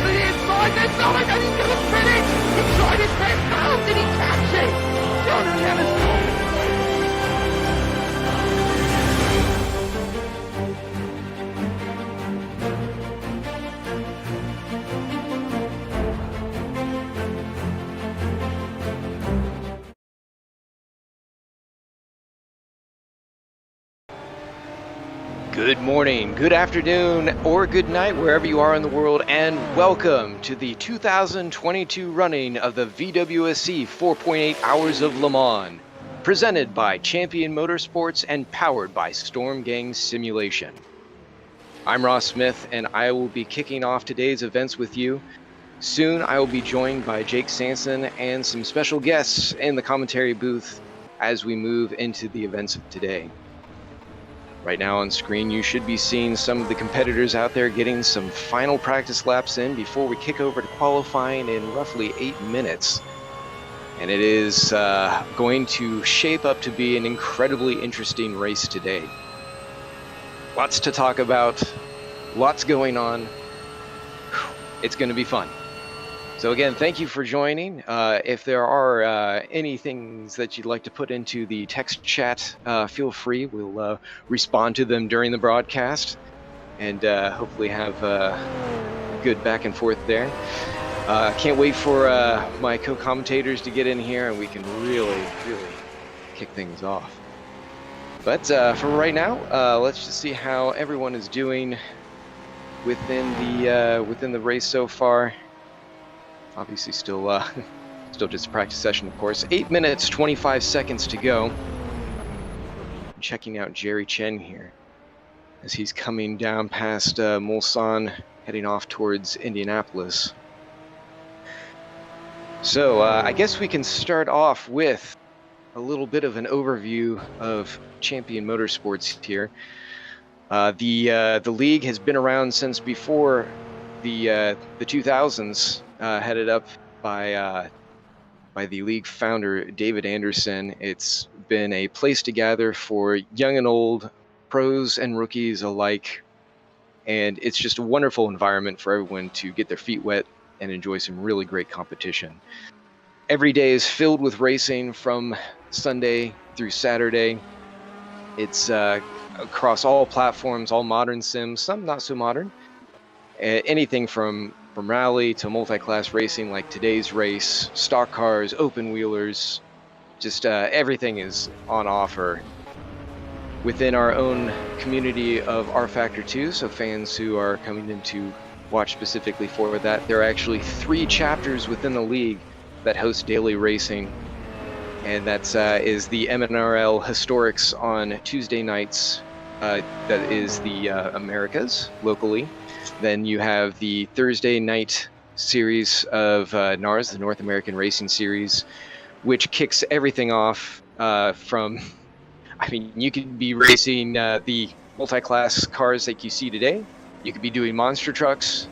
to the inside. There's Sonic, and he's going to spin it. He tried his best. How did he catch it? John Chemistry. Good morning, good afternoon, or good night wherever you are in the world, and welcome to the 2022 running of the VWSC 4.8 Hours of Le Mans, presented by Champion Motorsports and powered by Storm Gang Simulation. I'm Ross Smith, and I will be kicking off today's events with you. Soon I will be joined by Jake Sanson and some special guests in the commentary booth as we move into the events of today. Right now on screen, you should be seeing some of the competitors out there getting some final practice laps in before we kick over to qualifying in roughly 8 minutes. And it is going to shape up to be an incredibly interesting race today. Lots to talk about, lots going on. It's going to be fun. So again, thank you for joining. If there are any things that you'd like to put into the text chat, feel free. We'll respond to them during the broadcast and hopefully have good back and forth there. Can't wait for my co-commentators to get in here and we can really kick things off. But for right now, let's just see how everyone is doing within the race so far. Obviously still just a practice session, of course. 8 minutes, 25 seconds to go. Checking out Jerry Chen here as he's coming down past Mulsanne, heading off towards Indianapolis. So I guess we can start off with a little bit of an overview of Champion Motorsports here. The league has been around since before the 2000s. Headed up by the league founder, David Anderson. It's been a place to gather for young and old, pros and rookies alike. And it's just a wonderful environment for everyone to get their feet wet and enjoy some really great competition. Every day is filled with racing from Sunday through Saturday. It's across all platforms, all modern sims, some not so modern. Anything from rally to multi-class racing like today's race, stock cars, open wheelers, just everything is on offer within our own community of rFactor 2, so fans who are coming in to watch specifically for that. There are actually 3 chapters within the league that host daily racing, and that is the MNRL Historics on Tuesday nights. That is the Americas locally. Then you have the Thursday night series of NARS, the North American Racing Series, which kicks everything off from, I mean, you could be racing the multi-class cars like you see today. You could be doing monster trucks,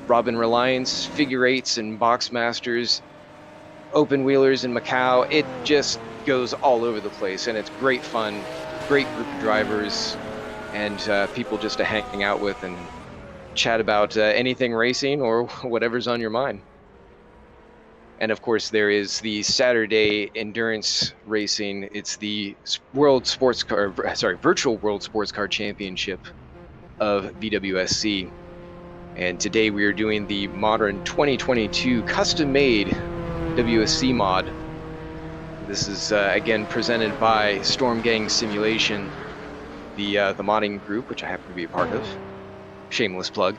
Robin Reliance, figure eights and box masters, open wheelers in Macau. It just goes all over the place, and it's great fun, great group of drivers, and people just to hang out with and chat about anything racing or whatever's on your mind. And of course, there is the Saturday endurance racing. It's the Virtual World Sports Car Championship of VWSC. And today we are doing the modern 2022 custom-made WSC mod. This is again presented by Storm Gang Simulation, the modding group, which I happen to be a part of. Shameless plug.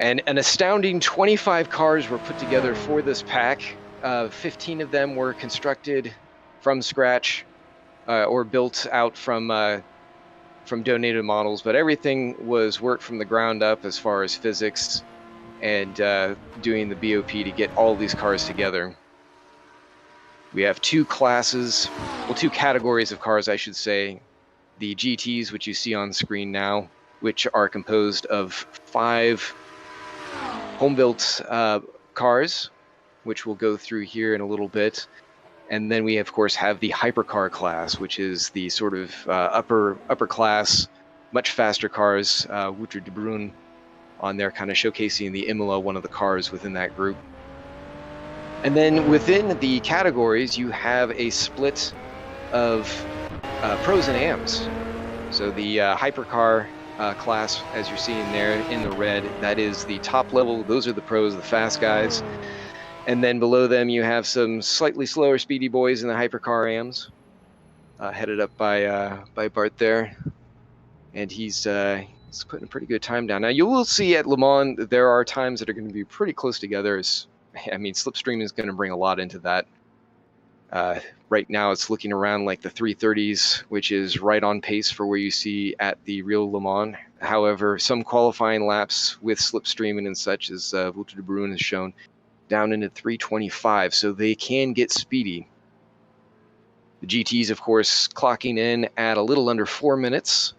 And an astounding 25 cars were put together for this pack. 15 of them were constructed from scratch or built out from donated models, but everything was worked from the ground up as far as physics and doing the BOP to get all these cars together. We have 2 classes, well, 2 categories of cars, I should say. The GTs, which you see on screen now, which are composed of 5 home-built cars, which we'll go through here in a little bit. And then we, of course, have the Hypercar class, which is the sort of upper class, much faster cars, Wouter de Bruin on there, kind of showcasing the Imola, one of the cars within that group. And then within the categories, you have a split of pros and AMs. So the Hypercar class, as you're seeing there in the red, that is the top level. Those are the pros, the fast guys. And then below them, you have some slightly slower speedy boys in the Hypercar AMs, headed up by Bart there. And he's putting a pretty good time down. Now, you will see at Le Mans, there are times that are going to be pretty close together. I mean, slipstream is going to bring a lot into that. Right now, it's looking around like the 330s, which is right on pace for where you see at the real Le Mans. However, some qualifying laps with slipstreaming and such, as Wouter de Bruin has shown, down into 325, so they can get speedy. The GTs, of course, clocking in at a little under 4 minutes.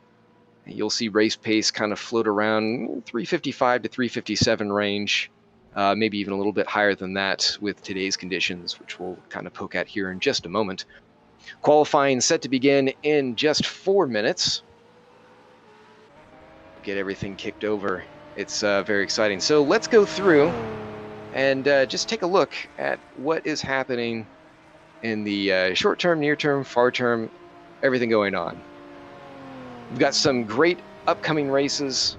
You'll see race pace kind of float around 355 to 357 range. Maybe even a little bit higher than that with today's conditions, which we'll kind of poke at here in just a moment. Qualifying set to begin in just 4 minutes. Get everything kicked over. It's very exciting. So let's go through and just take a look at what is happening in the short term, near term, far term, everything going on. We've got some great upcoming races.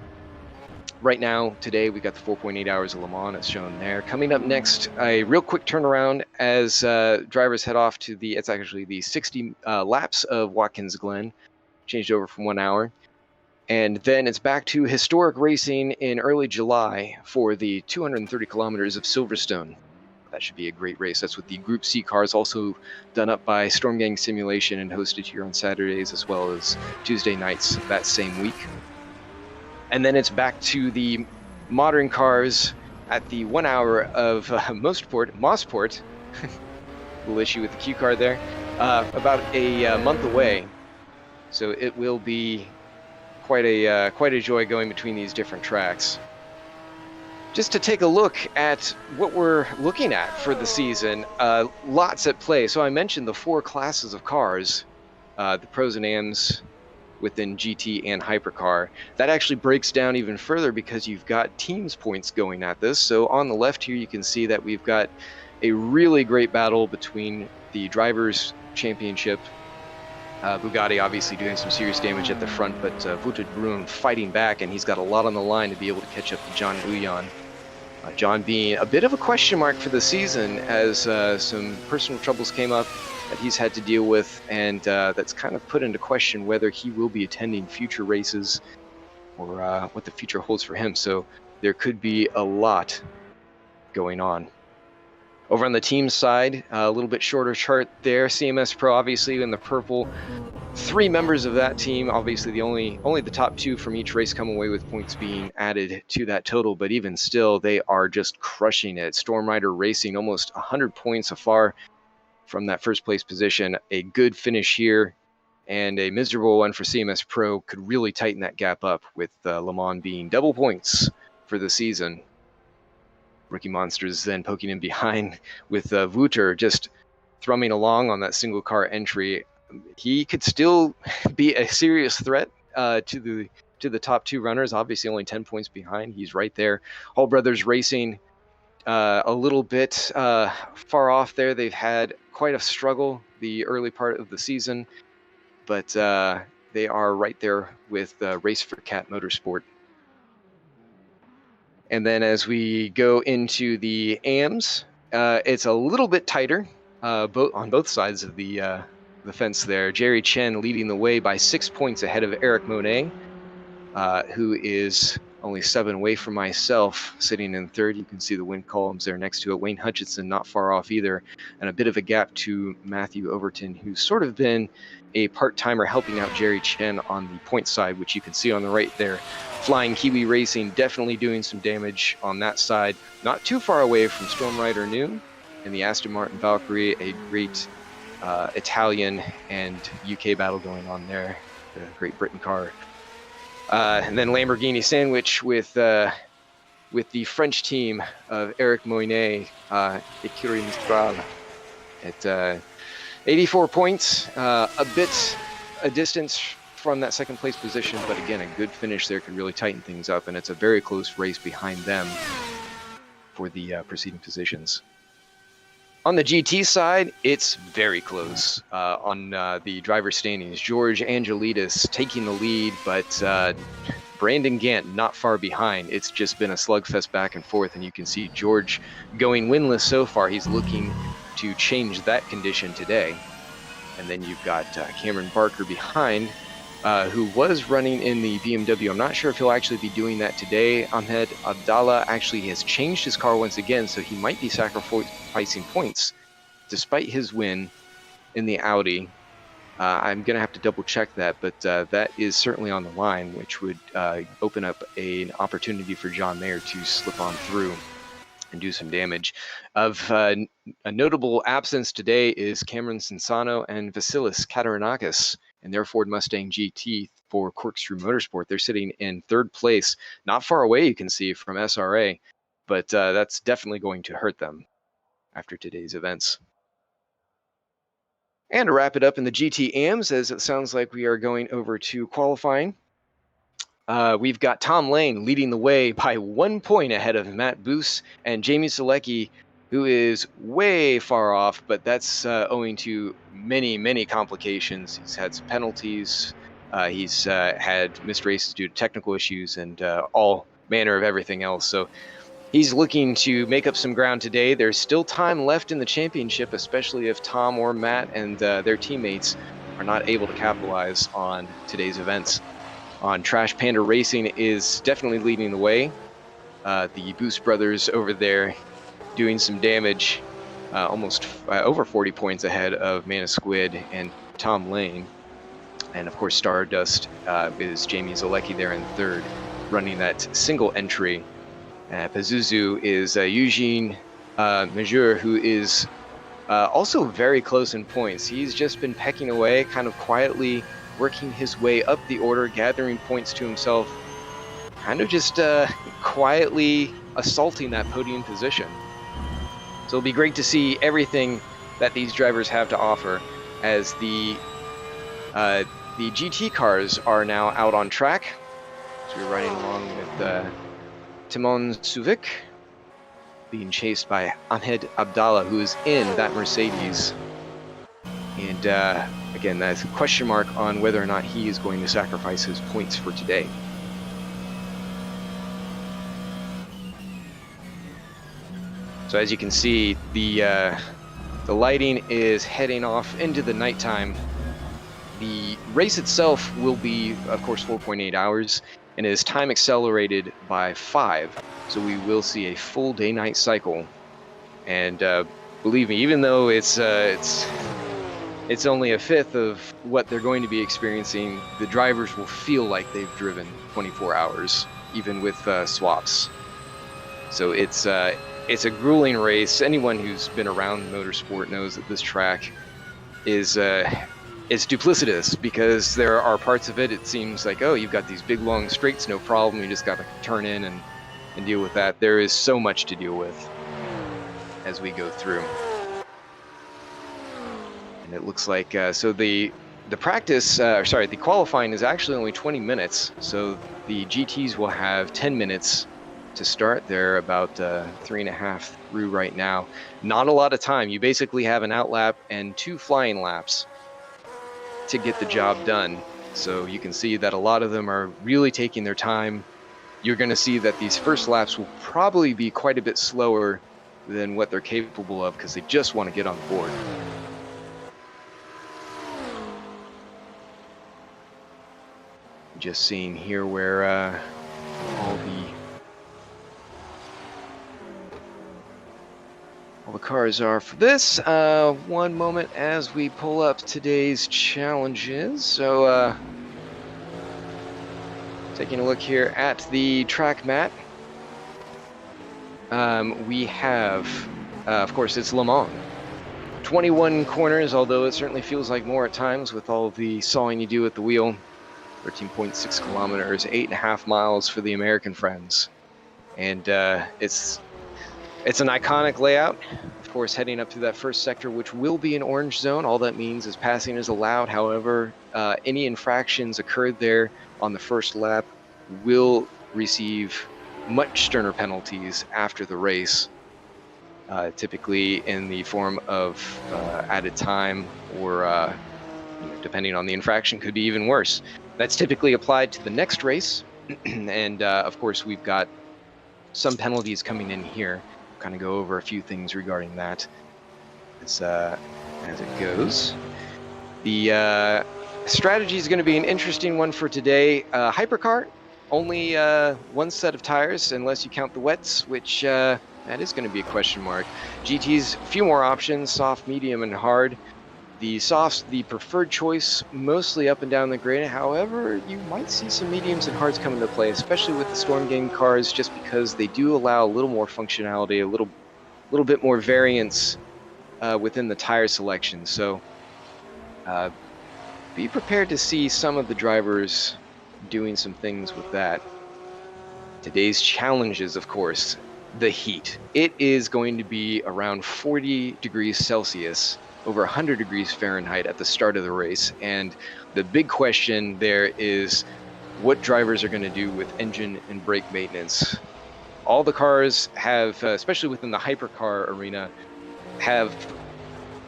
Right now, today, we've got the 4.8 hours of Le Mans, as shown there. Coming up next, a real quick turnaround as drivers head off to it's actually the 60 laps of Watkins Glen, changed over from 1 hour. And then it's back to historic racing in early July for the 230 kilometers of Silverstone. That should be a great race. That's with the Group C cars, also done up by Storm Gang Simulation and hosted here on Saturdays as well as Tuesday nights that same week. And then it's back to the modern cars at the 1 hour of Mossport, little issue with the Q car there, about a month away. So it will be quite a joy going between these different tracks. Just to take a look at what we're looking at for the season, lots at play. So I mentioned the 4 classes of cars, the pros and AMs within GT and Hypercar. That actually breaks down even further because you've got teams points going at this. So on the left here, you can see that we've got a really great battle between the Drivers' Championship. Bugatti obviously doing some serious damage at the front, but Wouter de Bruin fighting back, and he's got a lot on the line to be able to catch up to John Uyan. John being a bit of a question mark for the season as some personal troubles came up that he's had to deal with, and that's kind of put into question whether he will be attending future races or what the future holds for him. So there could be a lot going on. Over on the team side, a little bit shorter chart there. CMS Pro obviously in the purple. 3 members of that team, obviously only the top 2 from each race come away with points being added to that total, but even still, they are just crushing it. Storm Rider Racing almost 100 points afar from that first place position. A good finish here, and a miserable one for CMS Pro could really tighten that gap up, with Le Mans being double points for the season. Rookie Monsters then poking in behind with Wouter just thrumming along on that single car entry. He could still be a serious threat to the top 2 runners. Obviously only 10 points behind. He's right there. Hall Brothers Racing a little bit far off there. They've had quite a struggle the early part of the season, but they are right there with Race for Cat Motorsport. And then as we go into the AMs, it's a little bit tighter on both sides of the fence there. Jerry Chen leading the way by 6 points ahead of Eric Monet, who is only 7 away from myself, sitting in third. You can see the win columns there next to it. Wayne Hutchinson not far off either, and a bit of a gap to Matthew Overton, who's sort of been a part-timer helping out Jerry Chen on the point side, which you can see on the right there. Flying Kiwi Racing definitely doing some damage on that side. Not too far away from Storm Rider Noon and the Aston Martin Valkyrie, a great Italian and UK battle going on there, the Great Britain car. And then Lamborghini Sandwich with the French team of Eric Moinet, Écurie Mistral, at 84 points, a distance from that second place position, but again, a good finish there could really tighten things up, and it's a very close race behind them for the preceding positions. On the GT side, it's very close on the driver standings. George Angelidis taking the lead, but Brandon Gant not far behind. It's just been a slugfest back and forth, and you can see George going winless so far. He's looking to change that condition today. And then you've got Cameron Barker behind, who was running in the BMW. I'm not sure if he'll actually be doing that today. Ahmed Abdallah actually has changed his car once again, so he might be sacrificing points despite his win in the Audi. I'm going to have to double check that, but that is certainly on the line, which would open up an opportunity for John Mayer to slip on through and do some damage. Of a notable absence today is Cameron Cinsano and Vasilis Katarinakis and their Ford Mustang GT for Corkscrew Motorsport. They're sitting in third place, not far away, you can see, from SRA, but that's definitely going to hurt them after today's events. And to wrap it up in the GT AMs, as it sounds like we are going over to qualifying, we've got Tom Lane leading the way by 1 point ahead of Matt Boos and Jamie Selecki, who is way far off, but that's owing to many complications. He's had some penalties, he's had missed races due to technical issues, and all manner of everything else. So he's looking to make up some ground today. There's still time left in the championship, especially if Tom or Matt and their teammates are not able to capitalize on today's events. On Trash Panda Racing is definitely leading the way. The Boost brothers over there doing some damage, almost over 40 points ahead of Mana Squid and Tom Lane. And of course, Stardust is Jamie Zalecki there in third, running that single entry. Pazuzu is Eugene Majeur, who is also very close in points. He's just been pecking away, kind of quietly working his way up the order, gathering points to himself, kind of just quietly assaulting that podium position. So it'll be great to see everything that these drivers have to offer as the GT cars are now out on track. So we're riding along with Timon Suvik being chased by Ahmed Abdallah, who is in that Mercedes. And again, that's a question mark on whether or not he is going to sacrifice his points for today. So as you can see, the lighting is heading off into the nighttime. The race itself will be, of course, 4.8 hours, and it is time accelerated by 5. So we will see a full day-night cycle. And believe me, even though it's only a fifth of what they're going to be experiencing, the drivers will feel like they've driven 24 hours, even with swaps. So it's a grueling race. Anyone who's been around motorsport knows that this track is it's duplicitous, because there are parts of it, it seems like, oh, you've got these big long straights, no problem, you just got to turn in and deal with that. There is so much to deal with as we go through. And it looks like, so the practice, the qualifying is actually only 20 minutes, so the GTs will have 10 minutes to start. They're about 3.5 through right now. Not a lot of time. You basically have an out lap and 2 flying laps to get the job done. So you can see that a lot of them are really taking their time. You're going to see that these first laps will probably be quite a bit slower than what they're capable of, because they just want to get on the board. Just seeing here where all the cars are for this. One moment as we pull up today's challenges. So taking a look here at the track mat, we have, of course, it's Le Mans. 21 corners, although it certainly feels like more at times with all the sawing you do at the wheel. 13.6 kilometers, 8.5 miles for the American friends. And it's It's an iconic layout. Of course, heading up through that first sector, which will be an orange zone. All that means is passing is allowed. However, any infractions occurred there on the first lap will receive much sterner penalties after the race, typically in the form of added time or, depending on the infraction, could be even worse. That's typically applied to the next race. And of course, we've got some penalties coming in here. Kind of go over a few things regarding that as it goes. The strategy is going to be an interesting one for today. Hypercar, only one set of tires unless you count the wets, which that is going to be a question mark. GT's a few more options: soft, medium, and hard. The softs, the preferred choice, mostly up and down the grid. However, you might see some mediums and hards come into play, especially with the Storm Gang cars, just because they do allow a little more functionality, a little bit more variance within the tire selection. So be prepared to see some of the drivers doing some things with that. Today's challenge is, of course, the heat. It is going to be around 40 degrees Celsius, over 100 degrees Fahrenheit at the start of the race. And the big question there is what drivers are going to do with engine and brake maintenance. All the cars have, especially within the hypercar arena, have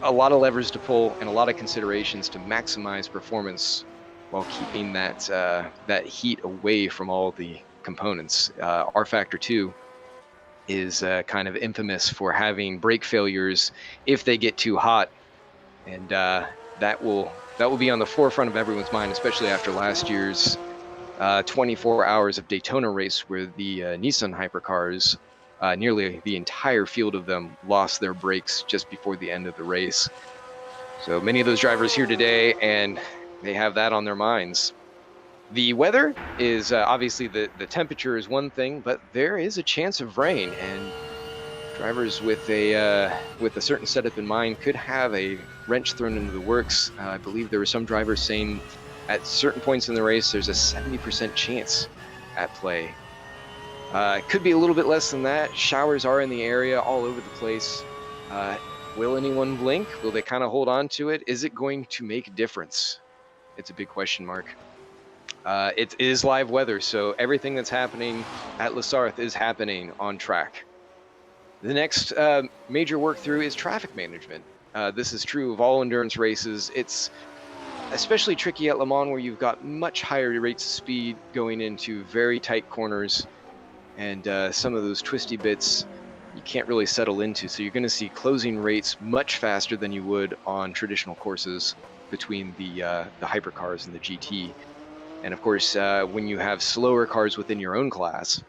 a lot of levers to pull and a lot of considerations to maximize performance while keeping that heat away from all the components. rFactor 2 is kind of infamous for having brake failures if they get too hot. And that will be on the forefront of everyone's mind, especially after last year's 24 hours of Daytona race, where the Nissan Hypercars, nearly the entire field of them, lost their brakes just before the end of the race. So many of those drivers here today, and they have that on their minds. The weather is obviously the temperature is one thing, but there is a chance of rain, and drivers with a certain setup in mind could have a wrench thrown into the works. I believe there were some drivers saying at certain points in the race there's a 70% chance at play. It could be a little bit less than that. Showers are in the area all over the place. Will anyone blink? Will they kind of hold on to it? Is it going to make a difference? It's a big question mark. It is live weather, so everything that's happening at Sarthe is happening on track. The next major work through is traffic management. This is true of all endurance races. It's especially tricky at Le Mans, where you've got much higher rates of speed going into very tight corners, and some of those twisty bits you can't really settle into. So you're going to see closing rates much faster than you would on traditional courses between the hypercars and the GT. And of course, when you have slower cars within your own class,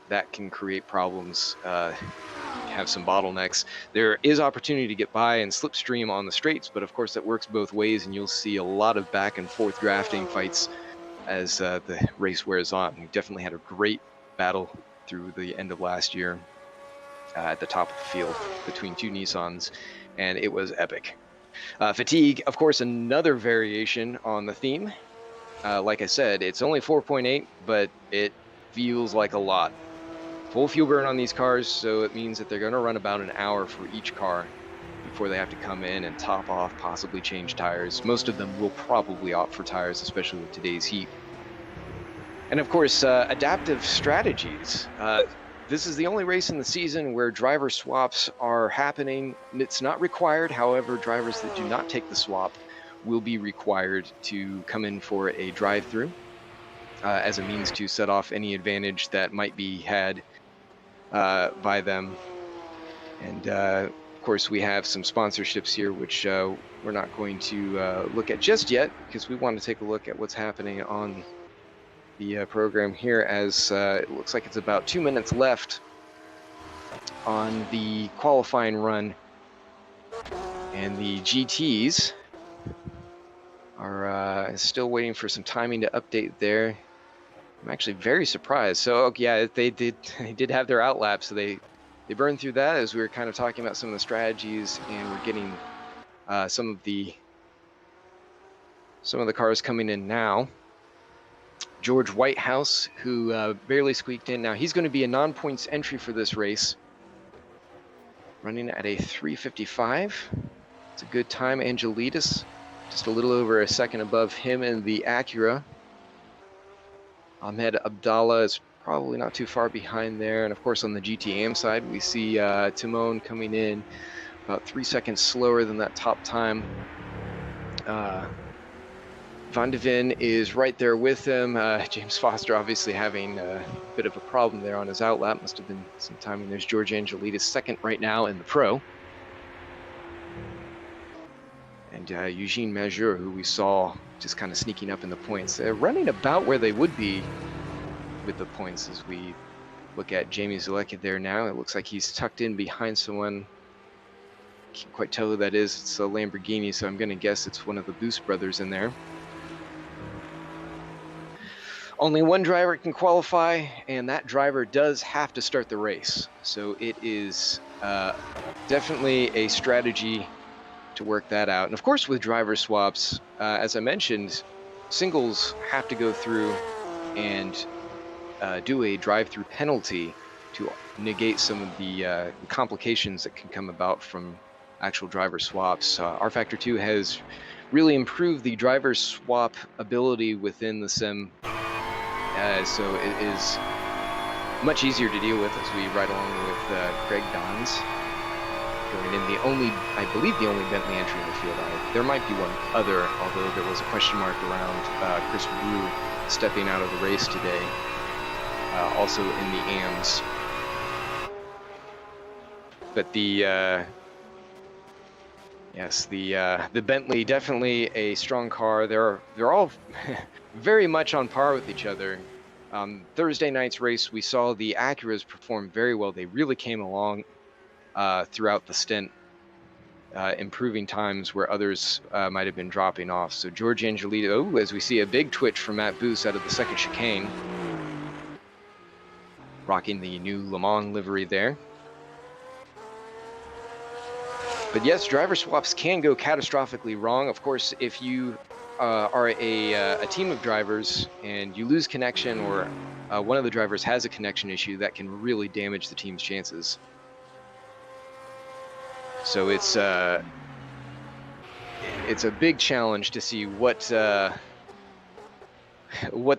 that can create problems. Have some bottlenecks. There is opportunity to get by and slipstream on the straights, but of course that works both ways, and you'll see a lot of back and forth drafting fights as the race wears on. We definitely had a great battle through the end of last year at the top of the field between two Nissans, and it was epic. Fatigue, of course, another variation on the theme. Like I said, it's only 4.8, but it feels like a lot. Full fuel burn on these cars, so it means that they're going to run about an hour for each car before they have to come in and top off, possibly change tires. Most of them will probably opt for tires, especially with today's heat. And of course, adaptive strategies. This is the only race in the season where driver swaps are happening. It's not required. However, drivers that do not take the swap will be required to come in for a drive-through as a means to set off any advantage that might be had by them. And of course, we have some sponsorships here, which we're not going to look at just yet, because we want to take a look at what's happening on the program here, as it looks like it's about 2 minutes left on the qualifying run, and the GTs are still waiting for some timing to update there. I'm actually very surprised. So yeah, they did have their outlap, so they burned through that as we were kind of talking about some of the strategies, and we're getting some of the cars coming in now. George Whitehouse, who barely squeaked in. Now he's going to be a non-points entry for this race. running at a 3:55. It's a good time. Angelides, just a little over a second above him in the Acura. Ahmed Abdallah is probably not too far behind there. And of course, on the GTAM side, we see Timon coming in about 3 seconds slower than that top time. Van de Ven is right there with him. James Foster obviously having a bit of a problem there on his outlap. Must have been some timing. There's George Angelides second right now in the Pro. And Eugene Major, who we saw just kind of sneaking up in the points. They're running about where they would be with the points as we look at Jamie Zalecki there now. It looks like he's tucked in behind someone. Can't quite tell who that is. It's a Lamborghini, so I'm going to guess it's one of the Boost brothers in there. Only one driver can qualify, and that driver does have to start the race. So it is definitely a strategy to work that out. And of course, with driver swaps, as I mentioned, singles have to go through and do a drive-through penalty to negate some of the complications that can come about from actual driver swaps. rFactor 2 has really improved the driver swap ability within the sim, so it is much easier to deal with as we ride along with Craig Dons. Going in I believe the only Bentley entry in the field. There might be one other, although there was a question mark around Chris Brew stepping out of the race today, also in the AMS. But the Bentley, definitely a strong car. They're all very much on par with each other. Thursday night's race, we saw the Acuras perform very well. They really came along throughout the stint, improving times where others might have been dropping off. So George Angelito, as we see a big twitch from Matt Booth out of the second chicane, rocking the new Le Mans livery there. But yes, driver swaps can go catastrophically wrong. Of course, if you are a team of drivers and you lose connection, or one of the drivers has a connection issue, that can really damage the team's chances. So it's a big challenge to see what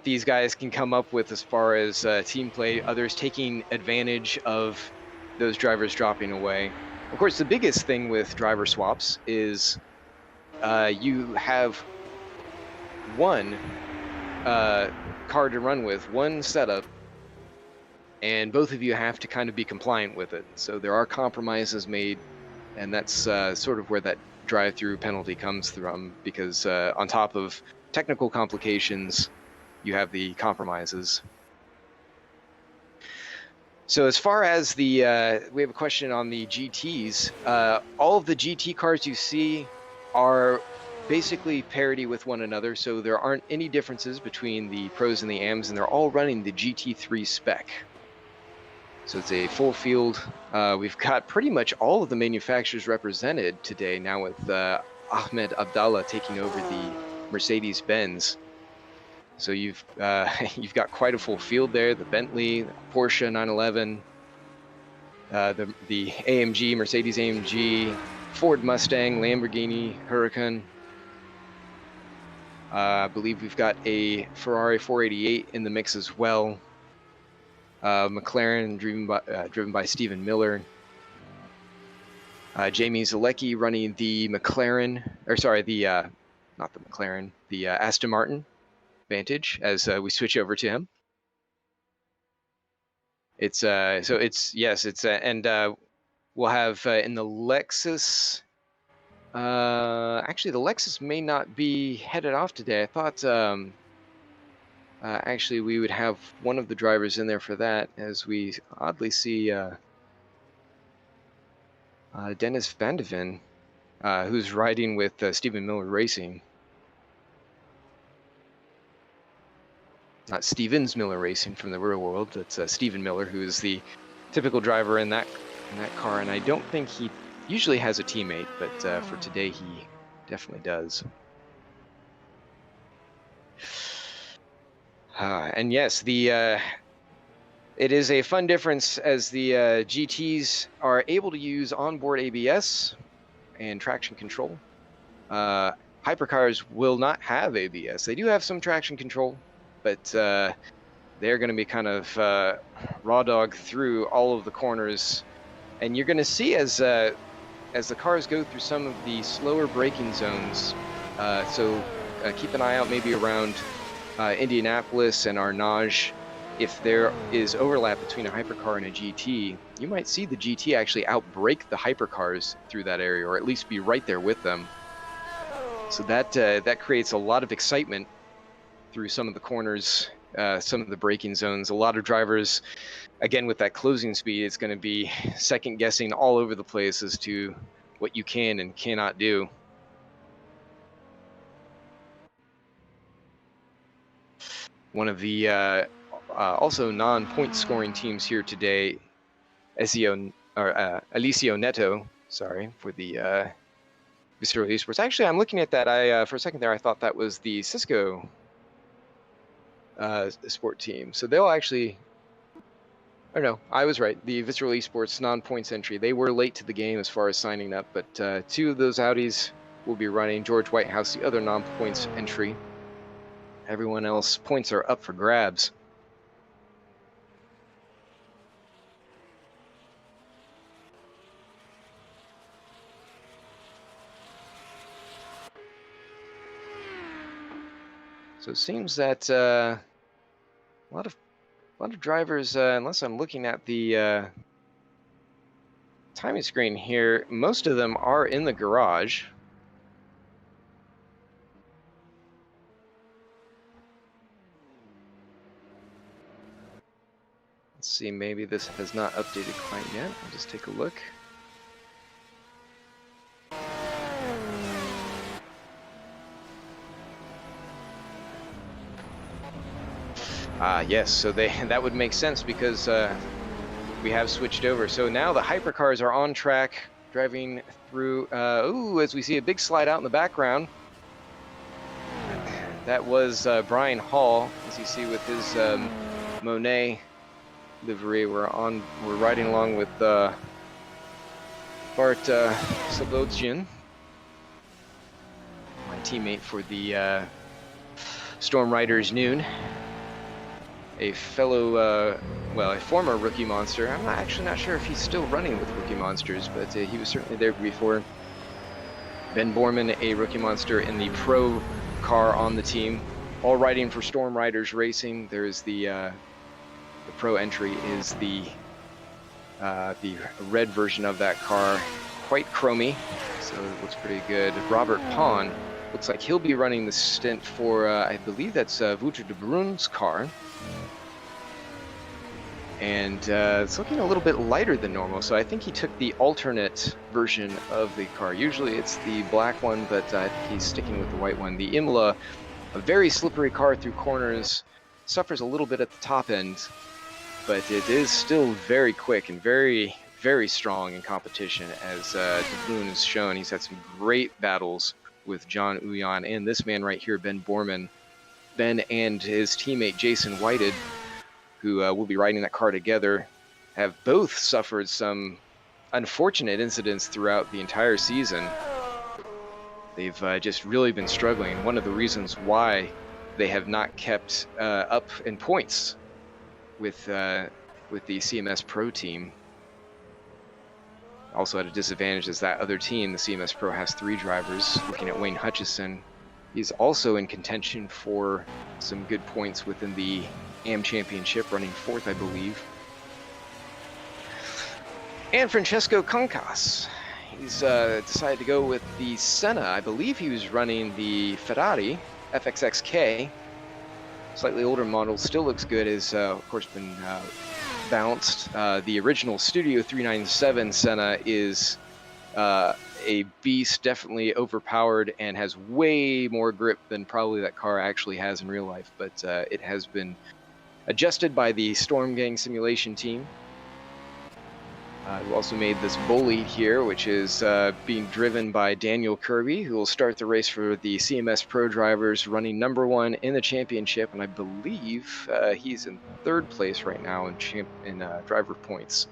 these guys can come up with as far as team play, others taking advantage of those drivers dropping away. Of course, the biggest thing with driver swaps is you have one car to run with, one setup, and both of you have to kind of be compliant with it. So there are compromises made. And that's sort of where that drive-through penalty comes from, because on top of technical complications, you have the compromises. So as far as the, we have a question on the GTs. All of the GT cars you see are basically parity with one another, so there aren't any differences between the Pros and the AMs, and they're all running the GT3 spec. So it's a full field. We've got pretty much all of the manufacturers represented today now, with Ahmed Abdallah taking over the Mercedes-Benz. So you've got quite a full field there. The Bentley, the Porsche 911, the AMG, Mercedes AMG, Ford Mustang, Lamborghini Huracan. I believe we've got a Ferrari 488 in the mix as well. McLaren driven by Stephen Miller. Jamie Zalecki running the McLaren, or sorry, not the McLaren, the Aston Martin Vantage, as we switch over to him. It's and we'll have in the Lexus. Actually, the Lexus may not be headed off today. I thought actually we would have one of the drivers in there for that, as we oddly see Dennis Van de Ven, who's riding with Stephen Miller Racing. Not Stevens Miller Racing from the real world. That's Stephen Miller, who is the typical driver in that car, and I don't think he usually has a teammate, but for today he definitely does. And yes, the It is a fun difference as the GTs are able to use onboard ABS and traction control. Hypercars will not have ABS. They do have some traction control, but they're going to be kind of raw dog through all of the corners. And you're going to see as the cars go through some of the slower braking zones, so keep an eye out maybe around Indianapolis and Arnage. If there is overlap between a hypercar and a GT, you might see the GT actually outbrake the hypercars through that area, or at least be right there with them. So that creates a lot of excitement through some of the corners, some of the braking zones. A lot of drivers, again, with that closing speed, it's going to be second guessing all over the place as to what you can and cannot do. One of the also non-point scoring teams here today, Alicio Neto, sorry, for the Visceral Esports. Actually, I'm looking at that. For a second there, I thought that was the Cisco sport team. So they'll actually, or no, I was right. The Visceral Esports non-points entry. They were late to the game as far as signing up, but two of those Audis will be running. George Whitehouse, the other non-points entry. Everyone else, points are up for grabs. So it seems that a lot of drivers, unless I'm looking at the timing screen here, most of them are in the garage. Let's see, maybe this has not updated quite yet. I'll just take a look. Yes, so that would make sense because we have switched over. So now the hypercars are on track, driving through. Ooh, as we see a big slide out in the background. That was Brian Hall, as you see with his Monet livery. We're riding along with Bart Sabodzian, my teammate for the Storm Riders Noon. A fellow, well, a former Rookie Monster. I'm actually not sure if he's still running with Rookie Monsters, but he was certainly there before. Ben Borman, a Rookie Monster in the pro car on the team, all riding for Storm Riders Racing. There's the pro entry is the red version of that car, quite chromy, so it looks pretty good. Robert Pahn looks like he'll be running the stint for, I believe that's Wouter de Bruyn's car. And it's looking a little bit lighter than normal, so I think he took the alternate version of the car. Usually it's the black one, but I think he's sticking with the white one. The Imola, a very slippery car through corners, suffers a little bit at the top end, but it is still very quick and very, very strong in competition, as de Bruyn has shown. He's had some great battles with John Uyan and this man right here, Ben Borman. Ben and his teammate Jason Whited, who will be riding that car together, have both suffered some unfortunate incidents throughout the entire season. They've just really been struggling. One of the reasons why they have not kept up in points with the CMS Pro team. Also at a disadvantage is that other team, the CMS Pro, has 3 drivers. Looking at Wayne Hutchison, he's also in contention for some good points within the AM Championship, running 4th, I believe. And Francesco Concas, he's decided to go with the Senna. I believe he was running the Ferrari FXXK, slightly older model, still looks good, has of course been bounced. The original Studio 397 Senna is a beast, definitely overpowered, and has way more grip than probably that car actually has in real life, but it has been adjusted by the Storm Gang simulation team. who also made this bull lead here, which is being driven by Daniel Kirby, who will start the race for the CMS Pro drivers, running #1 in the championship, and I believe he's in 3rd place right now in driver points.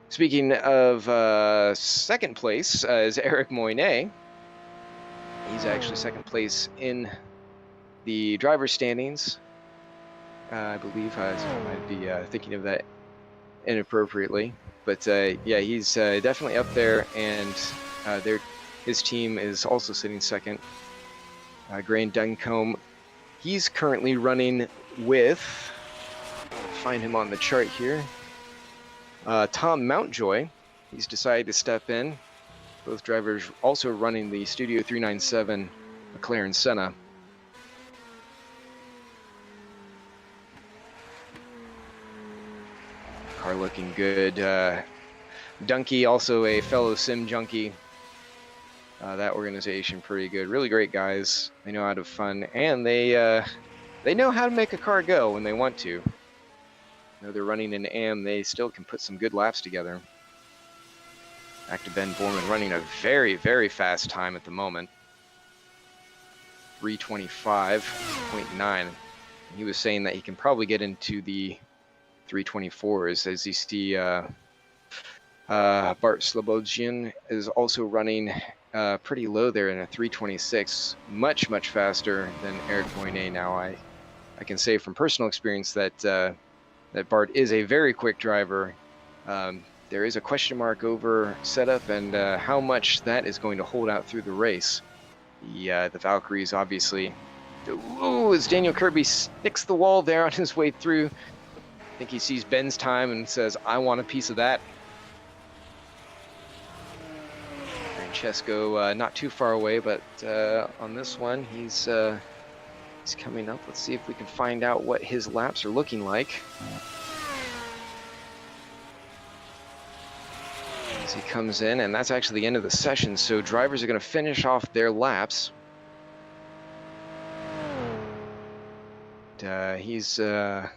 Speaking of 2nd place is Eric Moynet. He's actually 2nd place in the driver standings. I believe I might be thinking of that inappropriately, but yeah, he's definitely up there, and his team is also sitting 2nd. Grain Duncombe, he's currently running with, find him on the chart here, Tom Mountjoy. He's decided to step in. Both drivers also running the Studio 397 McLaren Senna. Car looking good. Dunkey, also a fellow sim junkie. That organization pretty good. Really great guys. They know how to have fun, and they know how to make a car go when they want to. Though they're running an AM, they still can put some good laps together. Back to Ben Borman, running a very, very fast time at the moment. 3:25.9. He was saying that he can probably get into the 3:24s, as you see Bart Slobodjian is also running pretty low there in a 3:26, much faster than Eric Moynet. Now I can say from personal experience that that Bart is a very quick driver. There is a question mark over setup and how much that is going to hold out through the race. The Valkyries, obviously. Ooh, as Daniel Kirby sticks the wall there on his way through. I think he sees Ben's time and says, I want a piece of that. Francesco not too far away, but on this one, he's coming up. Let's see if we can find out what his laps are looking like. As he comes in, and that's actually the end of the session, so drivers are going to finish off their laps. He's going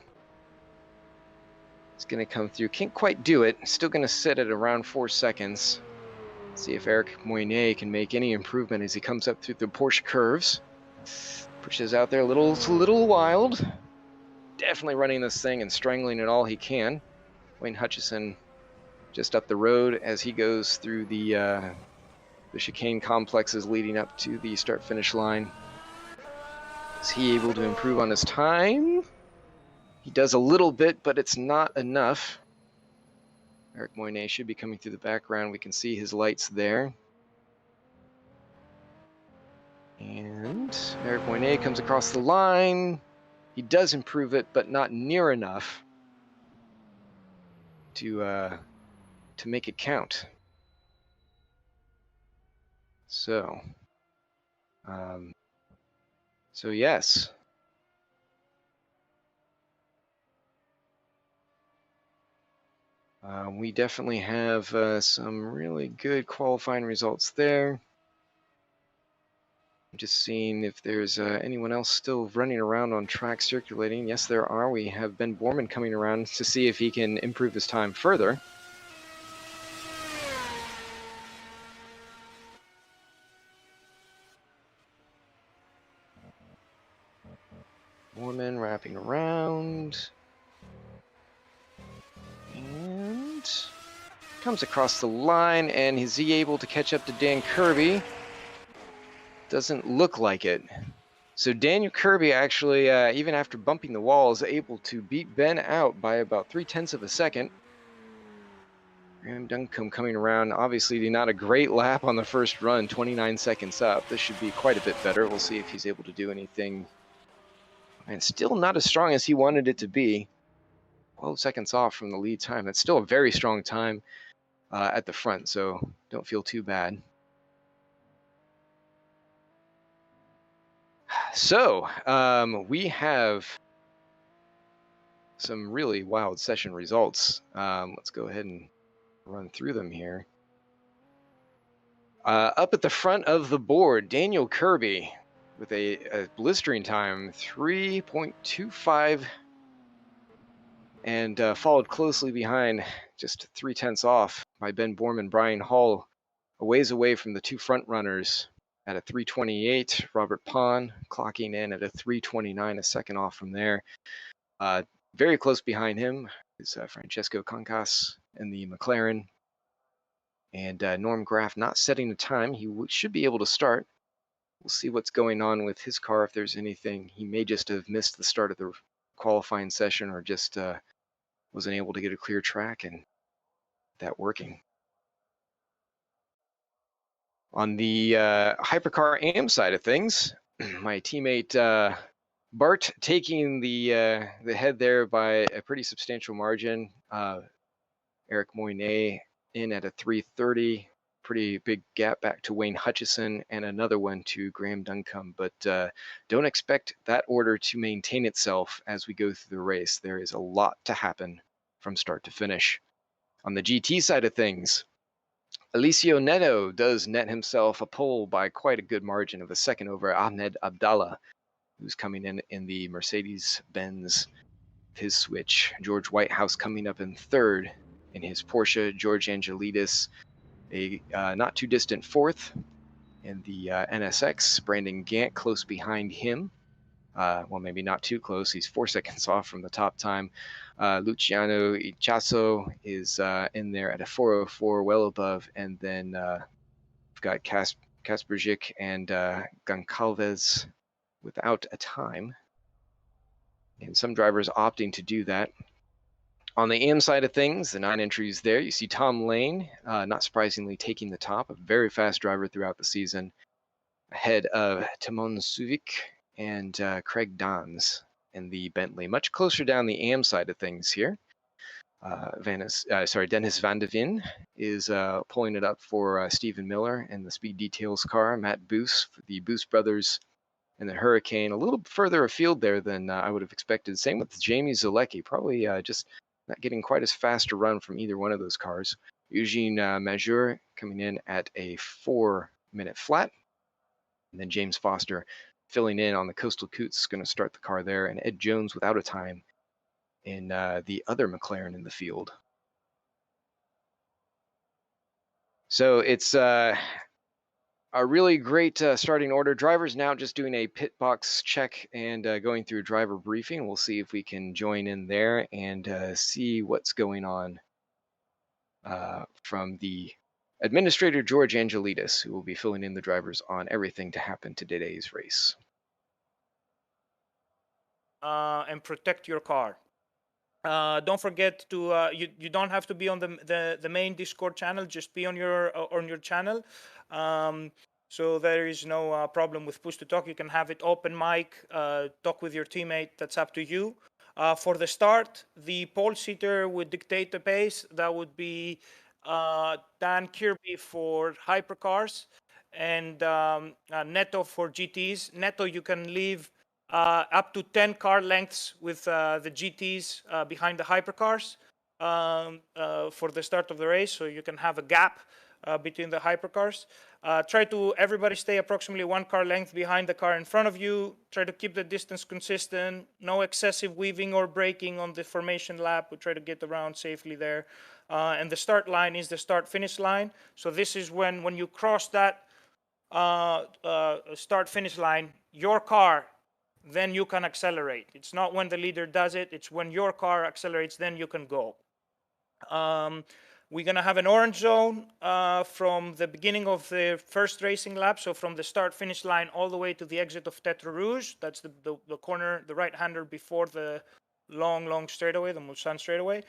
to come through. Can't quite do it. Still going to sit at around 4 seconds. See if Eric Moynet can make any improvement as he comes up through the Porsche curves. Pushes out there a little wild. Definitely running this thing and strangling it all he can. Wayne Hutchison just up the road as he goes through the chicane complexes leading up to the start-finish line. Is he able to improve on his time? He does a little bit, but it's not enough. Eric Moynet should be coming through the background. We can see his lights there. And Eric Moynet comes across the line. He does improve it, but not near enough to make it count. So yes. We definitely have some really good qualifying results there. I'm just seeing if there's anyone else still running around on track circulating. Yes, there are. We have Ben Borman coming around to see if he can improve his time further. Borman wrapping around. And comes across the line, and is he able to catch up to Dan Kirby? Doesn't look like it. So Daniel Kirby actually, even after bumping the wall, is able to beat Ben out by about 0.3 of a second. Graham Duncombe coming around, obviously not a great lap on the first run, 29 seconds up. This should be quite a bit better. We'll see if he's able to do anything. And still not as strong as he wanted it to be. 12 seconds off from the lead time. That's still a very strong time at the front, so don't feel too bad. So we have some really wild session results. Let's go ahead and run through them here. Up at the front of the board, Daniel Kirby with a blistering time, 3.25 and followed closely behind, just 3/10 off, by Ben Borman and Brian Hall, a ways away from the two front runners at a 3:28. Robert Pahn clocking in at a 3:29, a second off from there. Very close behind him is Francesco Concas in the McLaren. And Norm Graff not setting a time. He should be able to start. We'll see what's going on with his car, if there's anything. He may just have missed the start of the qualifying session, or just wasn't able to get a clear track and that working. On the Hypercar AM side of things, my teammate Bart taking the head there by a pretty substantial margin. Eric Moynet in at a 3:30. Pretty big gap back to Wayne Hutchison, and another one to Graham Duncombe. But don't expect that order to maintain itself as we go through the race. There is a lot to happen from start to finish. On the GT side of things, Alicio Neto does net himself a pole by quite a good margin of a second over Ahmed Abdallah, who's coming in the Mercedes-Benz, his switch. George Whitehouse coming up in third in his Porsche. George Angelidis, a not too distant fourth in the NSX. Brandon Gant close behind him. Well, maybe not too close. He's 4 seconds off from the top time. Luciano Ichazo is in there at a 4:04, well above. And then we've got Kasperzik and Goncalves without a time. And some drivers opting to do that. On the AM side of things, the 9 entries there, you see Tom Lane, not surprisingly, taking the top, a very fast driver throughout the season, ahead of Timon Suvic and Craig Dans in the Bentley. Much closer down the AM side of things here. Dennis Van de Veen is pulling it up for Stephen Miller in the Speed Details car. Matt Boos for the Boos brothers and the Hurricane, a little further afield there than I would have expected. Same with Jamie Zalecki, probably just not getting quite as fast a run from either one of those cars. Eugene Major coming in at a 4-minute flat. And then James Foster filling in on the Coastal Coots, going to start the car there. And Ed Jones without a time in the other McLaren in the field. So it's a really great starting order. Drivers now just doing a pit box check and going through driver briefing. We'll see if we can join in there and see what's going on from the administrator, George Angelidis, who will be filling in the drivers on everything to happen to today's race. And protect your car. Don't forget to you don't have to be on the main Discord channel. Just be on your channel. So there is no problem with push to talk. You can have it open mic, talk with your teammate. That's up to you. For the start, the pole sitter would dictate the pace. That would be Dan Kirby for Hypercars and Neto for GTs. Neto, you can leave up to 10 car lengths with the GTs behind the Hypercars for the start of the race, so you can have a gap between the Hypercars. Try to everybody stay approximately 1 car length behind the car in front of you. Try to keep the distance consistent. No excessive weaving or braking on the formation lap. We try to get around safely there. And the start line is the start-finish line. So this is when you cross that start-finish line, your car, then you can accelerate. It's not when the leader does it. It's when your car accelerates, then you can go. We're going to have an orange zone from the beginning of the first racing lap, so from the start-finish line all the way to the exit of Tetra Rouge. That's the corner, the right-hander before the long straightaway, the Mulsanne straightaway.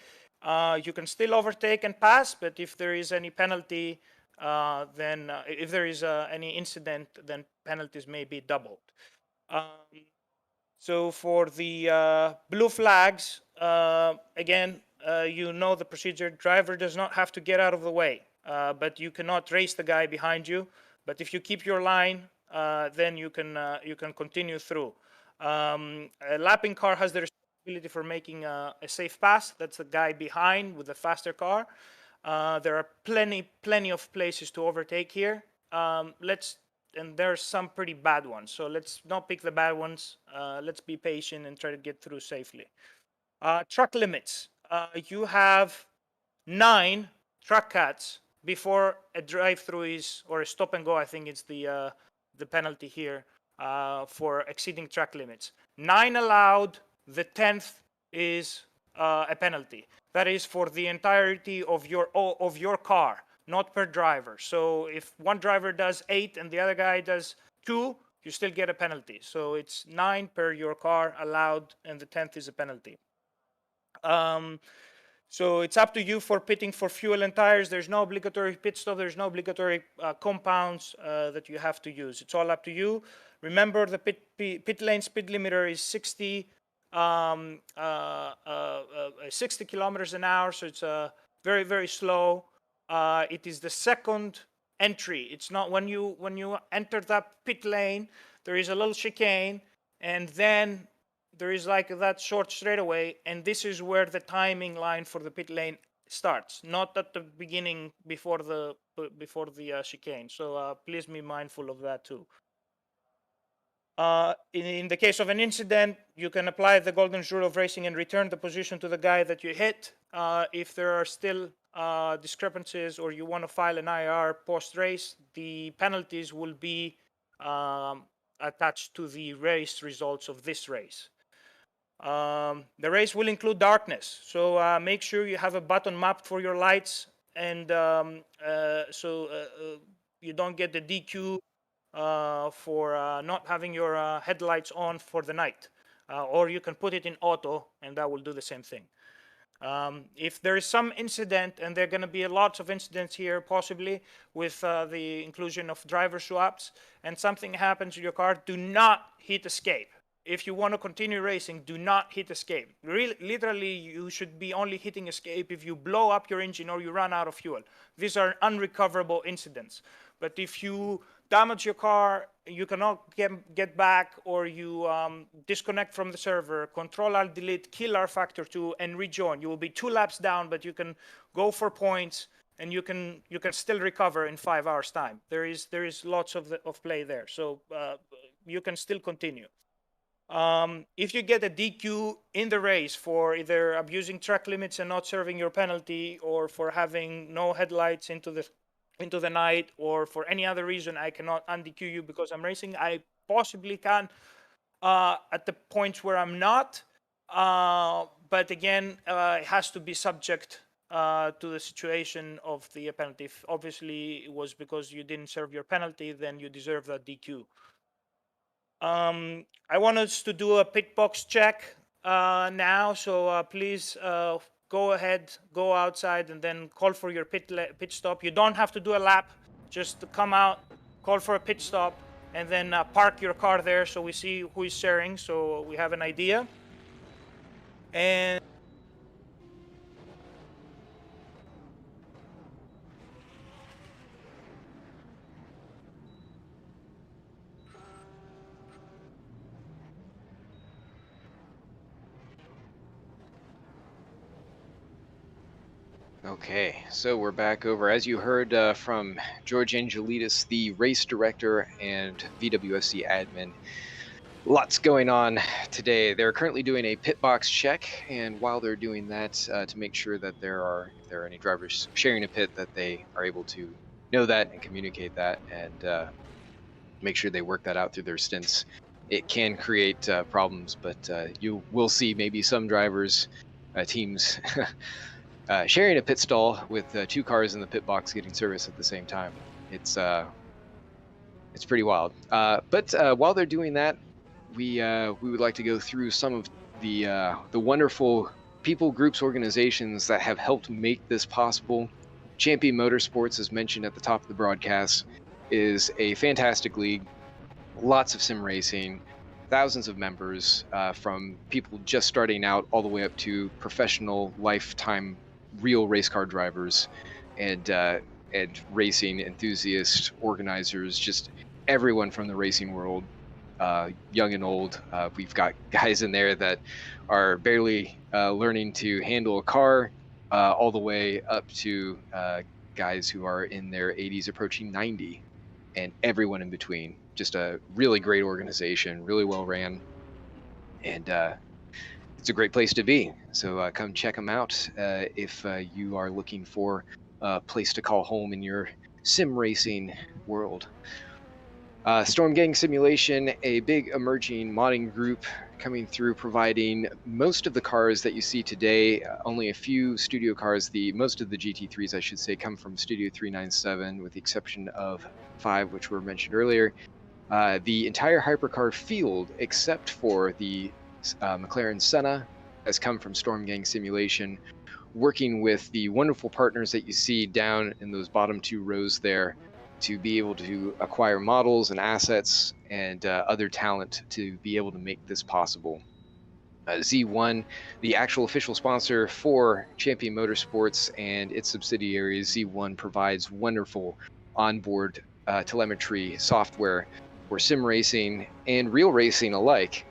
You can still overtake and pass, but if there is any penalty, then if there is any incident, then penalties may be doubled. So for the blue flags, again, you know the procedure. Driver does not have to get out of the way, but you cannot race the guy behind you. But if you keep your line, then you can continue through. A lapping car has the responsibility for making a safe pass. That's the guy behind with the faster car. There are plenty of places to overtake here. And there are some pretty bad ones. So let's not pick the bad ones. Let's be patient and try to get through safely. Track limits. You have 9 track cuts before a drive-through is, or a stop and go. I think it's the penalty here for exceeding track limits. 9 allowed. The 10th is a penalty. That is for the entirety of your car, not per driver. So if one driver does 8 and the other guy does 2, you still get a penalty. So it's 9 per your car allowed, and the 10th is a penalty. So it's up to you for pitting for fuel and tires. There's no obligatory pit stop. There's no obligatory compounds that you have to use. It's all up to you. Remember, the pit lane speed limiter is 60 kilometers an hour, so it's very, very slow. It is the second entry. It's not when you enter that pit lane, there is a little chicane, and then there is like that short straightaway, and this is where the timing line for the pit lane starts, not at the beginning before the chicane. So please be mindful of that too. In the case of an incident, you can apply the golden rule of racing and return the position to the guy that you hit. If there are still discrepancies or you want to file an IR post-race, the penalties will be attached to the race results of this race. The race will include darkness, so make sure you have a button mapped for your lights, and so you don't get the DQ for not having your headlights on for the night, or you can put it in auto and that will do the same thing. If there is some incident, and there are going to be lots of incidents here possibly with the inclusion of driver swaps, and something happens to your car, do not hit escape. If you want to continue racing, do not hit escape. Literally, you should be only hitting escape if you blow up your engine or you run out of fuel. These are unrecoverable incidents. But if you damage your car, you cannot get back, or you disconnect from the server, Control-Alt-Delete, kill rFactor 2, and rejoin. You will be 2 laps down, but you can go for points, and you can still recover in 5 hours' time. There is lots of play there, so you can still continue. If you get a DQ in the race for either abusing track limits and not serving your penalty, or for having no headlights into the night, or for any other reason I cannot un-DQ you because I'm racing, I possibly can at the points where I'm not, but again, it has to be subject to the situation of the penalty. If obviously it was because you didn't serve your penalty, then you deserve that DQ. I want us to do a pit box check now, so please go ahead, go outside, and then call for your pit stop. You don't have to do a lap, just come out, call for a pit stop, and then park your car there so we see who is sharing, so we have an idea. And Okay, so we're back over. As you heard from George Angelidis, the race director and VWSC admin, lots going on today. They're currently doing a pit box check, and while they're doing that, to make sure that if there are any drivers sharing a pit, that they are able to know that and communicate that, and make sure they work that out through their stints. It can create problems, but you will see maybe some drivers, teams, sharing a pit stall with 2 cars in the pit box getting service at the same time. It's pretty wild. But while they're doing that, we would like to go through some of the wonderful people, groups, organizations that have helped make this possible. Champion Motorsports, as mentioned at the top of the broadcast, is a fantastic league. Lots of sim racing, thousands of members, from people just starting out all the way up to professional, lifetime, real race car drivers, and racing enthusiasts, organizers, just everyone from the racing world, young and old. We've got guys in there that are barely learning to handle a car, all the way up to guys who are in their 80s approaching 90, and everyone in between. Just a really great organization, really well ran, and it's a great place to be. So come check them out if you are looking for a place to call home in your sim racing world. Storm Gang Simulation, a big emerging modding group coming through, providing most of the cars that you see today. Only a few studio cars, most of the GT3s, I should say, come from Studio 397, with the exception of 5, which were mentioned earlier. The entire hypercar field, except for the McLaren Senna, has come from Storm Gang Simulation, working with the wonderful partners that you see down in those bottom 2 rows there, to be able to acquire models and assets and other talent to be able to make this possible. Z1, the actual official sponsor for Champion Motorsports and its subsidiaries, Z1 provides wonderful onboard telemetry software for sim racing and real racing alike.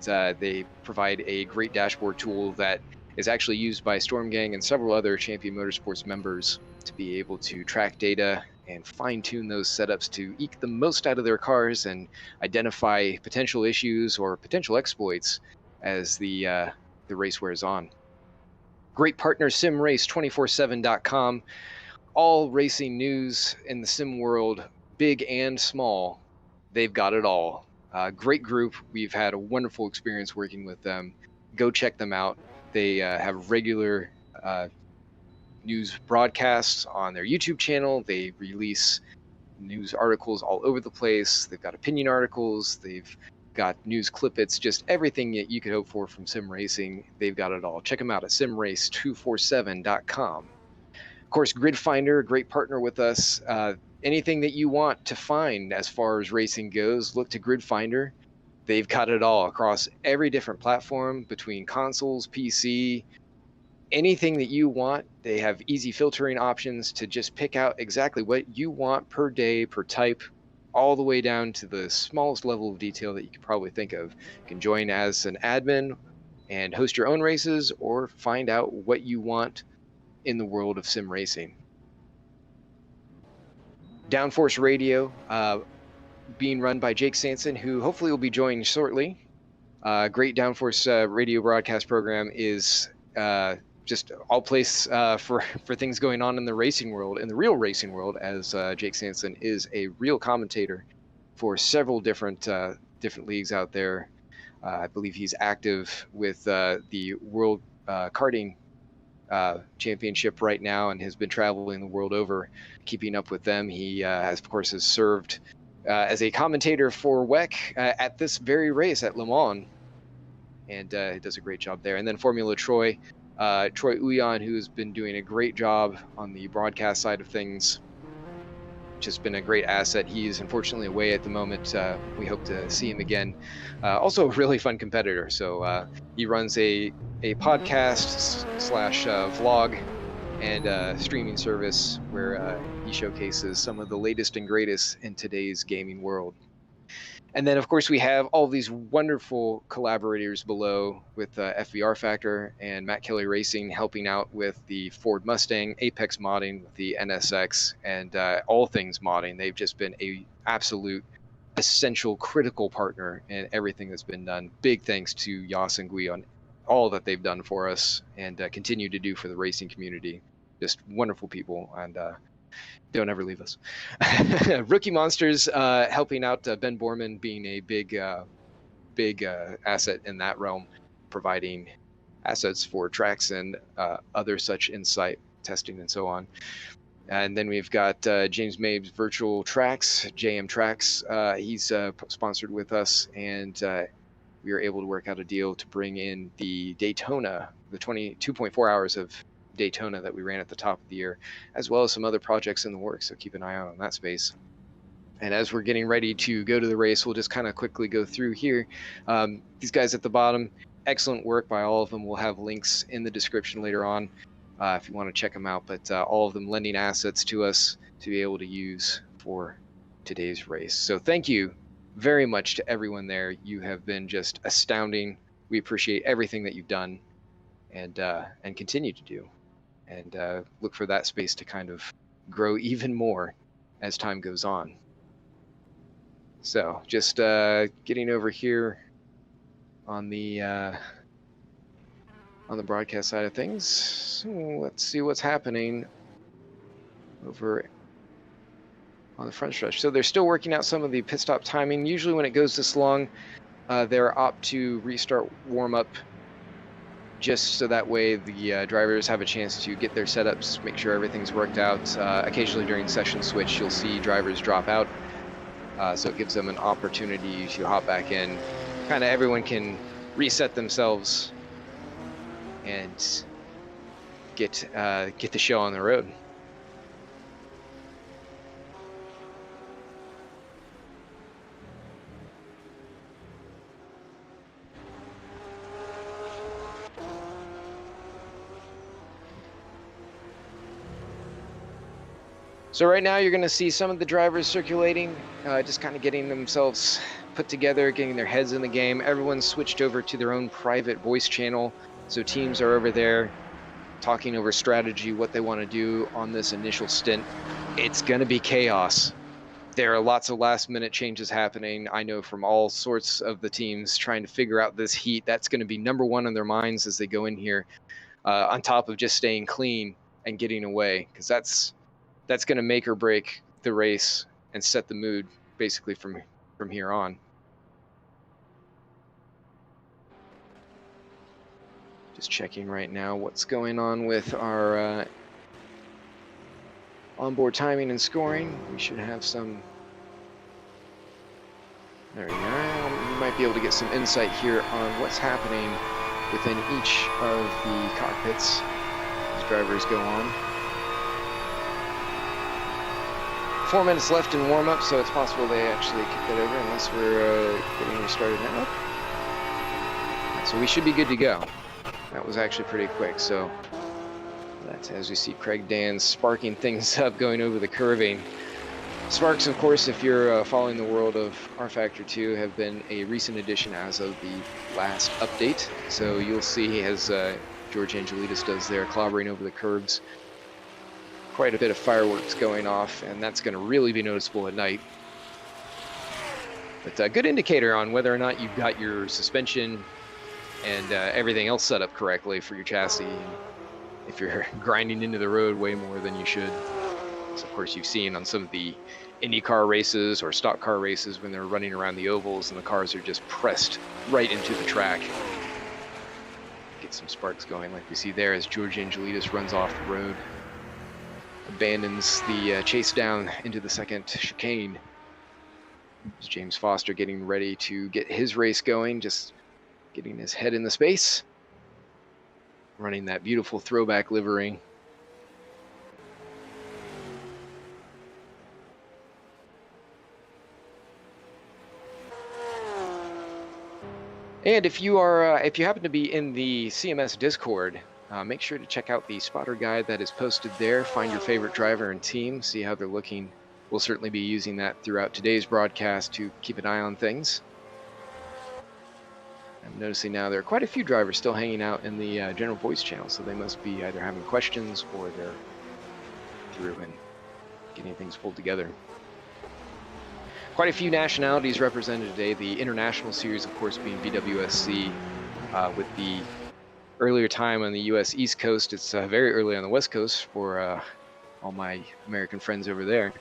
They provide a great dashboard tool that is actually used by Storm Gang and several other Champion Motorsports members to be able to track data and fine-tune those setups to eke the most out of their cars and identify potential issues or potential exploits as the race wears on. Great partner, simrace247.com. All racing news in the sim world, big and small, they've got it all. Great group. We've had a wonderful experience working with them. Go check them out. They have regular news broadcasts on their YouTube channel. They release news articles all over the place. They've got opinion articles. They've got news clippets, just everything that you could hope for from sim racing. They've got it all. Check them out at simrace247.com. Of course, Grid Finder, a great partner with us. Anything that you want to find as far as racing goes, look to Grid Finder. They've got it all across every different platform, between consoles, PC, anything that you want. They have easy filtering options to just pick out exactly what you want per day, per type, all the way down to the smallest level of detail that you could probably think of. You can join as an admin and host your own races, or find out what you want in the world of sim racing. Downforce Radio, being run by Jake Sanson, who hopefully will be joining shortly. Great Downforce radio broadcast program is just all place for things going on in the racing world, in the real racing world, as Jake Sanson is a real commentator for several different leagues out there. I believe he's active with the World Karting Championship right now, and has been traveling the world over, keeping up with them. He has served as a commentator for WEC at this very race at Le Mans, and he does a great job there. And then Formula Troy, Troy Uyan, who's been doing a great job on the broadcast side of things, just been a great asset. He's unfortunately away at the moment. We hope to see him again. Also a really fun competitor. So he runs a podcast / vlog and streaming service where he showcases some of the latest and greatest in today's gaming world. And then, of course, we have all these wonderful collaborators below with rFactor and Matt Kelly Racing, helping out with the Ford Mustang, Apex modding with the NSX, and all things modding. They've just been a absolute essential, critical partner in everything that's been done. Big thanks to Yas and Gui on all that they've done for us and continue to do for the racing community. Just wonderful people, and don't ever leave us. Rookie Monsters, helping out Ben Borman, being a big asset in that realm, providing assets for tracks and other such insight testing and so on. And then we've got James Mabe's Virtual Tracks, JM Tracks. He's sponsored with us, and we were able to work out a deal to bring in the Daytona, the 22.4 hours of Daytona that we ran at the top of the year, as well as some other projects in the works, so keep an eye out on that space. And as we're getting ready to go to the race, we'll just kind of quickly go through here. These guys at the bottom, excellent work by all of them. We'll have links in the description later on if you want to check them out, but all of them lending assets to us to be able to use for today's race. So thank you very much to everyone there. You have been just astounding. We appreciate everything that you've done and continue to do. And look for that space to kind of grow even more as time goes on. So just getting over here on the on the broadcast side of things. So let's see what's happening over on the front stretch. So they're still working out some of the pit stop timing. Usually when it goes this long, they're opt to restart warm-up just so that way the drivers have a chance to get their setups, make sure everything's worked out. Occasionally during session switch, you'll see drivers drop out. So it gives them an opportunity to hop back in. Kind of everyone can reset themselves and get the show on the road. So right now you're going to see some of the drivers circulating, just kind of getting themselves put together, getting their heads in the game. Everyone's switched over to their own private voice channel. So teams are over there talking over strategy, what they want to do on this initial stint. It's going to be chaos. There are lots of last minute changes happening. I know from all sorts of the teams trying to figure out this heat. That's going to be number one on their minds as they go in here, on top of just staying clean and getting away, because that's going to make or break the race and set the mood basically from here on. Just checking right now what's going on with our onboard timing and scoring. We should have some. There we go. You might be able to get some insight here on what's happening within each of the cockpits as drivers go on. 4 minutes left in warm-up, so it's possible they actually kick that over unless we're getting restarted now. So we should be good to go. That was actually pretty quick. So that's as we see Craig Dan sparking things up going over the curving. Sparks, of course, if you're following the world of rFactor 2, have been a recent addition as of the last update. So you'll see as George Angelidis does there, clobbering over the curves. Quite a bit of fireworks going off, and that's going to really be noticeable at night. But a good indicator on whether or not you've got your suspension and everything else set up correctly for your chassis. If you're grinding into the road way more than you should. So of course you've seen on some of the IndyCar races or stock car races when they're running around the ovals and the cars are just pressed right into the track. Get some sparks going like we see there as George Angelidis runs off the road. Abandons the chase down into the second chicane. There's James Foster getting ready to get his race going, just getting his head in the space. Running that beautiful throwback livery. And if you happen to be in the CMS Discord, make sure to check out the spotter guide that is posted there. Find your favorite driver and team, see how they're looking. We'll certainly be using that throughout today's broadcast to keep an eye on things. I'm noticing now there are quite a few drivers still hanging out in the general voice channel, so they must be either having questions or they're through and getting things pulled together. Quite a few nationalities represented today. The international series, of course, being VWSC, with the earlier time on the U.S. East Coast. It's very early on the West Coast for all my American friends over there.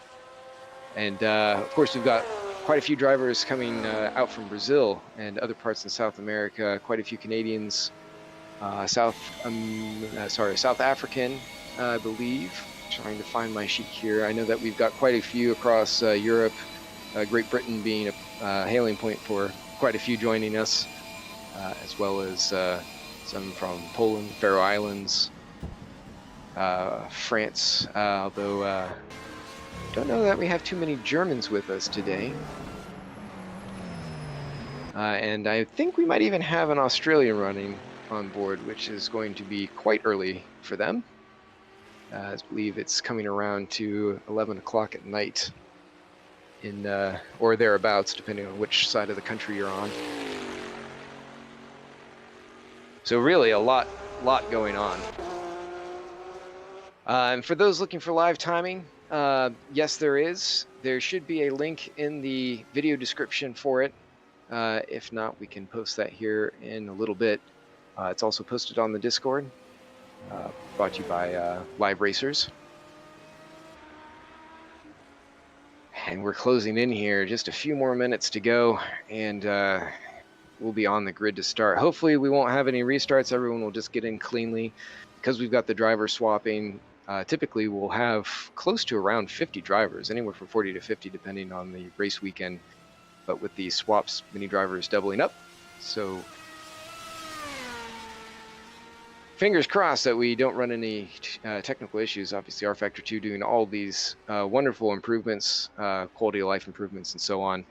And of course, we've got quite a few drivers coming out from Brazil and other parts in South America. Quite a few Canadians, South African, I believe. Trying to find my sheet here. I know that we've got quite a few across Europe. Great Britain being a hailing point for quite a few joining us, as well as some from Poland, Faroe Islands, France, although don't know that we have too many Germans with us today. And I think we might even have an Australian running on board, which is going to be quite early for them. I believe it's coming around to 11 o'clock at night. Or thereabouts, depending on which side of the country you're on. So really a lot going on. And for those looking for live timing, yes, there is. There should be a link in the video description for it. If not, we can post that here in a little bit. It's also posted on the Discord, brought to you by Live Racers. And we're closing in here, just a few more minutes to go, and we'll be on the grid to start. Hopefully we won't have any restarts. Everyone will just get in cleanly. Because we've got the driver swapping, typically we'll have close to around 50 drivers, anywhere from 40 to 50 depending on the race weekend. But with the swaps, many drivers doubling up. So fingers crossed that we don't run any technical issues. Obviously rFactor 2 doing all these wonderful improvements, quality of life improvements and so on.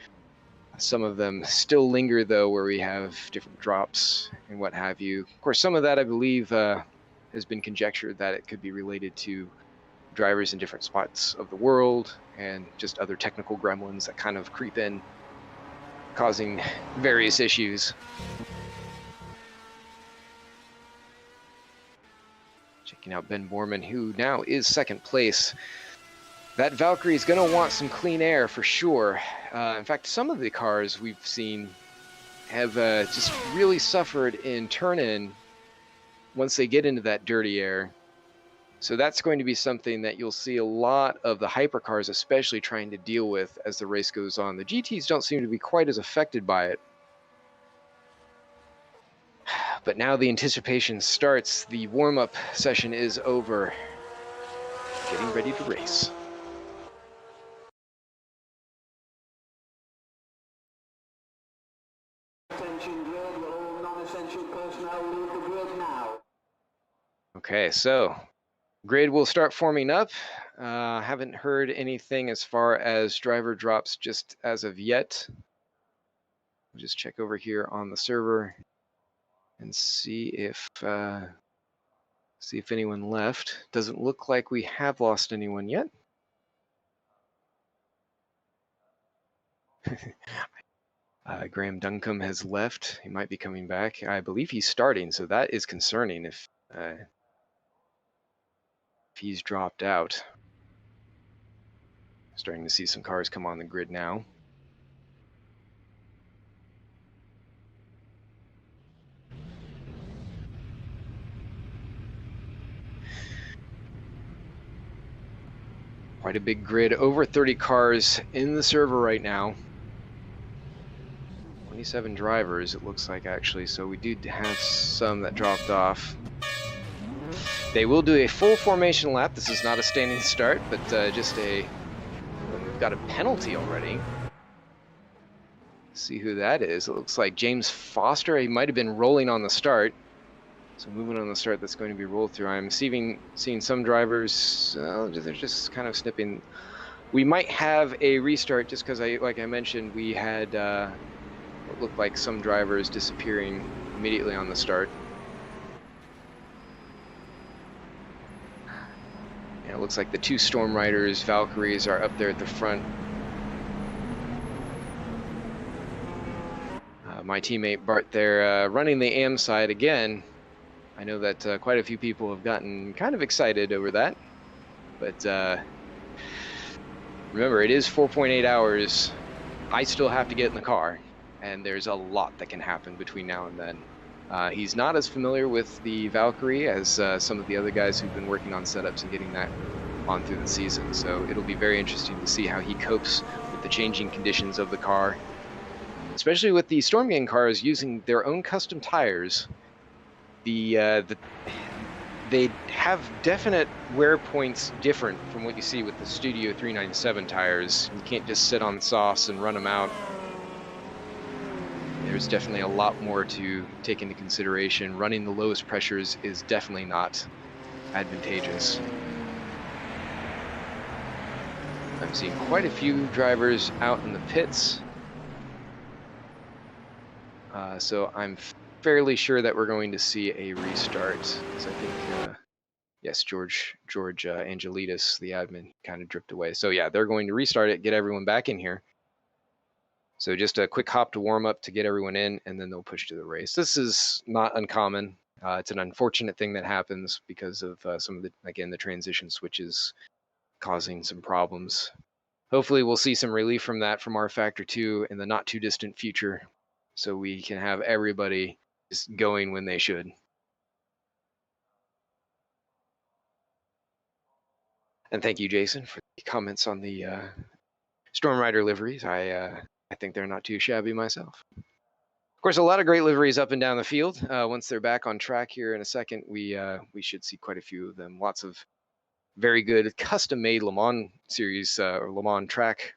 Some of them still linger though, where we have different drops and what have you. Of course, some of that I believe has been conjectured that it could be related to drivers in different spots of the world and just other technical gremlins that kind of creep in, causing various issues. Checking out Ben Borman, who now is second place. That Valkyrie is going to want some clean air for sure. In fact, some of the cars we've seen have just really suffered in turn-in once they get into that dirty air. So that's going to be something that you'll see a lot of the hypercars especially trying to deal with as the race goes on. The GTs don't seem to be quite as affected by it. But now the anticipation starts. The warm-up session is over. Getting ready to race. Attention grid, will all non-essential personnel leave the grid now? Okay, so grid will start forming up. Haven't heard anything as far as driver drops just as of yet. We'll just check over here on the server and see if anyone left. Doesn't look like we have lost anyone yet. Graham Duncombe has left. He might be coming back. I believe he's starting, so that is concerning if he's dropped out. Starting to see some cars come on the grid now. Quite a big grid, over 30 cars in the server right now. 27 drivers, it looks like, actually, so we do have some that dropped off. They will do a full formation lap. This is not a standing start, but just a... We've got a penalty already. Let's see who that is. It looks like James Foster. He might have been rolling on the start. So moving on the start, that's going to be rolled through. I'm seeing some drivers, they're just kind of snipping. We might have a restart just because, like I mentioned, we had what looked like some drivers disappearing immediately on the start. And it looks like the two Storm Riders, Valkyries, are up there at the front. My teammate Bart there running the AM side again. I know that quite a few people have gotten kind of excited over that, but remember, it is 4.8 hours. I still have to get in the car, and there's a lot that can happen between now and then. He's not as familiar with the Valkyrie as some of the other guys who've been working on setups and getting that on through the season, so it'll be very interesting to see how he copes with the changing conditions of the car, especially with the Storm Gang cars using their own custom tires. They have definite wear points different from what you see with the Studio 397 tires. You can't just sit on sauce and run them out. There's definitely a lot more to take into consideration. Running the lowest pressures is definitely not advantageous. I'm seeing quite a few drivers out in the pits. So I'm fairly sure that we're going to see a restart, because I think, yes, George Angelides, the admin, kind of dripped away. So yeah, they're going to restart it, get everyone back in here. So just a quick hop to warm up to get everyone in, and then they'll push to the race. This is not uncommon. It's an unfortunate thing that happens because of some of the, again, the transition switches causing some problems. Hopefully we'll see some relief from that from rFactor 2 in the not too distant future, so we can have everybody going when they should. And thank you, Jason, for the comments on the Storm Rider liveries. I think they're not too shabby myself. Of course, a lot of great liveries up and down the field. Once they're back on track here in a second, we should see quite a few of them. Lots of very good custom-made Le Mans series or Le Mans track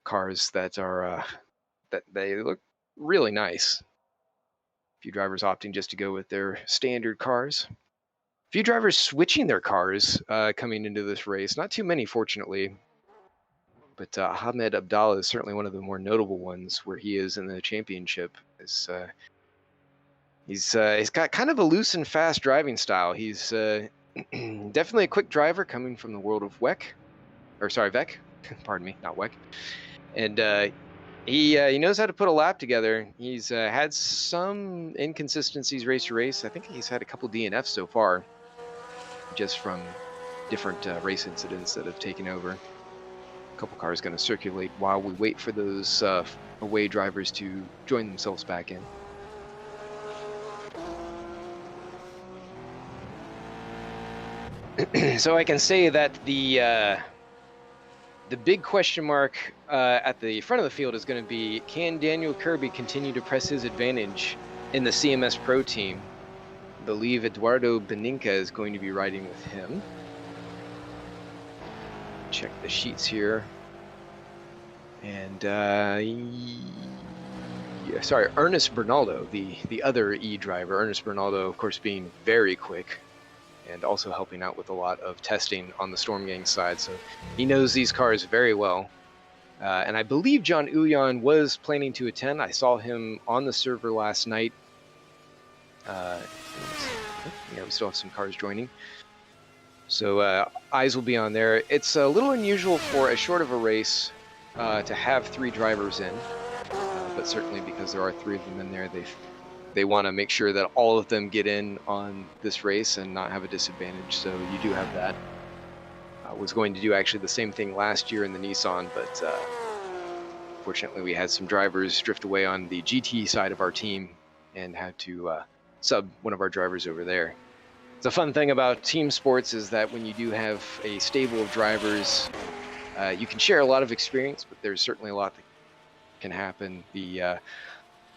cars that are that they look really nice. A few drivers opting just to go with their standard cars. A few drivers switching their cars coming into this race. Not too many, fortunately. But Ahmed Abdallah is certainly one of the more notable ones where he is in the championship. He's got kind of a loose and fast driving style. He's definitely a quick driver coming from the world of WEC, or sorry, VEC. Pardon me, not WEC. And he knows how to put a lap together. He's had some inconsistencies race to race. I think he's had a couple DNFs so far, just from different race incidents that have taken over. A couple cars going to circulate while we wait for those away drivers to join themselves back in. So I can say that the big question mark at the front of the field is going to be, can Daniel Kirby continue to press his advantage in the CMS Pro team? I believe Eduardo Beninca is going to be riding with him. Check the sheets here. And sorry, Ernest Bernaldo, the other E driver. Ernest Bernaldo, of course, being very quick and also helping out with a lot of testing on the Storm Gang side. So he knows these cars very well. And I believe John Uyan was planning to attend. I saw him on the server last night. Yeah, we still have some cars joining. So eyes will be on there. It's a little unusual for as short of a race to have 3 drivers in, but certainly because there are 3 of them in there, they want to make sure that all of them get in on this race and not have a disadvantage. So you do have that. I was going to do actually the same thing last year in the Nissan, but fortunately we had some drivers drift away on the GT side of our team and had to sub one of our drivers over there. The fun thing about team sports is that when you do have a stable of drivers, you can share a lot of experience, but there's certainly a lot that can happen.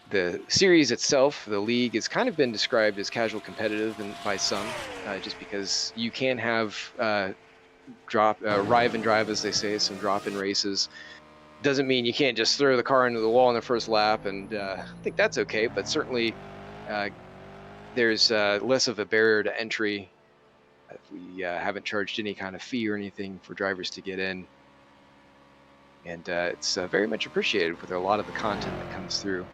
The series itself, the league, has kind of been described as casual competitive by some, just because you can have rive and drive, as they say, some drop-in races. Doesn't mean you can't just throw the car into the wall in the first lap, and I think that's okay, but certainly there's less of a barrier to entry. We haven't charged any kind of fee or anything for drivers to get in. And it's very much appreciated with a lot of the content that comes through.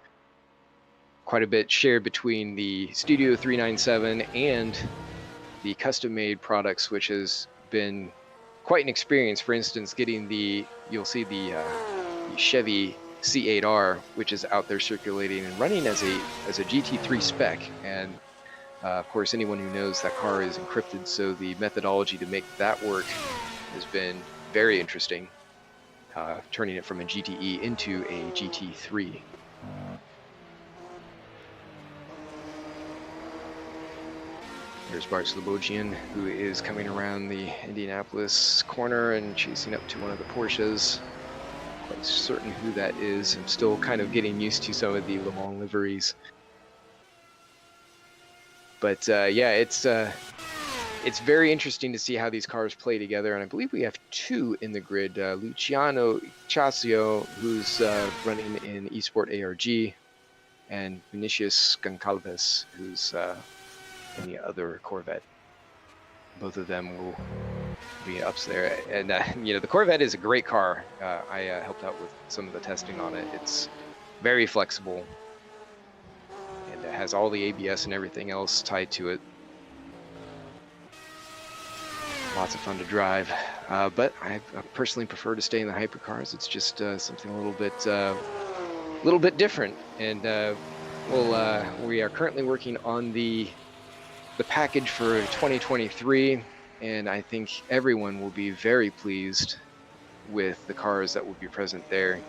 Quite a bit shared between the Studio 397 and the custom-made products, which has been quite an experience. For instance, getting you'll see the Chevy C8R, which is out there circulating and running as a GT3 spec. And of course, anyone who knows that car is encrypted, so the methodology to make that work has been very interesting. Turning it from a GTE into a GT3. Here's Bart Slobodian, who is coming around the Indianapolis corner and chasing up to one of the Porsches. Quite certain who that is. I'm still kind of getting used to some of the Le Mans liveries. But yeah, it's very interesting to see how these cars play together, and I believe we have 2 in the grid. Luciano Chasio, who's running in Esport ARG, and Vinicius Goncalves, who's in the other Corvette. Both of them will be up there. And you know, the Corvette is a great car. I helped out with some of the testing on it. It's very flexible, and it has all the ABS and everything else tied to it. Lots of fun to drive, but I personally prefer to stay in the Hypercars. It's just something a little bit different, and we are currently working on the package for 2023, and I think everyone will be very pleased with the cars that will be present there.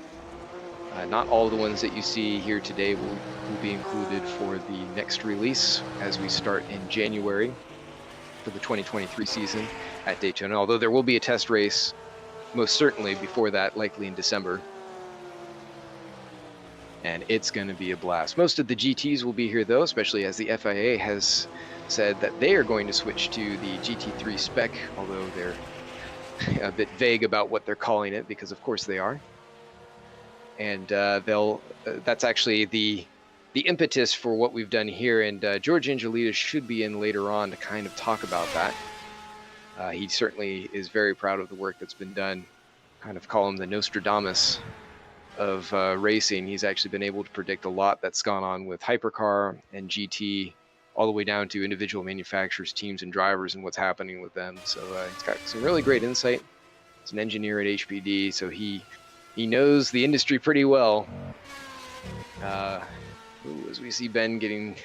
Not all the ones that you see here today will be included for the next release as we start in January for the 2023 season at Daytona, although there will be a test race most certainly before that, likely in December. And it's going to be a blast. Most of the GTs will be here though, especially as the FIA has said that they are going to switch to the GT3 spec, although they're a bit vague about what they're calling it, because of course they are. And that's actually the impetus for what we've done here, and George Angelides should be in later on to kind of talk about that. He certainly is very proud of the work that's been done. Kind of call him the Nostradamus of racing. He's actually been able to predict a lot that's gone on with Hypercar and GT, all the way down to individual manufacturers, teams, and drivers, and what's happening with them. So he's got some really great insight. He's an engineer at HPD, so he knows the industry pretty well. As we see Ben getting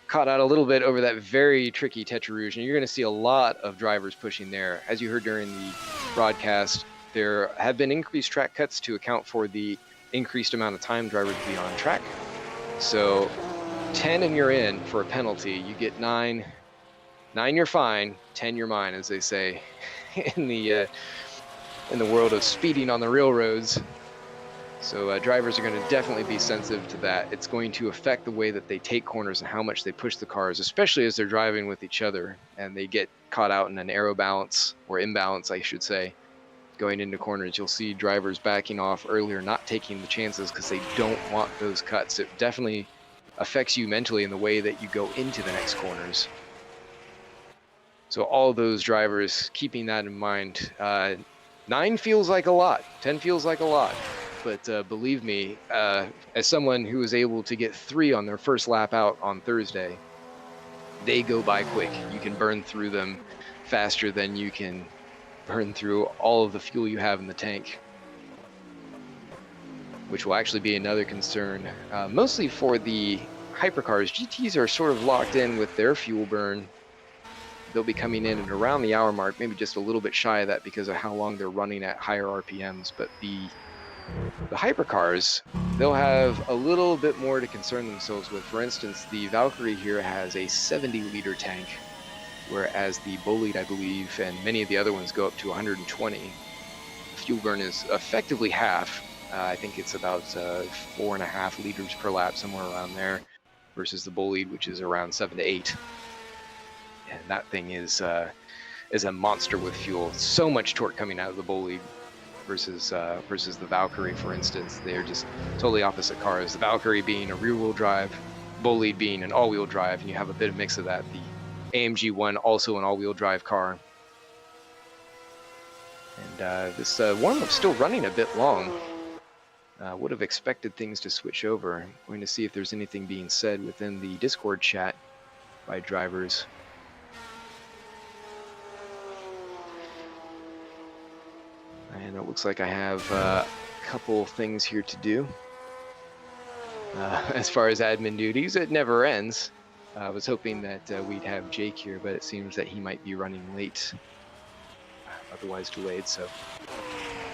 caught out a little bit over that very tricky Tetrarouge, and you're going to see a lot of drivers pushing there. As you heard during the broadcast, there have been increased track cuts to account for the increased amount of time drivers will be on track. So 10 and you're in for a penalty. You get 9 you're fine, 10 you're mine, as they say in the world of speeding on the real roads. So drivers are going to definitely be sensitive to that. It's going to affect the way that they take corners and how much they push the cars, especially as they're driving with each other and they get caught out in an aero balance, or imbalance, I should say, going into corners. You'll see drivers backing off earlier, not taking the chances because they don't want those cuts. It definitely affects you mentally in the way that you go into the next corners. So all those drivers keeping that in mind. 9 feels like a lot, 10 feels like a lot. But believe me, as someone who was able to get 3 on their first lap out on Thursday, they go by quick. You can burn through them faster than you can burn through all of the fuel you have in the tank, which will actually be another concern, mostly for the Hypercars. GTs are sort of locked in with their fuel burn. They'll be coming in at around the hour mark, maybe just a little bit shy of that because of how long they're running at higher RPMs. But the Hypercars, they'll have a little bit more to concern themselves with. For instance, the Valkyrie here has a 70-liter tank, whereas the Bolide, I believe, and many of the other ones go up to 120. Fuel burn is effectively half. I think it's about 4.5 liters per lap, somewhere around there, versus the Bolide, which is around 7 to 8. And that thing is a monster with fuel. So much torque coming out of the Bolide versus the Valkyrie, for instance. They're just totally opposite cars. The Valkyrie being a rear-wheel drive, Bolide being an all-wheel drive, and you have a bit of mix of that. The AMG 1 also an all-wheel drive car. And this warm-up's still running a bit long. Would have expected things to switch over. I'm going to see if there's anything being said within the Discord chat by drivers. And it looks like I have a couple things here to do. As far as admin duties, it never ends. I was hoping that we'd have Jake here, but it seems that he might be running late, otherwise delayed. So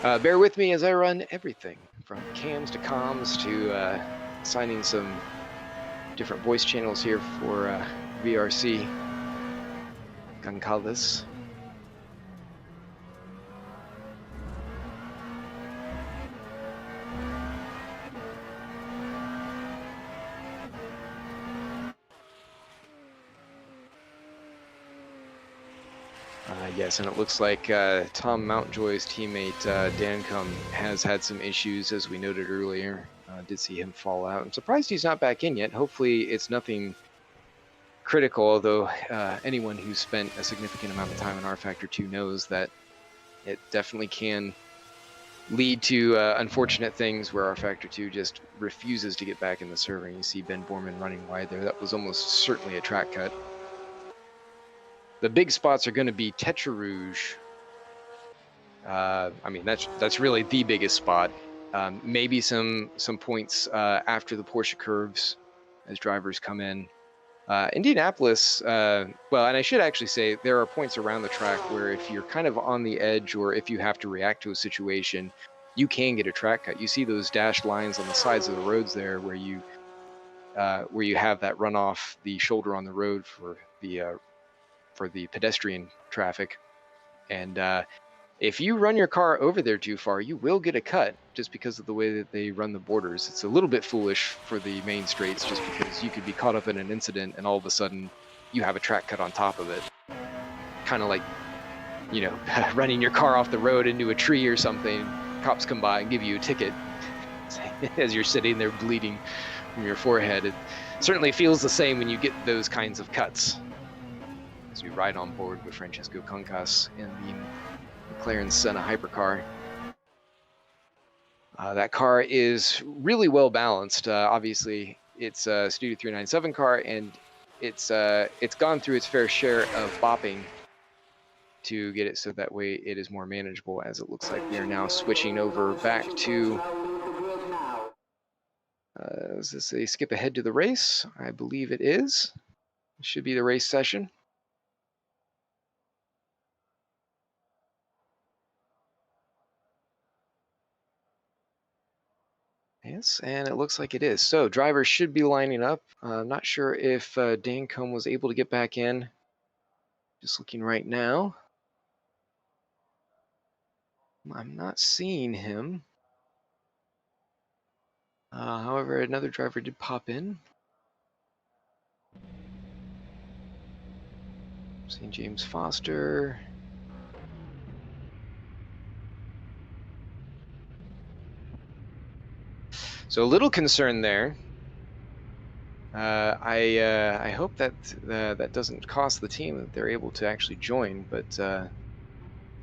bear with me as I run everything from cams to comms to assigning some different voice channels here for VRC Goncalves. Yes, and it looks like Tom Mountjoy's teammate Dancom has had some issues, as we noted earlier. Did see him fall out. I'm surprised he's not back in yet. Hopefully it's nothing critical, although anyone who's spent a significant amount of time in rFactor 2 knows that it definitely can lead to unfortunate things where rFactor 2 just refuses to get back in the server. You see Ben Borman running wide there. That was almost certainly a track cut. The big spots are going to be Tetrarouge. I mean, that's really the biggest spot. Maybe some points after the Porsche curves as drivers come in. Indianapolis, well, and I should actually say there are points around the track where if you're kind of on the edge or if you have to react to a situation, you can get a track cut. You see those dashed lines on the sides of the roads there where you have that runoff, the shoulder on the road for the pedestrian traffic. And if you run your car over there too far, you will get a cut just because of the way that they run the borders. It's a little bit foolish for the main straights just because you could be caught up in an incident and all of a sudden you have a track cut on top of it. Kind of like, you know, running your car off the road into a tree or something. Cops come by and give you a ticket as you're sitting there bleeding from your forehead. It certainly feels the same when you get those kinds of cuts. As we ride on board with Francesco Concas in the McLaren Senna Hypercar. That car is really well balanced. Obviously, it's a Studio 397 car, and it's gone through its fair share of bopping to get it so that way it is more manageable, as it looks like we are now switching over back to is this a skip ahead to the race? I believe it is. It should be the race session. Yes, and it looks like it is. So drivers should be lining up. I'm not sure if Dan Combe was able to get back in. Just looking right now. I'm not seeing him. However, another driver did pop in. Seeing James Foster. So a little concern there. I hope that that doesn't cost the team that they're able to actually join, but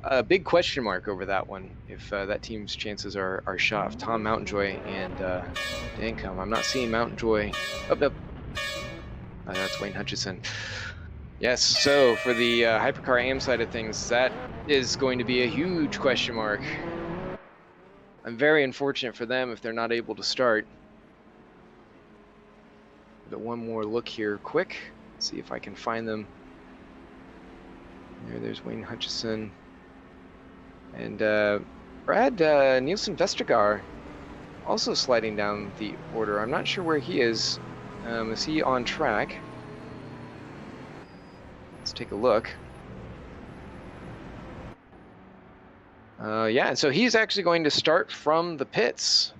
a big question mark over that one. If that team's chances are shot. Tom Mountjoy and Dan Combe. I'm not seeing Mountjoy. Oh, no. That's Wayne Hutchison. Yes, so for the Hypercar AM side of things, that is going to be a huge question mark. I'm very unfortunate for them if they're not able to start. But one more look here quick. See if I can find them. There's Wayne Hutchison. And Brad Nielsen Vestergaard also sliding down the order. I'm not sure where he is. Is he on track? Let's take a look. Yeah, and so he's actually going to start from the pits.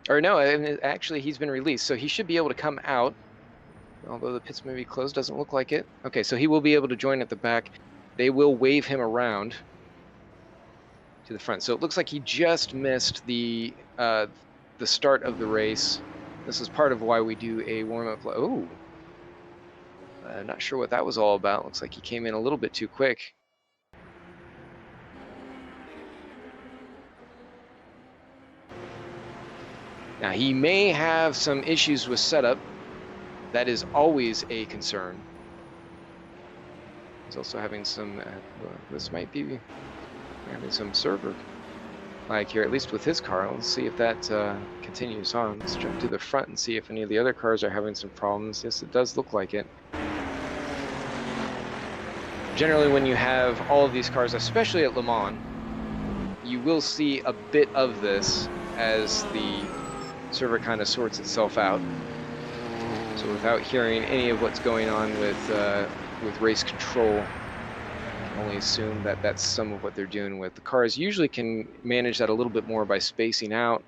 Or no, actually he's been released, so he should be able to come out. Although the pits may be closed, doesn't look like it. Okay, so he will be able to join at the back. They will wave him around to the front. So it looks like he just missed the start of the race. This is part of why we do a warm-up. Oh, I'm not sure what that was all about. Looks like he came in a little bit too quick. Now, he may have some issues with setup. That is always a concern. He's also having some, this might be having some server lag here, at least with his car. Let's see if that continues on. Let's jump to the front and see if any of the other cars are having some problems. Yes, it does look like it. Generally, when you have all of these cars, especially at Le Mans, you will see a bit of this as the server kind of sorts itself out. So without hearing any of what's going on with race control, I can only assume that that's some of what they're doing with the cars. Usually can manage that a little bit more by spacing out,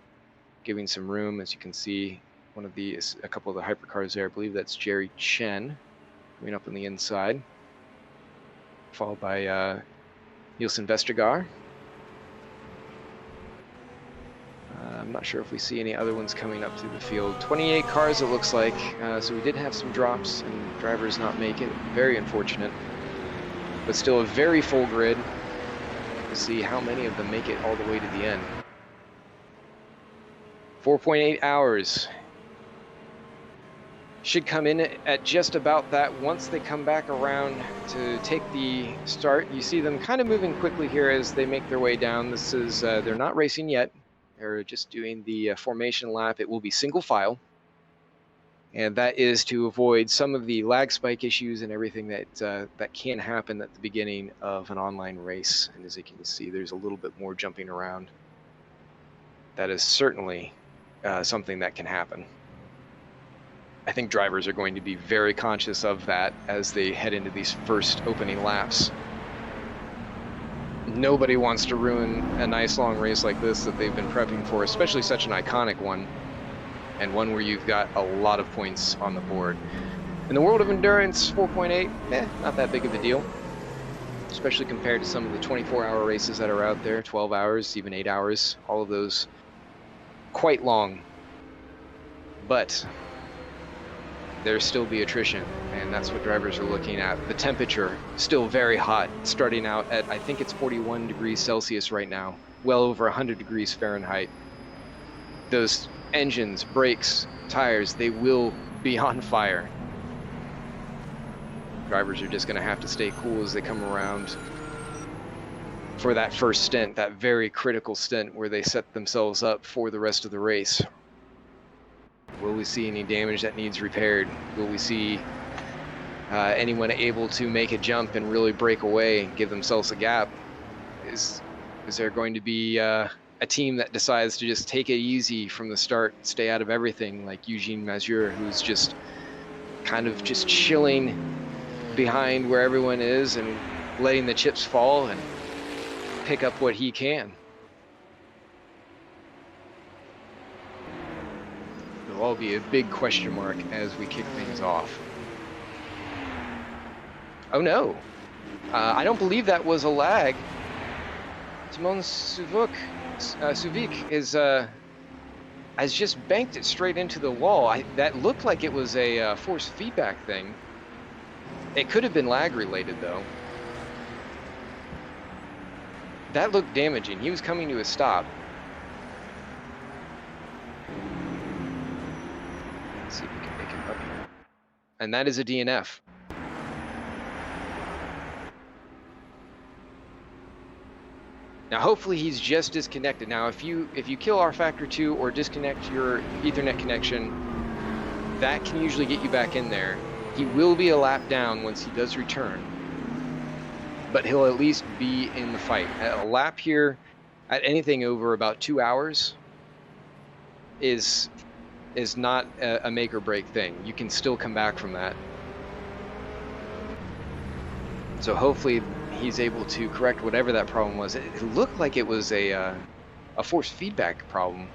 giving some room. As you can see, a couple of the Hypercars there. I believe that's Jerry Chen coming up on the inside, followed by Nielsen Vestergaard. I'm not sure if we see any other ones coming up through the field. 28 cars it looks like, so we did have some drops and drivers not make it. Very unfortunate, but still a very full grid. We'll see how many of them make it all the way to the end. 4.8 hours. Should come in at just about that once they come back around to take the start. You see them kind of moving quickly here as they make their way down. This is, they're not racing yet. They're just doing the formation lap. It will be single file. And that is to avoid some of the lag spike issues and everything that that can happen at the beginning of an online race. And as you can see, there's a little bit more jumping around. That is certainly something that can happen. I think drivers are going to be very conscious of that as they head into these first opening laps. Nobody wants to ruin a nice long race like this that they've been prepping for, especially such an iconic one, and one where you've got a lot of points on the board. In the world of endurance, 4.8, not that big of a deal, especially compared to some of the 24-hour races that are out there, 12 hours, even 8 hours, all of those quite long. But there'll still be attrition, and that's what drivers are looking at. The temperature still very hot, starting out at, I think it's 41 degrees Celsius right now, well over 100 degrees Fahrenheit. Those engines, brakes, tires, they will be on fire. Drivers are just going to have to stay cool as they come around for that first stint, that very critical stint where they set themselves up for the rest of the race. Will we see any damage that needs repaired? Will we see anyone able to make a jump and really break away and give themselves a gap? Is there going to be a team that decides to just take it easy from the start, stay out of everything, like Eugene Mazur, who's just kind of just chilling behind where everyone is and letting the chips fall and pick up what he can? It'll all be a big question mark as we kick things off. Oh no, I don't believe that was a lag. Timon Suvic has just banked it straight into the wall. That looked like it was a force feedback thing. It could have been lag related though. That looked damaging. He was coming to a stop. Let's see if we can pick him up here. And that is a DNF. Now hopefully he's just disconnected. Now if you kill rFactor 2 or disconnect your Ethernet connection, that can usually get you back in there. He will be a lap down once he does return, but he'll at least be in the fight. A lap here at anything over about 2 hours is not a make or break thing. You can still come back from that. So hopefully he's able to correct whatever that problem was. It looked like it was a force feedback problem.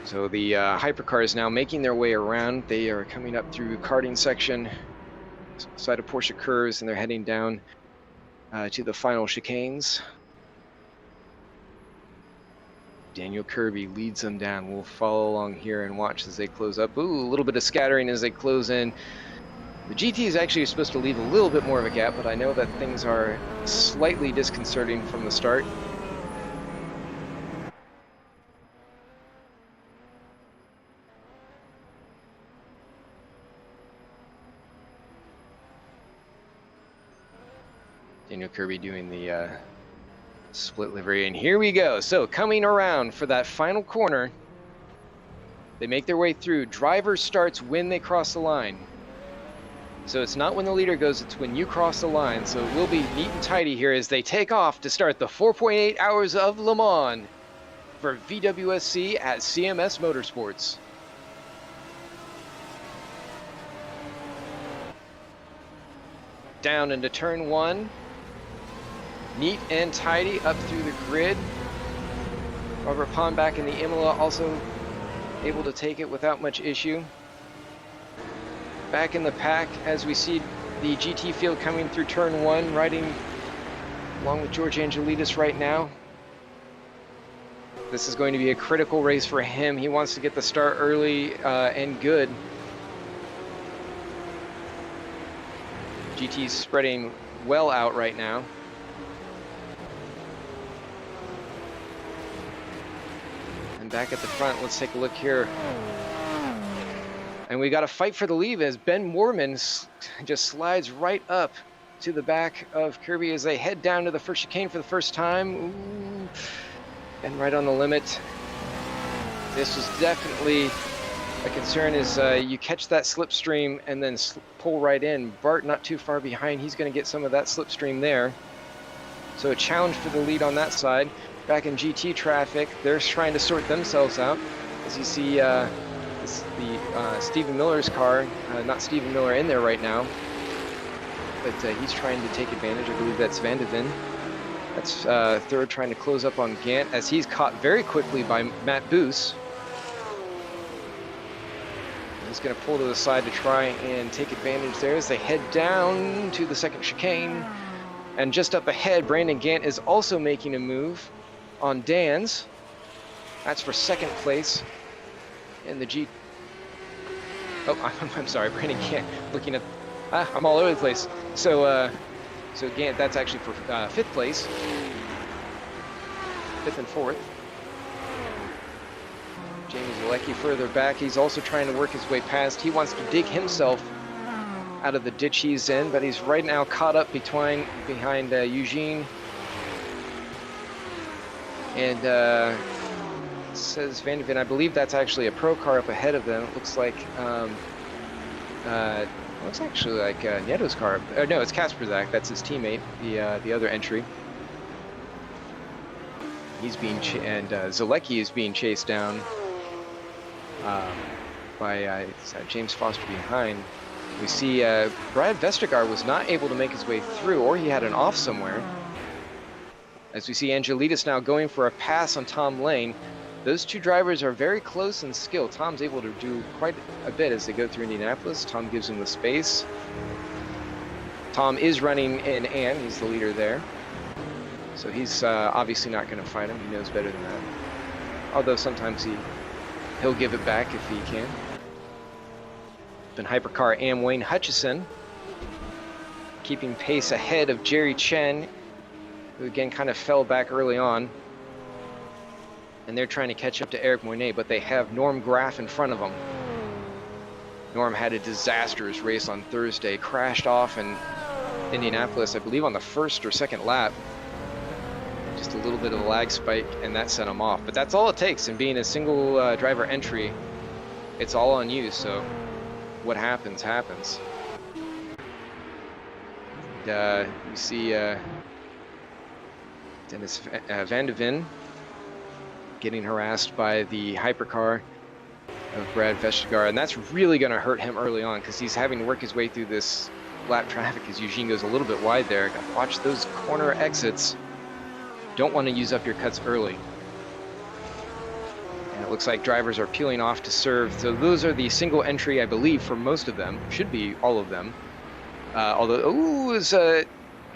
So the Hypercars now making their way around. They are coming up through karting section, side of Porsche curves, and they're heading down to the final chicanes. Daniel Kirby leads them down. We'll follow along here and watch as they close up. Ooh, a little bit of scattering as they close in. The GT is actually supposed to leave a little bit more of a gap, but I know that things are slightly disconcerting from the start. Daniel Kirby doing the split livery, and here we go. So coming around for that final corner, they make their way through. Driver starts when they cross the line. So it's not when the leader goes, it's when you cross the line. So it will be neat and tidy here as they take off to start the 4.8 hours of Le Mans for VWSC at CMS Motorsports. Down into turn one. Neat and tidy up through the grid. Robert Pond back in the Imola also able to take it without much issue. Back in the pack as we see the GT field coming through turn one, riding along with George Angelides right now. This is going to be a critical race for him. He wants to get the start early and good. GT's spreading well out right now. And back at the front, let's take a look here. And we got a fight for the lead as Ben Moorman just slides right up to the back of Kirby as they head down to the first chicane for the first time. Ooh. And right on the limit. This was definitely a concern, is you catch that slipstream and then pull right in. Bart not too far behind. He's going to get some of that slipstream there. So a challenge for the lead on that side. Back in GT traffic, they're trying to sort themselves out. As you see Stephen Miller's car, not Stephen Miller in there right now, but he's trying to take advantage. I believe that's Van de Ven. That's third, trying to close up on Gant as he's caught very quickly by Matt Boos. He's going to pull to the side to try and take advantage there as they head down to the second chicane. And just up ahead, Brandon Gant is also making a move on Dan's. That's for second place in the G. Oh, I'm sorry, Brandon Gant looking at. I'm all over the place. So Gant, that's actually for fifth place, fifth and fourth. Jamie Zalecki further back. He's also trying to work his way past. He wants to dig himself out of the ditch he's in, but he's right now caught up behind Eugene. And says Van de Ven, I believe that's actually a pro car up ahead of them. It looks like looks actually like Nieto's car. No, it's Kasperzak. That's his teammate. The other entry. He's being and Zalecki is being chased down by James Foster behind. We see Brad Vestergaard was not able to make his way through, or he had an off somewhere. As we see Angelitas now going for a pass on Tom Lane. Those two drivers are very close in skill. Tom's able to do quite a bit as they go through Indianapolis. Tom gives him the space. Tom is running in and he's the leader there. So he's obviously not going to fight him. He knows better than that. Although sometimes he'll give it back if he can. Then Hypercar and Wayne Hutchison keeping pace ahead of Jerry Chen, who again kind of fell back early on. And they're trying to catch up to Eric Moinet, but they have Norm Graff in front of them. Norm had a disastrous race on Thursday, crashed off in Indianapolis, I believe on the first or second lap. Just a little bit of a lag spike, and that sent him off. But that's all it takes in being a single driver entry. It's all on you, so what happens, happens. And, you see Dennis Van de Ven getting harassed by the hypercar of Brad Vestergaard, and that's really going to hurt him early on because he's having to work his way through this lap traffic as Eugene goes a little bit wide there. Got to watch those corner exits. Don't want to use up your cuts early. And it looks like drivers are peeling off to serve. So those are the single entry, I believe, for most of them. Should be all of them. Although,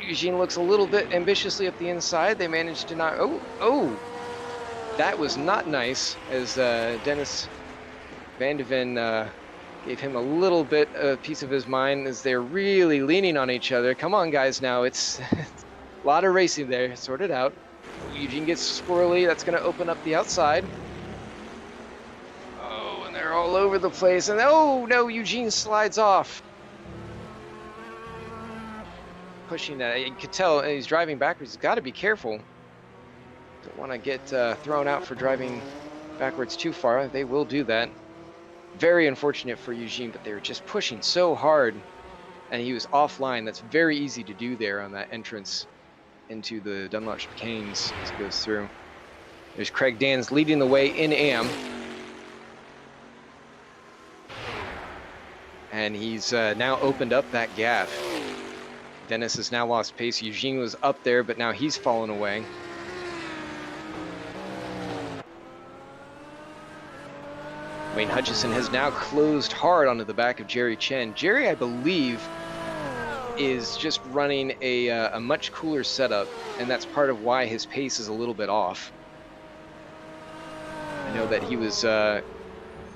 Eugene looks a little bit ambitiously up the inside. They managed to not. That was not nice, as Dennis Van de Ven gave him a little bit a piece of his mind as they're really leaning on each other. Come on, guys, now it's a lot of racing there. Sort it out. Eugene gets squirrely. That's going to open up the outside. Oh, and they're all over the place. And oh, no, Eugene slides off. Pushing that. You could tell he's driving backwards. He's got to be careful. Don't want to get thrown out for driving backwards too far. They will do that. Very unfortunate for Eugene, but they were just pushing so hard, and he was offline. That's very easy to do there on that entrance into the Dunlop chicanes as it goes through. There's Craig Dans leading the way in AM. And he's now opened up that gap. Dennis has now lost pace. Eugene was up there, but now he's fallen away. Wayne Hutchison has now closed hard onto the back of Jerry Chen. Jerry, I believe, is just running a much cooler setup, and that's part of why his pace is a little bit off. I know that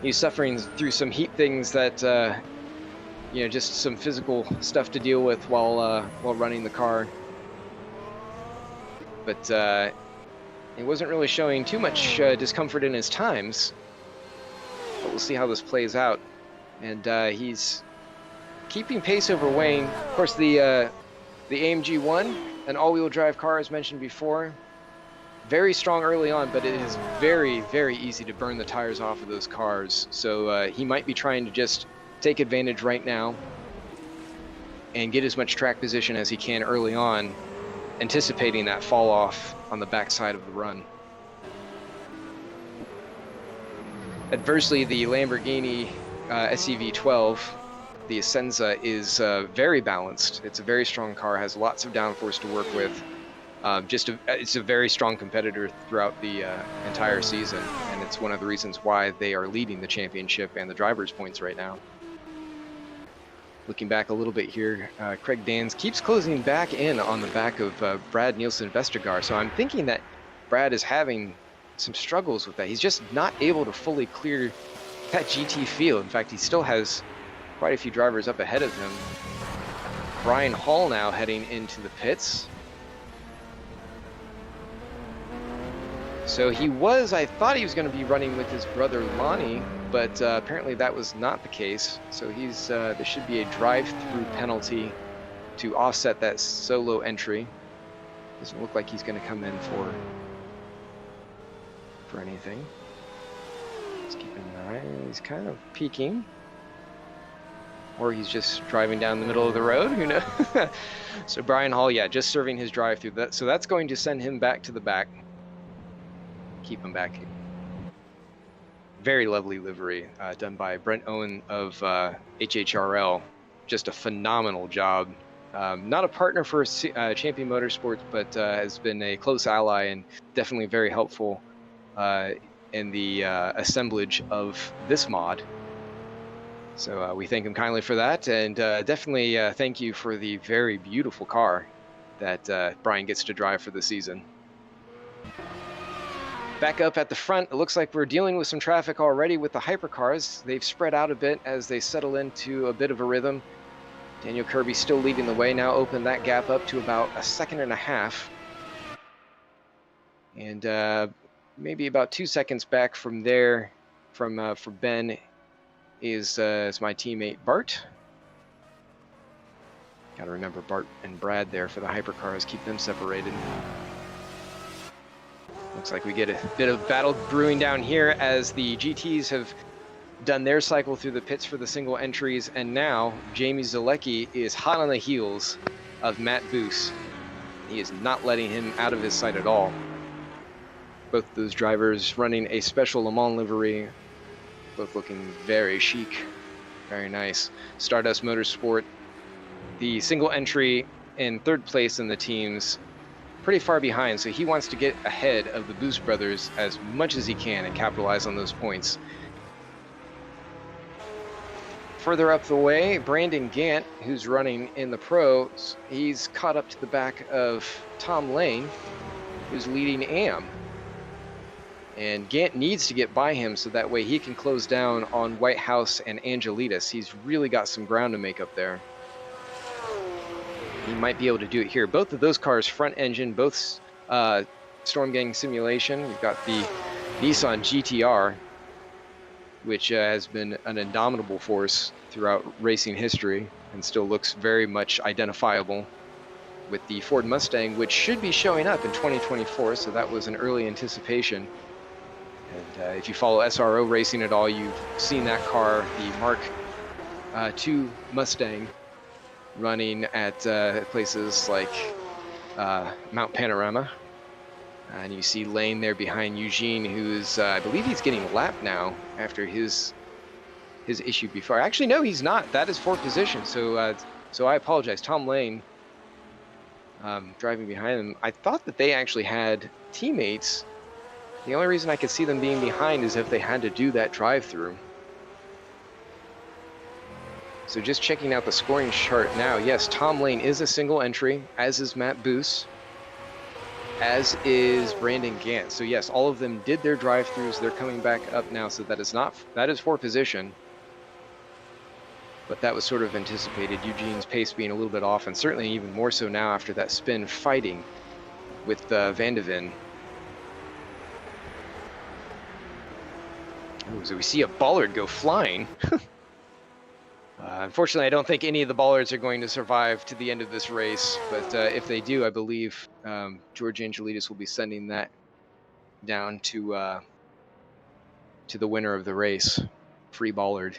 he's suffering through some heat things that, just some physical stuff to deal with while running the car. But he wasn't really showing too much discomfort in his times. But we'll see how this plays out. And he's keeping pace over Wayne. Of course, the The AMG 1, an all-wheel drive car as mentioned before. Very strong early on, but it is very, very easy to burn the tires off of those cars. So he might be trying to just take advantage right now and get as much track position as he can early on, anticipating that fall off on the backside of the run. Adversely, the Lamborghini SCV12, the Essenza, is very balanced. It's a very strong car, has lots of downforce to work with. It's a very strong competitor throughout the entire season, and it's one of the reasons why they are leading the championship and the drivers' points right now. Looking back a little bit here, Craig Dans keeps closing back in on the back of Brad Nielsen Vestergaard, so I'm thinking that Brad is having some struggles with that. He's just not able to fully clear that GT field. In fact, he still has quite a few drivers up ahead of him. Brian Hall now heading into the pits. So I thought he was going to be running with his brother Lonnie, but apparently that was not the case. So there should be a drive-through penalty to offset that solo entry. Doesn't look like he's going to come in for anything. Let's keep an eye. He's kind of peeking. Or he's just driving down the middle of the road, who knows? So Brian Hall, yeah, just serving his drive-through. So that's going to send him back to the back. Keep him back. Very lovely livery done by Brent Owen of HHRL. Just a phenomenal job. Not a partner for Champion Motorsports, but has been a close ally and definitely very helpful in the assemblage of this mod. So we thank him kindly for that, and definitely thank you for the very beautiful car that Brian gets to drive for the season. Back up at the front, it looks like we're dealing with some traffic already with the Hypercars. They've spread out a bit as they settle into a bit of a rhythm. Daniel Kirby still leading the way, now open that gap up to about 1.5 seconds. And maybe about 2 seconds back from there, for Ben, is my teammate Bart. Gotta remember Bart and Brad there for the Hypercars, keep them separated. Looks like we get a bit of battle brewing down here as the GTs have done their cycle through the pits for the single entries, and now Jamie Zalecki is hot on the heels of Matt Boos. He is not letting him out of his sight at all. Both those drivers running a special Le Mans livery, both looking very chic, very nice. Stardust Motorsport, the single entry in 3rd place in the teams, pretty far behind, so he wants to get ahead of the Boos brothers as much as he can and capitalize on those points. Further up the way, Brandon Gant, who's running in the pros, he's caught up to the back of Tom Lane, who's leading AM. And Gant needs to get by him so that way he can close down on Whitehouse and Angelitas. He's really got some ground to make up there. He might be able to do it here. Both of those cars, front engine, both Storm Gang simulation. We've got the Nissan GTR, which has been an indomitable force throughout racing history and still looks very much identifiable with the Ford Mustang, which should be showing up in 2024, so that was an early anticipation. And if you follow SRO racing at all, you've seen that car, the Mark II Mustang, running at places like Mount Panorama. And you see Lane there behind Eugene, who's, I believe he's getting lapped now after his issue before. Actually, no, he's not. That is 4th position, so I apologize. Tom Lane driving behind him. I thought that they actually had teammates. The only reason I could see them being behind is if they had to do that drive-through. So just checking out the scoring chart now, yes, Tom Lane is a single entry, as is Matt Boos, as is Brandon Gant. So yes, all of them did their drive-throughs. They're coming back up now, so that is 4th position. But that was sort of anticipated, Eugene's pace being a little bit off, and certainly even more so now after that spin fighting with Van de Ven. Oh, so we see a bollard go flying. Unfortunately, I don't think any of the bollards are going to survive to the end of this race, but if they do, I believe George Angelidis will be sending that down to the winner of the race, free bollard.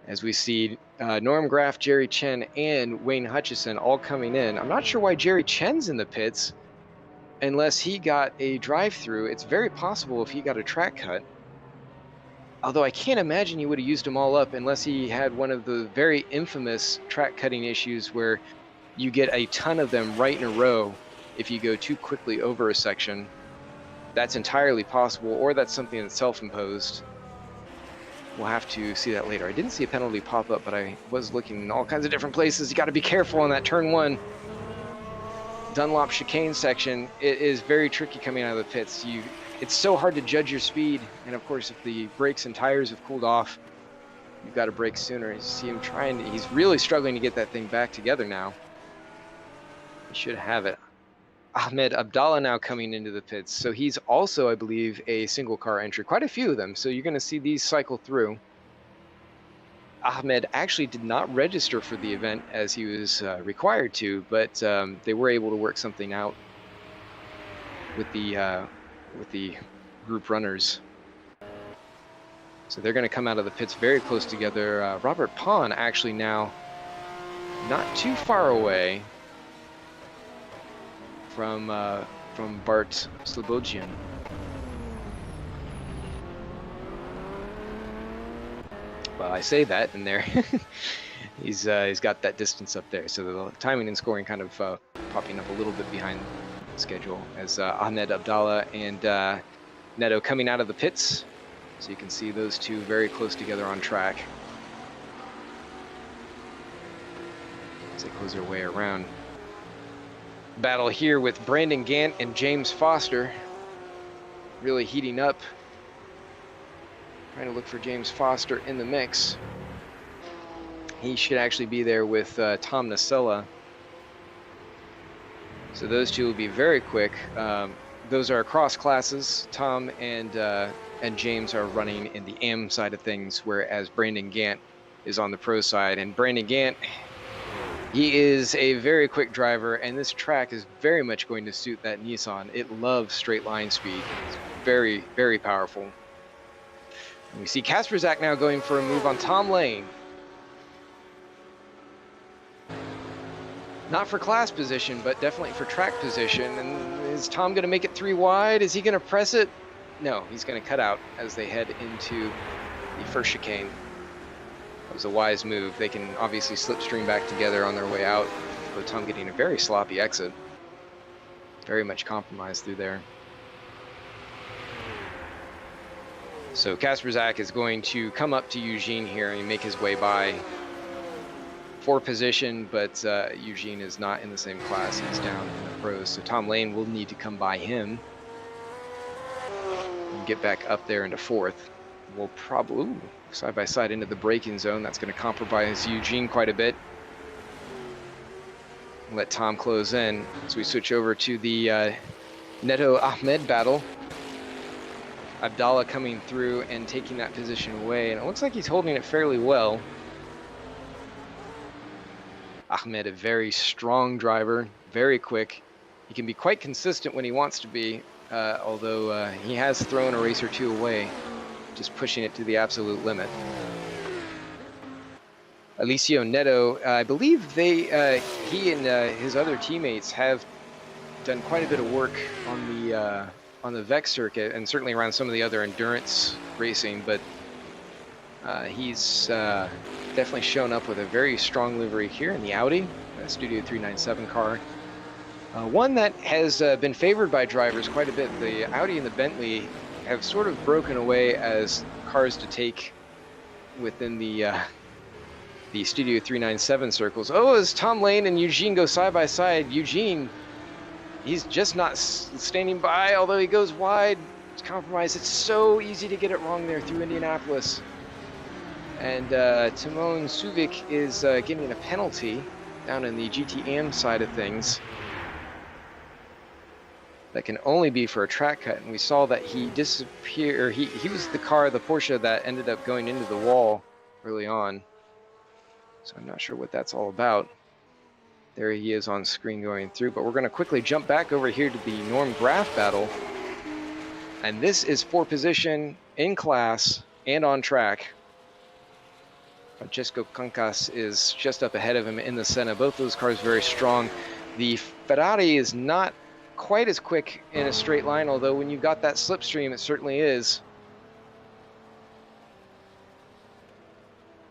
As we see Norm Graff, Jerry Chen, and Wayne Hutchison all coming in. I'm not sure why Jerry Chen's in the pits unless he got a drive-through. It's very possible if he got a track cut. Although I can't imagine he would have used them all up unless he had one of the very infamous track cutting issues where you get a ton of them right in a row if you go too quickly over a section. That's entirely possible, or that's something that's self-imposed. We'll have to see that later. I didn't see a penalty pop up, but I was looking in all kinds of different places. You got to be careful on that turn 1 Dunlop chicane section. It is very tricky coming out of the pits. It's so hard to judge your speed, and of course, if the brakes and tires have cooled off, you've got to brake sooner. You see him trying to, he's really struggling to get that thing back together now. He should have it. Ahmed Abdallah now coming into the pits. So he's also, I believe, a single car entry. Quite a few of them. So you're going to see these cycle through. Ahmed actually did not register for the event as he was required to, but they were able to work something out with the group runners. So they're going to come out of the pits very close together. Robert Pahn actually now not too far away from Bart Slobodjian. Well, I say that, and there he's got that distance up there. So the timing and scoring kind of popping up a little bit behind schedule as Ahmed Abdallah and Neto coming out of the pits. So you can see those two very close together on track as they close their way around. Battle here with Brandon Gant and James Foster really heating up. Trying to look for James Foster in the mix. He should actually be there with Tom Nacella. So those two will be very quick. Those are cross classes. Tom and James are running in the AM side of things, whereas Brandon Gant is on the pro side. And Brandon Gant, he is a very quick driver, and this track is very much going to suit that Nissan. It loves straight line speed. It's very, very powerful. And we see Kasperzak now going for a move on Tom Lane. Not for class position, but definitely for track position. And is Tom going to make it 3 wide? Is he going to press it? No, he's going to cut out as they head into the first chicane. That was a wise move. They can obviously slipstream back together on their way out, but Tom getting a very sloppy exit. Very much compromised through there. So Kasperzak is going to come up to Eugene here and make his way by for position, but Eugene is not in the same class. He's down in the pros, so Tom Lane will need to come by him and get back up there into 4th. We'll probably side by side into the braking zone. That's going to compromise Eugene quite a bit. Let Tom close in as we switch over to the Neto Ahmed battle. Abdallah coming through and taking that position away, and it looks like he's holding it fairly well. Ahmed, a very strong driver, very quick. He can be quite consistent when he wants to be, although he has thrown a race or two away, just pushing it to the absolute limit. Alicio Neto, I believe he and his other teammates have done quite a bit of work on the WEC circuit, and certainly around some of the other endurance racing, but he's definitely shown up with a very strong livery here in the Audi, Studio 397 car. One that has been favored by drivers quite a bit. The Audi and the Bentley have sort of broken away as cars to take within the Studio 397 circles. Oh, as Tom Lane and Eugene go side by side, Eugene, he's just not standing by, although he goes wide. It's compromised. It's so easy to get it wrong there through Indianapolis. And Timon Suvic is getting a penalty down in the GTM side of things. That can only be for a track cut, and we saw that he disappeared. He was the car, the Porsche, that ended up going into the wall early on. So I'm not sure what that's all about. There he is on screen going through, but we're going to quickly jump back over here to the Norm Graf battle. And this is for position in class and on track. Francesco Concas is just up ahead of him in the Senna. Both those cars very strong. The Ferrari is not quite as quick in a straight line, although when you've got that slipstream, it certainly is.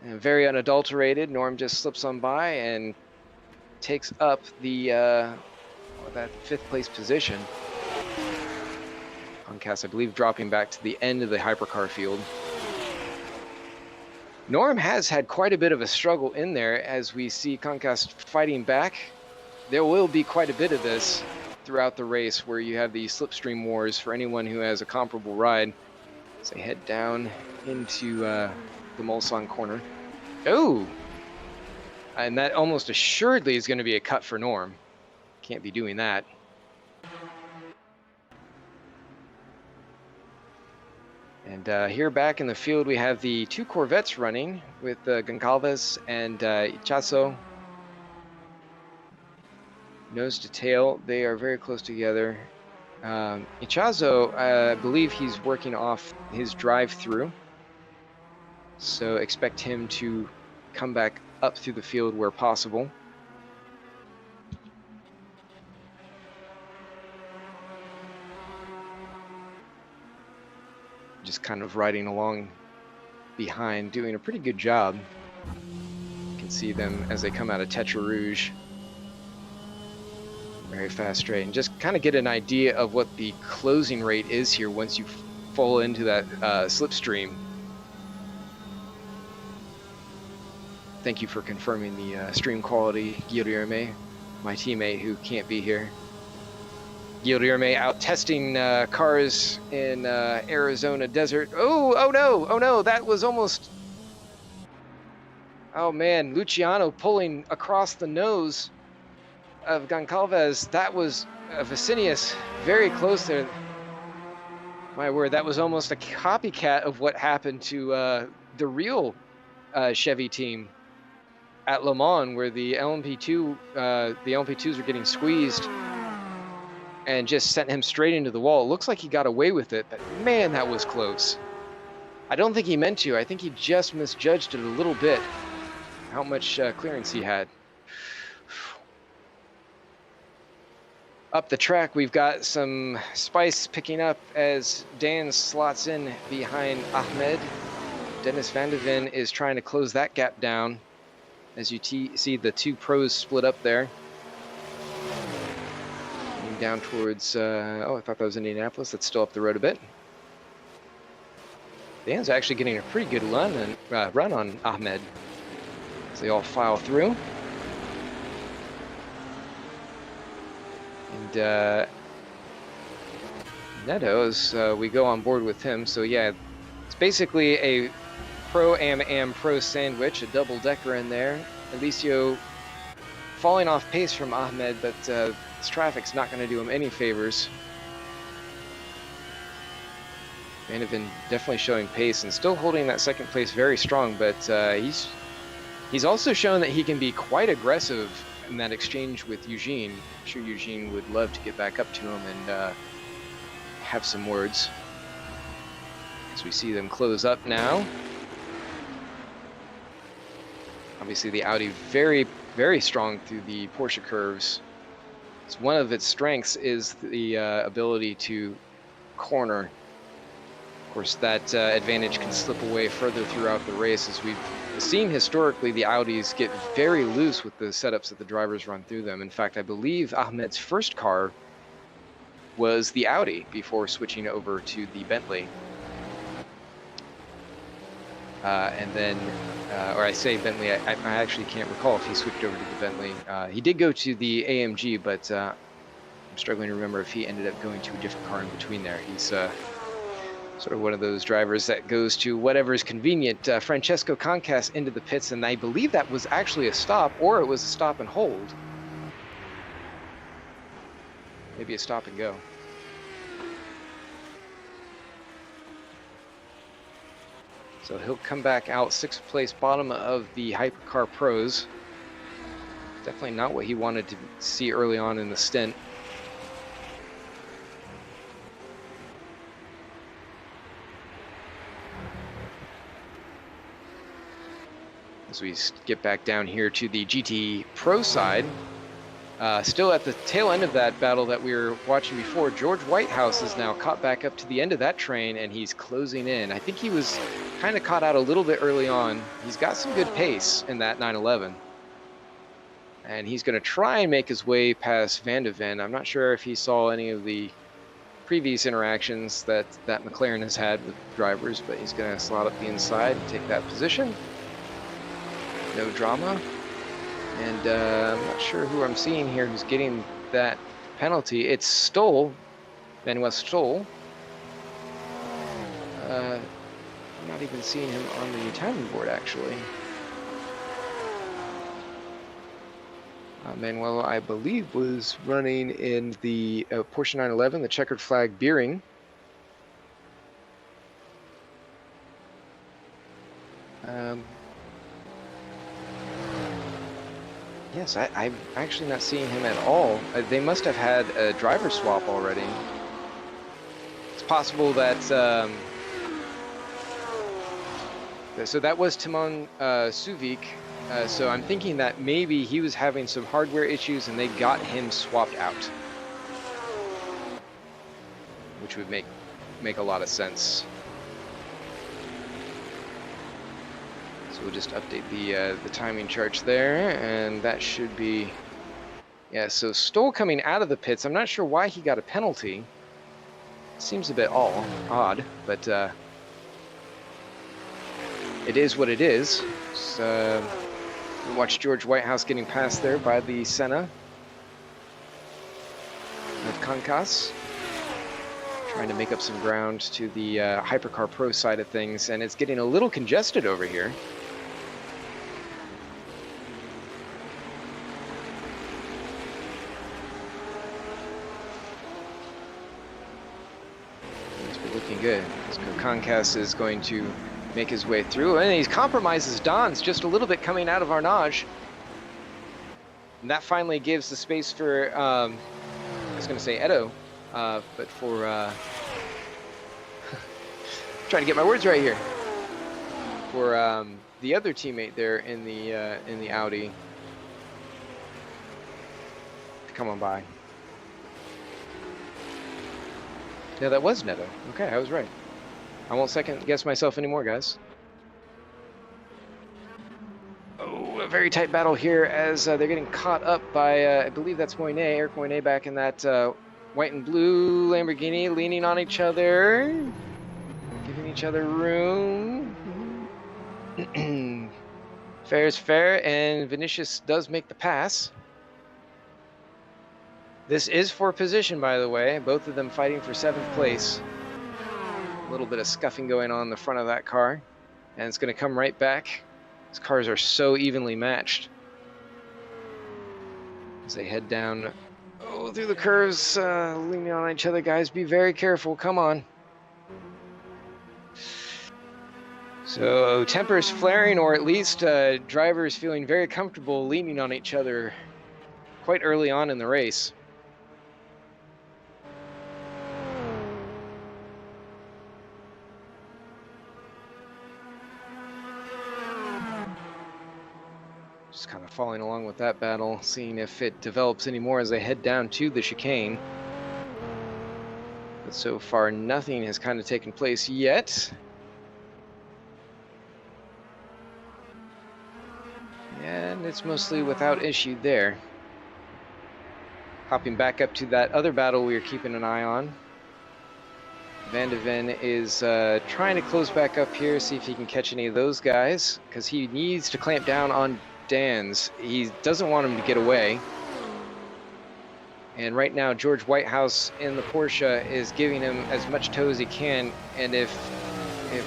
And very unadulterated. Norm just slips on by and takes up the that 5th place position. Concas, I believe, dropping back to the end of the hypercar field. Norm has had quite a bit of a struggle in there as we see Concas fighting back. There will be quite a bit of this throughout the race where you have the slipstream wars for anyone who has a comparable ride. As they head down into the Mulsanne corner. Oh! And that almost assuredly is going to be a cut for Norm. Can't be doing that. And here back in the field, we have the 2 Corvettes running with Goncalves and Ichazo. Nose to tail, they are very close together. Ichazo, I believe he's working off his drive-through. So expect him to come back up through the field where possible. Just kind of riding along behind, doing a pretty good job. You can see them as they come out of Tetra Rouge. Very fast straight, and just kind of get an idea of what the closing rate is here once you fall into that slipstream. Thank you for confirming the stream quality, Guilherme, my teammate who can't be here. Guilherme out testing cars in Arizona desert. Oh no, that was almost... Oh man, Luciano pulling across the nose of Goncalves. That was Vicinius very close there. My word, that was almost a copycat of what happened to the real Chevy team at Le Mans, where the LMP2s were getting squeezed and just sent him straight into the wall. It looks like he got away with it, but man, that was close. I don't think he meant to. I think he just misjudged it a little bit, how much clearance he had. Up the track, we've got some spice picking up as Dan slots in behind Ahmed. Dennis van de Ven is trying to close that gap down as you see the 2 pros split up there. Down towards, oh, I thought that was Indianapolis. That's still up the road a bit. Dan's actually getting a pretty good run on Ahmed as they all file through. And Neto, as we go on board with him. So yeah, it's basically a Pro-Am Pro sandwich, a double-decker in there. Alicio falling off pace from Ahmed, but this traffic's not going to do him any favors. Van de Ven definitely showing pace and still holding that 2nd place very strong, but he's also shown that he can be quite aggressive in that exchange with Eugene. I'm sure Eugene would love to get back up to him and have some words. As we see them close up now. Obviously the Audi very, very strong through the Porsche curves. It's one of its strengths is the ability to corner. Of course, that advantage can slip away further throughout the race, as we've seen historically the Audis get very loose with the setups that the drivers run through them. In fact, I believe Ahmed's first car was the Audi before switching over to the Bentley. And then, or I say Bentley, I actually can't recall if he switched over to the Bentley. He did go to the AMG, but I'm struggling to remember if he ended up going to a different car in between there. He's sort of one of those drivers that goes to whatever is convenient. Francesco Concas into the pits, and I believe that was actually a stop, or it was a stop and hold. Maybe a stop and go. So he'll come back out 6th place, bottom of the Hypercar Pros. Definitely not what he wanted to see early on in the stint. As we get back down here to the GT Pro side, still at the tail end of that battle that we were watching before, George Whitehouse is now caught back up to the end of that train, and he's closing in. I think he was kind of caught out a little bit early on. He's got some good pace in that 911. And he's going to try and make his way past Van de Ven. I'm not sure if he saw any of the previous interactions that McLaren has had with drivers, but he's going to slot up the inside and take that position. No drama. And I'm not sure who I'm seeing here who's getting that penalty. It's Stoll, Manuel Stoll. I'm not even seeing him on the timing board, actually. Manuel, I believe, was running in the Porsche 911, the checkered flag Beering. Yes, I'm actually not seeing him at all. They must have had a driver swap already. It's possible that... so that was Timon Suvik. So I'm thinking that maybe he was having some hardware issues and they got him swapped out. Which would make a lot of sense. So we'll just update the timing charts there, and that should be... Yeah, so Stoll coming out of the pits. I'm not sure why he got a penalty. Seems a bit odd, but it is what it is. So, we watch George Whitehouse getting passed there by the Senna with Concas, trying to make up some ground to the Hypercar Pro side of things, and it's getting a little congested over here. Looking good. So Concas is going to make his way through, and he compromises Don's just a little bit coming out of Arnage. And that finally gives the space for, I was going to say Edo, but for, trying to get my words right here. For the other teammate there in the Audi to come on by. Yeah, that was Neto. Okay, I was right. I won't second guess myself anymore, guys. Oh, a very tight battle here as they're getting caught up by, I believe that's Moynet, Eric Moynet back in that white and blue Lamborghini, leaning on each other, giving each other room. Fair is fair, and Vinicius does make the pass. This is for position, by the way. Both of them fighting for 7th place. A little bit of scuffing going on in the front of that car. And it's going to come right back. These cars are so evenly matched. As they head down through the curves, leaning on each other. Guys, be very careful. Come on. So tempers flaring, or at least drivers feeling very comfortable leaning on each other quite early on in the race. Just kind of following along with that battle, seeing if it develops any more as they head down to the chicane. But so far, nothing has kind of taken place yet. And it's mostly without issue there. Hopping back up to that other battle we are keeping an eye on. Van de Ven is trying to close back up here, see if he can catch any of those guys, because he needs to clamp down on Dan's. He doesn't want him to get away. And right now, George Whitehouse in the Porsche is giving him as much tow as he can. And if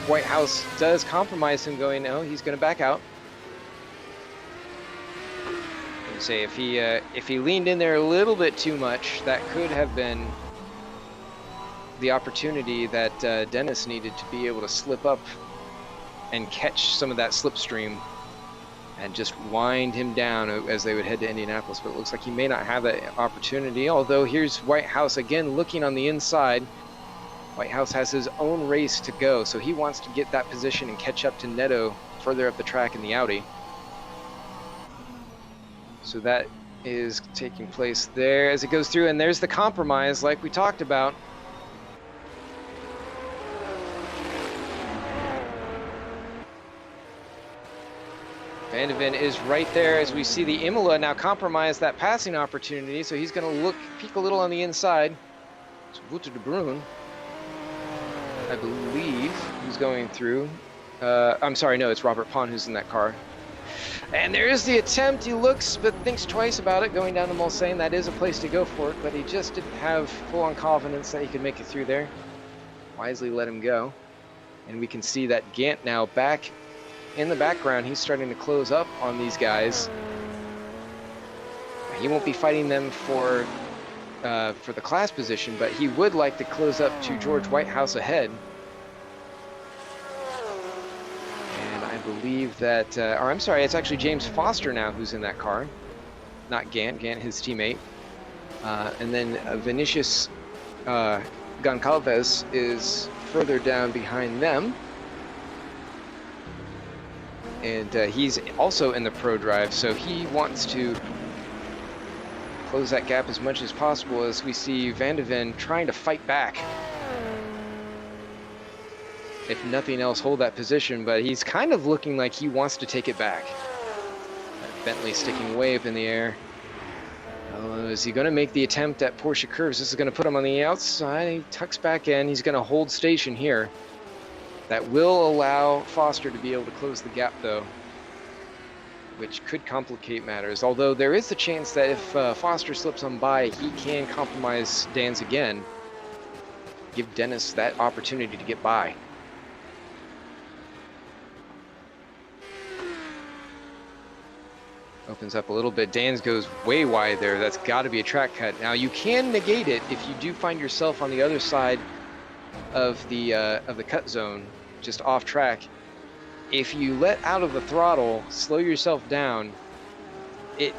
Whitehouse does compromise him going, no, he's going to back out. I say if he leaned in there a little bit too much, that could have been the opportunity that Dennis needed to be able to slip up and catch some of that slipstream and just wind him down as they would head to Indianapolis. But it looks like he may not have that opportunity, although here's Whitehouse again looking on the inside. Whitehouse has his own race to go, so he wants to get that position and catch up to Neto further up the track in the Audi. So that is taking place there as it goes through, and there's the compromise like we talked about. Van de Ven is right there as we see the Imola now compromise that passing opportunity, so he's going to peek a little on the inside. So Wouter de Bruin, I believe, who's going through. I'm sorry, no, it's Robert Pond who's in that car. And there is the attempt. He looks but thinks twice about it going down to Mulsanne. That is a place to go for it, but he just didn't have full-on confidence that he could make it through there. Wisely let him go. And we can see that Gant now back in the background. He's starting to close up on these guys. He won't be fighting them for the class position, but he would like to close up to George Whitehouse ahead. And I believe that, or I'm sorry, it's actually James Foster now who's in that car, not Gant, his teammate. And then Vinicius Goncalves is further down behind them. And he's also in the Pro Drive, so he wants to close that gap as much as possible as we see Van de Ven trying to fight back. If nothing else, hold that position, but he's kind of looking like he wants to take it back. That Bentley sticking way up in the air. Is he going to make the attempt at Porsche curves? This is going to put him on the outside. He tucks back in. He's going to hold station here. That will allow Foster to be able to close the gap, though, which could complicate matters. Although there is the chance that if Foster slips on by, he can compromise Dan's again. Give Dennis that opportunity to get by. Opens up a little bit. Dan's goes way wide there. That's got to be a track cut. Now you can negate it if you do find yourself on the other side of the cut zone, just off track. If you let out of the throttle, slow yourself down, it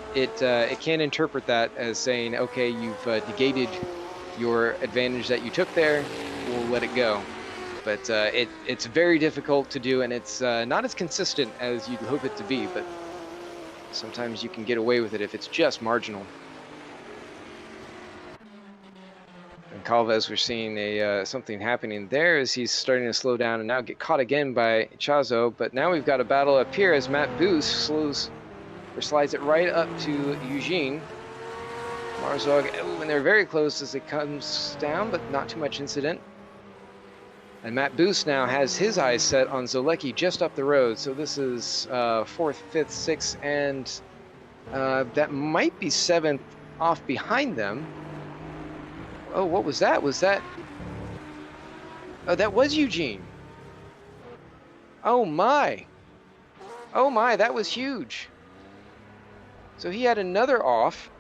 can interpret that as saying, okay, you've negated your advantage that you took there, we'll let it go. But it's very difficult to do, and it's not as consistent as you'd hope it to be, but sometimes you can get away with it if it's just marginal. And Calves, we're seeing something happening there as he's starting to slow down and now get caught again by Chazo. But now we've got a battle up here as Matt Boos slides it right up to Eugene. Marzog, and they're very close as it comes down, but not too much incident. And Matt Boos now has his eyes set on Zolecki just up the road. So this is 4th, 5th, 6th, and that might be 7th off behind them. Oh, what was that? Was that... Oh, that was Eugene. Oh my. Oh my, that was huge. So he had another off.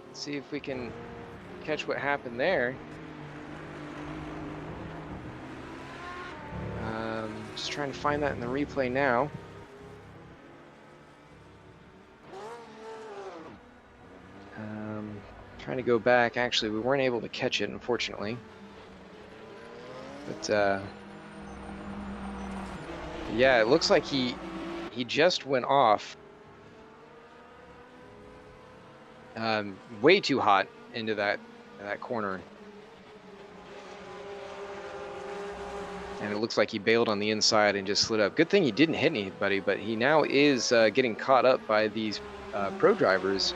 Let's see if we can catch what happened there. Just trying to find that in the replay now. Trying to go back. Actually, we weren't able to catch it, unfortunately. But yeah, it looks like he just went off way too hot into that corner. And it looks like he bailed on the inside and just slid up. Good thing he didn't hit anybody, but he now is getting caught up by these pro drivers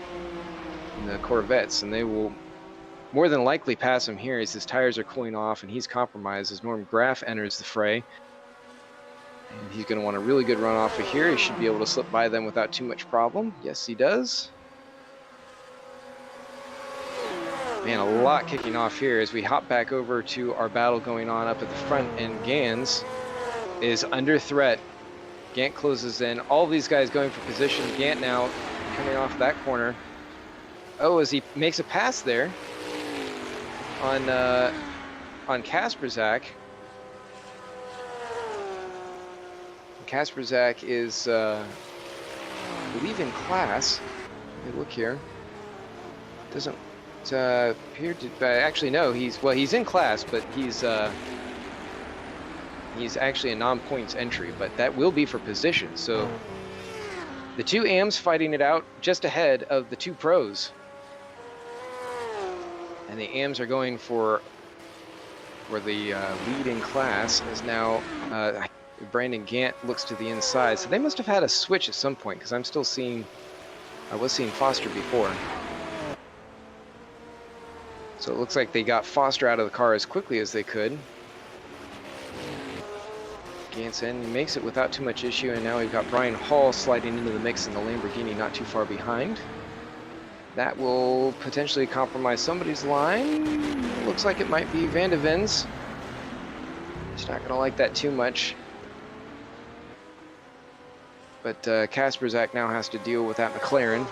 in the Corvettes, and they will more than likely pass him here as his tires are cooling off and he's compromised as Norm Graff enters the fray. And he's going to want a really good run off of here. He should be able to slip by them without too much problem. Yes, he does. Man, a lot kicking off here as we hop back over to our battle going on up at the front, and Gans is under threat. Gant closes in. All of these guys going for position. Gant now coming off that corner. Oh, as he makes a pass there on on Kasperzak. Kasperzak is, I believe, in class. Let me look here. Doesn't appear to. Actually, no. He's in class, but he's actually a non-points entry. But that will be for position. So the two AMs fighting it out just ahead of the two pros, and the AMs are going for the lead in class. Is now. Brandon Gant looks to the inside, so they must have had a switch at some point, because I was seeing Foster before. So it looks like they got Foster out of the car as quickly as they could. Gant's in, he makes it without too much issue, and now we've got Brian Hall sliding into the mix in the Lamborghini not too far behind. That will potentially compromise somebody's line. Looks like it might be Van de Ven's. He's not going to like that too much. But Kasperzak now has to deal with that McLaren.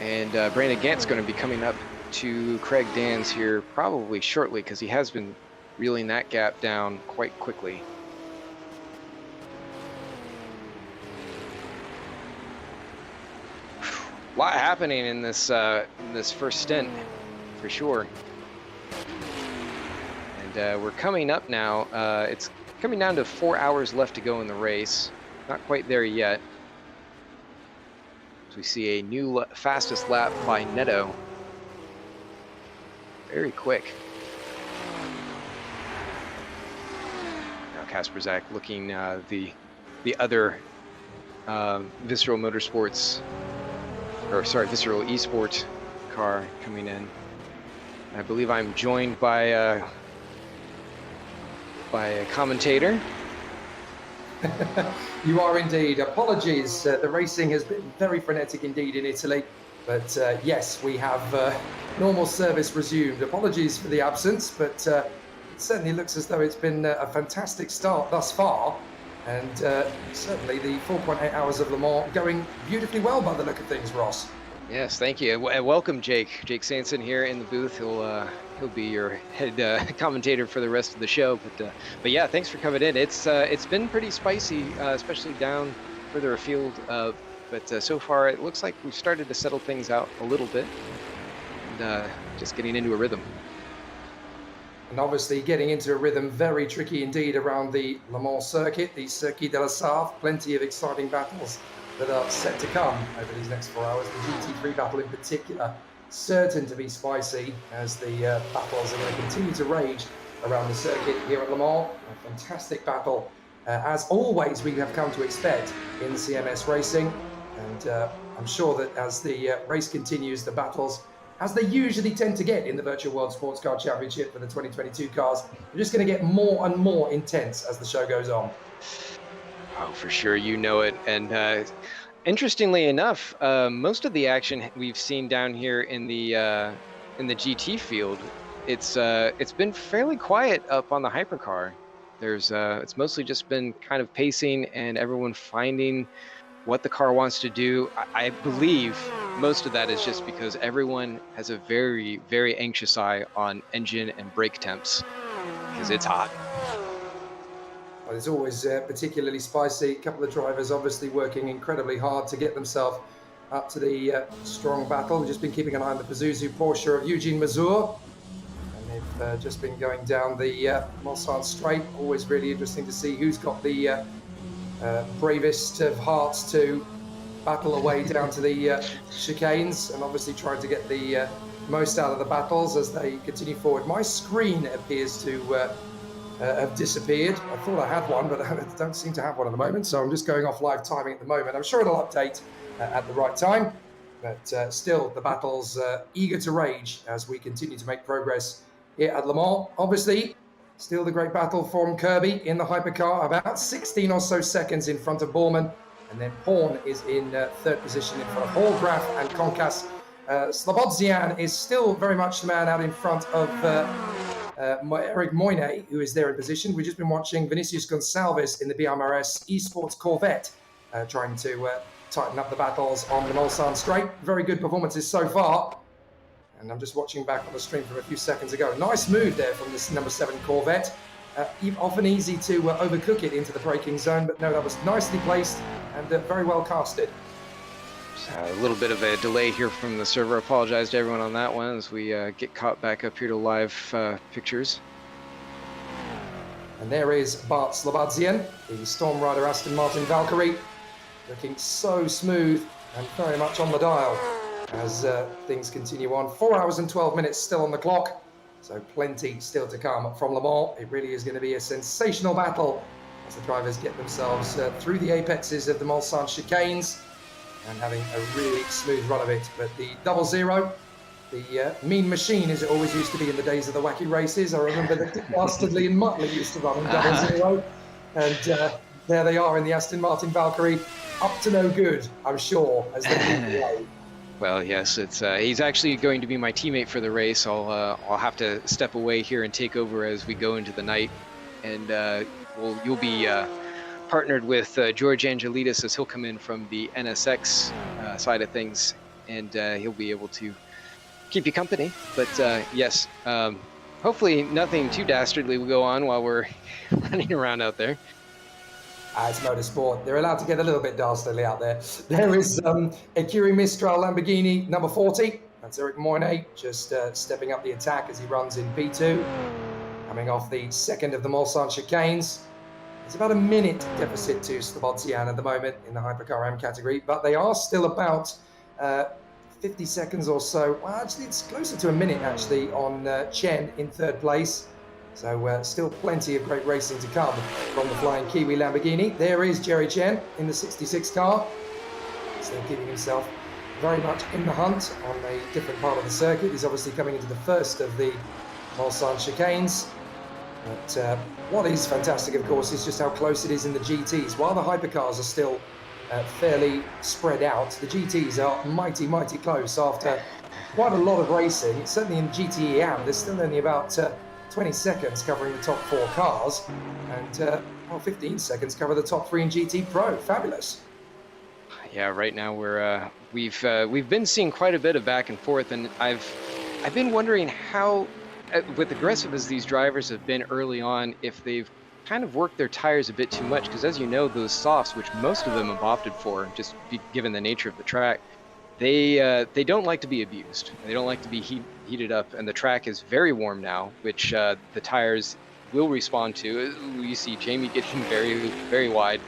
And Brandon Gant's going to be coming up to Craig Dans here probably shortly, because he has been reeling that gap down quite quickly. A lot happening in this first stint, for sure. And we're coming up now. It's coming down to 4 hours left to go in the race. Not quite there yet. As we see a new fastest lap by Neto. Very quick. Now Kasperzak looking the other Visceral Motorsports, or sorry, Visceral Esport car coming in. I believe I'm joined by a commentator. You are indeed. Apologies. The racing has been very frenetic indeed in Italy. But yes, we have normal service resumed. Apologies for the absence, but it certainly looks as though it's been a fantastic start thus far. And certainly the 4.8 hours of Le Mans going beautifully well by the look of things, Ross. Yes, thank you. And welcome, Jake. Jake Sanson here in the booth. He'll be your head commentator for the rest of the show. But yeah, thanks for coming in. It's been pretty spicy, especially down further afield. But so far it looks like we've started to settle things out a little bit, and just getting into a rhythm. And obviously getting into a rhythm, very tricky indeed around the Le Mans circuit, the Circuit de la Sarthe. Plenty of exciting battles that are set to come over these next 4 hours. The GT3 battle in particular, certain to be spicy, as the battles are going to continue to rage around the circuit here at Le Mans. A fantastic battle, as always we have come to expect in CMS racing. And I'm sure that as the race continues, the battles, as they usually tend to get in the Virtual World Sports Car Championship for the 2022 cars, are just going to get more and more intense as the show goes on. Oh, for sure, you know it. And interestingly enough, most of the action we've seen down here in the GT field, it's been fairly quiet up on the Hypercar. It's mostly just been kind of pacing and everyone finding what the car wants to do. I believe most of that is just because everyone has a very, very anxious eye on engine and brake temps, because it's hot. Well, it's always particularly spicy. A couple of drivers obviously working incredibly hard to get themselves up to the strong battle. We've just been keeping an eye on the Pazuzu Porsche of Eugene Mazur. And they've just been going down the Mulsanne Straight. Always really interesting to see who's got the bravest of hearts to battle away down to the chicanes, and obviously trying to get the most out of the battles as they continue forward. My screen appears to have disappeared. I thought I had one, but I don't seem to have one at the moment, so I'm just going off live timing at the moment. I'm sure it'll update at the right time, but still the battle's eager to rage as we continue to make progress here at Le Mans. Obviously, still the great battle from Kirby in the Hypercar, about 16 or so seconds in front of Bormann, and then Horn is in third position in front of Hallgraf and Concas. Slobodzian is still very much the man out in front of Eric Moyne, who is there in position. We've just been watching Vinicius Gonçalves in the BMRS Esports Corvette, trying to tighten up the battles on the Mulsanne Straight. Very good performances so far. And I'm just watching back on the stream from a few seconds ago. Nice move there from this number 7 Corvette. Often easy to overcook it into the braking zone, but no, that was nicely placed and very well casted. A little bit of a delay here from the server. Apologize to everyone on that one as we get caught back up here to live pictures. And there is Bart Slobodzian, the Storm Rider Aston Martin Valkyrie, looking so smooth and very much on the dial as things continue on. 4 hours and 12 minutes still on the clock, so plenty still to come from Le Mans. It really is going to be a sensational battle as the drivers get themselves through the apexes of the Mulsanne chicanes and having a really smooth run of it. But the 00, the mean machine, as it always used to be in the days of the wacky races. I remember that Dastardly and Muttley used to run in 00, and there they are in the Aston Martin Valkyrie, up to no good, I'm sure, as they move away. Well, yes, it's he's actually going to be my teammate for the race. I'll have to step away here and take over as we go into the night, and you'll be partnered with George Angelidis as he'll come in from the NSX side of things, and he'll be able to keep you company. But yes, hopefully nothing too dastardly will go on while we're running around out there. It's motorsport. They're allowed to get a little bit dastardly out there. There is Écurie Mistral Lamborghini number 40. That's Eric Moyne just stepping up the attack as he runs in P2. Coming off the second of the Mulsanne chicanes. It's about a minute deficit to Slobodzian at the moment in the Hypercar M category, but they are still about 50 seconds or so. Well, actually, it's closer to a minute, actually, on Chen in third place. So still plenty of great racing to come from the Flying Kiwi Lamborghini. There is Jerry Chen in the 66 car. Still keeping himself very much in the hunt on a different part of the circuit. He's obviously coming into the first of the Mulsanne chicanes. But what is fantastic, of course, is just how close it is in the GTs. While the Hypercars are still fairly spread out, the GTs are mighty, mighty close after quite a lot of racing. Certainly in GT EM, there's still only about 20 seconds covering the top 4 cars, and 15 seconds cover the top 3 in GT Pro. Fabulous. Yeah, right now we've been seeing quite a bit of back and forth, and I've been wondering how, with aggressive as these drivers have been early on, if they've kind of worked their tires a bit too much, because as you know, those softs, which most of them have opted for, just given the nature of the track, they don't like to be abused. They don't like to be heated up, and the track is very warm now, which the tires will respond to. You see Jamie getting very, very wide,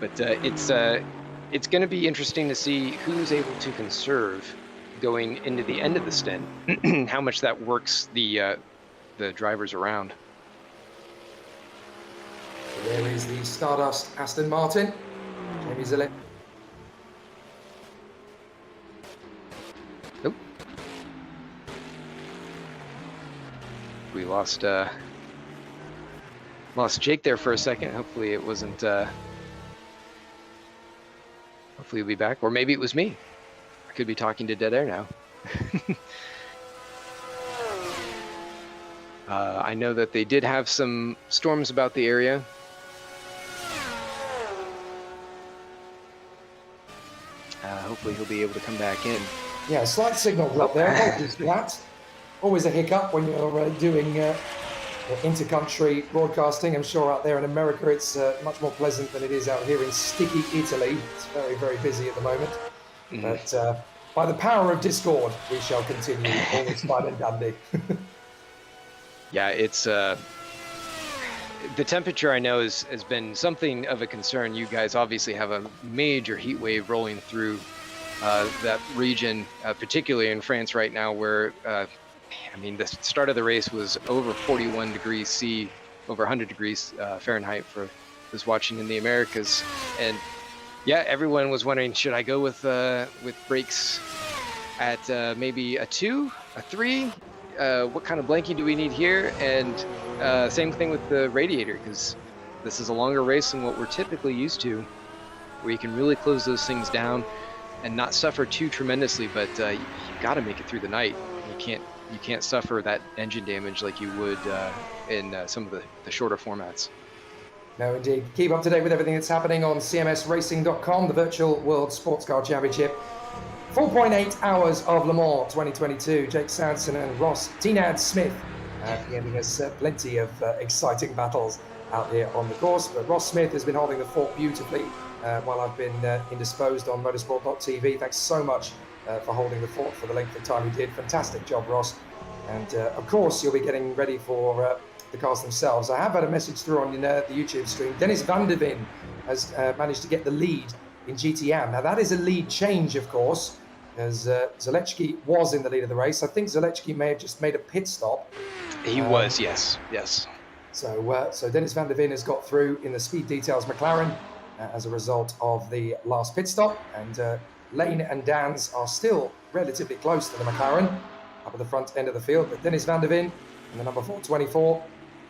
but it's going to be interesting to see who's able to conserve going into the end of the stint, how much that works the drivers around. There is the Stardust Aston Martin. Jamie Zillet. Nope. We lost Jake there for a second. Hopefully it wasn't. Hopefully he'll be back, or maybe it was me. I could be talking to dead air now. I know that they did have some storms about the area. Hopefully he'll be able to come back in. Yeah, slight signal drop there. Apologies for that. Always a hiccup when you're doing inter-country broadcasting. I'm sure out there in America it's much more pleasant than it is out here in sticky Italy. It's very, very busy at the moment. Mm-hmm. But by the power of Discord, we shall continue. All is fine and dandy. Yeah, it's the temperature, I know, has been something of a concern. You guys obviously have a major heat wave rolling through that region, particularly in France right now, where I mean, the start of the race was over 41 degrees C, over 100 degrees Fahrenheit for those watching in the Americas. And yeah, everyone was wondering, should I go with brakes at maybe a 2, a 3? What kind of blanking do we need here? And same thing with the radiator, because this is a longer race than what we're typically used to, where you can really close those things down and not suffer too tremendously, but you got to make it through the night. You can't suffer that engine damage like you would in some of the shorter formats. No, indeed. Keep up to date with everything that's happening on cmsracing.com, the Virtual World Sports Car Championship. 4.8 hours of Le Mans 2022. Jake Sanson and Ross Teenad Smith giving us plenty of exciting battles out here on the course. But Ross Smith has been holding the fort beautifully while I've been indisposed on motorsport.tv. Thanks so much for holding the fort for the length of time you did. Fantastic job, Ross. And of course, you'll be getting ready for the cars themselves. I have had a message through on the YouTube stream. Dennis van der Veen has managed to get the lead in GTM. Now, that is a lead change, of course, as Zalewski was in the lead of the race. I think Zalewski may have just made a pit stop. He was, yes. So Dennis van der Veen has got through in the Speed Details McLaren as a result of the last pit stop. And Lane and Dans are still relatively close to the McLaren up at the front end of the field. But Dennis van der Veen and the number 424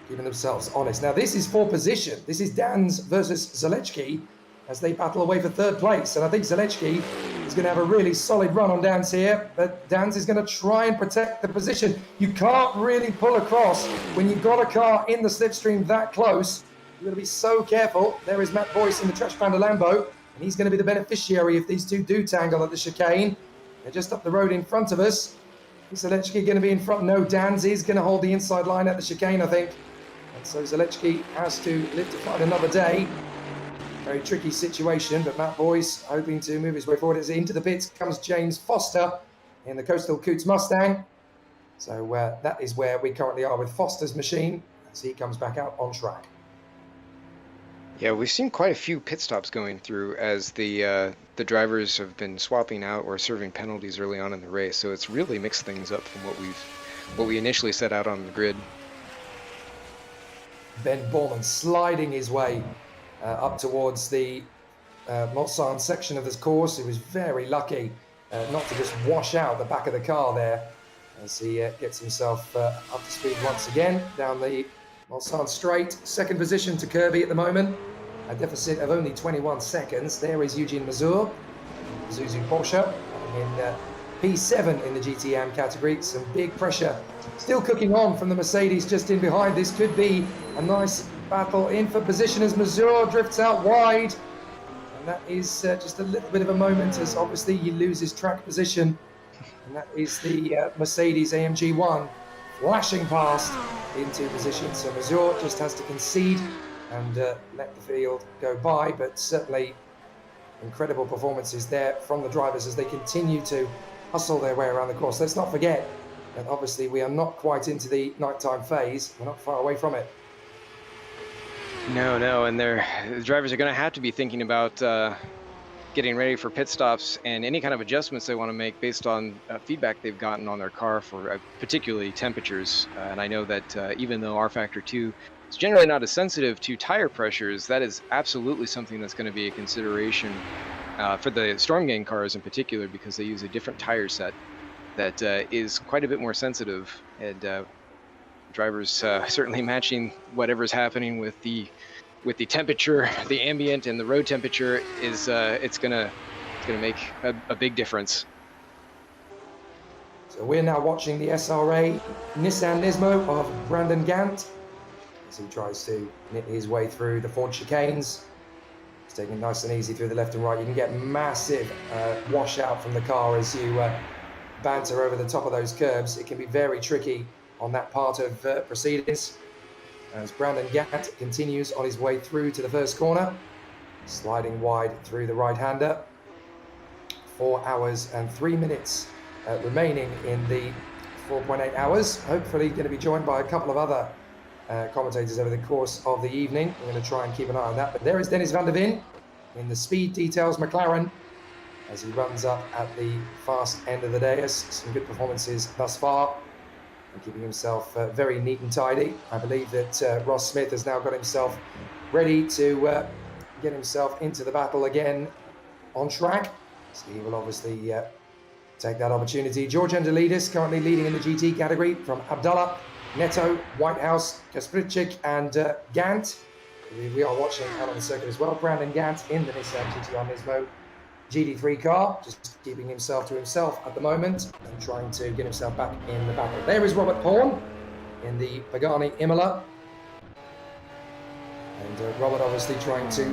keeping themselves honest. Now, this is for position. This is Dans versus Zalewski as they battle away for third place. And I think Zalewski is going to have a really solid run on Dans here, but Dans is going to try and protect the position. You can't really pull across when you've got a car in the slipstream that close. You've got to be so careful. There is Matt Boyce in the Trash Panda Lambo, and he's going to be the beneficiary if these two do tangle at the chicane. They're just up the road in front of us. Is Zalewski going to be in front? No, Dans is going to hold the inside line at the chicane, I think. And so Zalewski has to live to fight another day. Very tricky situation, but Matt Boyce hoping to move his way forward. As into the pits comes James Foster in the Coastal Coots Mustang. So that is where we currently are with Foster's machine as he comes back out on track. Yeah, we've seen quite a few pit stops going through as the drivers have been swapping out or serving penalties early on in the race. So it's really mixed things up from what we initially set out on the grid. Ben Borman sliding his way up towards the Mulsanne section of this course. He was very lucky not to just wash out the back of the car there as he gets himself up to speed once again down the Mulsanne straight. Second position to Kirby at the moment, a deficit of only 21 seconds. There is Eugene Mazur, Isuzu Porsche in P7 in the GTM category. Some big pressure still cooking on from the Mercedes just in behind. This could be a nice battle in for position as Mazur drifts out wide. And that is just a little bit of a moment as obviously he loses track position. And that is the Mercedes AMG 1 flashing past into position. So Mazur just has to concede and let the field go by. But certainly incredible performances there from the drivers as they continue to hustle their way around the course. Let's not forget that obviously we are not quite into the nighttime phase. We're not far away from it. No, and the drivers are going to have to be thinking about getting ready for pit stops and any kind of adjustments they want to make based on feedback they've gotten on their car for particularly temperatures. And I know that even though rFactor 2 is generally not as sensitive to tire pressures, that is absolutely something that's going to be a consideration for the Storm Gang cars in particular, because they use a different tire set that is quite a bit more sensitive, and drivers certainly matching whatever's happening with the temperature, the ambient and the road temperature is it's gonna make a big difference. So we're now watching the SRA Nissan Nismo of Brandon Gant as he tries to knit his way through the Ford chicanes. He's taking it nice and easy through the left and right. You can get massive washout from the car as you banter over the top of those curbs. It can be very tricky on that part of proceedings as Brandon Gant continues on his way through to the first corner, sliding wide through the right-hander. 4 hours and 3 minutes remaining in the 4.8 hours. Hopefully going to be joined by a couple of other commentators over the course of the evening. We're going to try and keep an eye on that. But there is Dennis van der Veen in the Speed Details McLaren as he runs up at the fast end of the dais. Some good performances thus far, and keeping himself very neat and tidy. I believe that Ross Smith has now got himself ready to get himself into the battle again on track. So he will obviously take that opportunity. George Endelidis currently leading in the GT category from Abdallah, Neto, Whitehouse, Kaspricic and Gant. We are watching out on the circuit as well. Brandon Gant in the Nissan GT Nismo GT3 car, just keeping himself to himself at the moment and trying to get himself back in the battle. There is Robert Pawn in the Pagani Imola. And Robert obviously trying to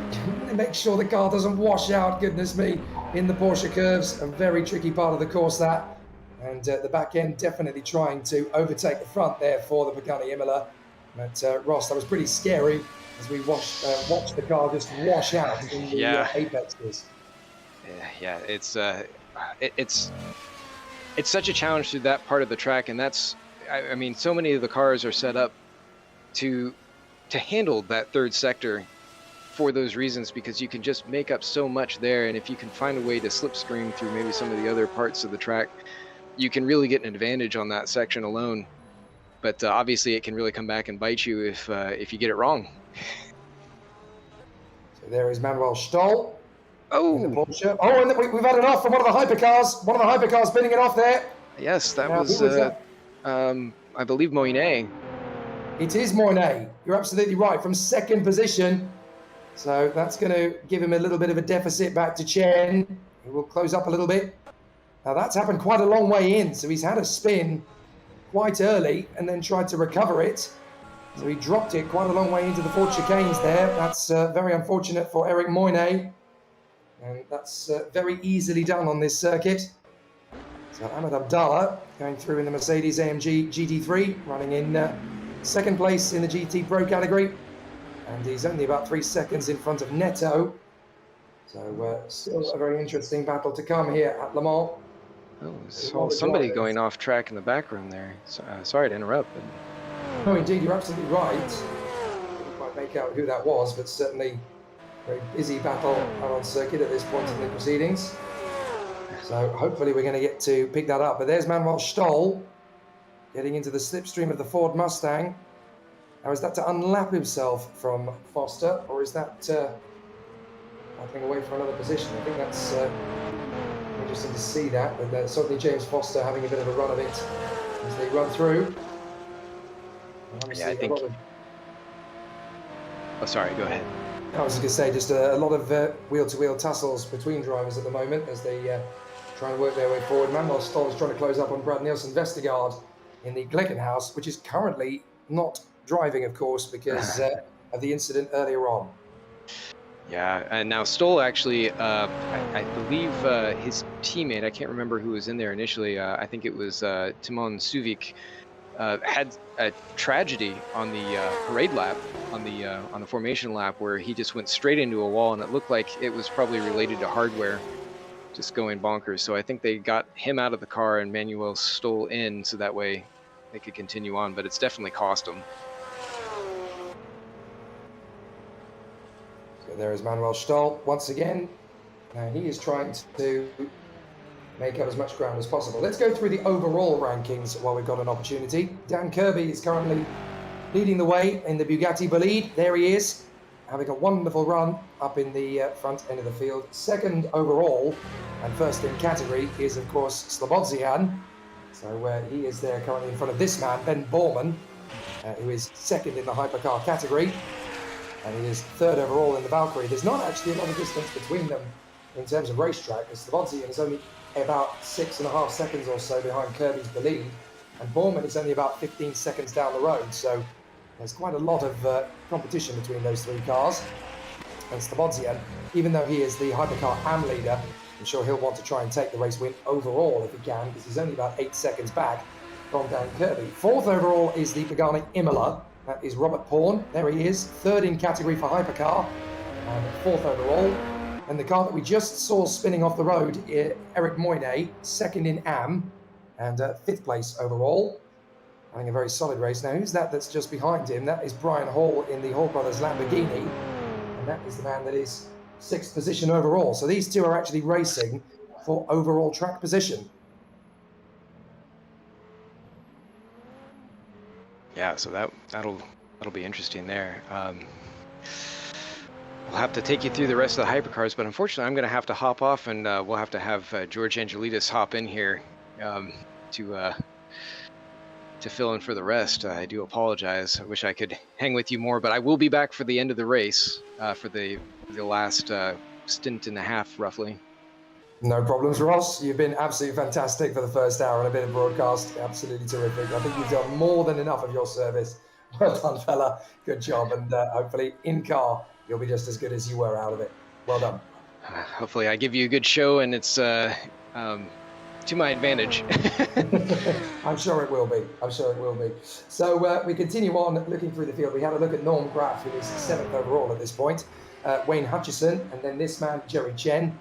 make sure the car doesn't wash out, goodness me, in the Porsche curves. A very tricky part of the course, that. And the back end definitely trying to overtake the front there for the Pagani Imola. But Ross, that was pretty scary as we watched the car just wash out in the apexes. Yeah, it's such a challenge to that part of the track, and that's, I mean, so many of the cars are set up to handle that third sector for those reasons, because you can just make up so much there, and if you can find a way to slipstream through maybe some of the other parts of the track, you can really get an advantage on that section alone. But obviously it can really come back and bite you if you get it wrong. So there is Manuel Stoll. Oh, in the Porsche. Oh, and we've had it off from one of the Hypercars. One of the Hypercars spinning it off there. yes, that Now, was, who was that? I believe Moinet. It is Moinet. You're absolutely right. From second position. So that's going to give him a little bit of a deficit back to Chen. He will close up a little bit. Now that's happened quite a long way in. So he's had a spin quite early and then tried to recover it. So he dropped it quite a long way into the Ford chicanes there. That's very unfortunate for Eric Moinet. And that's very easily done on this circuit. So Ahmed Abdallah going through in the Mercedes-AMG GT3, running in second place in the GT Pro category. And he's only about 3 seconds in front of Neto. So still a very interesting battle to come here at Le Mans. Oh, saw somebody going off track in the back room there. So, sorry to interrupt. But... No, indeed, you're absolutely right. Didn't quite make out who that was, but certainly a very busy battle on circuit at this point in the proceedings. So hopefully we're going to get to pick that up. But there's Manuel Stoll getting into the slipstream of the Ford Mustang. Now, is that to unlap himself from Foster, or is that battling away for another position? I think that's interesting to see that. But certainly James Foster having a bit of a run of it as they run through. Yeah, I think... Oh, sorry, go ahead. I was just going to say, just a lot of wheel-to-wheel tussles between drivers at the moment as they try and work their way forward. Manuel Stoll is trying to close up on Brad Nielsen Vestergaard in the Glickenhaus, which is currently not driving, of course, because of the incident earlier on. Yeah, and now Stoll actually, I believe his teammate, I can't remember who was in there initially, I think it was Timon Suvic, had a tragedy on the parade lap, on the formation lap, where he just went straight into a wall, and it looked like it was probably related to hardware just going bonkers. So I think they got him out of the car and Manuel Stoll in, so that way they could continue on, but it's definitely cost them. So there is Manuel Stoll once again. Now he is trying to make up as much ground as possible. Let's go through the overall rankings while we've got an opportunity. Dan Kirby is currently leading the way in the Bugatti Bolide. There he is, having a wonderful run up in the front end of the field. Second overall and first in category is, of course, Slobodzian. So he is there currently in front of this man, Ben Borman, who is second in the hypercar category. And he is third overall in the Valkyrie. There's not actually a lot of distance between them in terms of racetrack, as Slobodzian is only about 6.5 seconds or so behind Kirby's Bolide, and Borman is only about 15 seconds down the road. So there's quite a lot of competition between those three cars. And Slobodzian, even though he is the hypercar AM leader, I'm sure he'll want to try and take the race win overall if he can, because he's only about 8 seconds back from Dan Kirby. Fourth overall is the Pagani Imola. That is Robert Pawn. There he is, third in category for hypercar, and fourth overall. And the car that we just saw spinning off the road, Eric Moinet, second in AM, and fifth place overall. Having a very solid race. Now, who's that that's just behind him? That is Brian Hall in the Hall Brothers Lamborghini, and that is the man that is sixth position overall. So these two are actually racing for overall track position. Yeah, so that'll be interesting there. We'll have to take you through the rest of the hypercars, but unfortunately I'm going to have to hop off, and we'll have to have George Angelidis hop in here to fill in for the rest. I do apologize. I wish I could hang with you more, but I will be back for the end of the race, for the last stint and a half, roughly. No problems, Ross. You've been absolutely fantastic for the first hour and a bit of broadcast. Absolutely terrific. I think you've done more than enough of your service Well done, fella. Good job. And hopefully in car, you'll be just as good as you were out of it. Well done. Hopefully I give you a good show and it's to my advantage. I'm sure it will be. I'm sure it will be. So we continue on looking through the field. We had a look at Norm Graff, who is 7th overall at this point. Wayne Hutchison, and then this man, Jerry Chen.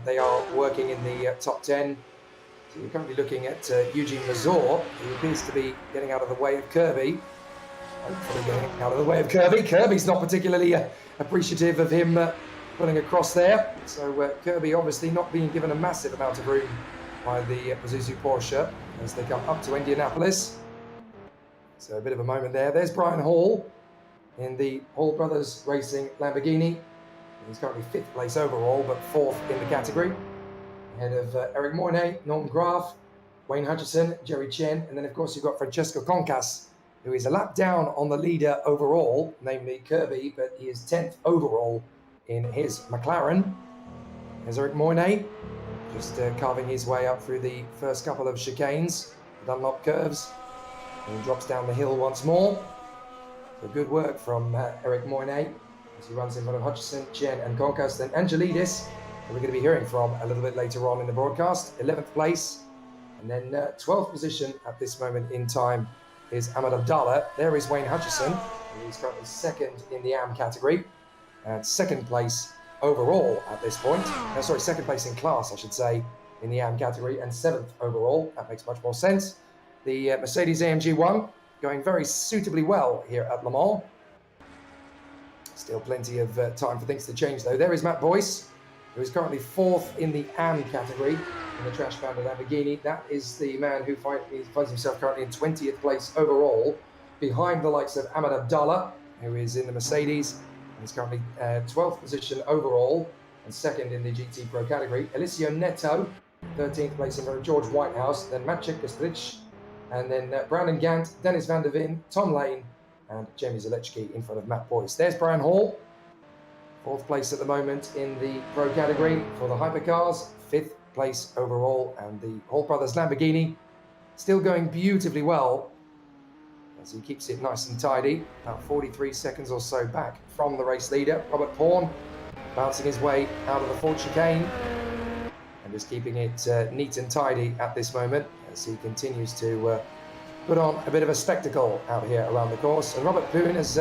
They are working in the top 10. So we're currently looking at Eugene Mazur, who appears to be getting out of the way of Kirby. Hopefully getting out of the way of Kirby. Kirby's not particularly appreciative of him pulling across there. So Kirby obviously not being given a massive amount of room by the Pazuzu Porsche as they come up to Indianapolis. So a bit of a moment there. There's Brian Hall in the Hall Brothers Racing Lamborghini. He's currently 5th place overall, but 4th in the category. Ahead of Eric Mornay, Norm Graff, Wayne Hutchison, Jerry Chen, and then of course you've got Francesco Concas, who is a lap down on the leader overall, namely Kirby, but he is 10th overall in his McLaren. There's Eric Mornay, just carving his way up through the first couple of chicanes, Dunlop curves, and he drops down the hill once more. So good work from Eric Mornay as he runs in front of Hutchison, Chen and Concas. Then Angelidis, who we're going to be hearing from a little bit later on in the broadcast, 11th place. And then 12th position at this moment in time is Ahmed Abdallah. There is Wayne Hutchison, who is currently 2nd in the AM category, and 2nd place overall at this point. Sorry, 2nd place in class, I should say, in the AM category, and 7th overall. That makes much more sense. The Mercedes AMG 1 going very suitably well here at Le Mans. Still plenty of time for things to change, though. There is Matt Boyce, who is currently 4th in the AM category in the Trash Panda Lamborghini. That is the man who finds himself currently in 20th place overall, behind the likes of Ahmed Abdallah, who is in the Mercedes. He's currently 12th position overall and 2nd in the GT Pro category. Eliseo Neto, 13th place in front of George Whitehouse, then Maciej Kostrich, and then Brandon Gant, Dennis van der Veen, Tom Lane, and Jamie Zalewski in front of Matt Boyce. There's Brian Hall, 4th place at the moment in the Pro category for the Hypercars, 5th place overall, and the Hall Brothers Lamborghini still going beautifully well as he keeps it nice and tidy, about 43 seconds or so back from the race leader. Robert Pawn bouncing his way out of the Ford chicane and is keeping it neat and tidy at this moment as he continues to put on a bit of a spectacle out here around the course. And Robert Pawn has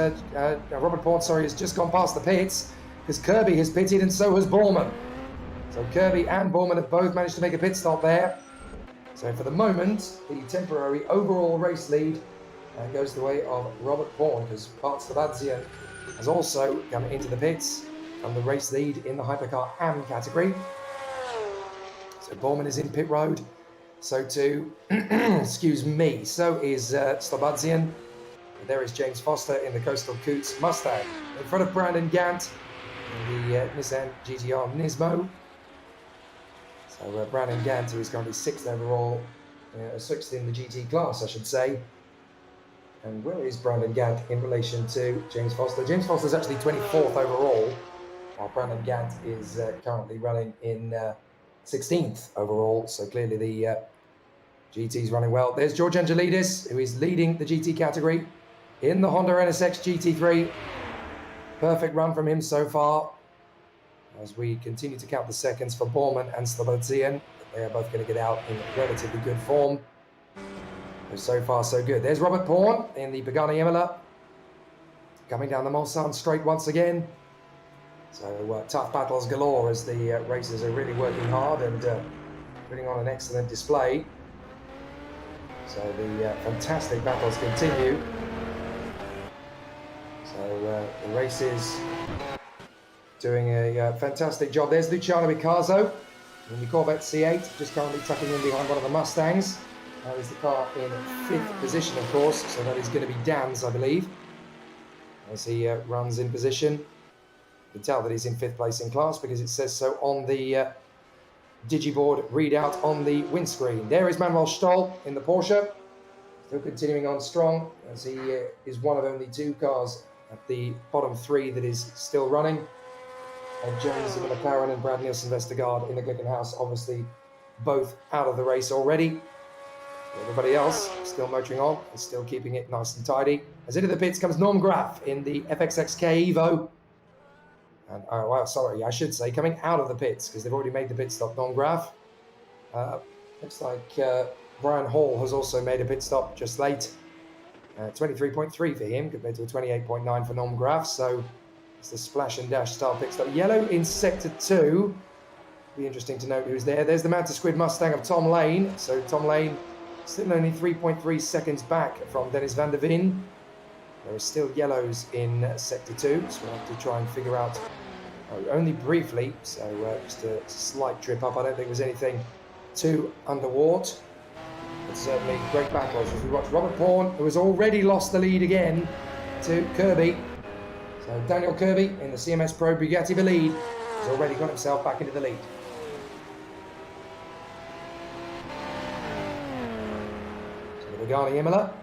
just gone past the pits because Kirby has pitted and so has Borman. So Kirby and Borman have both managed to make a pit stop there. So for the moment, the temporary overall race lead goes the way of Robert Pawn, because Bart Stabadzian has also come into the pits from the race lead in the Hypercar AM category. So Borman is in pit road. So too, excuse me, so is Stabadzian. There is James Foster in the Coastal Coots Mustang. In front of Brandon Gant in the Nissan GTR Nismo. So Brandon Gant, who is currently 6th overall, 6th in the GT class, I should say. And where is Brandon Gant in relation to James Foster? James Foster is actually 24th overall, while Brandon Gant is currently running in 16th overall. So clearly the GT's running well. There's George Angelidis, who is leading the GT category in the Honda NSX GT3. Perfect run from him so far. As we continue to count the seconds for Borman and Stabadzian, they are both going to get out in relatively good form. So far, so good. There's Robert Pawn in the Pagani Imola, coming down the Mulsanne straight once again. So tough battles galore as the racers are really working hard and putting on an excellent display. So the fantastic battles continue. So the races doing a fantastic job. There's Luciano Picasso in the Corvette C8, just currently tucking in behind one of the Mustangs. Now is the car in 5th position, of course, so that is going to be Dan's, I believe, as he runs in position. You can tell that he's in 5th place in class because it says so on the digiboard readout on the windscreen. There is Manuel Stoll in the Porsche, still continuing on strong as he is one of only 2 cars at the bottom 3 that is still running. And Jones in the McLaren and Brad Nielsen Vestergaard in the Glickenhaus, obviously both out of the race already. Everybody else still motoring on and still keeping it nice and tidy. As into the pits comes Norm Graf in the FXXK Evo. And, oh, well, sorry, I should say coming out of the pits because they've already made the pit stop, Norm Graf. Looks like Brian Hall has also made a pit stop just late. 23.3 for him compared to a 28.9 for Norm Graf. So it's the splash and dash style pit stop. Yellow in sector 2. Be interesting to note who's there. There's the Manta Squid Mustang of Tom Lane. So Tom Lane still only 3.3 seconds back from Dennis van der Veen. There are still yellows in sector 2, so we'll have to try and figure out only briefly. So just a slight trip up. I don't think there's anything too underwater. But certainly great battles as we watch Robert Bourne, who has already lost the lead again to Kirby. So Daniel Kirby in the CMS Pro Bugatti Bolide has already got himself back into the lead. Pagani Imola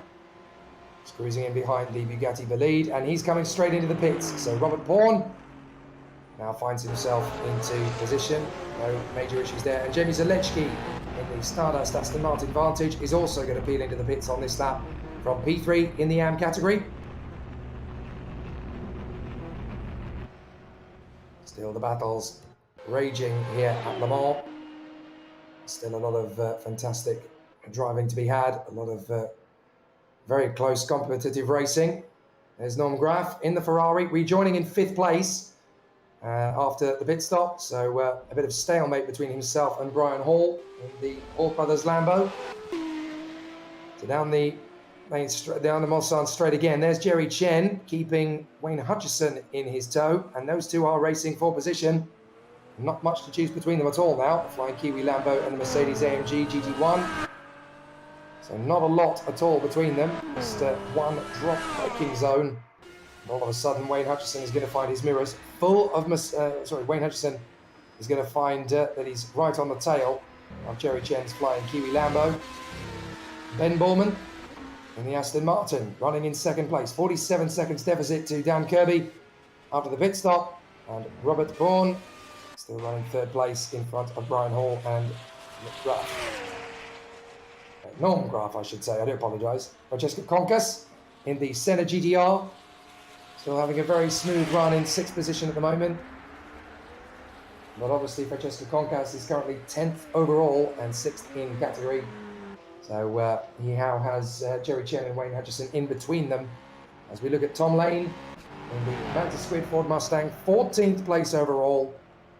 is cruising in behind the Bugatti Bolide, and he's coming straight into the pits. So Robert Bourne now finds himself into position. No major issues there. And Jamie Zalewski in the Stardust Aston Martin Vantage is also going to peel into the pits on this lap from P3 in the AM category. Still the battles raging here at Le Mans. Still a lot of fantastic driving to be had, a lot of very close competitive racing. There's Norm Graf in the Ferrari, rejoining in 5th place after the pit stop. So a bit of stalemate between himself and Brian Hall in the Hall Brothers Lambo. So down the Mulsanne straight again. There's Jerry Chen keeping Wayne Hutchison in his tow, and those two are racing for position. Not much to choose between them at all now. The Flying Kiwi Lambo and the Mercedes AMG GT1. So not a lot at all between them. Just one drop braking zone. And all of a sudden, Wayne Hutchison is going to find his mirrors full of... Wayne Hutchison is going to find that he's right on the tail of Jerry Chen's Flying Kiwi Lambo. Ben Borman in the Aston Martin, running in 2nd place. 47 seconds deficit to Dan Kirby after the pit stop. And Robert Bourne still running 3rd place in front of Brian Hall and Norm Graf, I should say. I do apologise. Francesco Concas in the Senna GTR. Still having a very smooth run in 6th position at the moment. But obviously Francesco Concas is currently 10th overall and 6th in category. So he now has Jerry Chen and Wayne Hutchison in between them. As we look at Tom Lane in the Manta Squid Ford Mustang, 14th place overall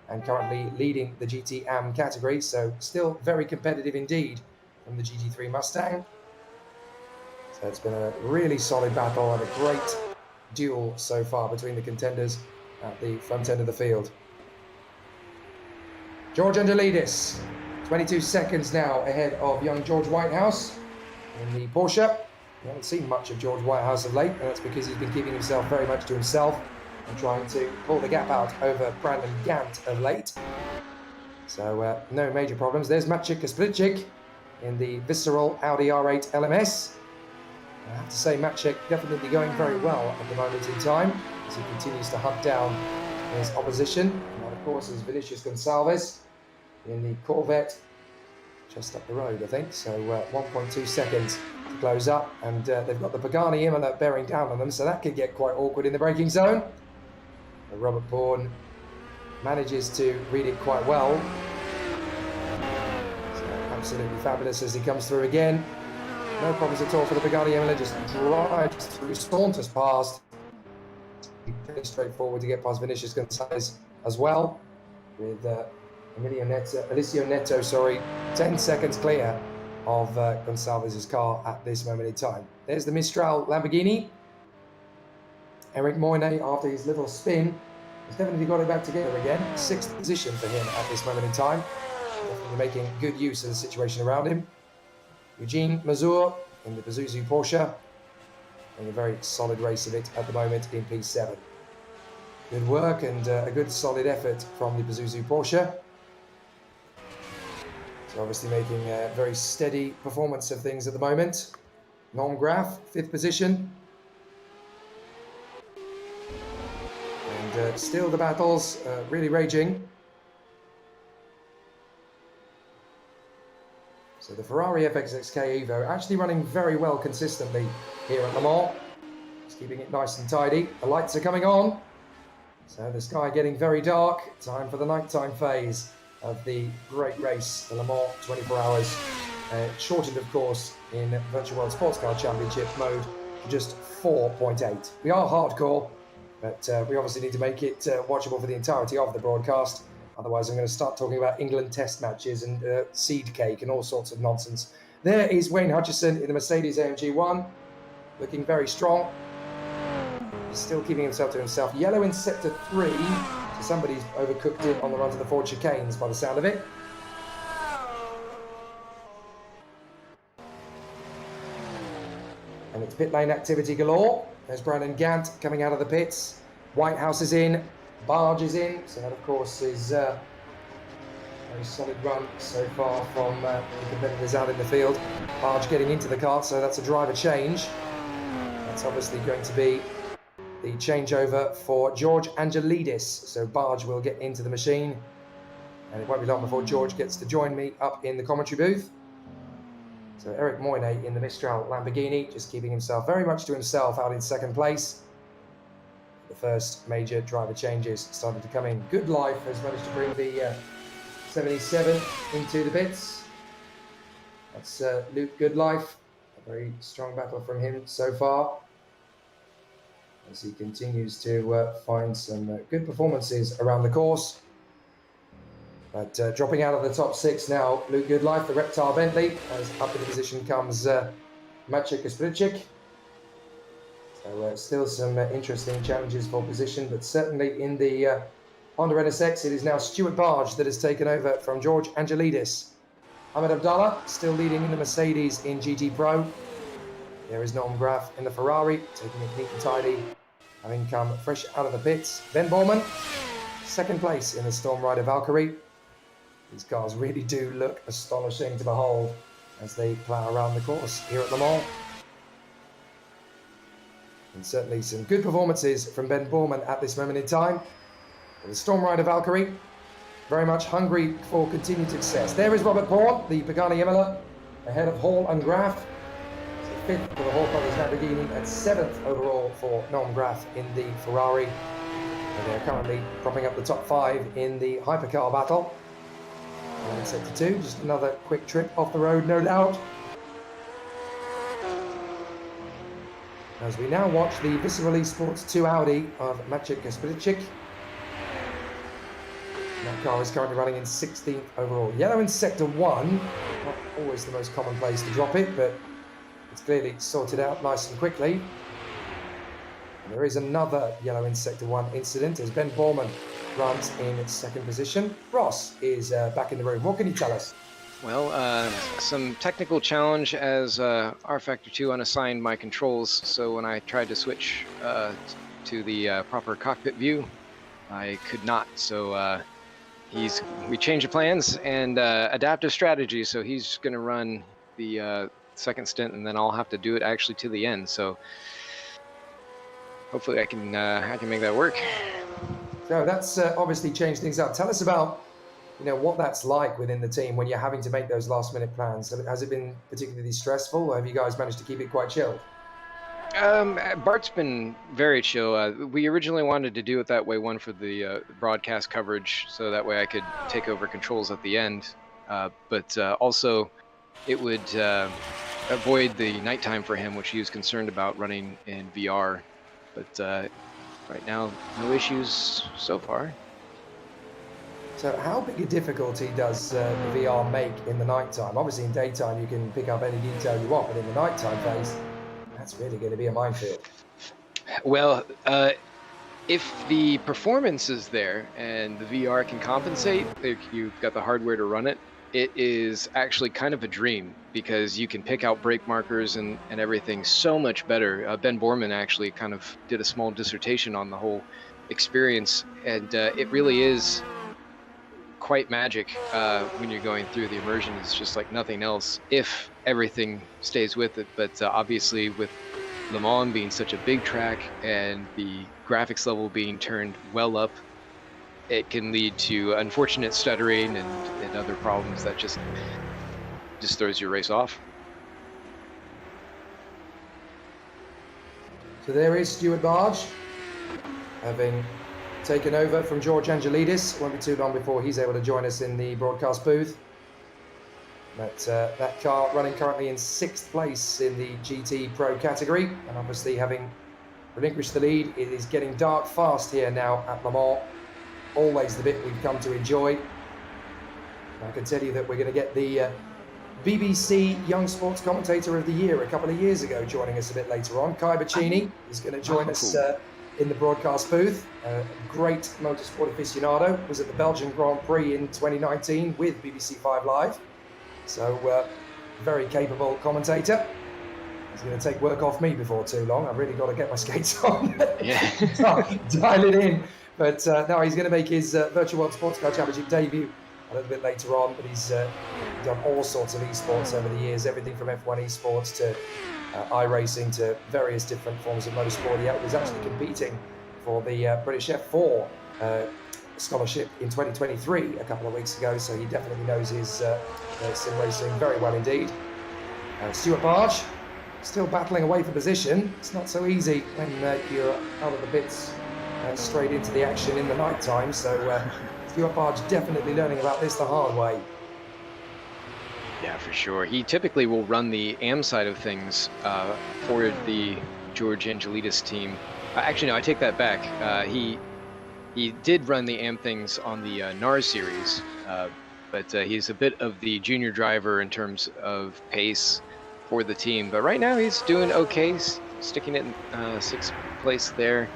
and currently leading the GT AM category. So still very competitive indeed from the GT3 Mustang. So it's been a really solid battle and a great duel so far between the contenders at the front end of the field. George Angelidis, 22 seconds now ahead of young George Whitehouse in the Porsche. We haven't seen much of George Whitehouse of late, and that's because he's been keeping himself very much to himself and trying to pull the gap out over Brandon Gant of late. So no major problems. There's Maciej Kasprzyk in the visceral Audi R8 LMS. I have to say Maciej definitely going very well at the moment in time as he continues to hunt down his opposition. And of course is Vinicius Gonçalves in the Corvette just up the road, I think. So 1.2 seconds to close up, and they've got the Pagani Imola bearing down on them, so that could get quite awkward in the braking zone. But Robert Bourne manages to read it quite well. Absolutely fabulous as he comes through again. No problems at all for the Pagani Imola, just drives through, saunters past. Pretty straightforward to get past Vinicius Gonçalves as well, with Alicio Neto, 10 seconds clear of Gonçalves' car at this moment in time. There's the Mistral Lamborghini. Eric Moyne, after his little spin, has definitely got it back together again. 6th position for him at this moment in time. Definitely making good use of the situation around him. Eugene Mazur in the Pazuzu Porsche, and a very solid race of it at the moment in P7. Good work and a good solid effort from the Pazuzu Porsche. So obviously making a very steady performance of things at the moment. Norm Graf, 5th position. And still the battles really raging. So the Ferrari FXXK Evo actually running very well consistently here at Le Mans. Just keeping it nice and tidy. The lights are coming on. So the sky getting very dark. Time for the nighttime phase of the great race, the Le Mans 24 hours. Shortened, of course, in Virtual World Sports Car Championship mode to just 4.8. We are hardcore, but we obviously need to make it watchable for the entirety of the broadcast. Otherwise, I'm going to start talking about England test matches and seed cake and all sorts of nonsense. There is Wayne Hutchison in the Mercedes-AMG 1, looking very strong. He's still keeping himself to himself. Yellow in sector 3. So somebody's overcooked it on the run to the Ford chicanes by the sound of it. And it's pit lane activity galore. There's Brandon Gant coming out of the pits. Whitehouse is in. Barge is in. So that, of course, is a very solid run so far from the competitors out in the field. Barge getting into the car, so that's a driver change. That's obviously going to be the changeover for George Angelidis. So Barge will get into the machine. And it won't be long before George gets to join me up in the commentary booth. So Eric Moyne in the Mistral Lamborghini, just keeping himself very much to himself out in second place. The first major driver changes started to come in. Good Life has managed to bring the 77 into the pits. That's Luke Goodlife. A very strong battle from him so far, as he continues to find some good performances around the course. But dropping out of the top 6 now, Luke Goodlife, the Reptile Bentley, as up in the position comes Maciej Kasprzyk. So still some interesting challenges for position, but certainly in the Honda NSX, it is now Stuart Barge that has taken over from George Angelidis. Ahmed Abdallah still leading in the Mercedes in GT Pro. There is Norm Graf in the Ferrari, taking it neat and tidy, having come fresh out of the pits. Ben Borman, second place in the Storm Rider Valkyrie. These cars really do look astonishing to behold as they plough around the course here at Le Mans. And certainly some good performances from Ben Borman at this moment in time. The Storm Rider Valkyrie, very much hungry for continued success. There is Robert Bourne, the Pagani Imola, ahead of Hall and Graf. So 5th for the Hall Brothers Lamborghini and 7th overall for Norm Graf in the Ferrari. And they're currently propping up the top 5 in the Hypercar battle. And sector 2, just another quick trip off the road, no doubt. As we now watch the Viscerally Sports 2 Audi of Maciej Kasprzyk. That car is currently running in 16th overall. Yellow in sector 1, not always the most common place to drop it, but it's clearly sorted out nice and quickly. And there is another yellow in sector 1 incident as Ben Borman runs in second position. Ross is back in the room. What can you tell us? Well, some technical challenge as rFactor 2 unassigned my controls, so when I tried to switch to the proper cockpit view, I could not. So we changed the plans and adaptive strategy, so he's going to run the second stint, and then I'll have to do it actually to the end. So hopefully I can make that work. So that's obviously changed things up. Tell us about, what that's like within the team when you're having to make those last-minute plans. Has it been particularly stressful, or have you guys managed to keep it quite chilled? Bart's been very chill. We originally wanted to do it that way, one for the broadcast coverage, so that way I could take over controls at the end. But also, it would avoid the nighttime for him, which he was concerned about running in VR. But right now, no issues so far. So how big a difficulty does the VR make in the nighttime? Obviously in daytime you can pick up any detail you want, but in the nighttime phase, that's really going to be a minefield. Well, if the performance is there and the VR can compensate, if you've got the hardware to run it, it is actually kind of a dream because you can pick out brake markers and everything so much better. Ben Borman actually kind of did a small dissertation on the whole experience, and it really is quite magic when you're going through the immersion. It's just like nothing else if everything stays with it. But obviously with Le Mans being such a big track and the graphics level being turned well up, it can lead to unfortunate stuttering and other problems that just just throws your race off. So there is Stuart Barge, having taken over from George Angelidis. Won't be too long before he's able to join us in the broadcast booth. That car running currently in 6th place in the GT Pro category, and obviously having relinquished the lead, it is getting dark fast here now at Le Mans. Always the bit we've come to enjoy. I can tell you that we're going to get the BBC Young Sports Commentator of the Year a couple of years ago joining us a bit later on. Kai Bacchini is going to join us in the broadcast booth. Great motorsport aficionado, was at the Belgian Grand Prix in 2019 with BBC 5 Live. So, very capable commentator. He's going to take work off me before too long. I've really got to get my skates on. Yeah. Dial it in. But no, he's going to make his Virtual World Sports Car Championship debut a little bit later on. But he's done all sorts of esports over the years, everything from F1 esports to iRacing to various different forms of motorsport. He was actually competing for the British F4 scholarship in 2023 a couple of weeks ago, so he definitely knows his sim racing very well indeed. Stuart Barge still battling away for position. It's not so easy when you're out of the pits straight into the action in the night time, so Stuart Barge definitely learning about this the hard way. Yeah, for sure. He typically will run the AM side of things for the George Angelidis team. Actually, no, I take that back. He did run the AM things on the NARS series, but he's a bit of the junior driver in terms of pace for the team. But right now he's doing okay, sticking it in 6th place there.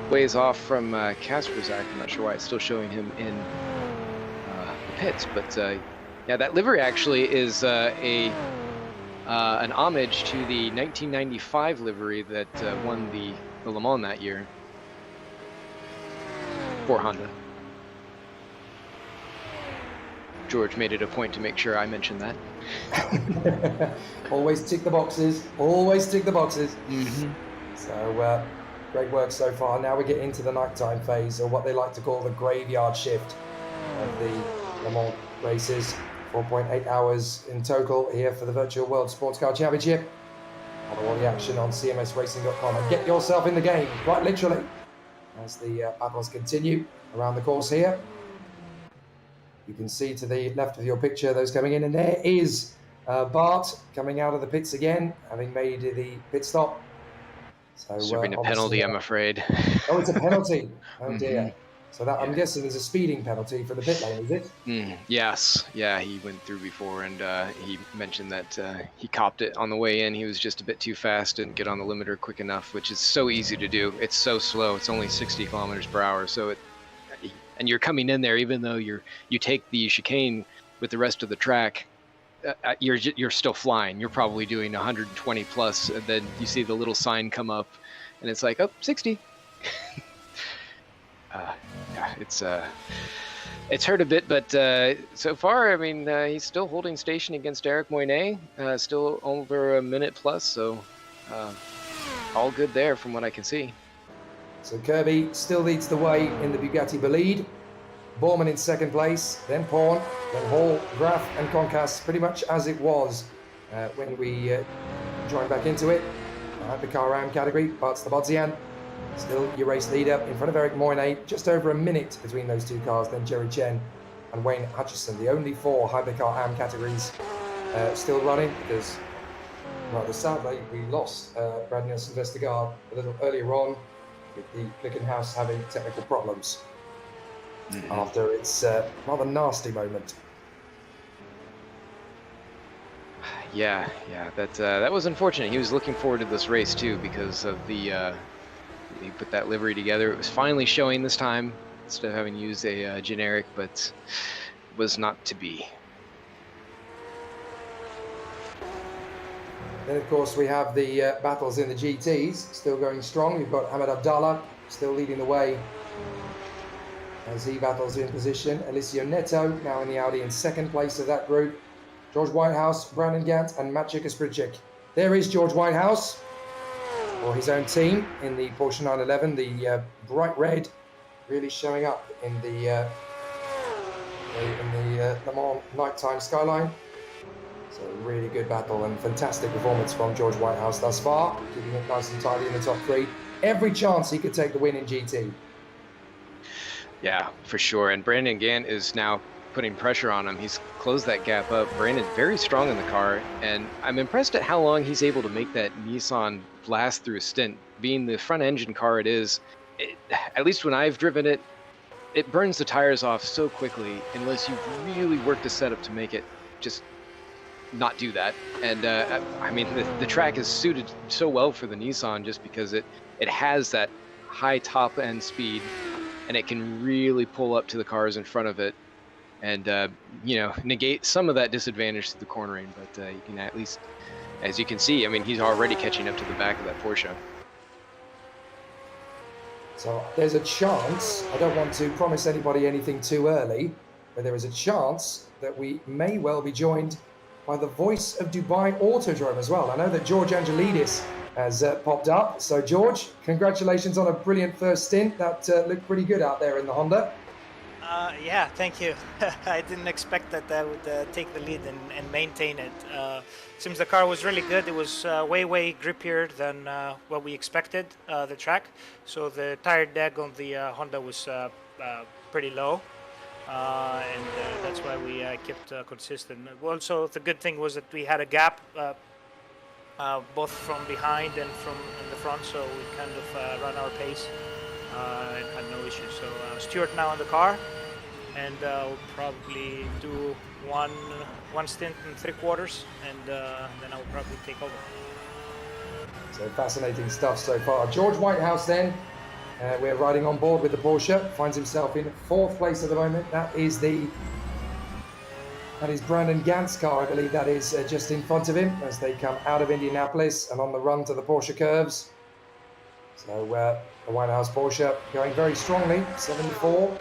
Ways off from Kasperzak. I'm not sure why it's still showing him in the pits, but yeah, that livery actually is an homage to the 1995 livery that won the Le Mans that year for Honda. George made it a point to make sure I mentioned that. Always tick the boxes. Always tick the boxes. Mm-hmm. So great work so far. Now we get into the nighttime phase, or what they like to call the graveyard shift of the Le Mans races. 4.8 hours in total here for the Virtual World Sports Car Championship. Follow all the action on cmsracing.com and get yourself in the game, quite literally, as the battles continue around the course here. You can see to the left of your picture those coming in, and there is Bart coming out of the pits again, having made the pit stop. So serving a penalty, I'm afraid. Oh, it's a penalty. Oh dear. Mm-hmm. So that, I'm guessing, is a speeding penalty for the pit lane, is it? Yes. Yeah, he went through before, and he mentioned that he copped it on the way in. He was just a bit too fast, didn't get on the limiter quick enough, which is so easy to do. It's so slow. It's only 60 kilometers per hour. So and you're coming in there, even though you take the chicane with the rest of the track, you're still flying. You're probably doing 120 plus, and then you see the little sign come up, and it's like, oh, 60. Yeah, it's hurt a bit, but so far, I mean, he's still holding station against Eric Moynet, still over a minute plus, so all good there from what I can see. So Kirby still leads the way in the Bugatti Bolide. Borman in 2nd place, then Porn, then Hall, Graf and Concas, pretty much as it was when we joined back into it. Hypercar Ram category, Bart Stabodzian. Still your race leader in front of Eric Moynet, just over a minute between those two cars, then Jerry Chen and Wayne Hutchison. The only 4 Hypercar AM categories still running, because rather sadly we lost Brad Nielsen Vestergaard a little earlier on with the Clickenhouse having technical problems after its rather nasty moment. Yeah, that was unfortunate. He was looking forward to this race too because of the he put that livery together. It was finally showing this time instead of having used a generic, but was not to be. Then of course we have the battles in the GTs still going strong. We've got Ahmed Abdallah still leading the way as he battles in position. Alicio Neto now in the Audi in 2nd place of that group. George Whitehouse, Brandon Gant and Maciej Kasprzyk. There is George Whitehouse for his own team in the Porsche 911, the bright red really showing up in the Le Mans nighttime skyline. So really good battle and fantastic performance from George Whitehouse thus far, keeping it nice and tidy in the top 3. Every chance he could take the win in GT. Yeah, for sure. And Brandon Gant is now putting pressure on him. He's closed that gap up. Brandon very strong in the car, and I'm impressed at how long he's able to make that Nissan last through a stint. Being the front engine car it is, at least when I've driven it, it burns the tires off so quickly unless you really work the setup to make it just not do that. And I mean, the track is suited so well for the Nissan just because it has that high top end speed, and it can really pull up to the cars in front of it and you know, negate some of that disadvantage to the cornering. But you can at least, as you can see, I mean, he's already catching up to the back of that Porsche. So there's a chance, I don't want to promise anybody anything too early, but there is a chance that we may well be joined by the voice of Dubai Autodrome as well. I know that George Angelidis has popped up. So George, congratulations on a brilliant first stint. That looked pretty good out there in the Honda. Yeah, thank you. I didn't expect that I would take the lead and maintain it. Seems the car was really good. It was way grippier than what we expected, the track. So the tire drag on the Honda was pretty low. And that's why we kept consistent. Also, the good thing was that we had a gap both from behind and from in the front, so we kind of ran our pace and had no issues. So Stuart now in the car, and we'll probably do one stint in 3/4, and then I'll probably take over. So fascinating stuff so far. George Whitehouse then, we're riding on board with the Porsche, finds himself in 4th place at the moment. That is Brandon Gant's car, I believe that is just in front of him as they come out of Indianapolis and on the run to the Porsche curves. So the Whitehouse Porsche going very strongly, 74,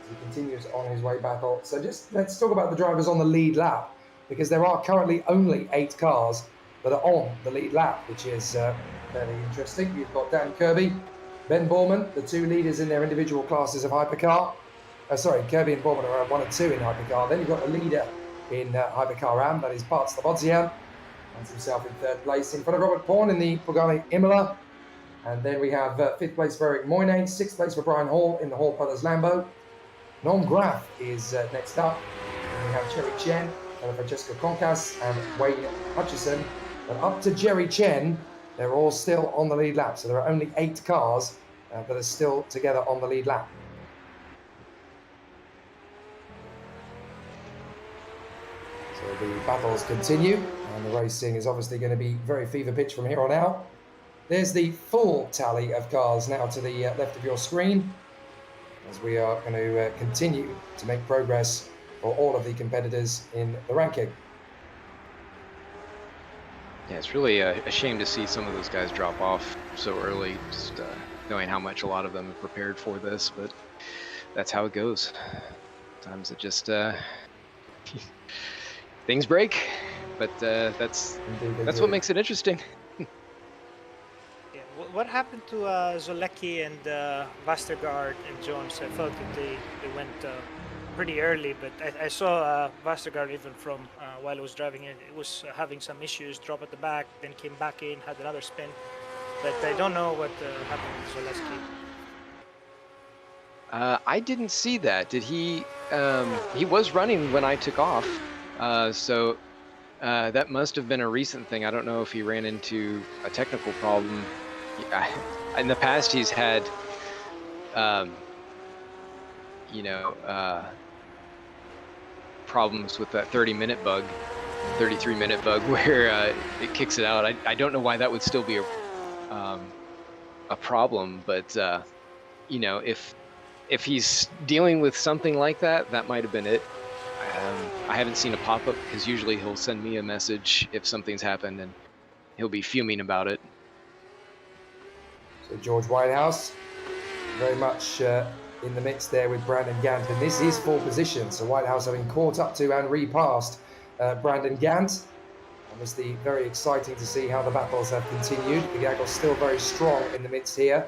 as he continues on his way battle. So just let's talk about the drivers on the lead lap, because there are currently only 8 cars that are on the lead lap, which is fairly interesting. You've got Dan Kirby, Ben Borman, the 2 leaders in their individual classes of Hypercar. Kirby and Borman are 1 and 2 in Hypercar. Then you've got the leader in Hypercar Ram, that is Bart Slobodzian, finds himself in 3rd place in front of Robert Porn in the Pagani Imola. And then we have 5th place for Eric Moynihan, 6th place for Brian Hall in the Hall Brothers Lambo. Norm Graff is next up. And we have Jerry Chen, Francesco Concas, and Wayne Hutchison. But up to Jerry Chen, they're all still on the lead lap. So there are only 8 cars that are still together on the lead lap. So the battles continue, and the racing is obviously going to be very fever pitch from here on out. There's the full tally of cars now to the left of your screen, as we are going to continue to make progress for all of the competitors in the ranking. Yeah, it's really a shame to see some of those guys drop off so early, just knowing how much a lot of them have prepared for this, but that's how it goes. Sometimes it just things break, but that's what makes it interesting. Yeah, what happened to Zolecki and Vestergaard and Jones? I thought that they went pretty early, but I saw Vestergaard even from while I was driving it. It was having some issues, drop at the back, then came back in, had another spin. But I don't know what happened with Zaleski. I didn't see that. Did he? He was running when I took off, so that must have been a recent thing. I don't know if he ran into a technical problem. In the past, he's had, problems with that 30-minute bug, 33-minute bug, where it kicks it out. I don't know why that would still be a problem, but if he's dealing with something like that, that might have been it. I haven't seen a pop-up because usually he'll send me a message if something's happened, and he'll be fuming about it. So George Whitehouse, very much in the mix there with Brandon Gant, and this is 4th position. So Whitehouse having caught up to and repassed Brandon Gant. Obviously very exciting to see how the battles have continued. The Gaggle's still very strong in the midst here.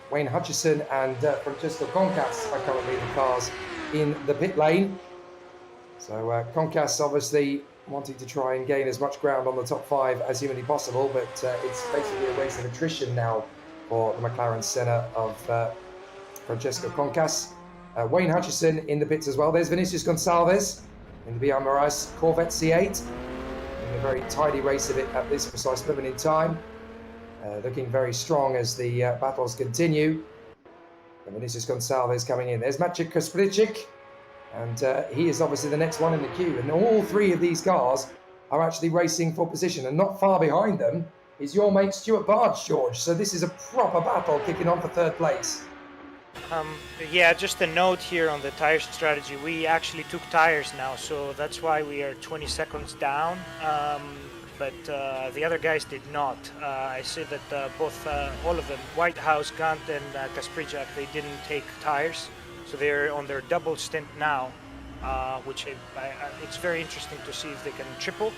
Wayne Hutchison and Francesco Concas are currently the cars in the pit lane. So Concas obviously wanting to try and gain as much ground on the top 5 as humanly possible, but it's basically a race of attrition now for the McLaren centre of Francesco Concas. Wayne Hutchison in the pits as well. There's Vinicius Gonçalves in the BMRS Corvette C8. In a very tidy race of it at this precise moment in time. Looking very strong as the battles continue. And Vinicius Gonçalves coming in. There's Maciej Kasprzyk. And he is obviously the next one in the queue. And all 3 of these cars are actually racing for position. And not far behind them is your mate Stuart Barge, George. So this is a proper battle kicking on for 3rd place. Yeah, just a note here on the tire strategy. We actually took tires now, so that's why we are 20 seconds down. But the other guys did not. I see that all of them, Whitehouse, Gant, and Kasprzyk, they didn't take tires. So they're on their double stint now, which it's very interesting to see if they can triple.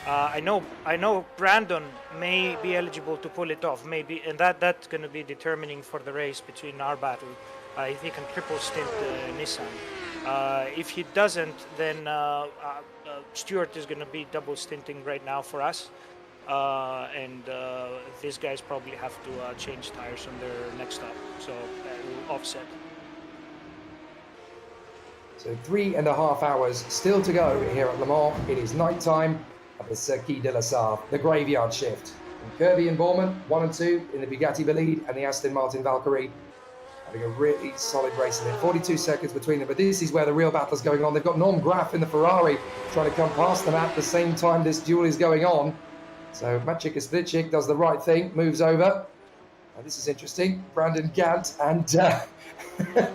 I know Brandon may be eligible to pull it off, maybe, and that's going to be determining for the race between our battle. If he can triple stint Nissan. If he doesn't, then Stuart is going to be double stinting right now for us, and these guys probably have to change tires on their next stop, so we'll offset. So 3.5 hours still to go here at Le Mans. It is night time at the Circuit de la Sarthe, the graveyard shift. And Kirby and Borman, 1 and 2 in the Bugatti Bolide and the Aston Martin Valkyrie, having a really solid race in it. 42 seconds between them, but this is where the real battle's going on. They've got Norm Graf in the Ferrari trying to come past them at the same time this duel is going on. So Maciej Kasprzyk does the right thing, moves over. Now this is interesting. Brandon Gant and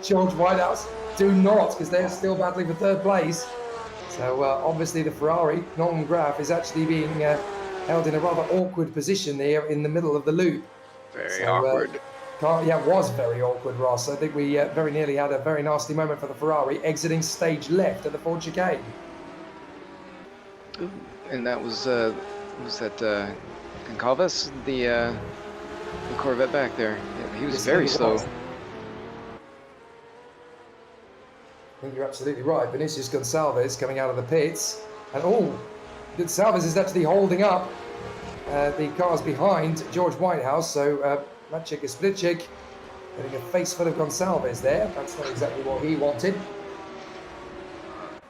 George Whitehouse do not, because they're still battling for 3rd place. So obviously the Ferrari, Norman Graf, is actually being held in a rather awkward position there in the middle of the loop. Very awkward. Yeah, it was very awkward, Ross. I think we very nearly had a very nasty moment for the Ferrari, exiting stage left at the Ford chicane. Ooh, and that was that Goncalves, the Corvette back there. Yeah, he was Yes, very he slow. was. I think you're absolutely right. Vinicius Gonçalves coming out of the pits. And Gonçalves is actually holding up the cars behind George Whitehouse. So Maciej Kasprzyk getting a face full of Gonçalves there. That's not exactly what he wanted.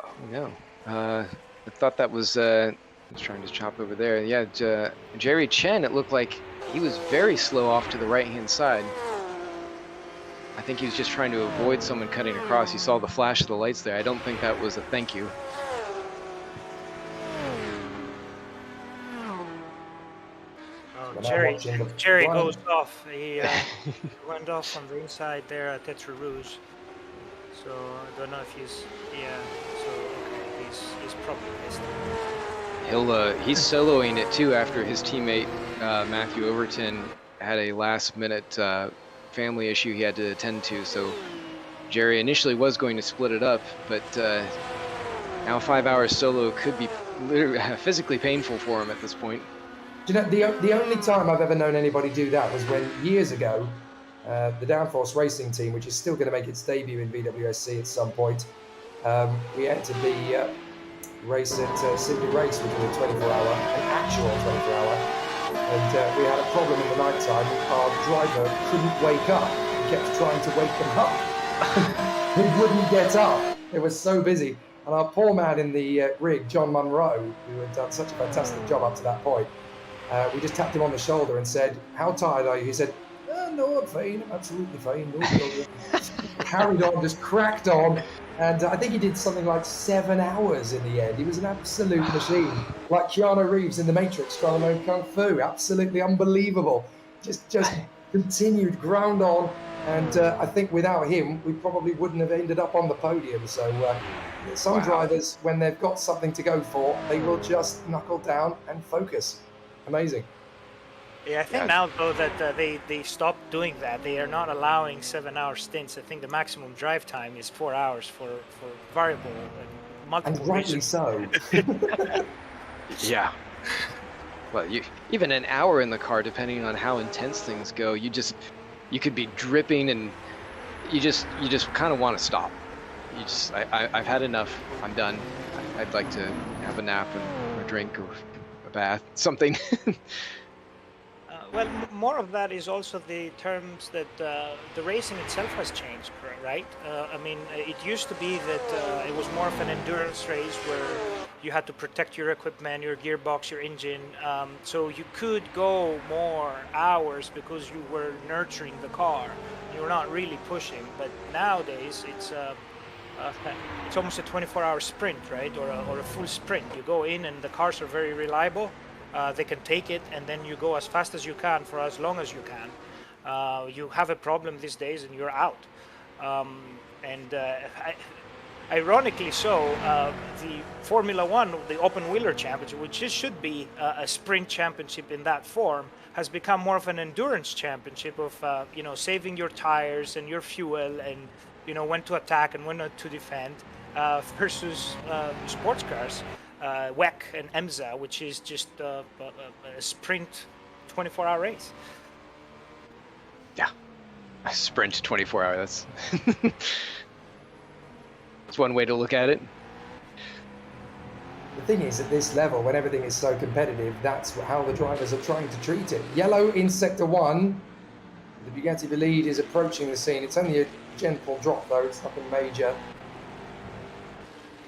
Oh, no. I thought that was, I was trying to chop over there. Yeah, Jerry Chen, it looked like he was very slow off to the right-hand side. I think he was just trying to avoid someone cutting across. You saw the flash of the lights there. I don't think that was a thank you. Oh, Jerry goes off. He went off on the inside there at Tetra Rouge. So I don't know if he's, so okay, he's probably missed. He's soloing it too after his teammate Matthew Overton had a last-minute family issue he had to attend to. So Jerry initially was going to split it up, but now 5 hours solo could be literally physically painful for him at this point. Do you know, the only time I've ever known anybody do that was when years ago the Downforce Racing team, which is still going to make its debut in VWSC at some point, we entered the race at Sydney Race, which was a 24-hour, an actual 24-hour. And we had a problem in the night time. Our driver couldn't wake up. He kept trying to wake them up. He wouldn't get up. It was so busy. And our poor man in the rig, John Munro, who had done such a fantastic job up to that point, we just tapped him on the shoulder and said, "How tired are you?" He said, "No, I'm fine. I'm absolutely fine. No problem." Carried on, just cracked on. And I think he did something like 7 hours in the end. He was an absolute machine. Like Keanu Reeves in The Matrix trying to learn Kung Fu. Absolutely unbelievable. Just continued, ground on. And I think without him, we probably wouldn't have ended up on the podium. So some drivers, when they've got something to go for, they will just knuckle down and focus. Amazing. Yeah, I think now though that they stopped doing that. They are not allowing 7-hour stints. I think the maximum drive time is 4 hours for variable and multiple and rightly reasons. so. Yeah. Well, even an hour in the car, depending on how intense things go, you could be dripping, and you just kind of want to stop. I've had enough. I'm done. I'd like to have a nap and drink or a bath, something. Well, more of that is also the terms that the racing itself has changed, right? I mean, it used to be that it was more of an endurance race where you had to protect your equipment, your gearbox, your engine. So you could go more hours because you were nurturing the car. You were not really pushing. But nowadays, it's almost a 24-hour sprint, right? Or a full sprint. You go in and the cars are very reliable. They can take it, and then you go as fast as you can for as long as you can. You have a problem these days, and you're out. Ironically so, the Formula One, the open wheeler championship, which should be a sprint championship in that form, has become more of an endurance championship of saving your tires and your fuel, and when to attack and when to defend, versus sports cars. WEC and IMSA, which is just a sprint 24-hour race. Yeah, a sprint 24-hour. That's that's one way to look at it. The thing is, at this level, when everything is so competitive, that's how the drivers are trying to treat it. Yellow in Sector 1. The Bugatti Bolide is approaching the scene. It's only a gentle drop, though. It's nothing major.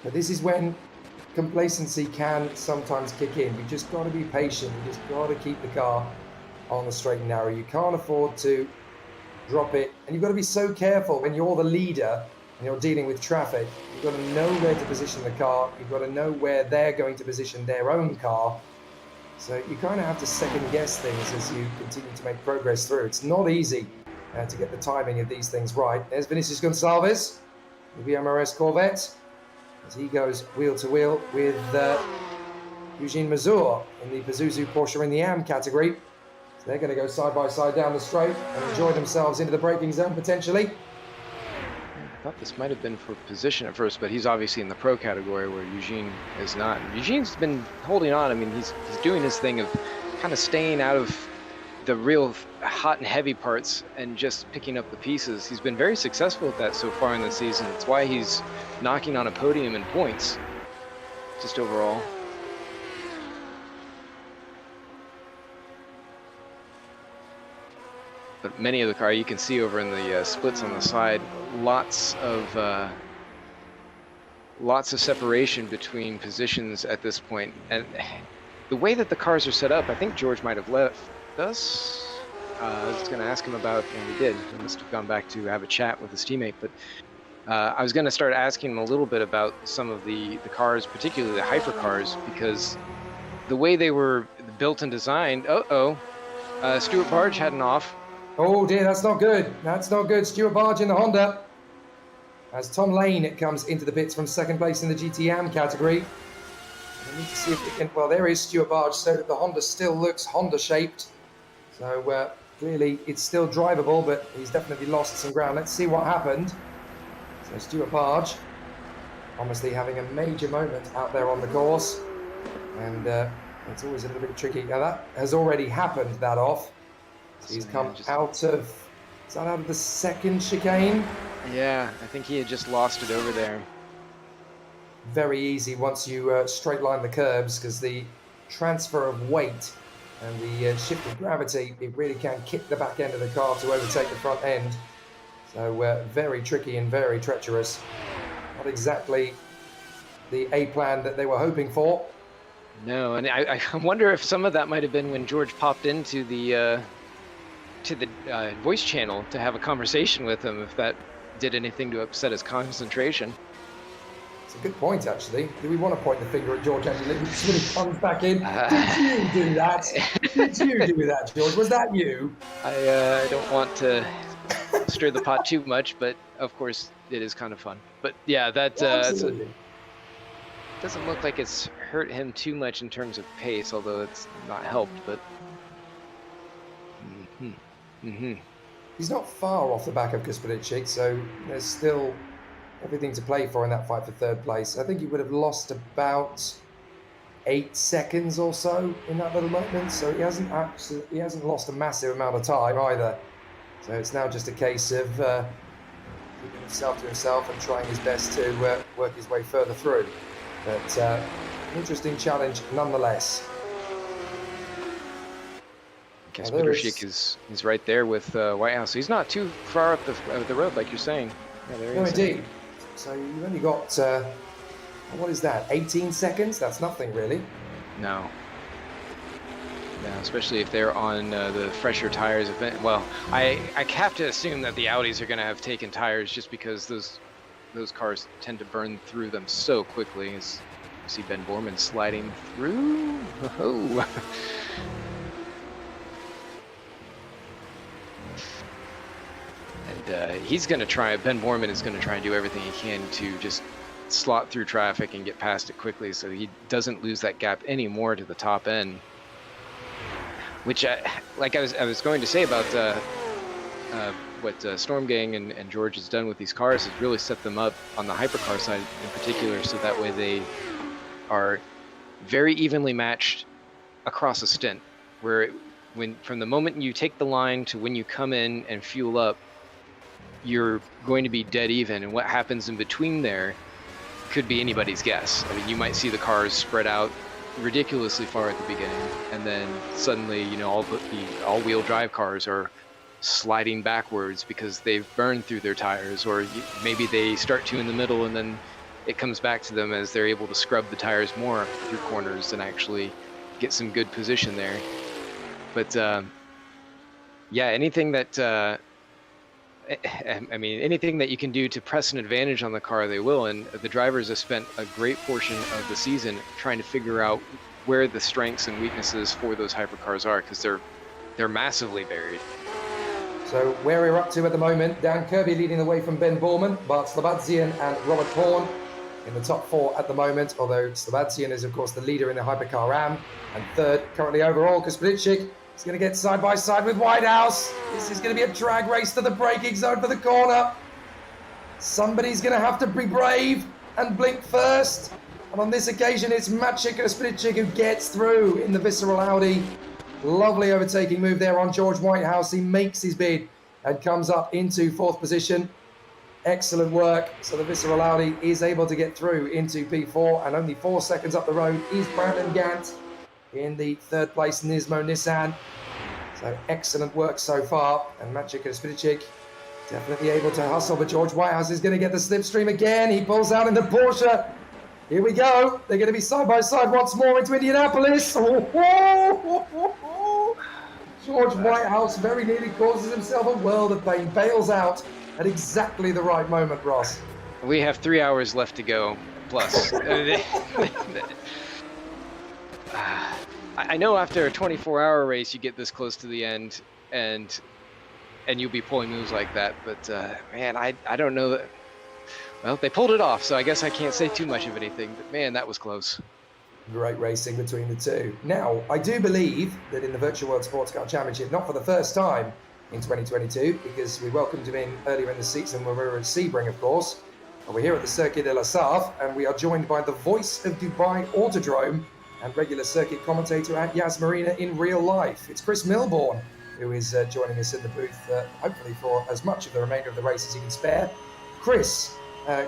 But this is when complacency can sometimes kick in. You just got to be patient. You just got to keep the car on the straight and narrow. You can't afford to drop it. And you've got to be so careful when you're the leader and you're dealing with traffic. You've got to know where to position the car. You've got to know where they're going to position their own car. So you kind of have to second guess things as you continue to make progress through. It's not easy to get the timing of these things right. There's Vinicius Gonçalves, the VMRS Corvette, as he goes wheel to wheel with Eugene Mazur in the Pazuzu Porsche in the AM category. So they're going to go side by side down the straight and enjoy themselves into the braking zone potentially. I thought this might have been for position at first, but he's obviously in the pro category where Eugene is not. Eugene's been holding on. I mean, he's doing his thing of kind of staying out of the real hot and heavy parts and just picking up the pieces. He's been very successful at that so far in the season. It's why he's knocking on a podium in points, just overall. But many of the car, you can see over in the splits on the side, lots of separation between positions at this point. And the way that the cars are set up, I think George might have left us. I was going to ask him about, and he did. He must have gone back to have a chat with his teammate. But I was going to start asking him a little bit about some of the cars, particularly the Hypercars, because the way they were built and designed. Stuart Barge had an off. Oh dear, that's not good. That's not good. Stuart Barge in the Honda. As Tom Lane comes into the pits from second place in the GTM category. We need to see if we can. Well, there is Stuart Barge, so that the Honda still looks Honda shaped. So clearly it's still drivable, but he's definitely lost some ground. Let's see what happened. So Stuart Barge, obviously having a major moment out there on the course. And it's always a little bit tricky. Now that has already happened, that off. So he's come out of, is that out of the second chicane? Yeah, I think he had just lost it over there. Very easy once you straight line the curbs, because the transfer of weight and the shift of gravity, it really can kick the back end of the car to overtake the front end. So very tricky and very treacherous. Not exactly the A plan that they were hoping for. No, and I wonder if some of that might have been when George popped into the voice channel to have a conversation with him, if that did anything to upset his concentration. It's a good point, actually. Do we want to point the finger at George Angelini when he comes back in? Did you do that? Did you do that, George? Was that you? I don't want to stir the pot too much, but of course it is kind of fun. But yeah, that doesn't look like it's hurt him too much in terms of pace, although it's not helped. But he's not far off the back of Kasparicic, so there's still everything to play for in that fight for third place. I think he would have lost about 8 seconds or so in that little moment, so he hasn't lost a massive amount of time either. So it's now just a case of keeping himself to himself and trying his best to work his way further through. But Interesting challenge nonetheless. I guess Petrusik is right there with Whitehouse. He's not too far up the road, like you're saying. Yeah, there he No, is. indeed. So you've only got, what is that, 18 seconds? That's nothing, really. No. No, especially if they're on the fresher tires. Well, I have to assume that the Audis are going to have taken tires just because those cars tend to burn through them so quickly. As you see Ben Borman sliding through. Oh. And he's going to try. Ben Borman is going to try and do everything he can to just slot through traffic and get past it quickly, so he doesn't lose that gap anymore to the top end. Which, like I was going to say about what Storm Gang and George has done with these cars, has really set them up on the hypercar side in particular, so that way they are very evenly matched across a stint. Where from the moment you take the line to when you come in and fuel up, you're going to be dead even, and what happens in between there could be anybody's guess. I mean, you might see the cars spread out ridiculously far at the beginning, and then suddenly, you know, all the all-wheel drive cars are sliding backwards because they've burned through their tires, or maybe they start to in the middle, and then it comes back to them as they're able to scrub the tires more through corners and actually get some good position there. But yeah, anything that I mean, anything that you can do to press an advantage on the car, they will. And the drivers have spent a great portion of the season trying to figure out where the strengths and weaknesses for those hypercars are, because they're massively varied. So where we're up to at the moment, Dan Kirby leading the way from Ben Borman, but Slovakian and Robert Horn in the top 4 at the moment, although Slovakian is, of course, the leader in the Hypercar Ram, and third currently overall, because Petrusik is going to get side by side with Whitehouse. This is going to be a drag race to the braking zone for the corner. Somebody's going to have to be brave and blink first. And on this occasion, it's Petrusik who gets through in the Visceral Audi. Lovely overtaking move there on George Whitehouse. He makes his bid and comes up into 4th position. Excellent work. So the Visceral Audi is able to get through into P4, and only 4 seconds up the road is Brandon Gant in the 3rd place Nismo Nissan. So excellent work so far, and Petrusik definitely able to hustle, but George Whitehouse is going to get the slipstream again. He pulls out in the Porsche. Here we go. They're going to be side by side once more into Indianapolis. George Whitehouse very nearly causes himself a world of pain, bails out at exactly the right moment, Ross. We have 3 hours left to go, plus. I know after a 24-hour race you get this close to the end, and you'll be pulling moves like that, but man, I don't know that. Well, they pulled it off, so I guess I can't say too much of anything, but man, that was close. Great racing between the two. Now, I do believe that in the Virtual World Sports Car Championship, not for the first time in 2022, because we welcomed him in earlier in the season when we were at Sebring, of course, and we're here at the Circuit de la Sarthe, and we are joined by the voice of Dubai Autodrome and regular circuit commentator at Yas Marina in real life. It's Chris Milbourne, who is joining us in the booth, hopefully for as much of the remainder of the race as he can spare. Chris,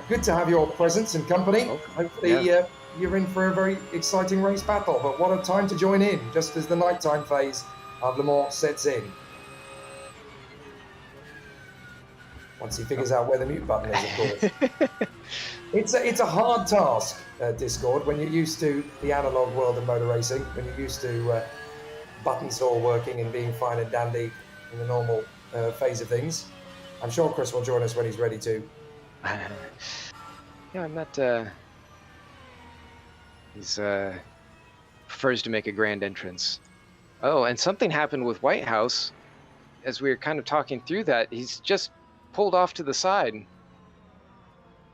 good to have your presence and company. Hopefully you're in for a very exciting race battle, but what a time to join in, just as the nighttime phase of Le Mans sets in. Once he figures out where the mute button is, of course. It's a hard task, Discord, when you're used to the analog world of motor racing, when you're used to buttons all working and being fine and dandy in the normal phase of things. I'm sure Chris will join us when he's ready to. Yeah, I'm not. He's prefers to make a grand entrance. Oh, and something happened with Whitehouse as we were kind of talking through that. He's just pulled off to the side.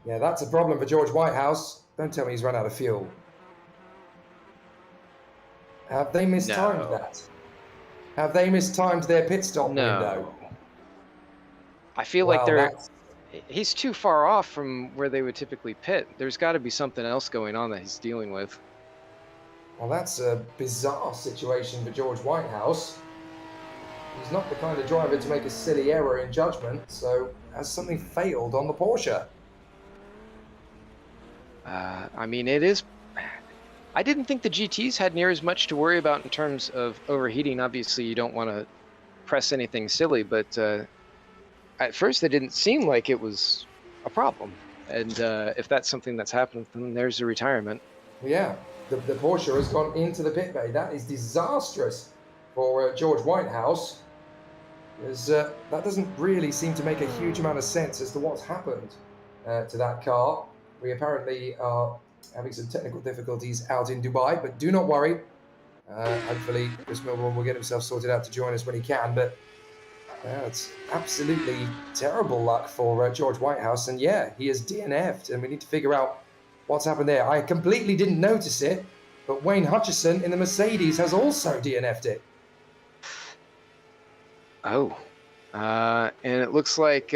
Yeah, that's a problem for George Whitehouse. Don't tell me he's run out of fuel. Have they mistimed that? Have they mistimed their pit stop window? I feel like he's too far off from where they would typically pit. There's got to be something else going on that he's dealing with. Well, that's a bizarre situation for George Whitehouse. He's not the kind of driver to make a silly error in judgment, so has something failed on the Porsche? I mean, it is... I didn't think the GTs had near as much to worry about in terms of overheating. Obviously, you don't want to press anything silly, but at first it didn't seem like it was a problem. And if that's something that's happened, then there's a retirement. Yeah, the Porsche has gone into the pit bay. That is disastrous for George Whitehouse. Because that doesn't really seem to make a huge amount of sense as to what's happened to that car. We apparently are having some technical difficulties out in Dubai, but do not worry. Hopefully, Chris Milburn will get himself sorted out to join us when he can. But it's absolutely terrible luck for George Whitehouse. And yeah, he is DNF'd, and we need to figure out what's happened there. I completely didn't notice it, but Wayne Hutchison in the Mercedes has also DNF'd it. Oh, and it looks like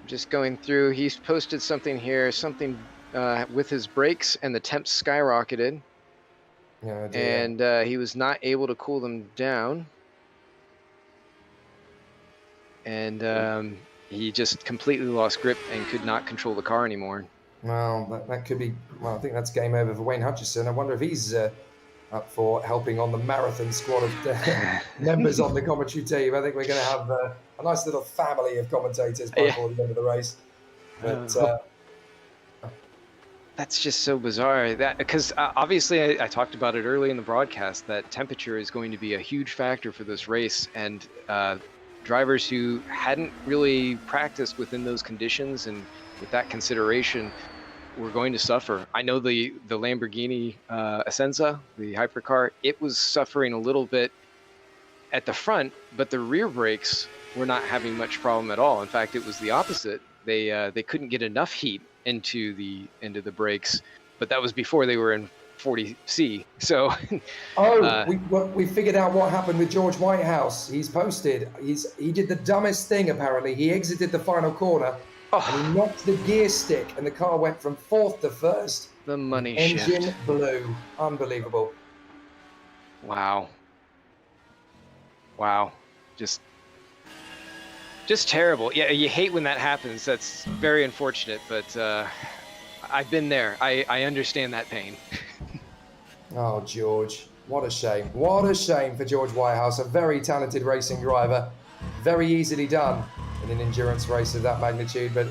just going through, he's posted something here, something with his brakes, and the temps skyrocketed. Yeah, and he was not able to cool them down. And he just completely lost grip and could not control the car anymore. Well, that could be, well, I think that's game over for Wayne Hutchison. I wonder if he's up for helping on the marathon squad of members on the commentary team. I think we're going to have a nice little family of commentators before the end of the race. But that's just so bizarre. That because obviously I talked about it early in the broadcast that temperature is going to be a huge factor for this race, and drivers who hadn't really practiced within those conditions and with that consideration were going to suffer. I know the Lamborghini Essenza, the hypercar, it was suffering a little bit at the front, but the rear brakes were not having much problem at all. In fact, it was the opposite. They couldn't get enough heat into the brakes, but that was before they were in 40C. So we figured out what happened with George Whitehouse. He's posted. He did the dumbest thing apparently. He exited the final corner and he knocked the gear stick, and the car went from fourth to first. The money engine shift. blew. Unbelievable. Wow. Just terrible. Yeah, you hate when that happens. That's very unfortunate, but I've been there. I understand that pain. Oh, George. What a shame. What a shame for George Whitehouse, a very talented racing driver. Very easily done in an endurance race of that magnitude, but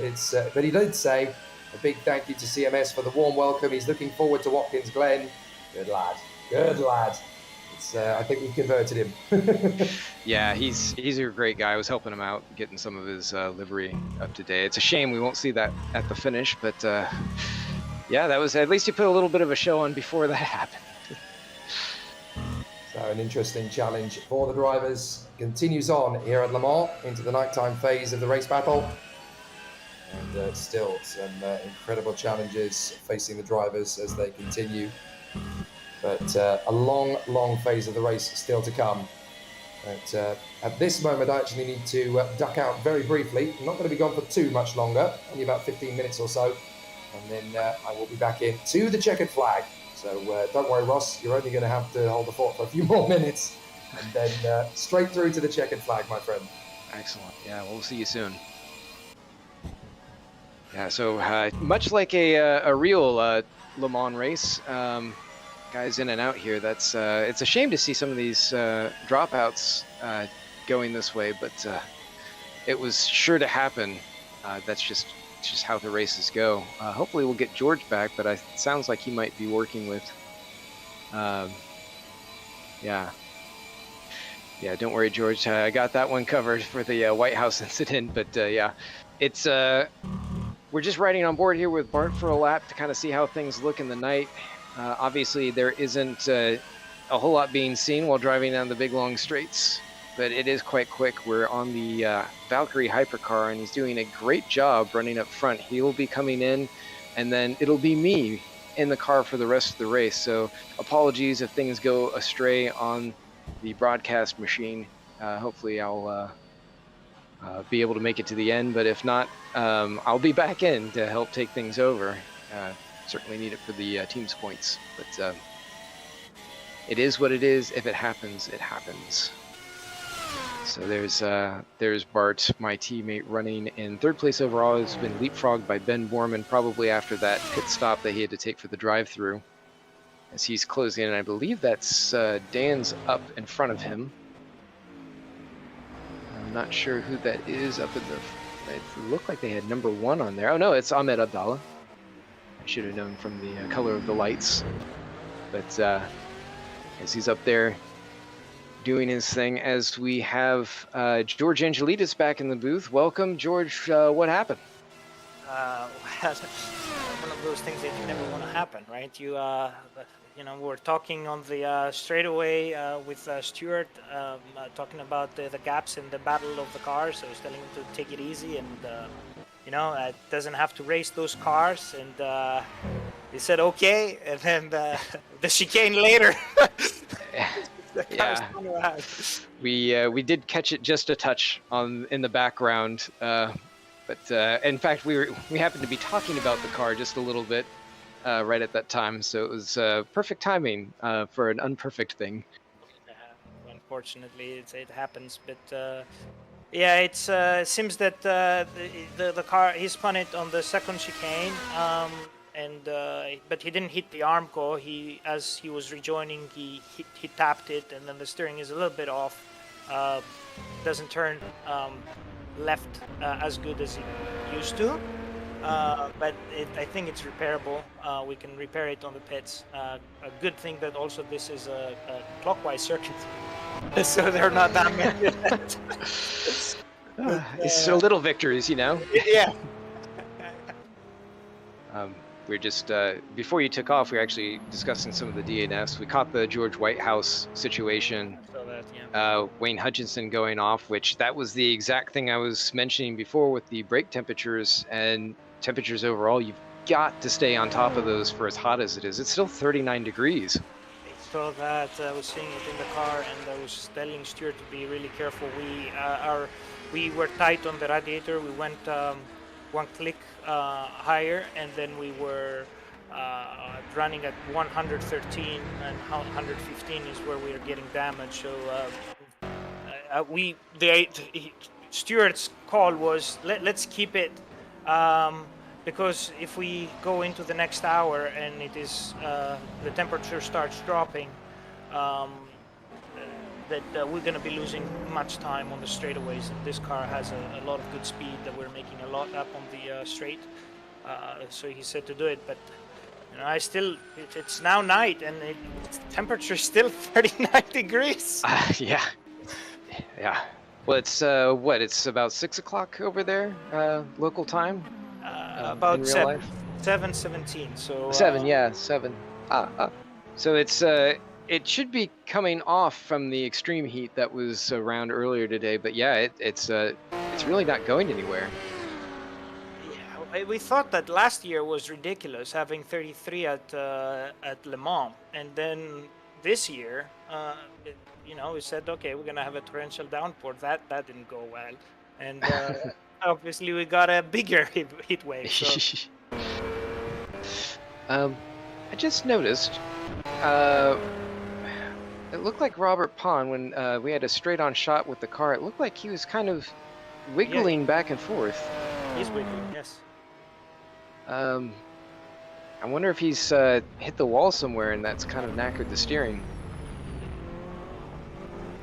but he did say a big thank you to CMS for the warm welcome. He's looking forward to Watkins Glen. Good lad. Good lad. I think we've converted him. Yeah, he's a great guy. I was helping him out, getting some of his livery up to date. It's a shame we won't see that at the finish, but yeah, that was, at least he put a little bit of a show on before that happened. So an interesting challenge for the drivers continues on here at Le Mans into the nighttime phase of the race battle. And still some incredible challenges facing the drivers as they continue. But a long phase of the race still to come. But at this moment, I actually need to duck out very briefly. I'm not going to be gone for too much longer, only about 15 minutes or so. And then I will be back in to the checkered flag. So don't worry, Ross, you're only going to have to hold the fort for a few more minutes. And then straight through to the checkered flag, my friend. Excellent. Yeah, we'll see you soon. Yeah, so much like a real Le Mans race, guys in and out here, that's it's a shame to see some of these dropouts going this way, but it was sure to happen. That's just how the races go. Hopefully we'll get George back, but it sounds like he might be working with yeah, don't worry, George, I got that one covered for the Whitehouse incident. But yeah, it's we're just riding on board here with Bart for a lap to kind of see how things look in the night. Obviously, there isn't a whole lot being seen while driving down the big long straights, but it is quite quick. We're on the Valkyrie Hypercar, and he's doing a great job running up front. He'll be coming in, and then it'll be me in the car for the rest of the race. So apologies if things go astray on the broadcast machine. Hopefully I'll be able to make it to the end, but if not, I'll be back in to help take things over. Certainly need it for the team's points, but it is what it is. If it happens, it happens. So there's Bart, my teammate, running in third place overall. Has been leapfrogged by Ben Borman, probably after that pit stop that he had to take for the drive-through. as he's closing in. I believe that's Dan's up in front of him. I'm not sure who that is up in the... It looked like they had number 1 on there. Oh no, it's Ahmed Abdallah. I should have known from the color of the lights. But as he's up there doing his thing, as we have George Angelidis back in the booth. Welcome, George. What happened? Well, one of those things that you never want to happen, right? We're talking on the straightaway with Stuart, talking about the gaps in the battle of the cars. So I was telling him to take it easy, and it doesn't have to race those cars. And he said okay, and then the chicane later. Yeah, we did catch it just a touch in the background, but in fact we happened to be talking about the car just a little bit right at that time, so it was perfect timing for an unperfect thing. Unfortunately, it happens, but yeah, it seems that the car, he spun it on the second chicane. But he didn't hit the armco. As he was rejoining, he tapped it, and then the steering is a little bit off. Doesn't turn left as good as it used to. But I think it's repairable. We can repair it on the pits. A good thing that also this is a clockwise circuit, so they're not that many. It's little victories, Yeah. We're just, before you took off, we were actually discussing some of the DNFs. We caught the George Whitehouse situation. So that, yeah. Wayne Hutchinson going off, which that was the exact thing I was mentioning before with the brake temperatures and temperatures overall. You've got to stay on top of those for as hot as it is. It's still 39 degrees. So that I was seeing it in the car, and I was telling Stuart to be really careful. We were tight on the radiator. We went one click higher, and then we were running at 113, and 115 is where we are getting damage. So Stuart's call was let's keep it, because if we go into the next hour and it is the temperature starts dropping, that we're going to be losing much time on the straightaways, and this car has a lot of good speed that we're making a lot up on the straight. So he said to do it, but it's now night, and the temperature is still 39 degrees. Yeah. Well, it's it's about 6 o'clock over there, local time. About in real life? 7:17. So 7. So it's it should be coming off from the extreme heat that was around earlier today, but yeah, it's really not going anywhere. Yeah, we thought that last year was ridiculous, having 33 at Le Mans, and then this year, we said, okay, we're gonna have a torrential downpour. That didn't go well, and obviously we got a bigger heat wave. So. I just noticed. It looked like Robert Pond, when we had a straight-on shot with the car, it looked like he was kind of wiggling back and forth. He's wiggling, yes. I wonder if he's hit the wall somewhere and that's kind of knackered the steering.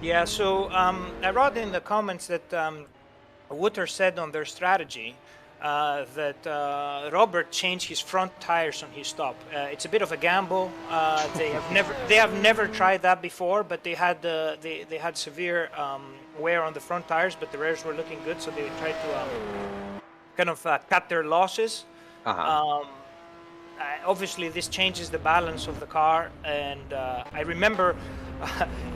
Yeah, so I wrote in the comments that Wouter said on their strategy that Robert changed his front tires on his stop. It's a bit of a gamble. They have never tried that before, but they had severe wear on the front tires, but the rears were looking good, so they tried to kind of cut their losses. Obviously, this changes the balance of the car, and I remember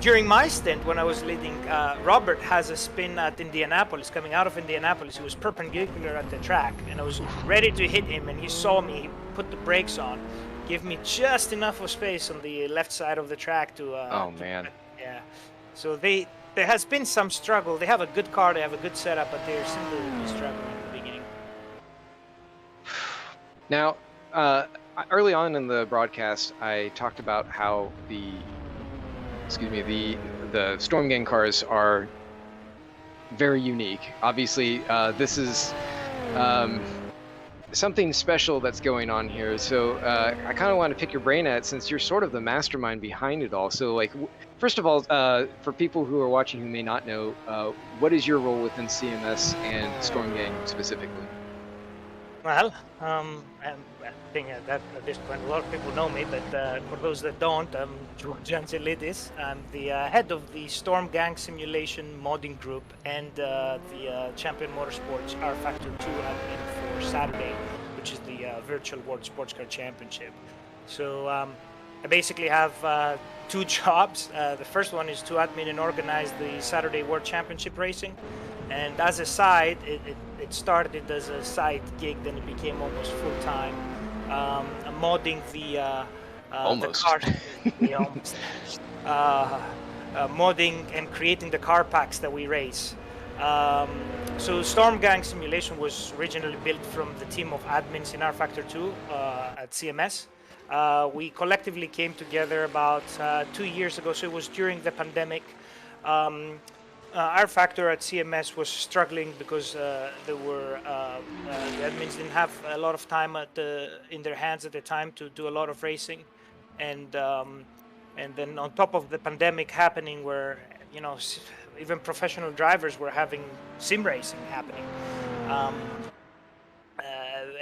during my stint when I was leading, Robert has a spin at Indianapolis. Coming out of Indianapolis, he was perpendicular at the track, and I was ready to hit him, and he saw me, he put the brakes on, give me just enough of space on the left side of the track to... man. Yeah. So there has been some struggle. They have a good car, they have a good setup, but they're simply struggling in the beginning. Now, early on in the broadcast, I talked about how the Storm Gang cars are very unique. Obviously, this is something special that's going on here. So I kind of want to pick your brain at, since you're sort of the mastermind behind it all. So like, first of all, for people who are watching who may not know, what is your role within CMS and Storm Gang specifically? Well, I think that at this point a lot of people know me, but for those that don't, I'm George Angelidis. I'm the head of the Storm Gang Simulation Modding Group and the Champion Motorsports rFactor 2 admin for Saturday, which is the Virtual World Sports Car Championship. So I basically have two jobs. The first one is to admin and organize the Saturday World Championship racing. And as a side, it started as a side gig, then it became almost full-time. Modding the car, modding and creating the car packs that we race. So Storm Gang Simulation was originally built from the team of admins in rFactor 2 at CMS. We collectively came together about 2 years ago, so it was during the pandemic. rFactor at CMS was struggling because the admins didn't have a lot of time in their hands at the time to do a lot of racing, and then on top of the pandemic happening, where even professional drivers were having sim racing happening,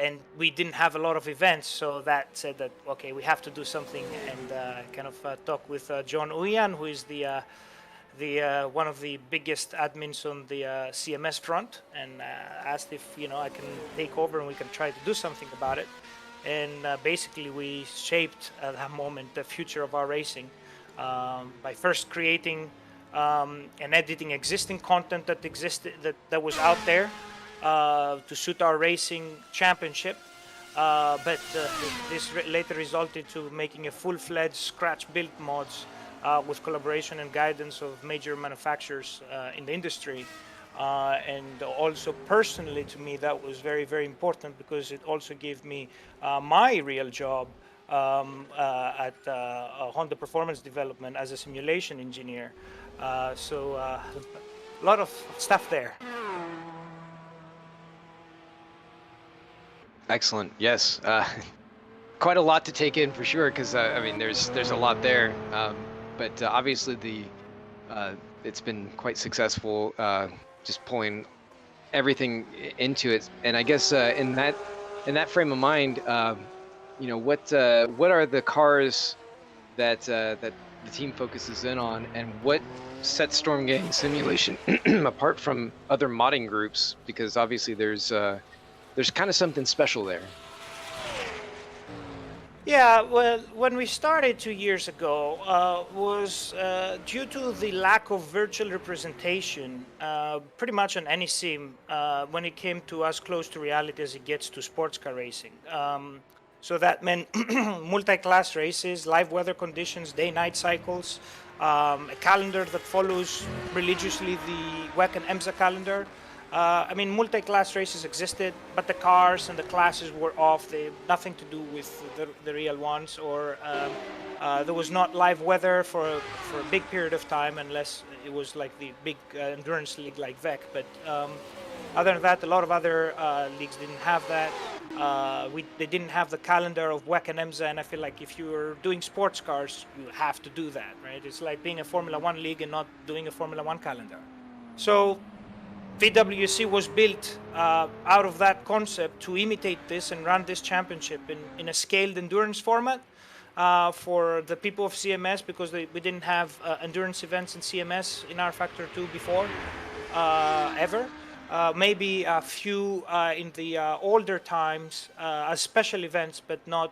and we didn't have a lot of events, so that said that okay, we have to do something, and kind of talk with John Uyan, who is the one of the biggest admins on the CMS front, and asked if I can take over and we can try to do something about it. And basically we shaped at that moment the future of our racing by first creating and editing existing content that was out there to suit our racing championship. But this later resulted to making a full-fledged scratch-built mods with collaboration and guidance of major manufacturers in the industry. And also personally to me, that was very, very important, because it also gave me my real job at Honda Performance Development as a simulation engineer. So a lot of stuff there. Excellent. Yes. Quite a lot to take in for sure, because I mean, there's a lot there. But obviously it's been quite successful, just pulling everything into it. And I guess in that frame of mind, what are the cars that the team focuses in on, and what sets Storm Gang Simulation apart from other modding groups? Because obviously there's kind of something special there. Yeah, well, when we started 2 years ago, was due to the lack of virtual representation, pretty much on any sim, when it came to as close to reality as it gets to sports car racing. So that meant multi-class races, live weather conditions, day-night cycles, a calendar that follows religiously the WEC and IMSA calendar. I mean, multi-class races existed, but the cars and the classes were off. They had nothing to do with the real ones, or there was not live weather for a big period of time, unless it was like the big endurance league like VEC. But other than that, a lot of other leagues didn't have that. They didn't have the calendar of WEC and IMSA, and I feel like if you're doing sports cars, you have to do that, right? It's like being a Formula One league and not doing a Formula One calendar. So VWSC was built out of that concept to imitate this and run this championship in a scaled endurance format for the people of CMS, because we didn't have endurance events in CMS in rFactor 2 before, ever. Maybe a few in the older times as special events, but not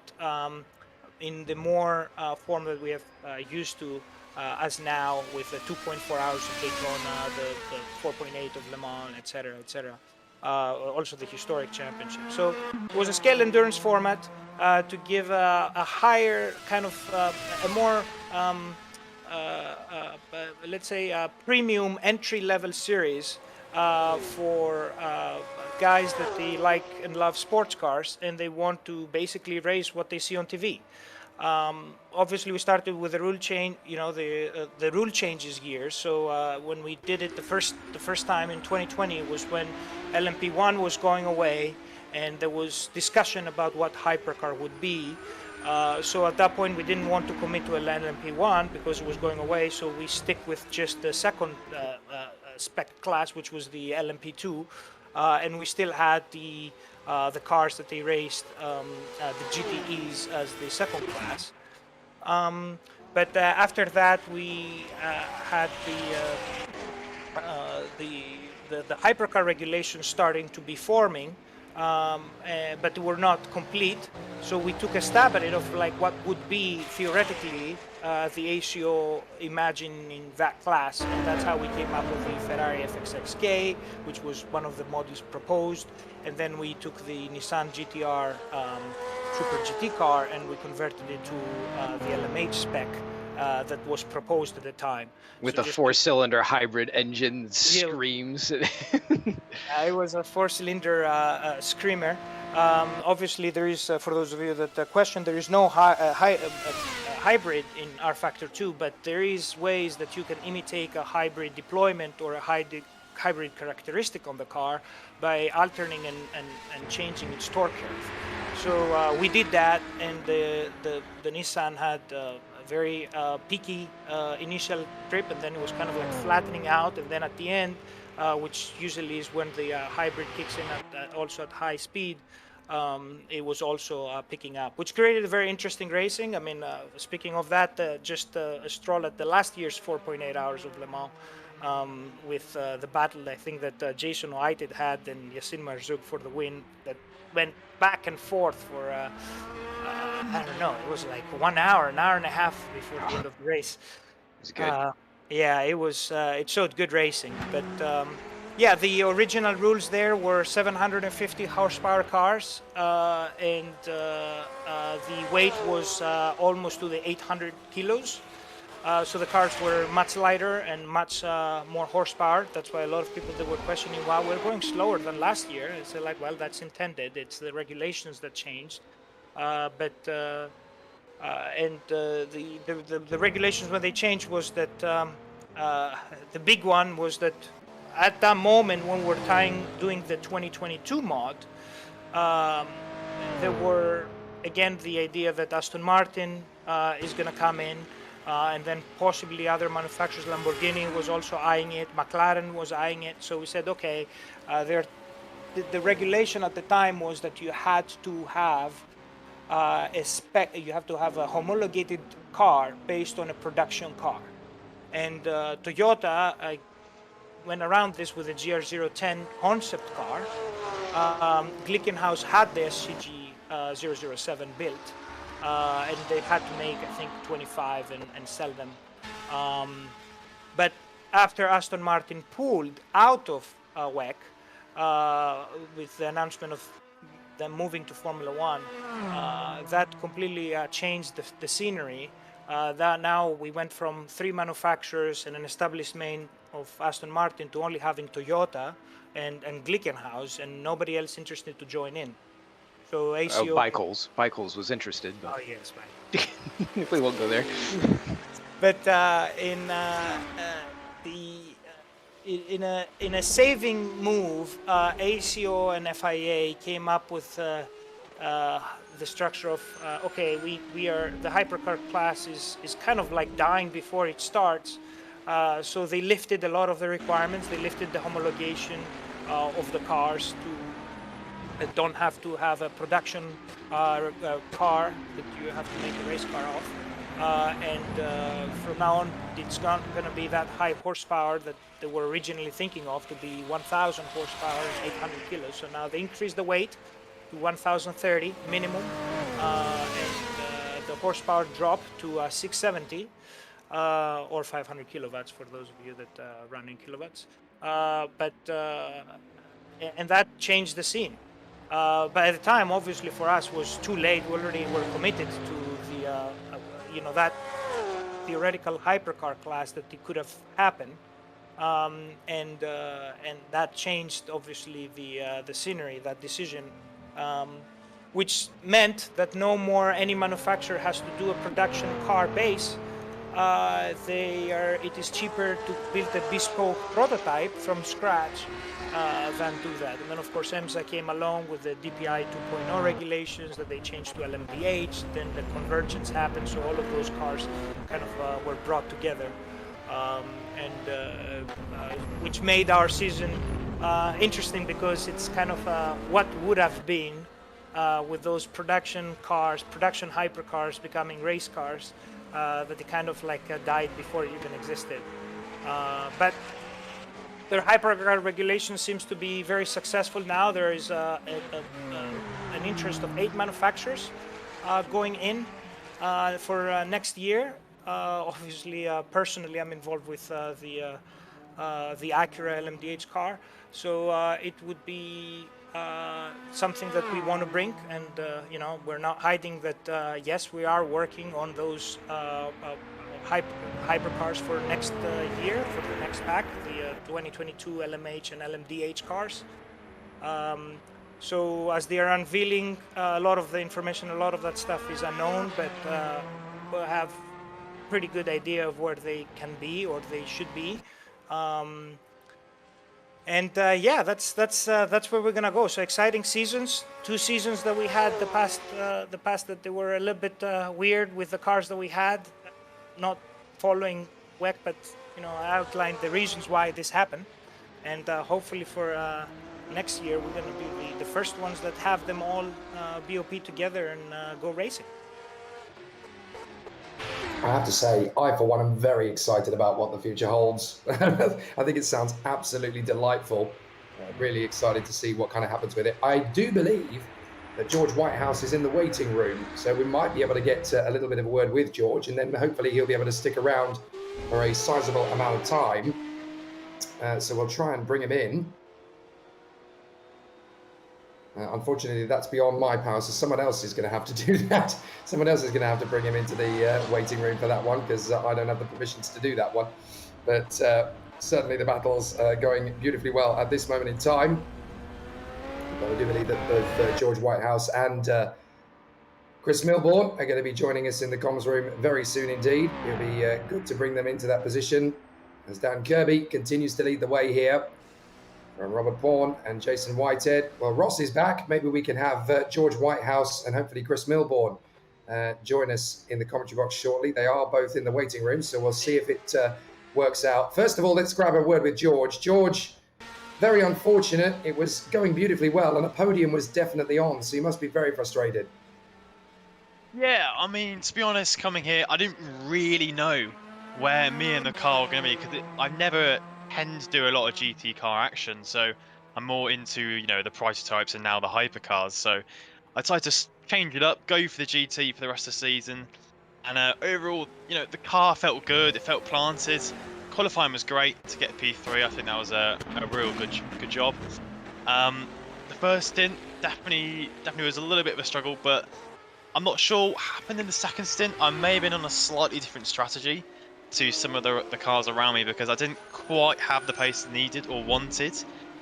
in the more form that we have used to as now, with the 2.4 hours of Daytona, the 4.8 of Le Mans, etc., etc. Also the historic championship. So it was a scale endurance format to give a higher kind of a more let's say a premium entry-level series for guys that they like and love sports cars, and they want to basically race what they see on TV. Obviously, we started with the rule change, the rule changes year. So when we did it the first time in 2020 was when LMP1 was going away, and there was discussion about what hypercar would be. So at that point, we didn't want to commit to an LMP1 because it was going away, so we stick with just the second spec class, which was the LMP2, and we still had the cars that they raced, the GTEs, as the second class. But after that, we had the hypercar regulations starting to be forming, but were not complete. So we took a stab at it of like what would be theoretically the ACO imagining that class, and that's how we came up with the Ferrari FXXK, which was one of the models proposed, and then we took the Nissan GTR Super GT car and we converted it to the LMH spec that was proposed at the time. With So a just 4-cylinder hybrid engine screams. it was a 4-cylinder screamer. Obviously, there is, for those of you that question, there is no hybrid in rFactor 2, but there is ways that you can imitate a hybrid deployment or a hybrid characteristic on the car by altering and changing its torque curve. So we did that, and the Nissan had a very peaky initial trip, and then it was kind of like flattening out, and then at the end, which usually is when the hybrid kicks in also at high speed, it was also picking up, which created a very interesting racing. I mean, speaking of that, just a stroll at the last year's 4.8 hours of Le Mans with the battle, I think that Jason Whited had and Yassin Marzouk for the win, that went back and forth for, I don't know, it was like 1 hour, an hour and a half before the end of the race. It's good. Yeah, it was. It showed good racing, but yeah, the original rules there were 750 horsepower cars, and the weight was almost to the 800 kilos. So the cars were much lighter and much more horsepower. That's why a lot of people that were questioning, wow, we're going slower than last year. It's like, well, that's intended. It's the regulations that changed. The regulations when they changed was that the big one was that at that moment when we're doing the 2022 mod, there were again the idea that Aston Martin is going to come in, and then possibly other manufacturers. Lamborghini was also eyeing it, McLaren was eyeing it. So we said, okay, the regulation at the time was that you had to have you have to have a homologated car based on a production car. And Toyota went around this with a GR010 concept car. Glickenhaus had the SCG 007 built, and they had to make, I think, 25 and sell them. But after Aston Martin pulled out of WEC with the announcement of them moving to Formula One, that completely changed the scenery. That now we went from 3 manufacturers and an established main of Aston Martin to only having Toyota and Glickenhaus, and nobody else interested to join in. So ACO. Bicols was interested, but Oh yes, right. we won't go there. But in a saving move, ACO and FIA came up with the structure of okay, we are the hypercar class is kind of like dying before it starts, so they lifted a lot of the requirements. They lifted the homologation of the cars to don't have to have a production car that you have to make a race car of. From now on, it's not going to be that high horsepower that they were originally thinking of, to be 1,000 horsepower and 800 kilos. So now they increased the weight to 1,030 minimum, and the horsepower dropped to 670 or 500 kilowatts for those of you that run in kilowatts. And that changed the scene. But at the time, obviously for us, was too late. We already were committed to the that theoretical hypercar class that it could have happened, and that changed obviously the scenery, that decision, which meant that no more any manufacturer has to do a production car base. It is cheaper to build a bespoke prototype from scratch than do that. And then, of course, IMSA came along with the DPI 2.0 regulations that they changed to LMDH. Then the convergence happened, so all of those cars kind of were brought together, which made our season interesting because it's kind of what would have been with those production cars, production hypercars becoming race cars, that they kind of like died before it even existed. But their hypercar regulation seems to be very successful now. There is an interest of 8 manufacturers going in for next year. Obviously, personally, I'm involved with the Acura LMDH car, so it would be something that we want to bring, and you know, we're not hiding that. Yes, we are working on those hypercars for next year, for the next pack, the 2022 LMH and LMDH cars. So as they are unveiling a lot of the information, a lot of that stuff is unknown, but we'll have pretty good idea of where they can be or they should be. Yeah, that's where we're gonna go. So exciting seasons. 2 seasons that we had the past that they were a little bit weird with the cars that we had, not following WEC, but you know, I outlined the reasons why this happened, and hopefully for next year we're gonna be the first ones that have them all BOP together and go racing. I have to say, I for one am very excited about what the future holds. I think it sounds absolutely delightful. Really excited to see what kind of happens with it. I do believe that George Whitehouse is in the waiting room, so we might be able to get a little bit of a word with George, and then hopefully he'll be able to stick around for a sizable amount of time. So we'll try and bring him in. Unfortunately, that's beyond my power, so someone else is going to have to do that. Someone else is going to have to bring him into the waiting room for that one, because I don't have the permissions to do that one. But certainly the battle's going beautifully well at this moment in time. But I do believe that both George Whitehouse and Chris Milbourne are going to be joining us in the comms room very soon indeed. It'll be good to bring them into that position as Dan Kirby continues to lead the way here. From Robert Bourne and Jason Whitehead. Well, Ross is back. Maybe we can have George Whitehouse and hopefully Chris Milbourne join us in the commentary box shortly. They are both in the waiting room, so we'll see if it works out. First of all, let's grab a word with George. George, very unfortunate. It was going beautifully well, and a podium was definitely on, so you must be very frustrated. Yeah, I mean, to be honest, coming here, I didn't really know where me and the car were going to be, because I've never tend to do a lot of GT car action, so I'm more into, you know, the prototypes and now the hypercars. So I decided to change it up, go for the GT for the rest of the season, and overall, you know, the car felt good, it felt planted. Qualifying was great to get P3. I think that was a real good job. The first stint definitely was a little bit of a struggle, but I'm not sure what happened in the second stint. I may have been on a slightly different strategy to some of the cars around me, because I didn't quite have the pace needed or wanted.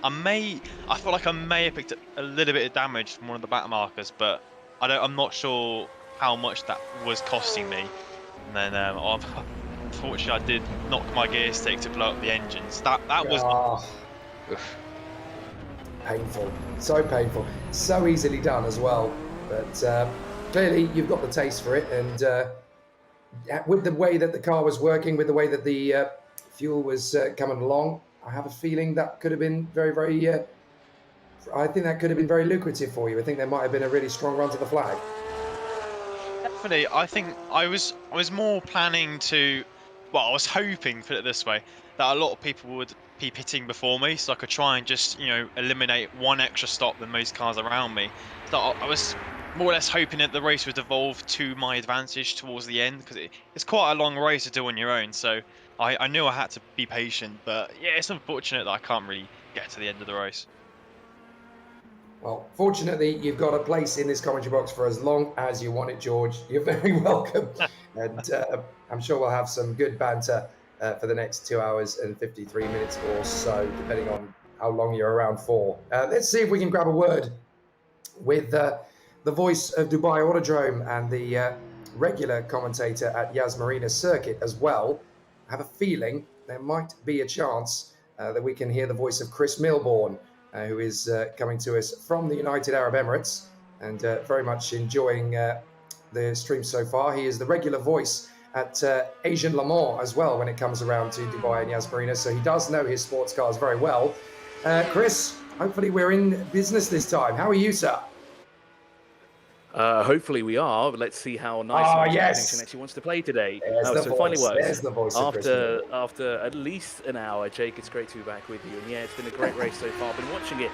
I feel like I may have picked up a little bit of damage from one of the back markers, but I'm not sure how much that was costing me. And then unfortunately I did knock my gear stick to blow up the engines. That was painful, so painful, so easily done as well. But clearly you've got the taste for it, and with the way that the car was working, with the way that the fuel was coming along, I have a feeling that could have been very, I think that could have been very lucrative for you. I think there might have been a really strong run to the flag. Definitely. I think I was more planning to, well, I was hoping, put it this way, that a lot of people would be pitting before me, so I could try and just, you know, eliminate one extra stop than most cars around me. So I was more or less hoping that the race would evolve to my advantage towards the end, because it's quite a long race to do on your own, so I knew I had to be patient. But yeah, it's unfortunate that I can't really get to the end of the race. Well, fortunately, you've got a place in this commentary box for as long as you want it, George. You're very welcome. And I'm sure we'll have some good banter for the next 2 hours and 53 minutes or so, depending on how long you're around for. Let's see if we can grab a word with the voice of Dubai Autodrome and the regular commentator at Yas Marina Circuit as well. I have a feeling there might be a chance that we can hear the voice of Chris Milbourne, who is coming to us from the United Arab Emirates, and very much enjoying the stream so far. He is the regular voice at Asian Le Mans as well when it comes around to Dubai and Yas Marina, so he does know his sports cars very well. Chris, hopefully we're in business this time. How are you, sir? Hopefully we are, but let's see how nice yes. actually wants to play today. So it finally works. There's the voice of Chris after at least an hour, Jake, it's great to be back with you. And yeah, it's been a great race so far. I've been watching it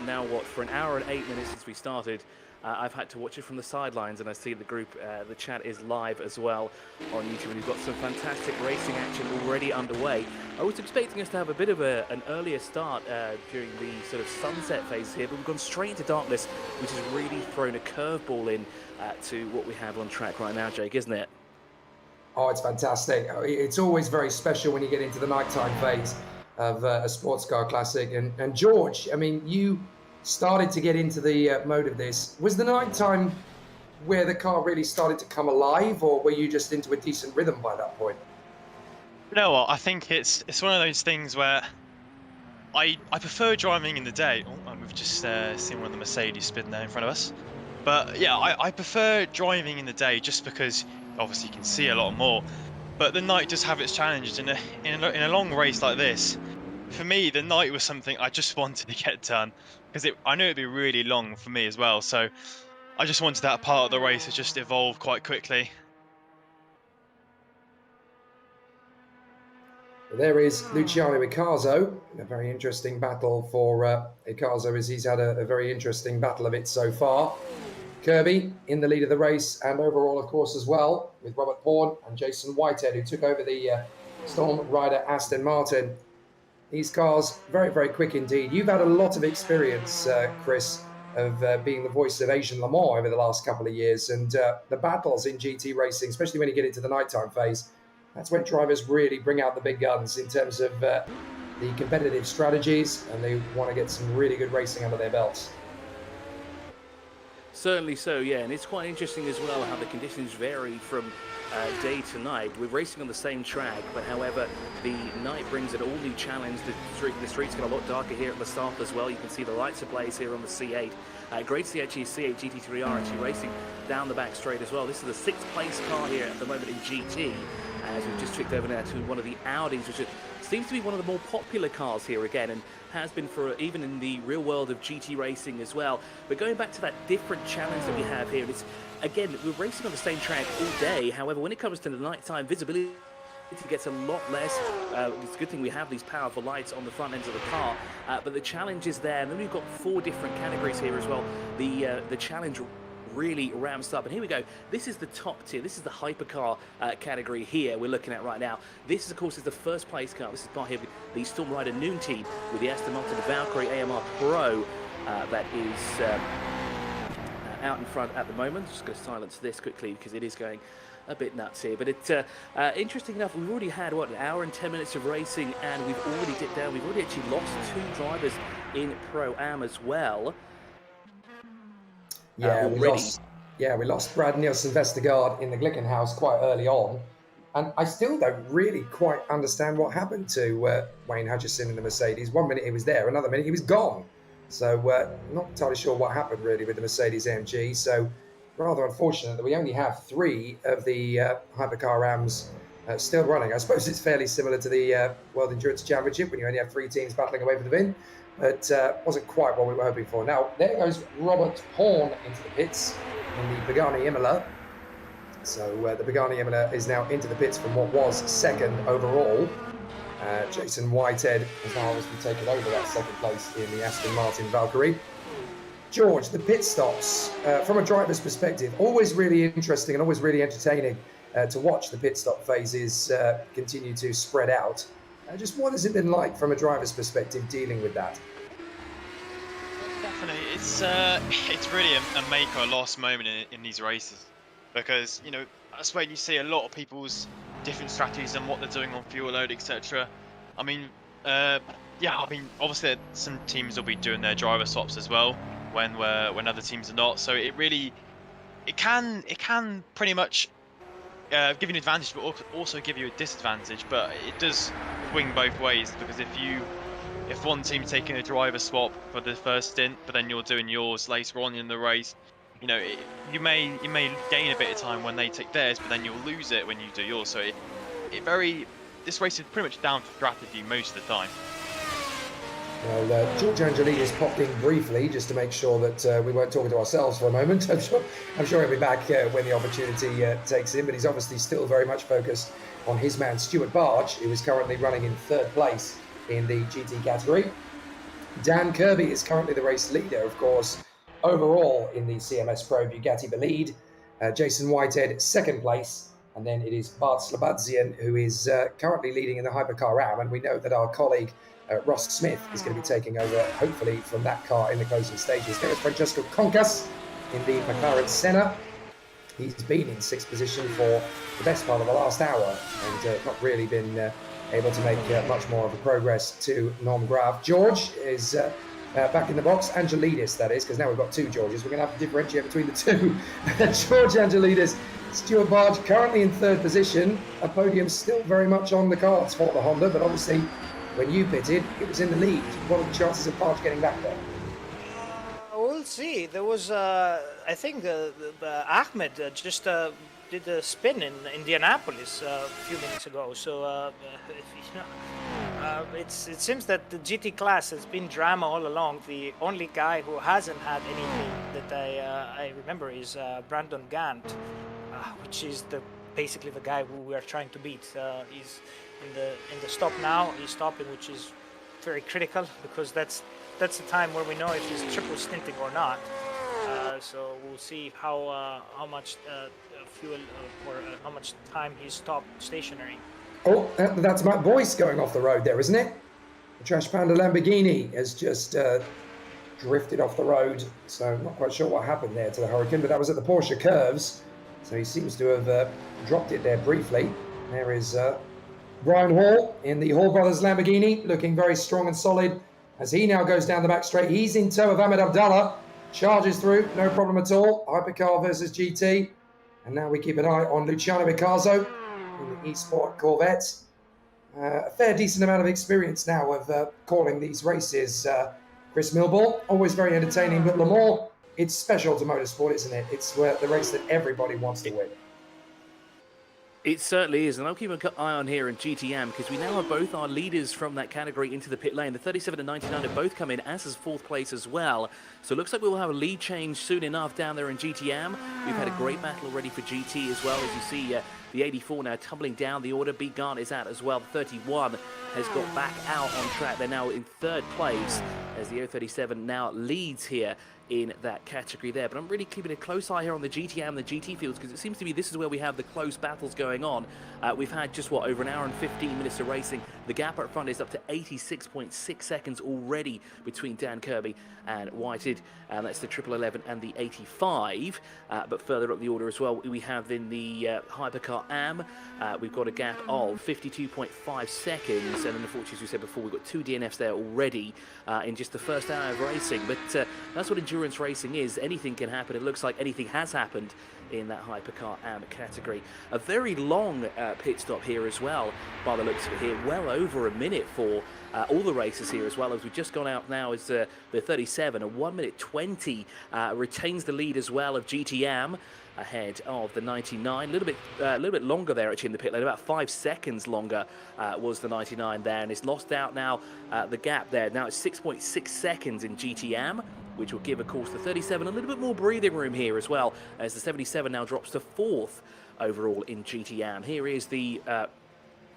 now, for an hour and 8 minutes since we started. I've had to watch it from the sidelines, and I see the group, the chat is live as well on YouTube. We've got some fantastic racing action already underway. I was expecting us to have a bit of an earlier start during the sort of sunset phase here, but we've gone straight into darkness, which has really thrown a curveball in to what we have on track right now, Jake, isn't it? Oh, it's fantastic. It's always very special when you get into the nighttime phase of a sports car classic. And George, I mean, you started to get into the mode of this. Was the nighttime where the car really started to come alive, or were you just into a decent rhythm by that point? You know what? I think it's one of those things where I prefer driving in the day. Oh, and we've just seen one of the Mercedes spin there in front of us. But yeah, I prefer driving in the day just because obviously you can see a lot more. But the night does have its challenges. In a long race like this, for me, the night was something I just wanted to get done, because I knew it'd be really long for me as well. So I just wanted that part of the race to just evolve quite quickly. There is Luciano Icazo, a very interesting battle for Icazo, as he's had a very interesting battle of it so far. Kirby in the lead of the race, and overall, of course, as well, with Robert Pawn and Jason Whitehead, who took over the Storm Rider Aston Martin. These cars, very, very quick indeed. You've had a lot of experience, Chris, of being the voice of Asian Le Mans over the last couple of years, and the battles in GT racing, especially when you get into the nighttime phase, that's when drivers really bring out the big guns in terms of the competitive strategies, and they want to get some really good racing under their belts. Certainly so, yeah, and it's quite interesting as well how the conditions vary from day to night. We're racing on the same track, but however, the night brings an all-new challenge. The streets get a lot darker here at the Sarthe as well. You can see the lights ablaze here on the C8. Great to see actually C8 GT3R actually racing down the back straight as well. This is the 6th place car here at the moment in GT, as we've just tricked over now to one of the Audis, which seems to be one of the more popular cars here again, and has been for even in the real world of GT racing as well. But going back to that different challenge that we have here, it's again, we're racing on the same track all day. However, when it comes to the nighttime, visibility gets a lot less. It's a good thing we have these powerful lights on the front ends of the car, but the challenge is there. And then we've got 4 different categories here as well. The challenge really ramps up, and here we go. This is the top tier. This is the hypercar category here we're looking at right now. This, of course, is the first place car. This is part here with the Storm Rider Noon team with the Aston Martin Valkyrie AMR Pro that is out in front at the moment. Just going to silence this quickly because it is going a bit nuts here. But it's interesting enough, we've already had what, an hour and 10 minutes of racing, and we've already dipped down. We've already actually lost 2 drivers in Pro-Am as well. Yeah, we lost Brad Nielsen-Vestergaard in the Glickenhaus quite early on, and I still don't really quite understand what happened to Wayne Hutchison in the Mercedes. One minute he was there, another minute he was gone. So not entirely sure what happened really with the Mercedes AMG. So rather unfortunate that we only have 3 of the Hypercar Rams still running. I suppose it's fairly similar to the World Endurance Championship when you only have 3 teams battling away for the win. But wasn't quite what we were hoping for. Now, there goes Robert Pawn into the pits in the Pagani Imola. So the Pagani Imola is now into the pits from what was 2nd overall. Jason Whitehead has now obviously taken over that 2nd place in the Aston Martin Valkyrie. George, the pit stops, from a driver's perspective, always really interesting and always really entertaining to watch the pit stop phases continue to spread out. Just what has it been like from a driver's perspective dealing with that? Definitely, it's really a make or loss moment in these races, because, you know, that's where you see a lot of people's different strategies and what they're doing on fuel load, etc. I mean, obviously some teams will be doing their driver swaps as well when other teams are not. So it can pretty much give you an advantage, but also give you a disadvantage. But it does swing both ways, because if one team's taking a driver swap for the first stint, but then you're doing yours later on in the race, you know, you may gain a bit of time when they take theirs, but then you'll lose it when you do yours. So this race is pretty much down to strategy most of the time. Well, George Angelidis popped in briefly just to make sure that we weren't talking to ourselves for a moment. I'm sure he'll be back when the opportunity takes him, but he's obviously still very much focused on his man Stuart Barge, who is currently running in 3rd place in the GT category. Dan Kirby is currently the race leader, of course, overall in the CMS Pro Bugatti Bolide. Jason Whitehead, 2nd place, and then it is Bart Slabadzian, who is currently leading in the Hypercar Am, and we know that our colleague Ross Smith is going to be taking over, hopefully, from that car in the closing stages. There is Francesco Concas in the McLaren Senna. He's been in 6th position for the best part of the last hour and not really been able to make much more of a progress to Nom Grave. George is back in the box. Angelidis, that is, because now we've got 2 Georges. We're going to have to differentiate between the 2. George Angelidis, Stuart Barge currently in 3rd position. A podium still very much on the cards for the Honda, but obviously when you pitted, it was in the lead. What are the chances of Barge getting back there? We'll see. There was, I think, Ahmed just did a spin in Indianapolis a few minutes ago. So, it seems that the GT class has been drama all along. The only guy who hasn't had anything that I remember is Brandon Gant, which is basically the guy who we are trying to beat. He's in the stop now. He's stopping, which is very critical, because that's the time where we know if he's triple stinting or not. So we'll see how much fuel or how much time he's stopped stationary. Oh, that's Matt Boyce going off the road there, isn't it? The Trash Panda Lamborghini has just drifted off the road, so I'm not quite sure what happened there to the Hurricane, but that was at the Porsche curves, so he seems to have dropped it there briefly. There is Brian Hall in the Hall Brothers Lamborghini, looking very strong and solid as he now goes down the back straight. He's in tow of Ahmed Abdallah, charges through, no problem at all. Hypercar versus GT. And now we keep an eye on Luciano Picasso in the eSport Corvette. A fair decent amount of experience now of calling these races. Chris Milball, always very entertaining, but Le Mans, it's special to motorsport, isn't it? It's the race that everybody wants to win. It certainly is, and I'll keep an eye on here in GTM, because we now have both our leaders from that category into the pit lane. The 37 and 99 have both come in, as is 4th place as well. So it looks like we will have a lead change soon enough down there in GTM. We've had a great battle already for GT as well, as you see the 84 now tumbling down the order. B. Gant is out as well. The 31 has got back out on track. They're now in 3rd place as the 037 now leads here in that category there. But I'm really keeping a close eye here on the GTM and the GT fields, because it seems to be this is where we have the close battles going on. We've had just, over an hour and 15 minutes of racing. The gap up front is up to 86.6 seconds already between Dan Kirby and Whitehead, and that's the 1111 and the 85. But further up the order as well, we have in the Hypercar Am, we've got a gap of 52.5 seconds, and unfortunately, as we said before, we've got 2 DNFs there already in just the first hour of racing. But that's what endurance racing is. Anything can happen. It looks like anything has happened in that Hypercar Am category. A very long pit stop here as well, by the looks of it here. Well over a minute for all the races here as well. As we've just gone out now is the 37, a 1 minute 20 retains the lead as well of GTM ahead of the 99. A little bit longer there actually in the pit lane, about 5 seconds longer was the 99 there, and it's lost out now the gap there. Now it's 6.6 seconds in GTM, which will give, of course, the 37 a little bit more breathing room here as well, as the 77 now drops to 4th overall in GTM. Here is the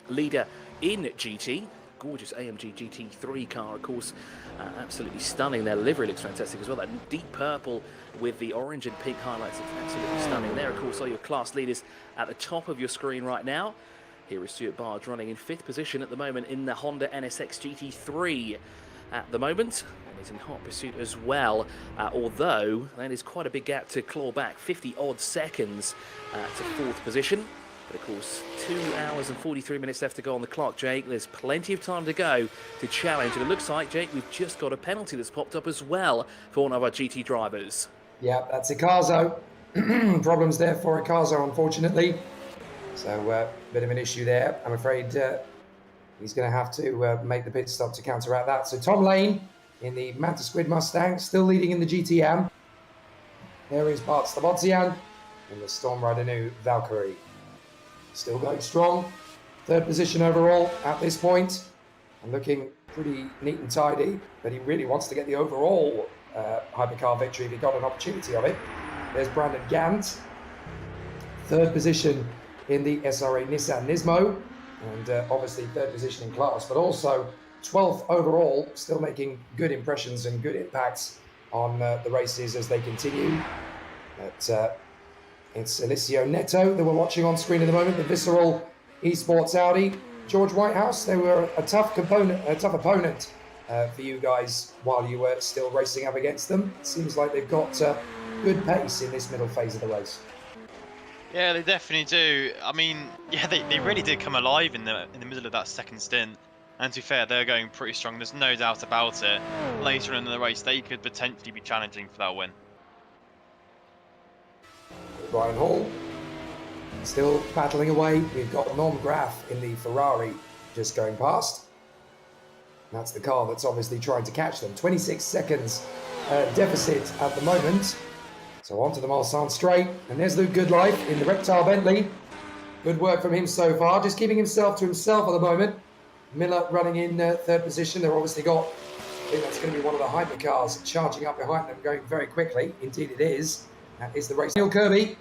leader in GT. Gorgeous AMG GT3 car, of course, absolutely stunning. Their livery looks fantastic as well. That deep purple with the orange and pink highlights, it's absolutely stunning. There, of course, are your class leaders at the top of your screen right now. Here is Stuart Barge running in 5th position at the moment in the Honda NSX GT3 at the moment. And he's in hot pursuit as well, although that is quite a big gap to claw back. 50-odd seconds to 4th position. But of course, 2 hours and 43 minutes left to go on the clock, Jake. There's plenty of time to go to challenge. And it looks like, Jake, we've just got a penalty that's popped up as well for one of our GT drivers. Yeah, that's Icazo. Problems there for Icazo, unfortunately. So bit of an issue there. I'm afraid he's going to have to make the pit stop to counteract that. So Tom Lane in the Manta Squid Mustang, still leading in the GTM. There is Bart Stabodzian in the Storm Rider New Valkyrie. Still going strong. Third position overall at this point. And looking pretty neat and tidy. But he really wants to get the overall Hypercar victory if he got an opportunity of it. There's Brandon Gant. Third position in the SRA Nissan Nismo. And obviously third position in class. But also 12th overall. Still making good impressions and good impacts on the races as they continue. But it's Alessio Neto that we're watching on screen at the moment, the Visceral Esports Audi. George Whitehouse, they were a tough opponent for you guys while you were still racing up against them. It seems like they've got good pace in this middle phase of the race. Yeah, they definitely do. I mean, yeah, they really did come alive in the middle of that second stint. And to be fair, they're going pretty strong. There's no doubt about it. Later in the race, they could potentially be challenging for that win. Brian Hall still battling away. We've got Norm Graff in the Ferrari just going past. That's the car that's obviously trying to catch them. 26 seconds deficit at the moment. So onto the Mulsanne straight. And there's Luke Goodlife in the Reptile Bentley. Good work from him so far. Just keeping himself to himself at the moment. Miller running in third position. They've obviously got, I think that's going to be one of the Hypercars charging up behind them, going very quickly. Indeed it is. That is the race. Neil Kirby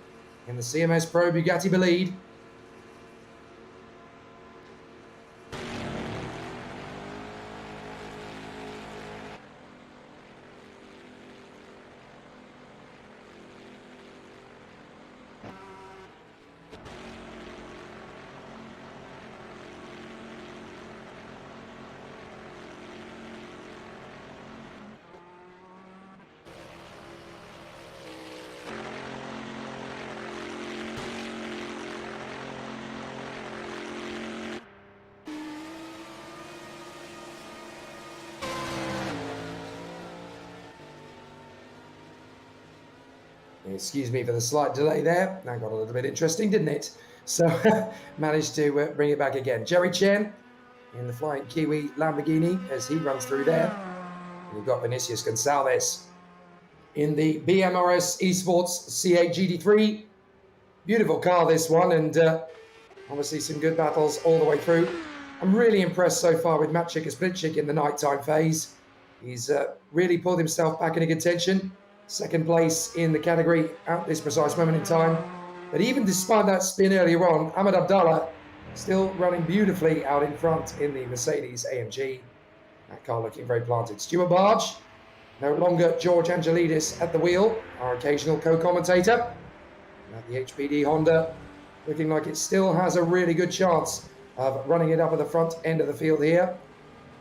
in the CMS Pro Bugatti Bolide. Excuse me for the slight delay there. That got a little bit interesting, didn't it? So managed to bring it back again. Jerry Chen in the Flying Kiwi Lamborghini as he runs through there. And you've got Vinicius Gonçalves in the BMRS Esports C8 GT3. Beautiful car, this one, and obviously some good battles all the way through. I'm really impressed so far with Matt Splitchick in the nighttime phase. He's really pulled himself back into contention. Second place in the category at this precise moment in time. But even despite that spin earlier on, Ahmed Abdallah still running beautifully out in front in the Mercedes AMG. That car looking very planted. Stuart Barge, no longer George Angelidis at the wheel, our occasional co-commentator. At the HPD Honda, looking like it still has a really good chance of running it up at the front end of the field here.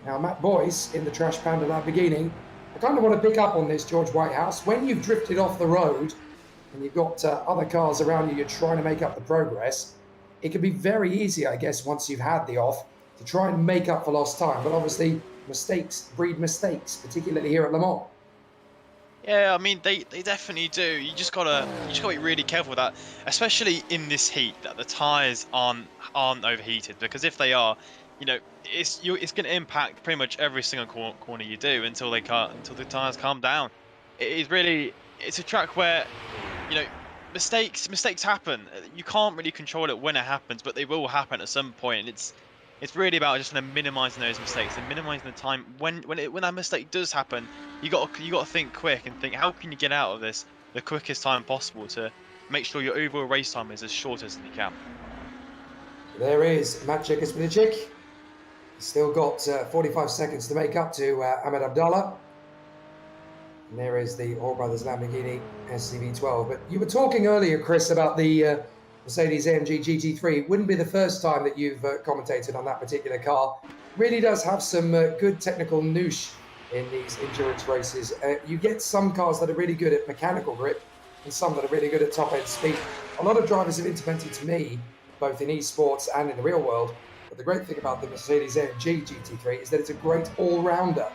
Now Matt Boyce in the Trash Panda Lamborghini. I kind of want to pick up on this, George Whitehouse. When you've drifted off the road and you've got other cars around you, you're trying to make up the progress, it can be very easy, I guess, once you've had the off, to try and make up for lost time. But obviously, mistakes breed mistakes, particularly here at Le Mans. Yeah, I mean they definitely do. You just gotta be really careful with that, especially in this heat, that the tyres aren't overheated, because if they are, you know, it's going to impact pretty much every single corner you do until the tyres calm down. It's a track where, you know, mistakes happen. You can't really control it when it happens, but they will happen at some point. It's really about just kind of minimizing those mistakes and minimizing the time when that mistake does happen. You got to think quick and think, how can you get out of this the quickest time possible to make sure your overall race time is as short as you can. There is Matt Spinicic. Still got 45 seconds to make up to Ahmed Abdallah. And there is the All Brothers Lamborghini SCV12. But you were talking earlier, Chris, about the Mercedes AMG GT3. It wouldn't be the first time that you've commentated on that particular car. Really does have some good technical niche in these endurance races. You get some cars that are really good at mechanical grip and some that are really good at top-end speed. A lot of drivers have intimated to me, both in esports and in the real world, but the great thing about the Mercedes AMG GT3 is that it's a great all-rounder.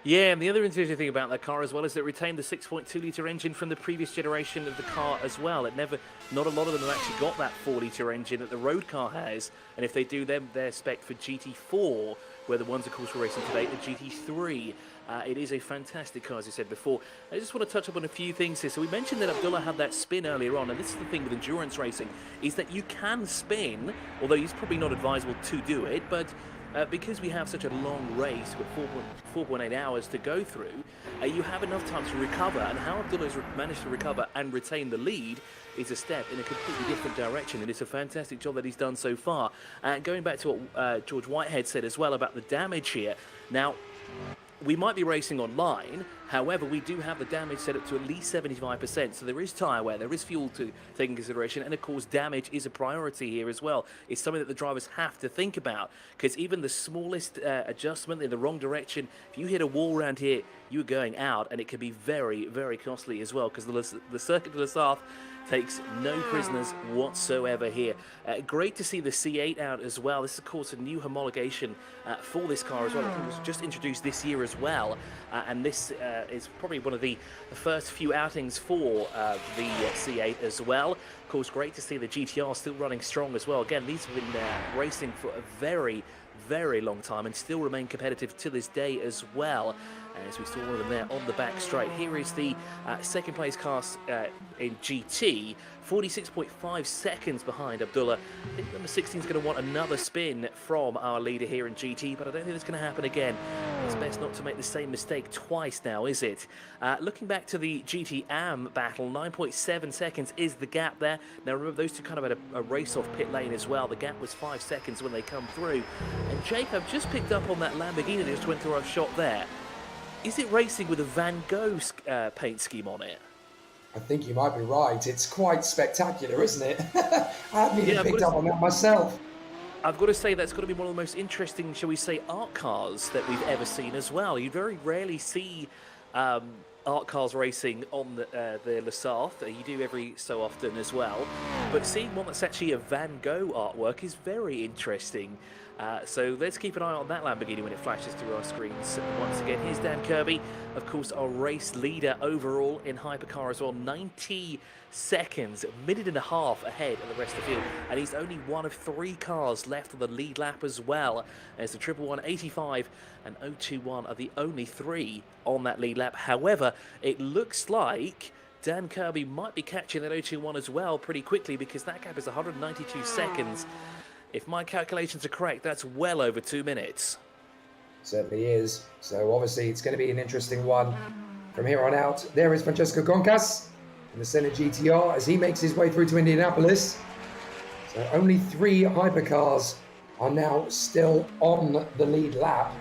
Yeah, and the other interesting thing about that car as well is that it retained the 6.2-litre engine from the previous generation of the car as well. Not a lot of them have actually got that 4-litre engine that the road car has, and if they do, they're spec'd for GT4, where the ones, of course, we're racing today, the GT3. It is a fantastic car, as I said before. I just want to touch up on a few things here. So we mentioned that Abdullah had that spin earlier on, and this is the thing with endurance racing, is that you can spin, although it's probably not advisable to do it, but because we have such a long race with 4.8 hours to go through, you have enough time to recover, and how Abdullah has managed to recover and retain the lead is a step in a completely different direction, and it's a fantastic job that he's done so far. Going back to what George Whitehead said as well about the damage here, now, we might be racing online, however, we do have the damage set up to at least 75%, so there is tyre wear, there is fuel to take into consideration, and of course damage is a priority here as well. It's something that the drivers have to think about, because even the smallest adjustment in the wrong direction, if you hit a wall around here, you're going out, and it can be very, very costly as well, because the Circuit de la Sarthe takes no prisoners whatsoever here. Great to see the C8 out as well. This is, of course, a new homologation for this car as well. I think it was just introduced this year as well. And this is probably one of the first few outings for the C8 as well. Of course, great to see the GTR still running strong as well. Again, these have been racing for a very, very long time and still remain competitive to this day as well. As we saw one of them there on the back straight. Here is the second place car in GT, 46.5 seconds behind Abdullah. I think number 16 is going to want another spin from our leader here in GT, but I don't think that's going to happen again. It's best not to make the same mistake twice now, is it? Looking back to the GT AM battle, 9.7 seconds is the gap there. Now remember, those two kind of had a race off pit lane as well. The gap was 5 seconds when they come through. And Jake, I've just picked up on that Lamborghini that just went through our shot there. Is it racing with a Van Gogh paint scheme on it? I think you might be right. It's quite spectacular, isn't it? I haven't even picked up on that myself. I've got to say that's got to be one of the most interesting, shall we say, art cars that we've ever seen as well. You very rarely see art cars racing on the La Sarthe. You do every so often as well. But seeing one that's actually a Van Gogh artwork is very interesting. So let's keep an eye on that Lamborghini when it flashes through our screens once again. Here's Dan Kirby, of course, our race leader overall in Hypercar as well. 90 seconds, a minute and a half ahead of the rest of the field. And he's only one of 3 cars left on the lead lap as well. As the 11185 and 021 are the only 3 on that lead lap. However, it looks like Dan Kirby might be catching that 021 as well pretty quickly, because that gap is 192 seconds. If my calculations are correct, that's well over 2 minutes. Certainly is. So obviously it's going to be an interesting one from here on out. There is Francesco Concas in the Senna GTR as he makes his way through to Indianapolis. So only 3 hypercars are now still on the lead lap.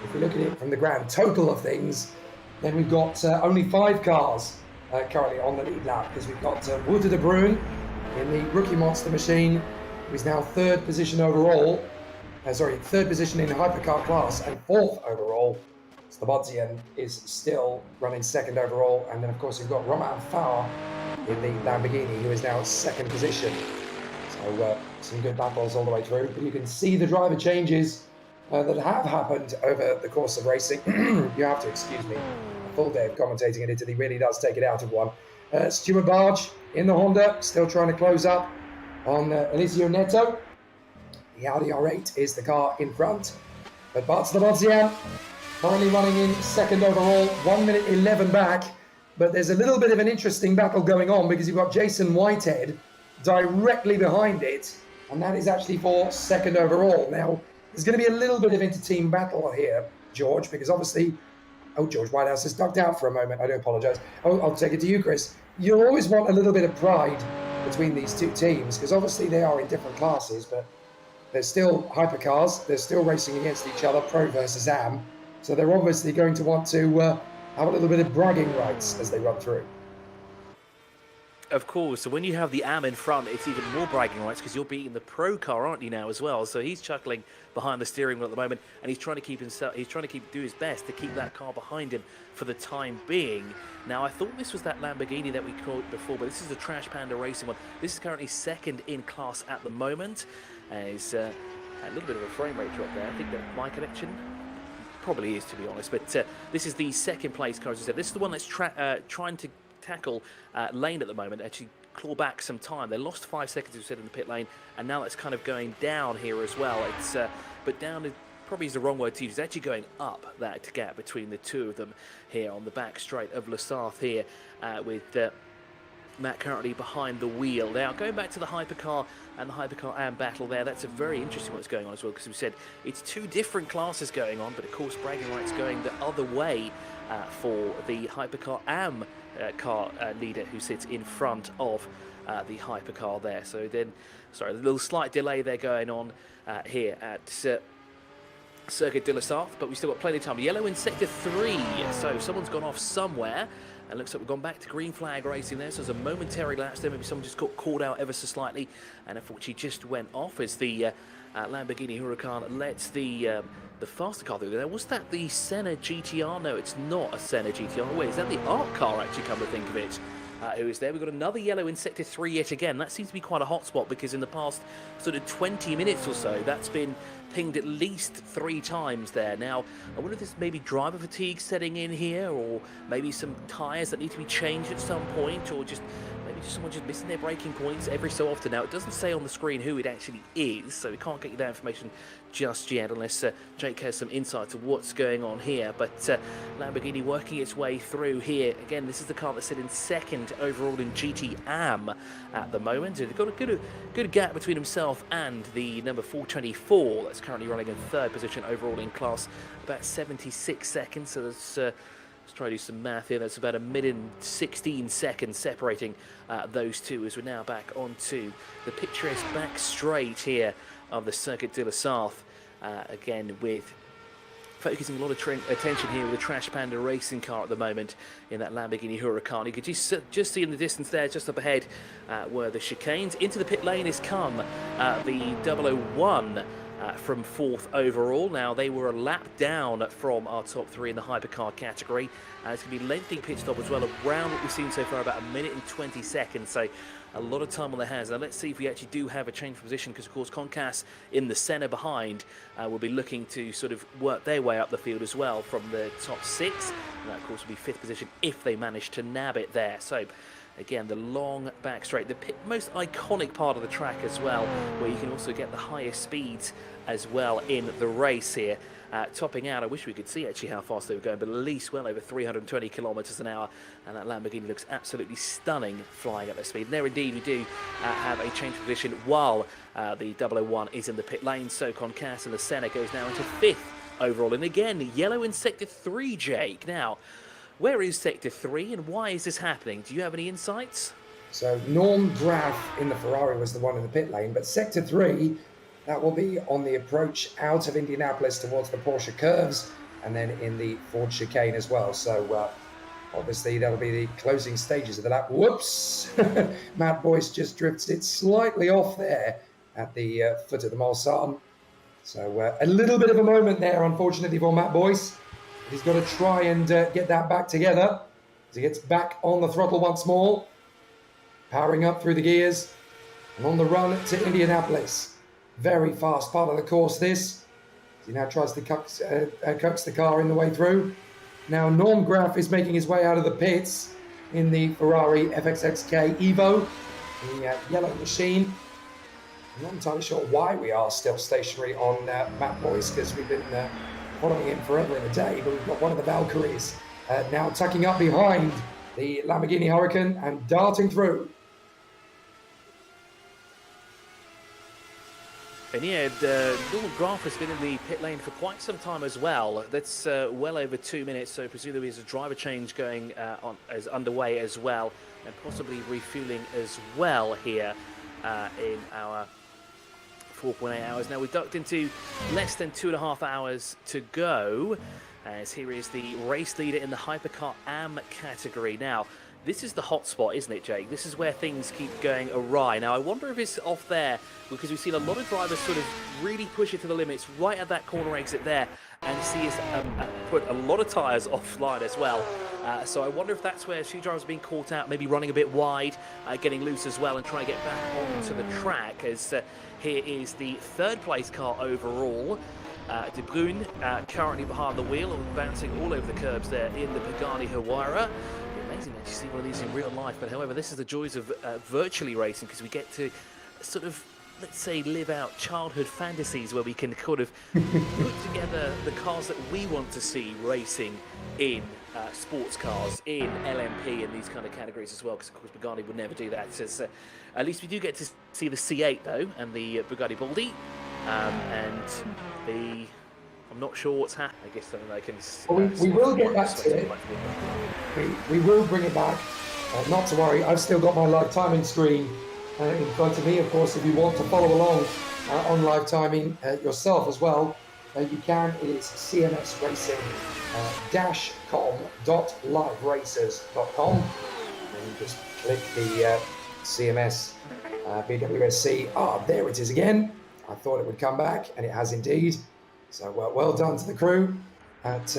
If we look at it from the grand total of things, then we've got only 5 cars currently on the lead lap, because we've got Wouter de Bruin in the rookie monster machine, who's now 3rd position overall. Third position in the hypercar class and 4th overall. Slobodzian is still running 2nd overall. And then, of course, we've got Romain Farr in the Lamborghini, who is now 2nd position. So some good battles all the way through. But you can see the driver changes that have happened over the course of racing. You have to excuse me. A full day of commentating in Italy really does take it out of one. Stuart Barge in the Honda, still trying to close up on Eliseo Neto. The Audi R8 is the car in front. But Bart Slobodzian currently running in 2nd overall, 1 minute 11 back. But there's a little bit of an interesting battle going on, because you've got Jason Whitehead directly behind it. And that is actually for 2nd overall. Now, there's going to be a little bit of inter-team battle here, George, because obviously... Oh, George Whitehouse has ducked out for a moment. I do apologise. I'll take it to you, Chris. You always want a little bit of pride between these 2 teams, because obviously they are in different classes, but they're still hypercars. They're still racing against each other, Pro versus AM. So they're obviously going to want to have a little bit of bragging rights as they run through. Of course, so when you have the AM in front, it's even more bragging rights, because you're beating the Pro car, aren't you, now as well? So he's chuckling behind the steering wheel at the moment, and he's trying to do his best to keep that car behind him for the time being. Now, I thought this was that Lamborghini that we called before, but this is the Trash Panda Racing one. This is currently 2nd in class at the moment. It's a little bit of a frame rate drop there. I think that my connection probably is, to be honest. But this is the second place car, as I said. This is the one that's trying to tackle lane at the moment, actually claw back some time. They lost 5 seconds, as we said, in the pit lane, and now it's kind of going down here as well. It's but down is probably is the wrong word to use. It's actually going up, that gap between the two of them here on the back straight of Sarthe here, with Matt currently behind the wheel. Now, going back to the Hypercar and the Hypercar AM battle there, that's a very interesting what's going on as well, because we said it's two different classes going on, but of course bragging rights going the other way for the Hypercar AM car leader, who sits in front of the Hypercar there. So then, sorry, a little slight delay there going on here at Circuit de Sarthe, but we still got plenty of time. Yellow in sector 3, so someone's gone off somewhere. And looks like we've gone back to green flag racing there, so there's a momentary lapse there. Maybe someone just got called out ever so slightly, and unfortunately just went off as the Lamborghini Huracan lets the faster car through there. Was that the Senna GTR? No, it's not a Senna GTR. Wait, is that the art car, actually, come to think of it? Who is there? We've got another yellow in sector 3 yet again. That seems to be quite a hot spot, because in the past sort of 20 minutes or so, that's been pinged at least 3 times there. Now, I wonder if there's maybe driver fatigue setting in here, or maybe some tyres that need to be changed at some point, or just maybe just someone just missing their braking points every so often. Now, it doesn't say on the screen who it actually is, so we can't get you that information just yet, unless Jake has some insight to what's going on here. But Lamborghini working its way through here. Again, this is the car that's sitting in second overall in GT AM at the moment. They've got a good gap between himself and the number 424 that's currently running in third position overall in class, about 76 seconds. So let's try to do some math here. That's about a minute and 16 seconds separating those two, as we're now back onto the picturesque back straight here of the Circuit de Sarthe, again with focusing a lot of attention here with the Trash Panda racing car at the moment in that Lamborghini Huracan. You could just see in the distance there, just up ahead, were the chicanes. Into the pit lane has come the 001 from 4th overall. Now, they were a lap down from our top 3 in the Hypercar category. It's going to be a lengthy pit stop as well, around what we've seen so far, about a minute and 20 seconds. So a lot of time on their hands. Now, let's see if we actually do have a change of position, because, of course, Concas in the Senna behind will be looking to sort of work their way up the field as well from the top 6. And that, of course, will be 5th position if they manage to nab it there. So, again, the long back straight, the most iconic part of the track as well, where you can also get the highest speeds as well in the race here. Topping out, I wish we could see actually how fast they were going, but at least well over 320 kilometers an hour, and that Lamborghini looks absolutely stunning flying at that speed. And there indeed we do have a change of position while the 001 is in the pit lane. So Concas and the Senna goes now into 5th overall, and again yellow in sector 3, Jake. Now, where is sector 3 and why is this happening? Do you have any insights? So Norm Graf in the Ferrari was the one in the pit lane, but sector 3, that will be on the approach out of Indianapolis towards the Porsche curves, and then in the Ford chicane as well. So obviously that'll be the closing stages of the lap. Whoops! Matt Boyce just drifts it slightly off there at the foot of the Mulsanne. So a little bit of a moment there, unfortunately, for Matt Boyce. He's got to try and get that back together as he gets back on the throttle once more, powering up through the gears and on the run to Indianapolis. Very fast part of the course, this. He now tries to coax the car in the way through. Now Norm Graf is making his way out of the pits in the Ferrari FXXK Evo, the yellow machine. I'm not entirely sure why we are still stationary on Matt Boyce, because we've been following him forever in a day, but we've got one of the Valkyries now tucking up behind the Lamborghini Huracan and darting through. And yeah, Norman Graf has been in the pit lane for quite some time as well. That's well over 2 minutes, so presumably there's a driver change going on as underway as well, and possibly refueling as well here in our 4.8 hours. Now we're ducked into less than 2.5 hours to go, as here is the race leader in the Hypercar AM category. Now, this is the hot spot, isn't it, Jake? This is where things keep going awry. Now, I wonder if it's off there, because we've seen a lot of drivers sort of really push it to the limits right at that corner exit there, and see us put a lot of tyres offline as well. So I wonder if that's where a few drivers are being caught out, maybe running a bit wide, getting loose as well, and trying to get back onto the track, as here is the 3rd place car overall. De Bruyne currently behind the wheel, bouncing all over the curbs there in the Pagani Huayra. Amazing to actually see one of these in real life, but however, this is the joys of virtually racing, because we get to sort of, let's say, live out childhood fantasies where we can kind of put together the cars that we want to see racing in sports cars, in LMP and these kind of categories as well, because of course Pagani would never do that. So, at least we do get to see the C8 though, and the Bugatti Baldi, and the, I'm not sure what's happening. I guess something I can. We will get back to it. We will bring it back. Not to worry, I've still got my live timing screen in front of me. Of course, if you want to follow along on live timing yourself as well, you can. It is CMS Racing -com.liveracers.com, and you just click the CMS VWSC. Ah, there it is again. I thought it would come back, and it has indeed. So well done to the crew at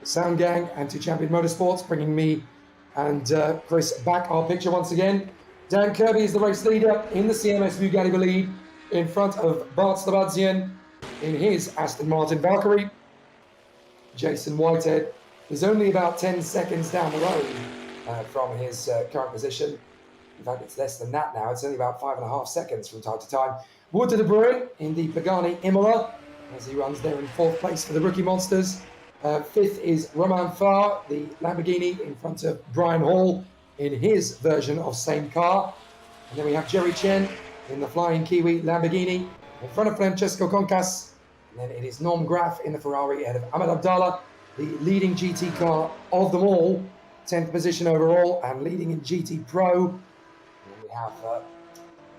Sound Gang and to Champion Motorsports, bringing me and Chris back our picture once again. Dan Kirby is the race leader in the CMS Bugatti Bolide, in front of Bart Slavadzian in his Aston Martin Valkyrie. Jason Whitehead is only about 10 seconds down the road from his current position. In fact, it's less than that now. It's only about 5.5 seconds from time to time. Wouter de Bruyne in the Pagani Imola, as he runs there in 4th place for the Rookie Monsters. 5th is Romain Farr, the Lamborghini, in front of Brian Hall in his version of same car. And then we have Jerry Chen in the Flying Kiwi Lamborghini, in front of Francesco Concas. And then it is Norm Graff in the Ferrari ahead of Ahmed Abdallah, the leading GT car of them all, 10th position overall, and leading in GT Pro. And then we have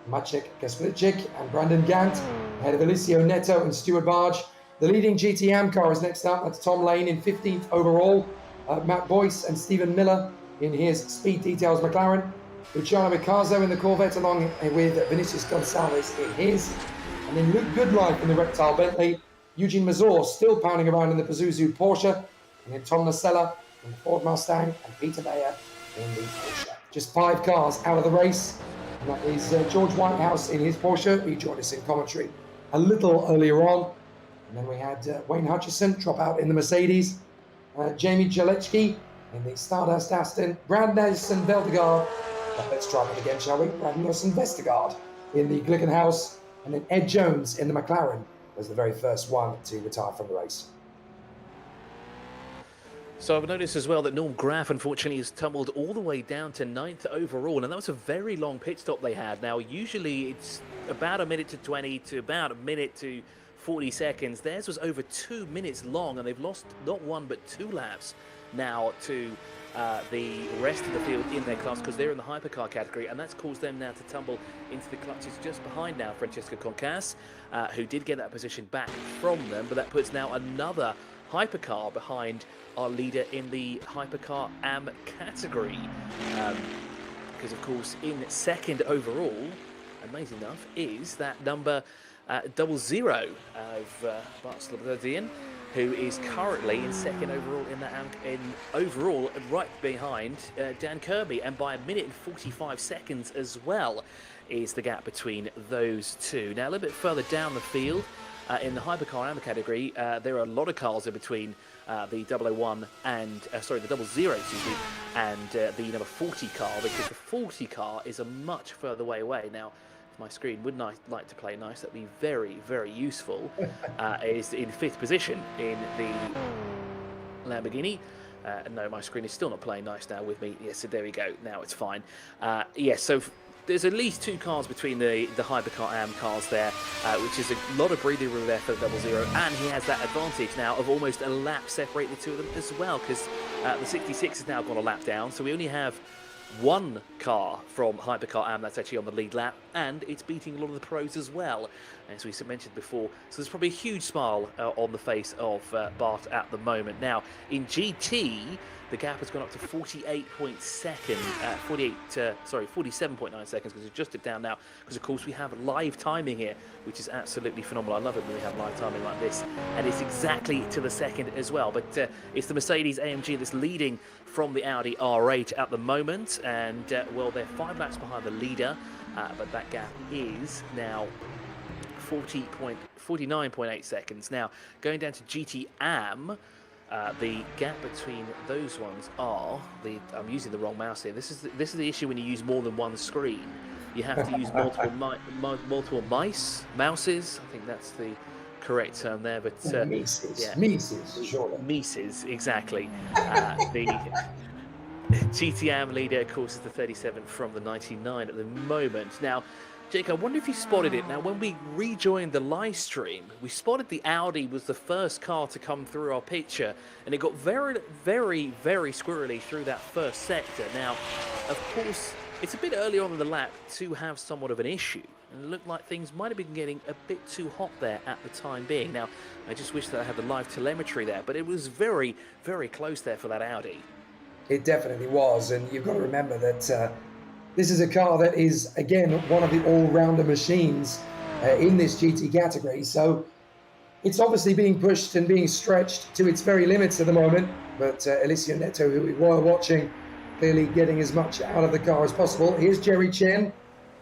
Maciek Kasprzyk and Brandon Gant ahead of Alicio Neto and Stuart Barge. The leading GT Am car is next up. That's Tom Lane in 15th overall. Matt Boyce and Stephen Miller in his Speed Details McLaren. Luciano Picasso in the Corvette, along with Vinicius Gonçalves in his. And then Luke Goodlife in the Reptile Bentley. Eugene Mazur still pounding around in the Pazuzu Porsche. And then Tom Nacella in the Ford Mustang, and Peter Bayer in the Porsche. Just 5 cars out of the race. And that is George Whitehouse in his Porsche. He joined us in commentary a little earlier on. And then we had Wayne Hutchison drop out in the Mercedes. Jamie Jalecki in the Stardust Aston. Brad Nelson Vestergaard. Let's try that again, shall we? Brad Nelson Vestergaard in the Glickenhaus. And then Ed Jones in the McLaren was the very first one to retire from the race. So I've noticed as well that Norm Graff, unfortunately, has tumbled all the way down to 9th overall, and that was a very long pit stop they had. Now, usually it's about 1 minute to 20 to about 1 minute to 40 seconds. Theirs was over 2 minutes long, and they've lost not 1 but 2 laps now to the rest of the field in their class, because they're in the hypercar category, and that's caused them now to tumble into the clutches just behind now Francesco Concas, who did get that position back from them, but that puts now another hypercar behind our leader in the Hypercar Am category, because of course in 2nd overall, amazing enough, is that number 00 of Bart Slavadzian, who is currently in 2nd overall in that overall, right behind Dan Kirby, and by 1 minute and 45 seconds as well is the gap between those two. Now a little bit further down the field, in the Hypercar Am category, there are a lot of cars in between the 001 and the 00, excuse me, and the number 40 car, because the 40 car is a much further way away. Now, if my screen would like to play nice, that'd be very, very useful. Is in 5th position in the Lamborghini. No, my screen is still not playing nice now with me. Yes, so there we go. Now it's fine. Yes, so there's at least 2 cars between the Hypercar Am cars there, which is a lot of breathing room there for the 00, and he has that advantage now of almost a lap separating the two of them as well, because the 66 has now gone a lap down, so we only have 1 car from Hypercar Am that's actually on the lead lap, and it's beating a lot of the pros as well, as we mentioned before. So there's probably a huge smile on the face of Bart at the moment. Now, in GT, the gap has gone up to 47.9 seconds, because we've just dipped down now, because of course we have live timing here, which is absolutely phenomenal. I love it when we have live timing like this, and it's exactly to the second as well. But it's the Mercedes AMG that's leading from the Audi R8 at the moment, and well, they're 5 laps behind the leader, but that gap is now 49.8 seconds. Now, going down to GT AM, the gap between those ones are I'm using the wrong mouse here. This is the issue when you use more than one screen. You have to use multiple mouses. I think that's the correct term there. But Mises, surely. Mises, exactly. The GTAM leader, of course, is the 37 from the 99 at the moment. Now, Jake, I wonder if you spotted it. Now, when we rejoined the live stream, we spotted the Audi was the first car to come through our picture, and it got very, very, very squirrely through that first sector. Now, of course, it's a bit early on in the lap to have somewhat of an issue, and it looked like things might have been getting a bit too hot there at the time being. Now, I just wish that I had the live telemetry there, but it was very, very close there for that Audi. It definitely was, and you've got to remember that this is a car that is, again, one of the all-rounder machines in this GT category. So it's obviously being pushed and being stretched to its very limits at the moment. But Alessio Neto, who we were watching, clearly getting as much out of the car as possible. Here's Jerry Chen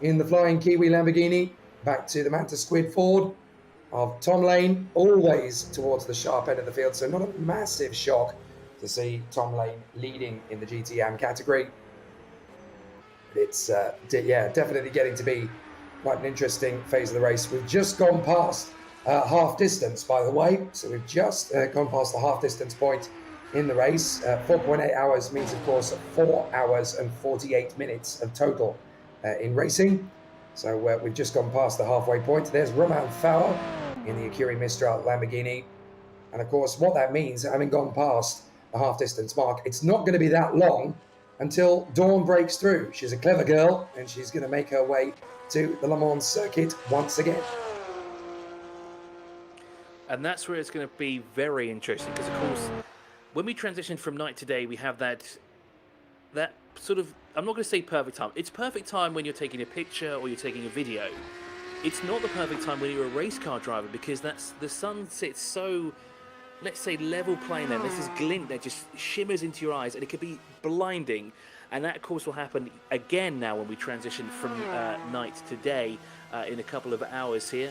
in the Flying Kiwi Lamborghini, back to the Manta Squid Ford of Tom Lane, always towards the sharp end of the field. So not a massive shock to see Tom Lane leading in the GTM category. It's definitely getting to be quite an interesting phase of the race. We've just gone past half distance, by the way. So we've just gone past the half distance point in the race. 4.8 hours means, of course, 4 hours and 48 minutes of total in racing. So we've just gone past the halfway point. There's Romain Fowler in the Acuri Mistral Lamborghini. And of course, what that means, having gone past the half distance mark, it's not going to be that long until Dawn breaks through. She's a clever girl, and she's going to make her way to the Le Mans circuit once again. And that's where it's going to be very interesting, because of course, when we transition from night to day, we have that sort of, I'm not going to say perfect time. It's perfect time when you're taking a picture or you're taking a video. It's not the perfect time when you're a race car driver, because the sun sits so, let's say, level plane there. There's this glint that just shimmers into your eyes, and it could be blinding. And that, of course, will happen again now when we transition from night to day in a couple of hours here.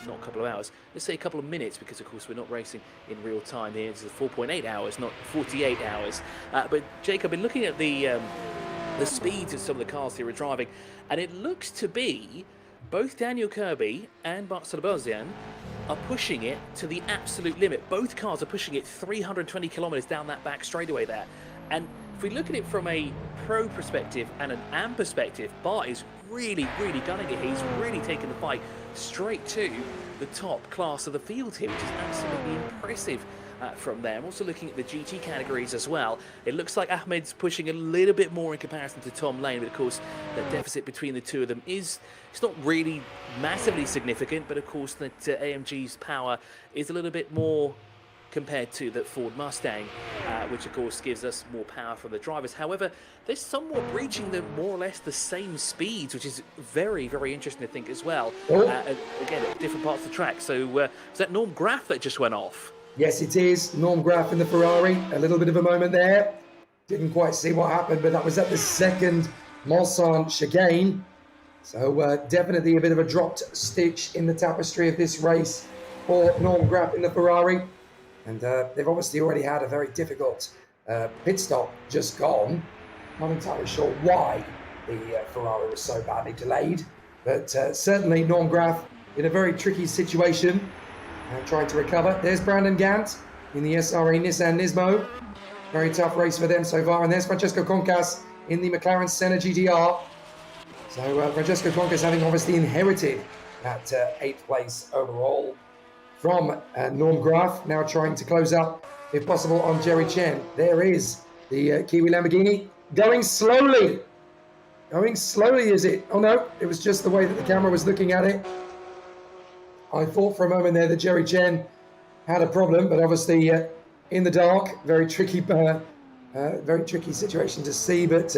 Not a couple of hours. Let's say a couple of minutes, because, of course, we're not racing in real time here. It's 4.8 hours, not 48 hours. But, Jake, I've been looking at the speeds of some of the cars here we're driving, and it looks to be both Daniel Kirby and Bart Sebastian are pushing it to the absolute limit. Both cars are pushing it 320 kilometers down that back straightaway there. And if we look at it from a pro perspective and an AM perspective, Bart is really, really gunning it. He's really taking the fight straight to the top class of the field here, which is absolutely impressive from there. I'm also looking at the GT categories as well. It looks like Ahmed's pushing a little bit more in comparison to Tom Lane, but of course the deficit between the two of them it's not really massively significant, but of course that AMG's power is a little bit more compared to the Ford Mustang, which of course gives us more power from the drivers. However, they're somewhat reaching more or less the same speeds, which is very, very interesting to think as well. Again, at different parts of the track. So is that Norm Graf that just went off? Yes, it is. Norm Graf in the Ferrari. A little bit of a moment there. Didn't quite see what happened, but that was at the second Mulsanne chicane. So definitely a bit of a dropped stitch in the tapestry of this race for Norm Graf in the Ferrari. And they've obviously already had a very difficult pit stop just gone. Not entirely sure why the Ferrari was so badly delayed, but certainly Norm Graf in a very tricky situation, trying to recover. There's Brandon Gant in the SRE Nissan Nismo. Very tough race for them so far. And there's Francesco Concas in the McLaren Senna GTR. So Francesco Concas having obviously inherited that 8th place overall from Norm Graf, now trying to close up, if possible, on Jerry Chen. There is the Kiwi Lamborghini going slowly. Going slowly, is it? Oh no, it was just the way that the camera was looking at it. I thought for a moment there that Jerry Chen had a problem, but obviously in the dark, very tricky situation to see, but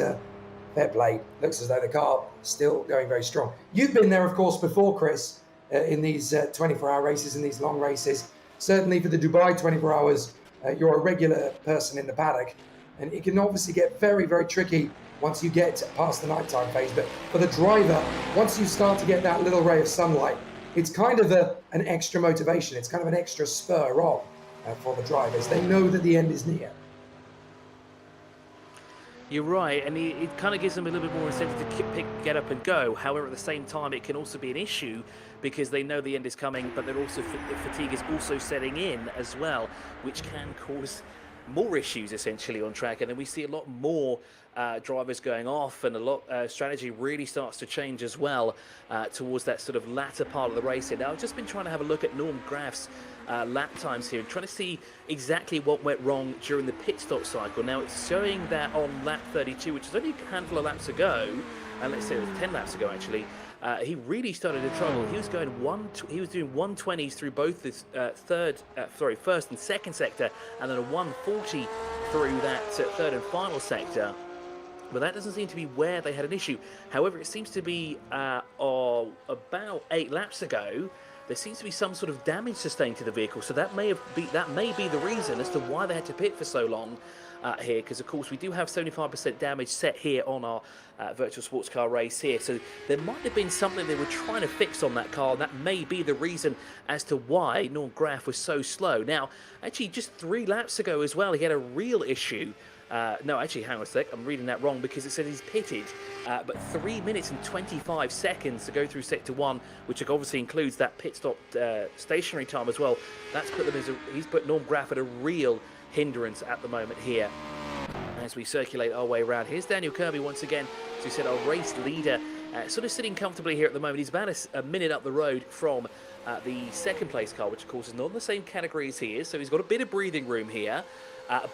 fair play. Looks as though the car is still going very strong. You've been there, of course, before, Chris, in these 24-hour races, in these long races. Certainly for the Dubai 24 hours, you're a regular person in the paddock, and it can obviously get very, very tricky once you get past the nighttime phase. But for the driver, once you start to get that little ray of sunlight, it's kind of an extra motivation. It's kind of an extra spur on for the drivers. They know that the end is near. You're right, and it kind of gives them a little bit more incentive to get up and go. However, at the same time, it can also be an issue because they know the end is coming, but they're also fatigue is also setting in as well, which can cause more issues essentially on track. And then we see a lot more drivers going off, and a lot strategy really starts to change as well towards that sort of latter part of the race here. Now, I've just been trying to have a look at Norm Graf's lap times here and trying to see exactly what went wrong during the pit stop cycle. Now, it's showing that on lap 32, which is only a handful of laps ago, and let's say it was 10 laps ago actually, he really started to trouble. He was going he was doing 120s through both this first and second sector, and then a 140 through that third and final sector. But that doesn't seem to be where they had an issue. However, it seems to be about 8 laps ago, there seems to be some sort of damage sustained to the vehicle. So that may be the reason as to why they had to pit for so long here, because of course we do have 75% damage set here on our virtual sports car race here. So there might have been something they were trying to fix on that car, and that may be the reason as to why Norm Graf was so slow. Now, actually, just 3 laps ago as well, he had a real issue. No, actually, hang on a sec. I'm reading that wrong because it said he's pitted. But 3 minutes and 25 seconds to go through Sector 1, which obviously includes that pit stop stationary time as well. That's put them he's put Norm Graf at a real hindrance at the moment here. As we circulate our way around, here's Daniel Kirby once again, as we said, our race leader, sort of sitting comfortably here at the moment. He's about a minute up the road from the second place car, which of course is not in the same category as he is, so he's got a bit of breathing room here.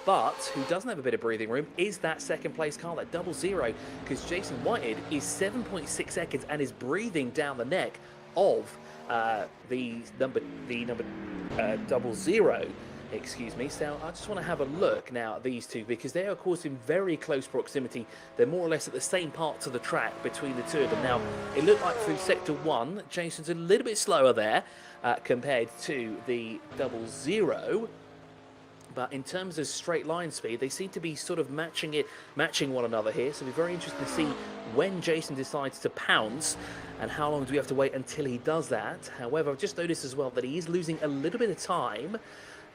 But who doesn't have a bit of breathing room is that second place car, that 00, because Jason Whitehead is 7.6 seconds and is breathing down the neck of the number 00. Excuse me. So I just want to have a look now at these two, because they are of course in very close proximity. They're more or less at the same parts of the track between the two of them. Now, it looked like through Sector 1, Jason's a little bit slower there compared to the 00. But in terms of straight line speed, they seem to be sort of matching one another here. So it'll be very interesting to see when Jason decides to pounce and how long do we have to wait until he does that. However, I've just noticed as well that he is losing a little bit of time.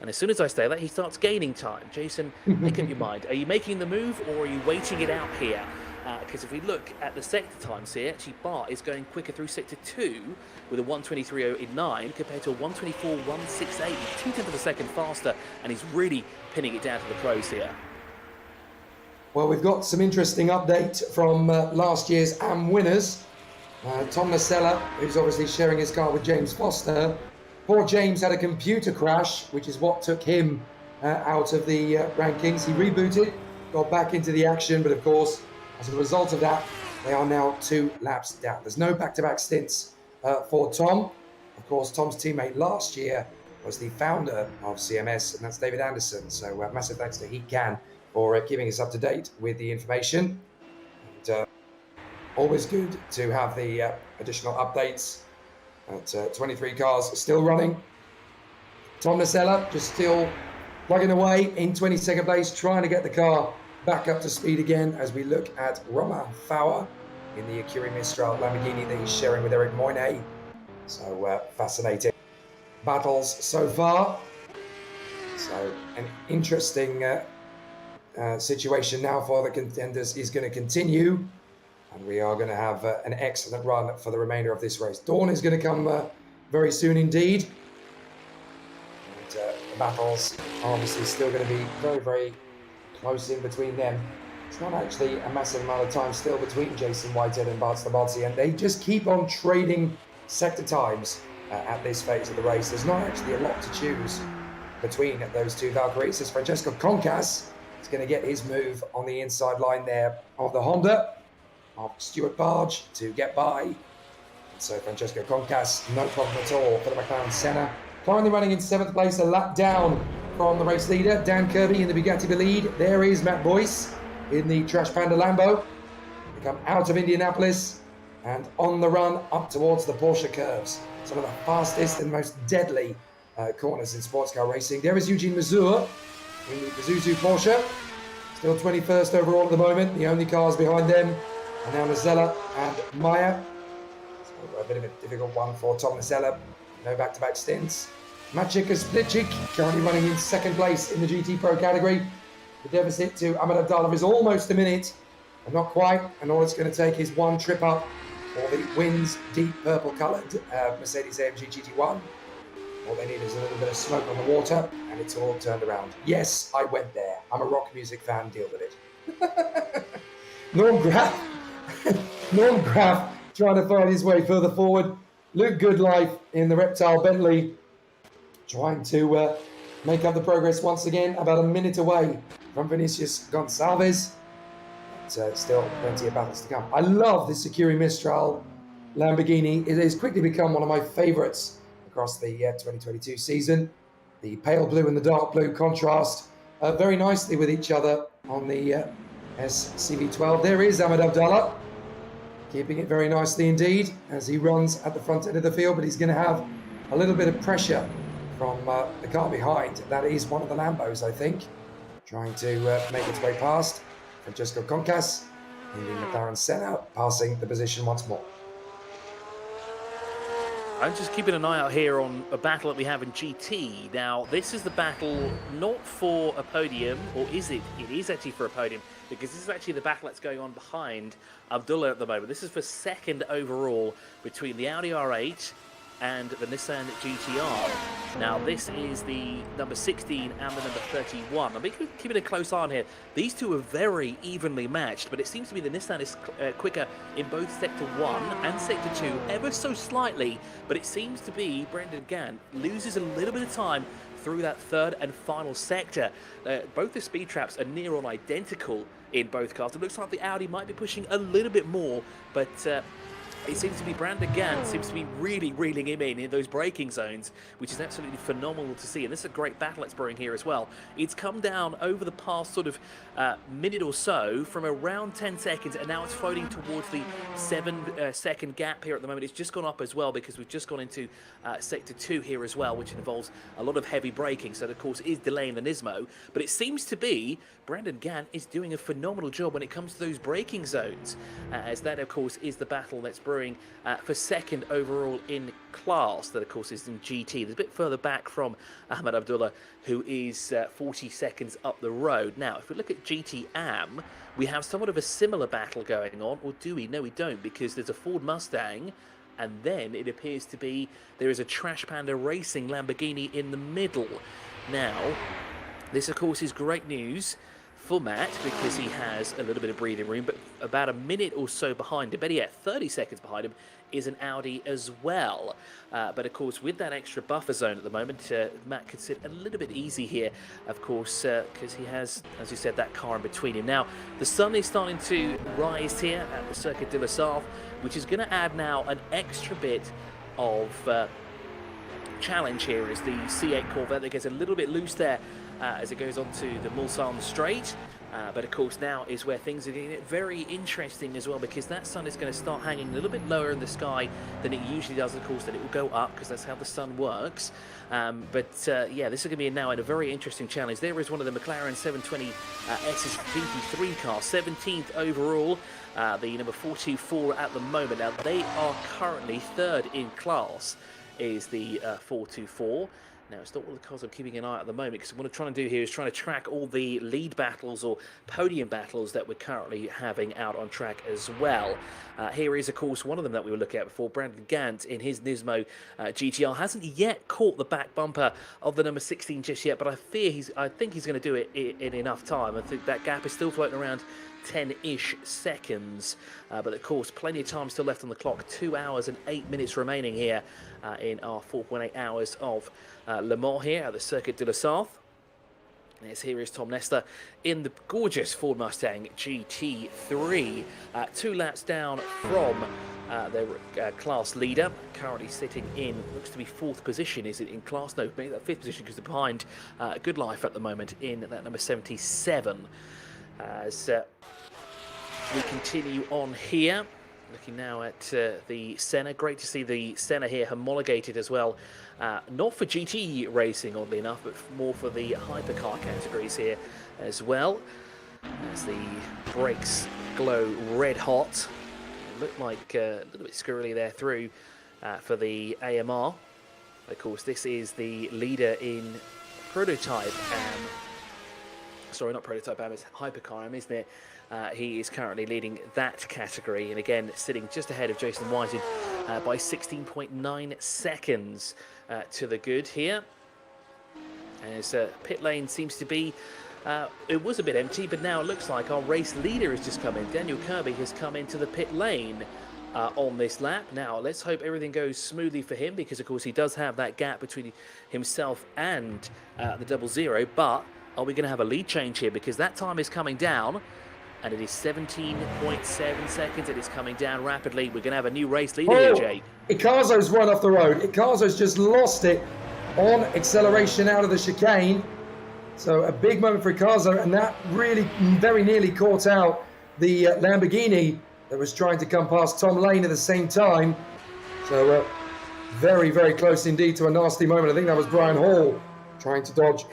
And as soon as I say that, he starts gaining time. Jason, make up your mind. Are you making the move or are you waiting it out here? Because if we look at the sector times here, actually Bart is going quicker through Sector 2 with a 1:23.09 compared to a 1:24.168, 2/10 of a second faster, and he's really pinning it down to the pros here. Well, we've got some interesting update from last year's AM winners. Tom Nacella, who's obviously sharing his car with James Foster. Poor James had a computer crash, which is what took him out of the rankings. He rebooted, got back into the action, but of course, as a result of that, they are now 2 laps down. There's no back-to-back stints for Tom. Of course, Tom's teammate last year was the founder of CMS, and that's David Anderson. So massive thanks to He Can for keeping us up to date with the information. And always good to have the additional updates. 23 cars still running. Tom Nacella just still plugging away in 22nd place, trying to get the car back up to speed again as we look at Romain Fauer in the Acura Mistral Lamborghini that he's sharing with Eric Moynet. So fascinating battles so far. So an interesting situation now for the contenders is going to continue. And we are going to have an excellent run for the remainder of this race. Dawn is going to come very soon indeed. And the battles are obviously still going to be very, very close in between them. It's not actually a massive amount of time still between Jason Whitehead and Bart Stabalzi, and they just keep on trading sector times at this phase of the race. There's not actually a lot to choose between those two Valkyries, as Francesco Concas is going to get his move on the inside line there of the Honda of Stuart Barge to get by. So Francesco Concas, no problem at all for the McLaren Senna. Currently running in 7th place, a lap down from the race leader, Dan Kirby in the Bugatti Bolide. There is Matt Boyce in the Trash Panda Lambo. They come out of Indianapolis and on the run up towards the Porsche curves. Some of the fastest and most deadly corners in sports car racing. There is Eugene Mazur in the Isuzu Porsche. Still 21st overall at the moment. The only cars behind them are now Nacella and Meyer. A bit of a difficult one for Tom Nisella. No back-to-back stints. Maciek Splitchik currently running in second place in the GT Pro category. The deficit to Ahmed Abdallah is almost a minute, but not quite. And all it's going to take is one trip up for the Wins deep purple-coloured Mercedes-AMG GT1. All they need is a little bit of smoke on the water, and it's all turned around. Yes, I went there. I'm a rock music fan. Deal with it. Norm Graf trying to find his way further forward. Luke Goodlife in the Reptile Bentley trying to make up the progress once again, about a minute away from Vinicius Gonçalves. But still plenty of battles to come. I love the Securi Mistral Lamborghini. It has quickly become one of my favorites across the 2022 season. The pale blue and the dark blue contrast very nicely with each other on the SCV12. There is Ahmed Abdallah, keeping it very nicely indeed as he runs at the front end of the field, but he's going to have a little bit of pressure from the car behind. That is one of the Lambos, I think, trying to make its way past. Francesco Concas in the McLaren Senna, passing the position once more. I'm just keeping an eye out here on a battle that we have in GT. Now, this is the battle not for a podium, or is it? It is actually for a podium, because this is actually the battle that's going on behind Abdullah at the moment. This is for second overall between the Audi R8 and the Nissan GT-R. Now, this is the number 16 and the number 31. I'm keeping a close eye on here. These two are very evenly matched, but it seems to be the Nissan is quicker in both Sector 1 and Sector 2, ever so slightly, but it seems to be Brendan Gant loses a little bit of time through that third and final sector. Both the speed traps are near on identical in both cars. It looks like the Audi might be pushing a little bit more, but it seems to be Brandon Gant seems to be really reeling him in those braking zones, which is absolutely phenomenal to see. And this is a great battle that's brewing here as well. It's come down over the past sort of minute or so from around 10 seconds, and now it's floating towards the 7-second gap here at the moment. It's just gone up as well because we've just gone into Sector 2 here as well, which involves a lot of heavy braking. So, of course, is delaying the Nismo. But it seems to be Brandon Gant is doing a phenomenal job when it comes to those braking zones, as that, of course, is the battle that's brewing for second overall in class. That, of course, is in GT. There's a bit further back from Ahmed Abdullah, who is 40 seconds up the road. Now, if we look at GT AM, we have somewhat of a similar battle going on, or do we? No, we don't, because there's a Ford Mustang, and then it appears to be there is a Trash Panda Racing Lamborghini in the middle. Now, this, of course, is great news for Matt, because he has a little bit of breathing room, but about a minute or so behind him, better yet 30 seconds behind him, is an Audi as well. But of course, with that extra buffer zone at the moment, Matt could sit a little bit easy here, of course, because he has, as you said, that car in between him. Now, the sun is starting to rise here at the Circuit de la Sarthe, which is going to add now an extra bit of challenge here as the C8 Corvette that gets a little bit loose there as it goes on to the Mulsanne Straight. But of course now is where things are getting very interesting as well, because that sun is going to start hanging a little bit lower in the sky than it usually does. Of course, then it will go up because that's how the sun works. Yeah, this is going to be now in a very interesting challenge. There is one of the McLaren 720 S's GT3 cars, 17th overall, the number 424 at the moment. Now they are currently third in class, is the 424. Now, it's not one of the cars I'm keeping an eye on at the moment, because what I'm trying to do here is trying to track all the lead battles or podium battles that we're currently having out on track as well. Here is, of course, one of them that we were looking at before. Brandon Gant in his Nismo GTR hasn't yet caught the back bumper of the number 16 just yet, but I think he's going to do it in enough time. I think that gap is still floating around 10-ish seconds, but of course plenty of time still left on the clock. 2 hours and 8 minutes remaining here in our 4.8 hours of Le Mans here at the Circuit de la Sarthe. Yes, here is Tom Nestor in the gorgeous Ford Mustang GT3, 2 laps down from their class leader, currently sitting in, looks to be 4th position. Is it in class? No, maybe that 5th position, because they're behind Good Life at the moment in that number 77. As we continue on here, looking now at the Senna. Great to see the Senna here homologated as well. Not for GT racing, oddly enough, but more for the hypercar categories here as well. As the brakes glow red hot. looked like a little bit squirrely there through for the AMR. Of course, this is the leader in prototype sorry, not prototype it's Hypercar, isn't it? He is currently leading that category, and again, sitting just ahead of Jason Whited by 16.9 seconds to the good here. And his pit lane seems to be, it was a bit empty, but now it looks like our race leader has just come in. Daniel Kirby has come into the pit lane on this lap. Now, let's hope everything goes smoothly for him, because, of course, he does have that gap between himself and the 00, but are we going to have a lead change here? Because that time is coming down, and it is 17.7 seconds. It is coming down rapidly. We're going to have a new race leader here, Jay. Ikazo's run off the road. Ikazo's just lost it on acceleration out of the chicane. So a big moment for Ikazo, and that really very nearly caught out the Lamborghini that was trying to come past Tom Lane at the same time. So very, very close indeed to a nasty moment. I think that was Brian Hall trying to dodge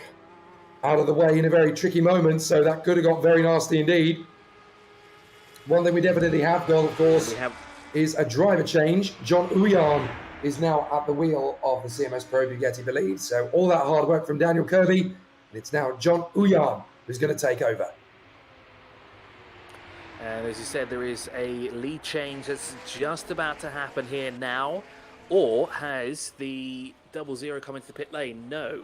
out of the way in a very tricky moment, so that could have got very nasty indeed. One thing we definitely have got, of course, is a driver change. John Uyan is now at the wheel of the CMS Pro Bugatti Bolide. So all that hard work from Daniel Kirby, and it's now John Uyan who's going to take over. And as you said, there is a lead change that's just about to happen here now. Or has the 00 come into the pit lane? No.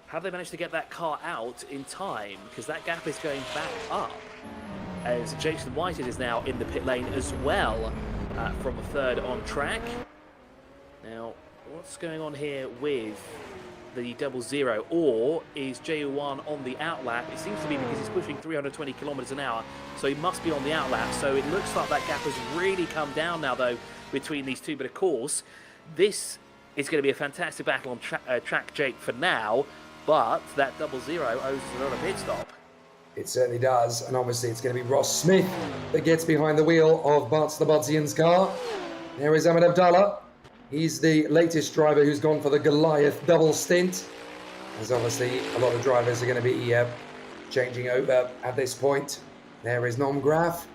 Have they managed to get that car out in time? Because that gap is going back up, as Jason Whited is now in the pit lane as well, from a third on track. Now, what's going on here with the 00? Or is JU1 on the outlap? It seems to be, because he's pushing 320 kilometers an hour, so he must be on the outlap. So it looks like that gap has really come down now, though, between these two. But of course, this is going to be a fantastic battle on track, Jake, for now. But that 00 owes us another pit stop. It certainly does, and obviously it's going to be Ross Smith that gets behind the wheel of Bart's the Budzian's car. There is Ahmed Abdallah. He's the latest driver who's gone for the Goliath double stint, as obviously a lot of drivers are going to be changing over at this point. There is Nom Graf,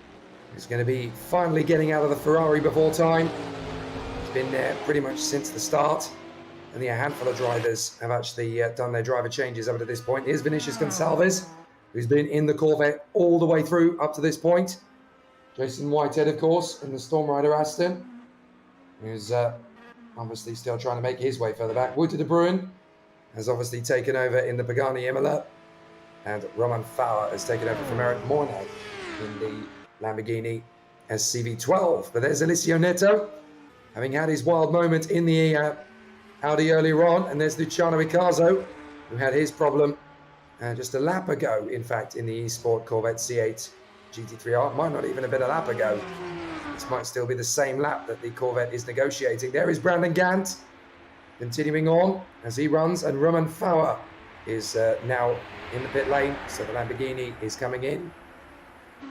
who's going to be finally getting out of the Ferrari before time. He's been there pretty much since the start. And a handful of drivers have actually done their driver changes up to this point. Here's Vinicius Gonçalves, who's been in the Corvette all the way through up to this point. Jason Whitehead, of course, in the Storm Rider Aston, who's obviously still trying to make his way further back. Wouter de Bruin has obviously taken over in the Pagani Imola, and Roman Fauer has taken over from Eric Mornay in the Lamborghini SCV12. But there's Alessio Neto, having had his wild moment in the Audi earlier on, and there's Luciano Ikazo, who had his problem just a lap ago, in fact, in the eSport Corvette C8 GT3R. Might not even have been a lap ago. This might still be the same lap that the Corvette is negotiating. There is Brandon Gant, continuing on as he runs, and Roman Fauer is now in the pit lane, so the Lamborghini is coming in.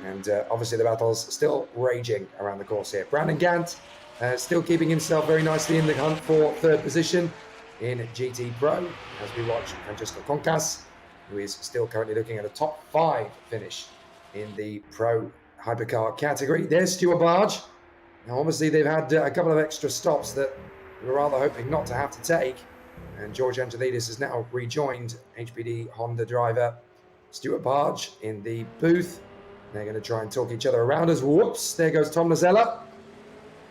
And obviously the battle's still raging around the course here. Brandon Gant still keeping himself very nicely in the hunt for third position in GT Pro, as we watch Francesco Concas, who is still currently looking at a top 5 finish in the Pro Hypercar category. There's Stuart Barge. Now, obviously, they've had a couple of extra stops that we're rather hoping not to have to take. And George Angelidis has now rejoined HPD Honda driver Stuart Barge in the booth. They're going to try and talk each other around us. Whoops, there goes Tom Nazella.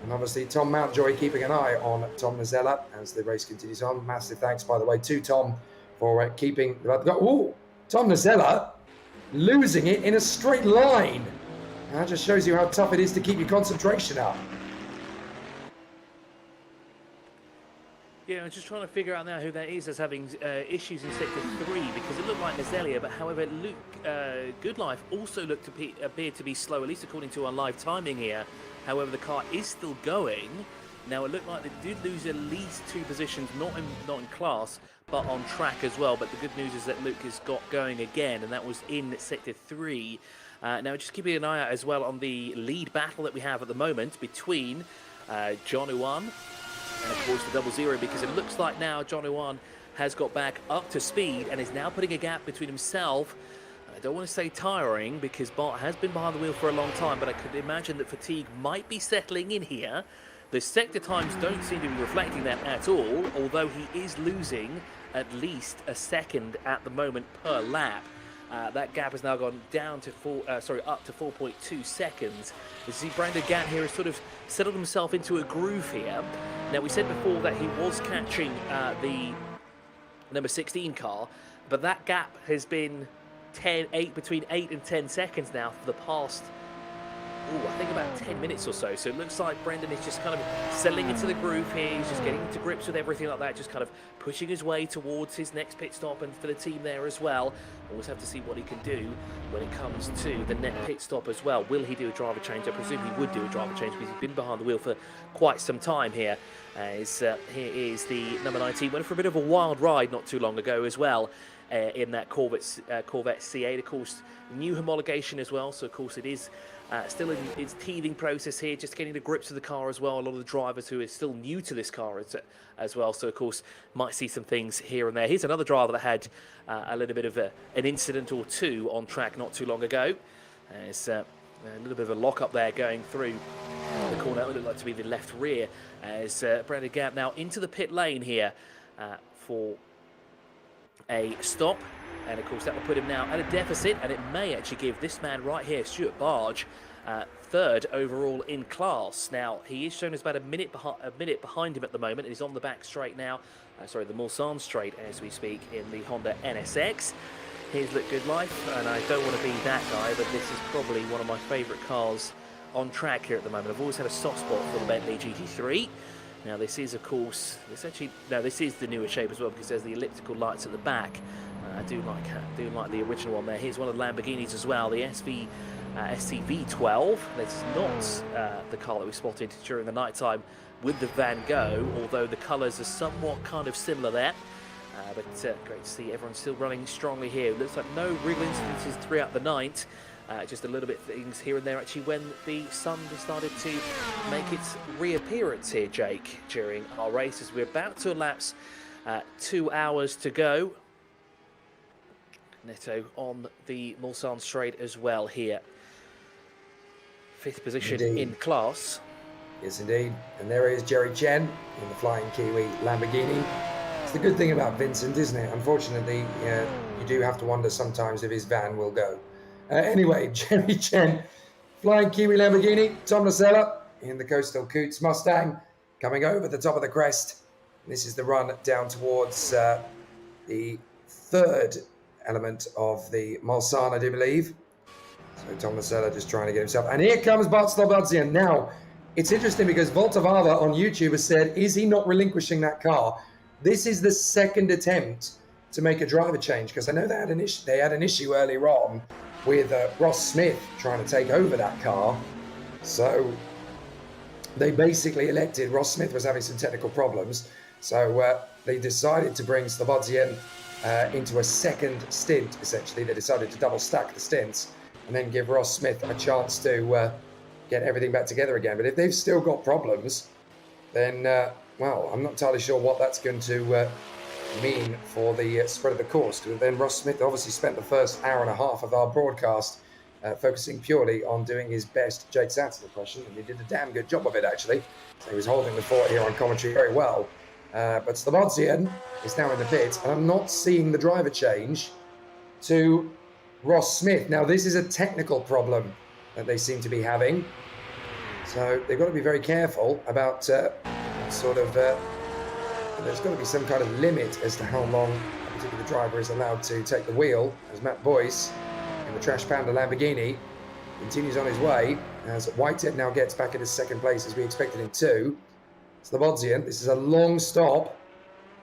And obviously Tom Mountjoy keeping an eye on Tom Nazella as the race continues on. Massive thanks, by the way, to Tom for keeping the... Ooh, Tom Nazella losing it in a straight line. And that just shows you how tough it is to keep your concentration up. Yeah, I'm just trying to figure out now who that is that's having issues in Sector 3, because it looked like Nazelia, but however, Luke Goodlife also appeared to be slow, at least according to our live timing here. However, the car is still going. Now, it looked like they did lose at least 2 positions, not in class, but on track as well. But the good news is that Luke has got going again, and that was in Sector 3. Now, just keeping an eye out as well on the lead battle that we have at the moment between John Uwan and, of course, the 00, because it looks like now John Uwan has got back up to speed and is now putting a gap between himself I don't want to say tiring because Bart has been behind the wheel for a long time, but I could imagine that fatigue might be settling in here. The sector times don't seem to be reflecting that at all, although he is losing at least a second at the moment per lap. That gap has now gone down to up to 4.2 seconds. You see Brandon Gatt here has sort of settled himself into a groove here. Now, we said before that he was catching the number 16 car, but that gap has been between 8 and 10 seconds now for the past, I think about 10 minutes or so. So it looks like Brendan is just kind of settling into the groove here. He's just getting to grips with everything like that, just kind of pushing his way towards his next pit stop, and for the team there as well. Always have to see what he can do when it comes to the net pit stop as well. Will he do a driver change? I presume he would do a driver change because he's been behind the wheel for quite some time here. Here is the number 19. Went for a bit of a wild ride not too long ago as well. In that Corvette C8, of course, new homologation as well. So of course it is still in its teething process here, just getting the grips of the car as well. A lot of the drivers who are still new to this car as well. So of course might see some things here and there. Here's another driver that had a little bit of an incident or two on track not too long ago. There's a little bit of a lock up there going through the corner. It would look like to be the left rear as Brandon Gatt now into the pit lane here for a stop, and of course that will put him now at a deficit, and it may actually give this man right here, Stuart Barge, third overall in class. Now he is shown as about a minute behind him at the moment, and he's on the back straight now, the Mulsanne straight as we speak in the Honda NSX. Here's Look Good Life, and I don't want to be that guy, but this is probably one of my favourite cars on track here at the moment. I've always had a soft spot for the Bentley GT3. Now this is, of course, this is the newer shape as well, because there's the elliptical lights at the back. I do like the original one there. Here's one of the Lamborghinis as well, the SCV12. This is not the car that we spotted during the night time with the Van Gogh, although the colours are somewhat kind of similar there. But great to see everyone still running strongly here. Looks like no real incidences throughout the night. Just a little bit things here and there actually when the sun decided to make its reappearance here, Jake, during our races. We're about to elapse 2 hours to go. Neto on the Mulsanne straight as well here. 5th position in class. Yes, indeed. And there is Jerry Chen in the Flying Kiwi Lamborghini. It's the good thing about Vincent, isn't it? Unfortunately, you do have to wonder sometimes if his van will go. Anyway, Jerry Chen, Flying Kiwi Lamborghini, Tom Lasella in the Coastal Coots Mustang, coming over the top of the crest. This is the run down towards the third element of the Mulsanne, I do believe. So Tom Lasella just trying to get himself. And here comes Bart Slobodzian. Now, it's interesting because Voltavava on YouTube has said, is he not relinquishing that car? This is the second attempt to make a driver change, because I know they had an issue earlier on with Ross Smith trying to take over that car. So they basically elected, Ross Smith was having some technical problems, so they decided to bring Slobodzian into a second stint, essentially. They decided to double stack the stints and then give Ross Smith a chance to get everything back together again. But if they've still got problems, then, well, I'm not entirely sure what that's going to mean for the spread of the course. Because then Ross Smith obviously spent the first hour and a half of our broadcast focusing purely on doing his best Jake Sarthe impression, and he did a damn good job of it, actually. So he was holding the fort here on commentary very well. But Slobodzian is now in the pits, and I'm not seeing the driver change to Ross Smith. Now, this is a technical problem that they seem to be having, so they've got to be very careful about there's got to be some kind of limit as to how long a particular driver is allowed to take the wheel, as Matt Boyce in the Trash Panda Lamborghini continues on his way, as Whitehead now gets back in his second place as we expected him to. Slobodzian, this is a long stop.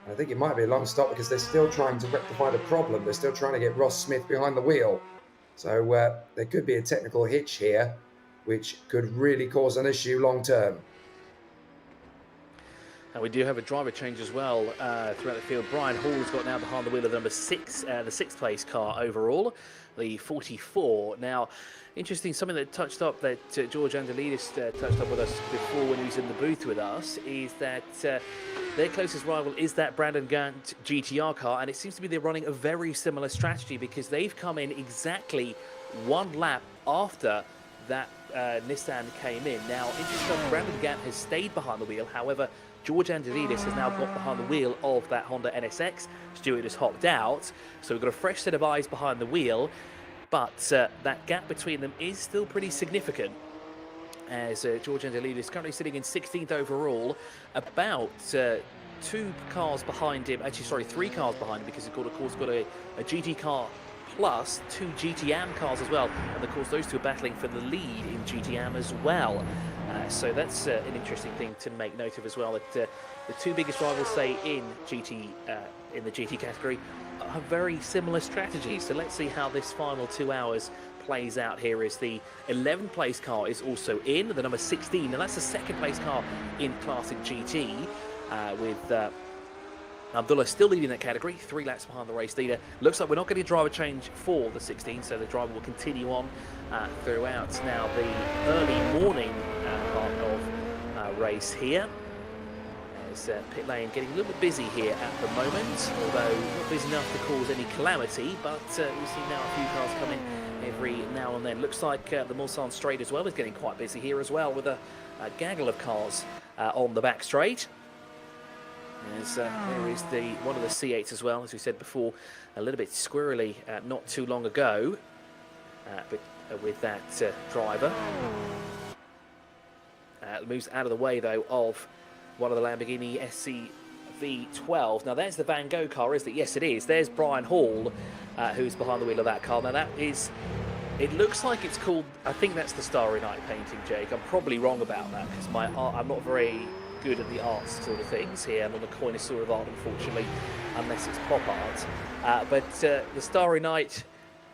I think it might be a long stop because they're still trying to rectify the problem. They're still trying to get Ross Smith behind the wheel. So there could be a technical hitch here, which could really cause an issue long term. And we do have a driver change as well throughout the field. Brian Hall's got now behind the wheel of the number 6, the 6th place car overall, the 44. Now, interesting, something that touched up that George Angelidis touched up with us before when he was in the booth with us is that Their closest rival is that Brandon Gant GTR car, and it seems to be they're running a very similar strategy because they've come in exactly 1 lap after that Nissan came in. Now, interesting, Brandon Gant has stayed behind the wheel. However, George Angelidis has now got behind the wheel of that Honda NSX. Stewart has hopped out, so we've got a fresh set of eyes behind the wheel, but that gap between them is still pretty significant, as George Angelidis is currently sitting in 16th overall, about 2 cars behind him, actually sorry, 3 cars behind him, because he's got, of course, got a GT car plus 2 GTM cars as well, and of course those two are battling for the lead in GTM as well. So that's an interesting thing to make note of as well, that the 2 biggest rivals, say, in the GT category have very similar strategies. So let's see how this final 2 hours plays out here, as the 11th place car is also in, the number 16, and that's the 2nd place car in Classic GT, with Abdullah still leading that category, 3 laps behind the race leader. Looks like we're not getting a driver change for the 16, so the driver will continue on throughout now the early morning part of race here. As pit lane getting a little bit busy here at the moment, although not busy enough to cause any calamity, but we'll see now a few cars coming every now and then. Looks like the Mulsanne straight as well is getting quite busy here as well, with a gaggle of cars on the back straight. As there is one of the C8s as well, as we said before, a little bit squirrely not too long ago, but with that driver. Moves out of the way though of one of the Lamborghini SCV12. Now there's the Van Gogh car, isn't it? Yes, it is. There's Brian Hall, who's behind the wheel of that car. Now that is, it looks like it's called, I think that's the Starry Night painting, Jake. I'm probably wrong about that, because I'm not very good at the arts sort of things here. I'm not a connoisseur of art, unfortunately, unless it's pop art. But the Starry Night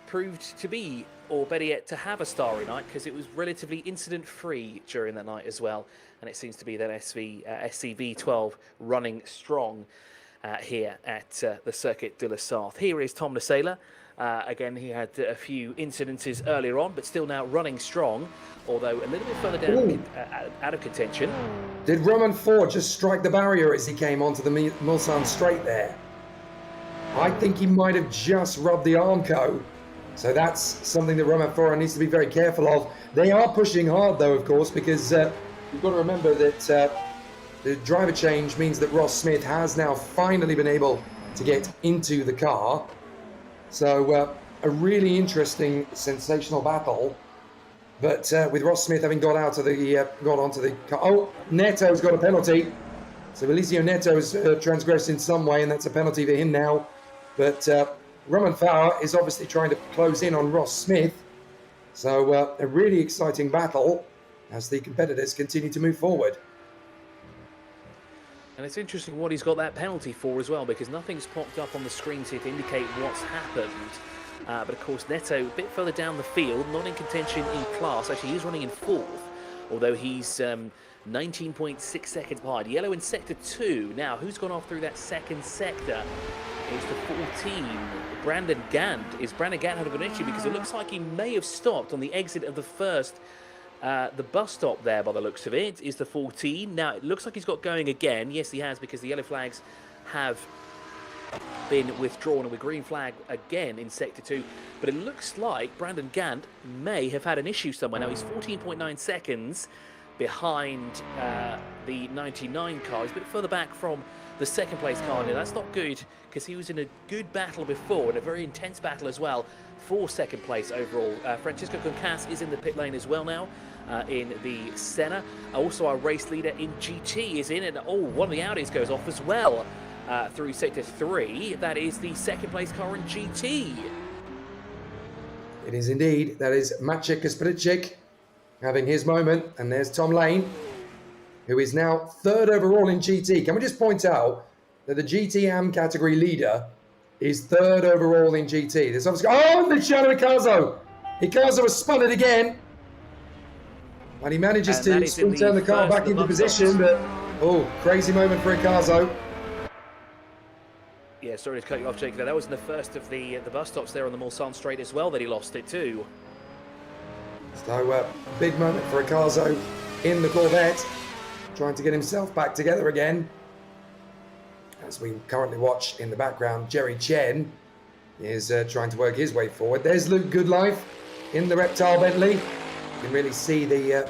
proved to be, or better yet, to have a Starry Night, because it was relatively incident-free during that night as well. And it seems to be that SCV12 running strong here at the Circuit de la Sarthe. Here is Tom Lasela. Again, he had a few incidences earlier on, but still now running strong, although a little bit further down out of contention. Did Roman Ford just strike the barrier as he came onto the Mulsanne straight there? I think he might have just rubbed the Armco. So that's something that Roman Ford needs to be very careful of. They are pushing hard, though, of course, because you've got to remember that the driver change means that Ross Smith has now finally been able to get into the car. So a really interesting, sensational battle. But with Ross Smith having got onto the car. Oh, Neto's got a penalty. So Eliseo Neto's transgressed in some way, and that's a penalty for him now. But Roman Fowler is obviously trying to close in on Ross Smith. So a really exciting battle as the competitors continue to move forward. And it's interesting what he's got that penalty for as well, because nothing's popped up on the screen to indicate what's happened. But of course, Neto, a bit further down the field, not in contention in class. Actually, he's running in 4th, although he's 19.6 seconds behind. Yellow in sector 2. Now, who's gone off through that second sector? It's the 14. Brandon Gant. Is Brandon Gant having an issue? Because it looks like he may have stopped on the exit of the first the bus stop there, by the looks of it, is the 14. Now, it looks like he's got going again. Yes, he has, because the yellow flags have been withdrawn, and with green flag again in sector 2. But it looks like Brandon Gant may have had an issue somewhere. Now, he's 14.9 seconds behind the 99 car. He's a bit further back from the second place car. Now, that's not good, because he was in a good battle before, and a very intense battle as well for second place overall. Francisco Concas is in the pit lane as well now, in the Senna. Also, our race leader in GT is in, and one of the Audis goes off as well through sector 3. That is the second place car in GT. It is indeed. That is Maciej Kasprzyk having his moment, and there's Tom Lane, who is now 3rd overall in GT. Can we just point out that the GTM category leader is 3rd overall in GT? There's obviously, oh, Luciano Icazo! Icazo has spun it again, and he manages to turn the car back into position, but oh, crazy moment for Icazo. Yeah, sorry to cut you off, Jake. That was in the first of the bus stops there on the Mulsanne straight as well that he lost it too. So big moment for Icazo in the Corvette, trying to get himself back together again. as we currently watch in the background, Jerry Chen is trying to work his way forward. There's Luke Goodlife in the Reptile Bentley. You can really see the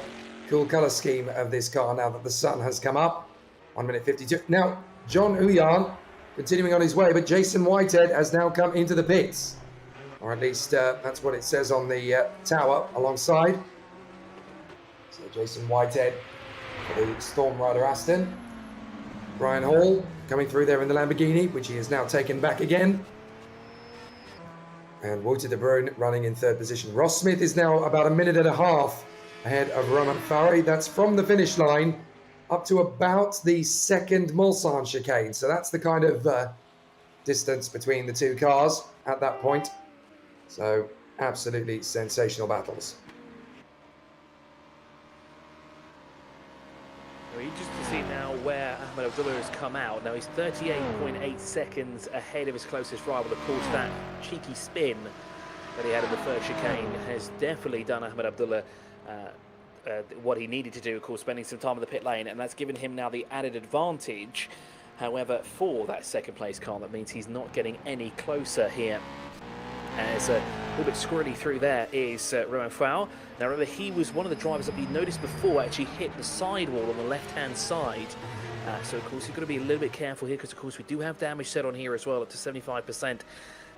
cool colour scheme of this car now that the sun has come up. 1 minute 52. Now, John Uyan continuing on his way, but Jason Whitehead has now come into the pits. Or at least that's what it says on the tower alongside. So Jason Whitehead for the Storm Rider Aston. Brian Hall coming through there in the Lamborghini, which he has now taken back again. And Wouter de Bruyn running in third position. Ross Smith is now about 1.5 minutes ahead of Roman Farah. That's from the finish line up to about the second Mulsanne chicane. So that's the kind of distance between the two cars at that point. So absolutely sensational battles. We're interested to see now where Ahmed Abdullah has come out. Now he's 38.8 seconds ahead of his closest rival. Of course, that cheeky spin that he had in the first chicane has definitely done Ahmed Abdullah what he needed to do, of course, spending some time in the pit lane, and that's given him now the added advantage. However, for that second place car, that means he's not getting any closer here. As a little bit squirrely through there is Romain Farah. Now remember, he was one of the drivers that we noticed before actually hit the sidewall on the left-hand side. So of course you've got to be a little bit careful here, because of course we do have damage set on here as well, up to 75%.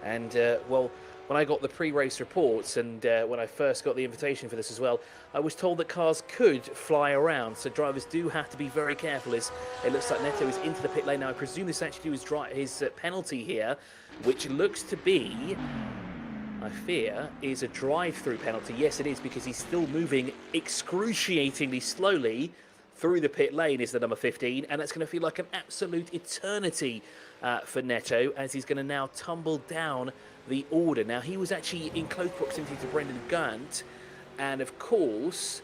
And well, when I got the pre-race reports and when I first got the invitation for this as well, I was told that cars could fly around, so drivers do have to be very careful. As it looks like Neto is into the pit lane now. I presume this actually was his penalty here, which looks to be, I fear, is a drive-through penalty. Yes, it is, because he's still moving excruciatingly slowly through the pit lane, is the number 15, and that's going to feel like an absolute eternity for Neto, as he's going to now tumble down the order. Now, he was actually in close proximity to Brendan Gant, and of course,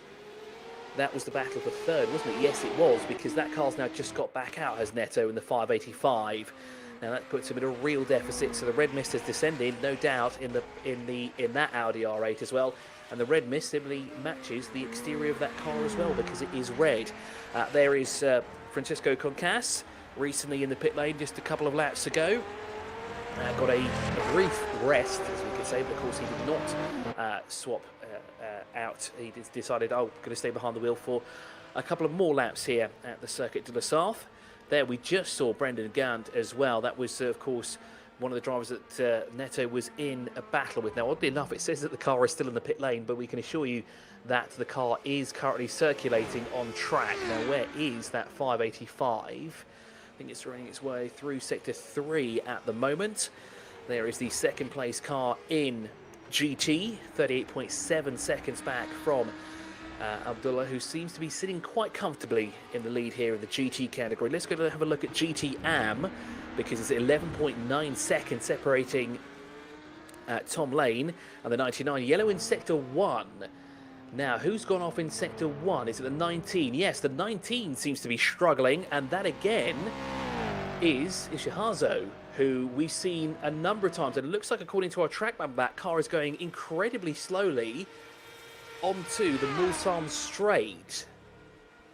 that was the battle for third, wasn't it? Yes, it was, because that car's now just got back out, has Neto, in the 585. Now that puts him in a real deficit. So the red mist has descended, no doubt, in that Audi R8 as well. And the red mist simply matches the exterior of that car as well, because it is red. There is Francesco Concas, recently in the pit lane just a couple of laps ago. Got a brief rest, as we could say, but of course he did not swap out. He decided, oh, I'm going to stay behind the wheel for a couple of more laps here at the Circuit de la Sarthe. There we just saw Brendan Gant as well. That was, of course, one of the drivers that Neto was in a battle with. Now, oddly enough, it says that the car is still in the pit lane, but we can assure you that the car is currently circulating on track. Now, where is that 585? I think it's running its way through Sector 3 at the moment. There is the second place car in GT, 38.7 seconds back from Abdullah, who seems to be sitting quite comfortably in the lead here in the GT category. Let's go and have a look at GT AM, because it's 11.9 seconds separating Tom Lane and the 99. Yellow in Sector 1. Now, who's gone off in Sector 1? Is it the 19? Yes, the 19 seems to be struggling, and that again is Ishihazo, who we've seen a number of times, and it looks like, according to our track map, that car is going incredibly slowly onto the Mulsanne straight.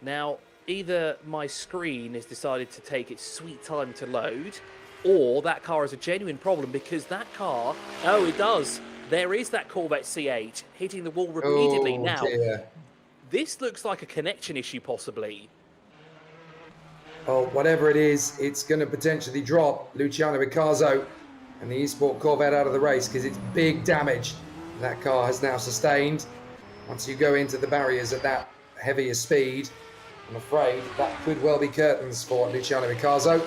Now, either my screen has decided to take its sweet time to load, or that car is a genuine problem, because that car, oh, it does. There is that Corvette C8 hitting the wall repeatedly. Oh, now. Dear. This looks like a connection issue, possibly. Well, whatever it is, it's going to potentially drop Luciano Riccardo and the eSport Corvette out of the race, because it's big damage that car has now sustained. Once you go into the barriers at that heavier speed, I'm afraid that could well be curtains for Luciano Riccardo.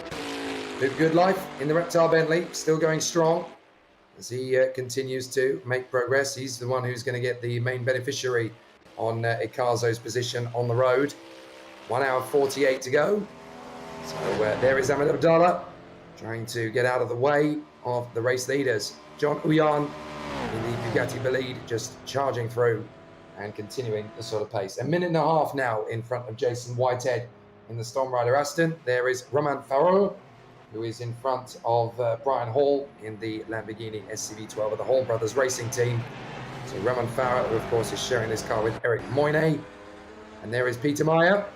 Luke Goodlife in the Reptile Bentley, still going strong as he continues to make progress. He's the one who's going to get the main beneficiary on Riccardo's position on the road. 1 hour 48 to go. So there is Ahmed Abdallah trying to get out of the way of the race leaders. John Uyan in the Bugatti Bolide just charging through and continuing the sort of pace. 1.5 minutes now in front of Jason Whitehead in the Storm Rider Aston. There is Romain Farah, who is in front of Brian Hall in the Lamborghini SCV12 of the Hall Brothers Racing Team. So Romain Farah, who of course is sharing this car with Eric Moyne. And there is Peter Meyer,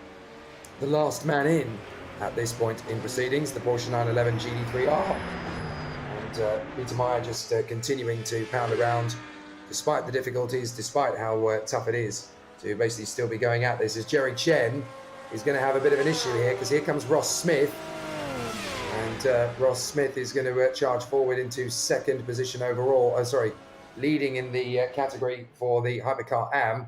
the last man in at this point in proceedings, the Porsche 911 GT3R. And Peter Meyer just continuing to pound around despite the difficulties, despite how tough it is to basically still be going at this, as Jerry Chen is going to have a bit of an issue here, because here comes Ross Smith. And Ross Smith is going to charge forward into second position overall. Leading in the category for the Hypercar AM.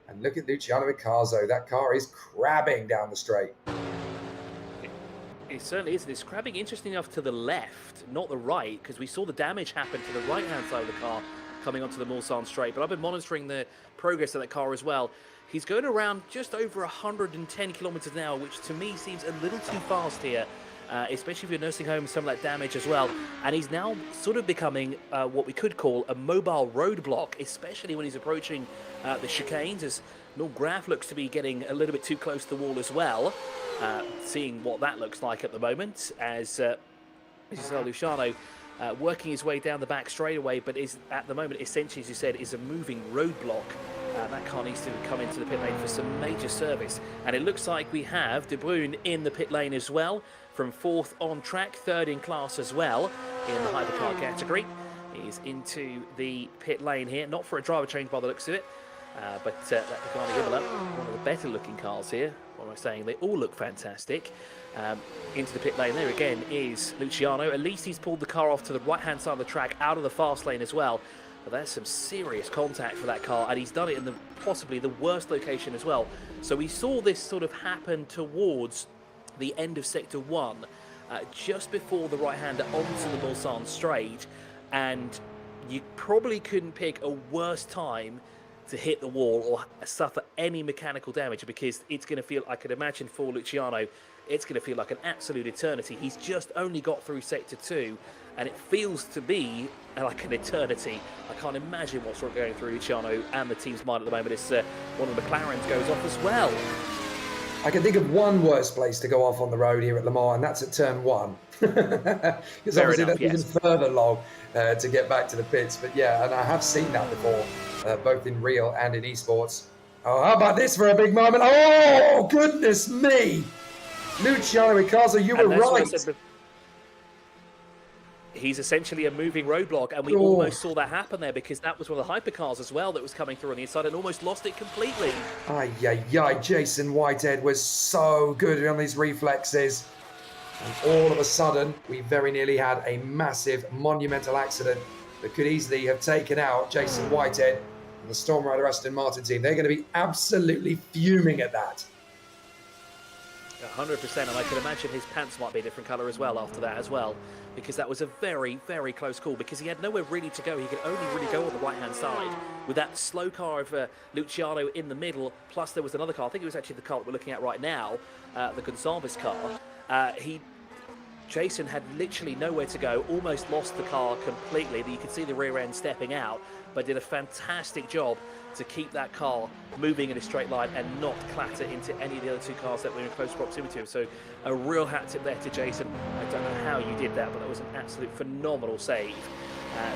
And look at Luciano Riccardo. That car is crabbing down the straight. It certainly is. It's crabbing, interesting enough, to the left, not the right, because we saw the damage happen to the right-hand side of the car coming onto the Mulsanne straight. But I've been monitoring the progress of that car as well. He's going around just over 110 kilometers an hour, which to me seems a little too fast here. Especially if you're nursing home some of that damage as well. And he's now sort of becoming what we could call a mobile roadblock, especially when he's approaching the chicanes, as Norm Graf looks to be getting a little bit too close to the wall as well. Seeing what that looks like at the moment, as Luciano working his way down the back straightaway, but is at the moment, essentially, as you said, is a moving roadblock. That car needs to come into the pit lane for some major service. And it looks like we have De Bruyne in the pit lane as well, from 4th on track, 3rd in class as well in the hypercar category. He's into the pit lane here, not for a driver change by the looks of it, but that Pagani Imola, one of the better looking cars here. What am I saying? They all look fantastic. Into the pit lane there again is Luciano. At least he's pulled the car off to the right hand side of the track, out of the fast lane as well. But there's some serious contact for that car, and he's done it in possibly the worst location as well. So we saw this sort of happen towards the end of Sector 1, just before the right-hander onto the Mulsanne straight, and you probably couldn't pick a worse time to hit the wall or suffer any mechanical damage, because it's going to feel, I could imagine for Luciano, it's going to feel like an absolute eternity. He's just only got through Sector 2, and it feels to be like an eternity. I can't imagine what's going through Luciano and the team's mind at the moment. It's one of the McLarens goes off as well. I can think of one worse place to go off on the road here at Le Mans, and that's at turn 1. Because obviously that's even further long to get back to the pits. But yeah, and I have seen that before, both in real and in esports. Oh, how about this for a big moment? Oh, goodness me! Luciano Riccardo, you were right. He's essentially a moving roadblock, and we almost saw that happen there, because that was one of the hypercars as well that was coming through on the inside and almost lost it completely. Jason Whitehead was so good on his reflexes. And all of a sudden, we very nearly had a massive, monumental accident that could easily have taken out Jason Whitehead and the Storm Rider Aston Martin team. They're going to be absolutely fuming at that. 100%, and I can imagine his pants might be a different colour as well after that as well, because that was a very, very close call, because he had nowhere really to go. He could only really go on the right-hand side with that slow car of Luciano in the middle, plus there was another car, I think it was actually the car that we're looking at right now, the Gonzalez car. Jason had literally nowhere to go, almost lost the car completely. You could see the rear end stepping out, but did a fantastic job to keep that car moving in a straight line and not clatter into any of the other two cars that were in close proximity to him. So a real hat tip there to Jason. I don't know how you did that, but that was an absolute phenomenal save.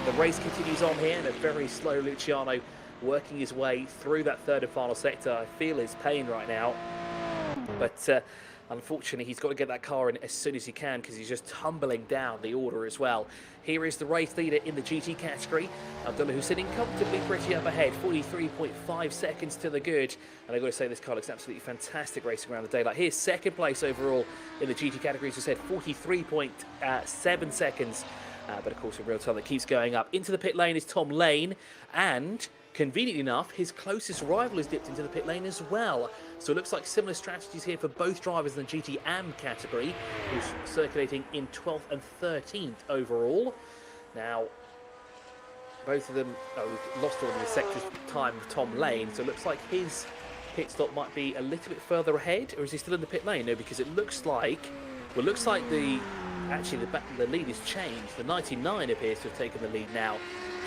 The race continues on here, and a very slow Luciano working his way through that third and final sector. I feel his pain right now, but unfortunately, he's got to get that car in as soon as he can, because he's just tumbling down the order as well. Here is the race leader in the GT category, Abdullah, who's sitting comfortably pretty up ahead, 43.5 seconds to the good. And I've got to say, this car looks absolutely fantastic racing around the daylight. Here's second place overall in the GT category, as I said, 43.7 seconds. But of course, in real time, that keeps going up. Into the pit lane is Tom Lane, and conveniently enough, his closest rival has dipped into the pit lane as well. So it looks like similar strategies here for both drivers in the GT AM category, who's circulating in 12th and 13th overall. Now, both of them lost all of the sector's time with Tom Lane, so it looks like his pit stop might be a little bit further ahead, or is he still in the pit lane? No, because it looks like, well, it looks like the lead has changed. The 99 appears to have taken the lead now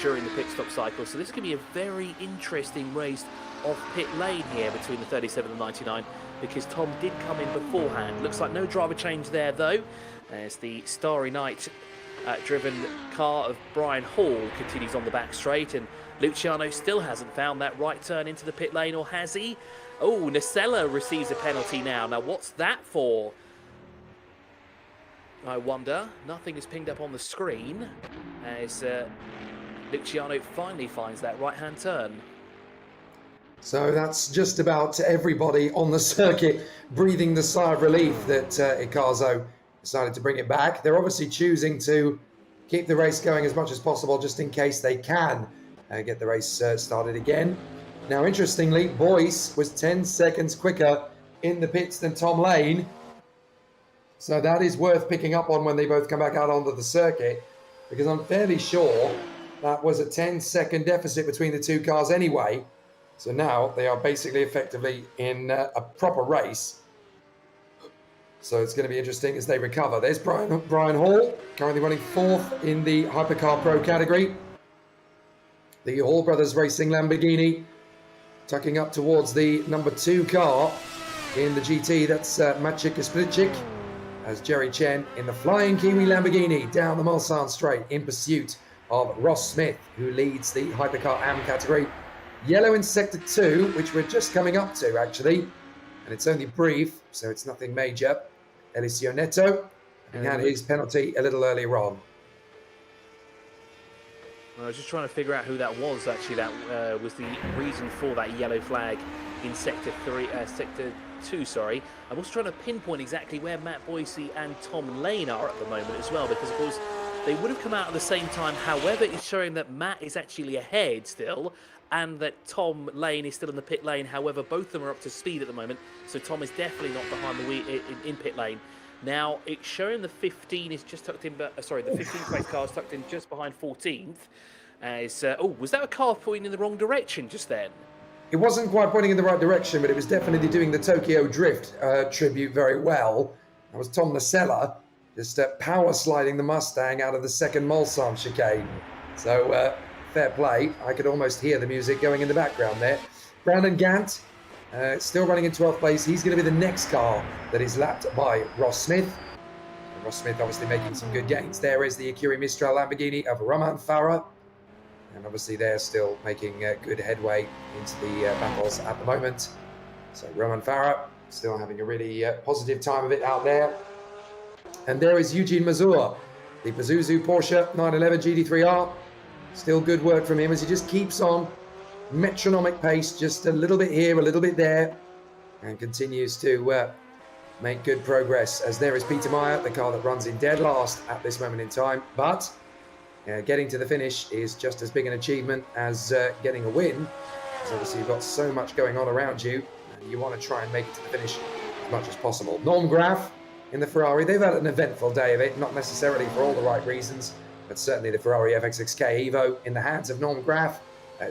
during the pit stop cycle. So this could be a very interesting race off pit lane here between the 37 and 99, because Tom did come in beforehand. Looks like no driver change there though, as the Starry Night driven car of Brian Hall continues on the back straight, and Luciano still hasn't found that right turn into the pit lane, or has he? Oh, Nacella receives a penalty now. Now what's that for? I wonder. Nothing is pinged up on the screen as Luciano finally finds that right-hand turn. So that's just about everybody on the circuit breathing the sigh of relief that Icarzo decided to bring it back. They're obviously choosing to keep the race going as much as possible just in case they can get the race started again. Now, interestingly, Boyce was 10 seconds quicker in the pits than Tom Lane. So that is worth picking up on when they both come back out onto the circuit, because I'm fairly sure that was a 10-second deficit between the two cars anyway. So now they are basically effectively in a proper race. So it's going to be interesting as they recover. There's Brian Hall, currently running 4th in the Hypercar Pro category. The Hall Brothers Racing Lamborghini tucking up towards the number 2 car in the GT. That's Maciek Splitchik, as Jerry Chen in the Flying Kiwi Lamborghini down the Mulsanne Straight in pursuit of Ross Smith, who leads the Hypercar AM category. Yellow in Sector 2, which we're just coming up to, actually. And it's only brief, so it's nothing major. Eliseo Neto had his penalty a little earlier on. I was just trying to figure out who that was, actually. That was the reason for that yellow flag in Sector 2, sorry. I'm also trying to pinpoint exactly where Matt Boise and Tom Lane are at the moment as well, because, of course, they would have come out at the same time. However, it's showing that Matt is actually ahead still, and that Tom Lane is still in the pit lane. However, both of them are up to speed at the moment, so Tom is definitely not behind the wheel in pit lane. Now, it's showing the 15 is just tucked in, the 15th place car is tucked in just behind 14th. Was that a car pointing in the wrong direction just then? It wasn't quite pointing in the right direction, but it was definitely doing the Tokyo Drift tribute very well. That was Tom Nacella, just power sliding the Mustang out of the second Mulsanne chicane. So, fair play. I could almost hear the music going in the background there. Brandon Gant, still running in 12th place. He's going to be the next car that is lapped by Ross Smith. And Ross Smith obviously making some good gains. There is the Akiri Mistral Lamborghini of Roman Farah. And obviously they're still making good headway into the battles at the moment. So Roman Farah still having a really positive time of it out there. And there is Eugene Mazur, the Pazuzu Porsche 911 GT3R. Still good work from him as he just keeps on metronomic pace, just a little bit here, a little bit there, and continues to make good progress. As there is Peter Meyer, the car that runs in dead last at this moment in time. But getting to the finish is just as big an achievement as getting a win. Because obviously you've got so much going on around you, and you want to try and make it to the finish as much as possible. Norm Graf in the Ferrari, they've had an eventful day of it, not necessarily for all the right reasons, but certainly the Ferrari FX6K Evo in the hands of Norm Graf,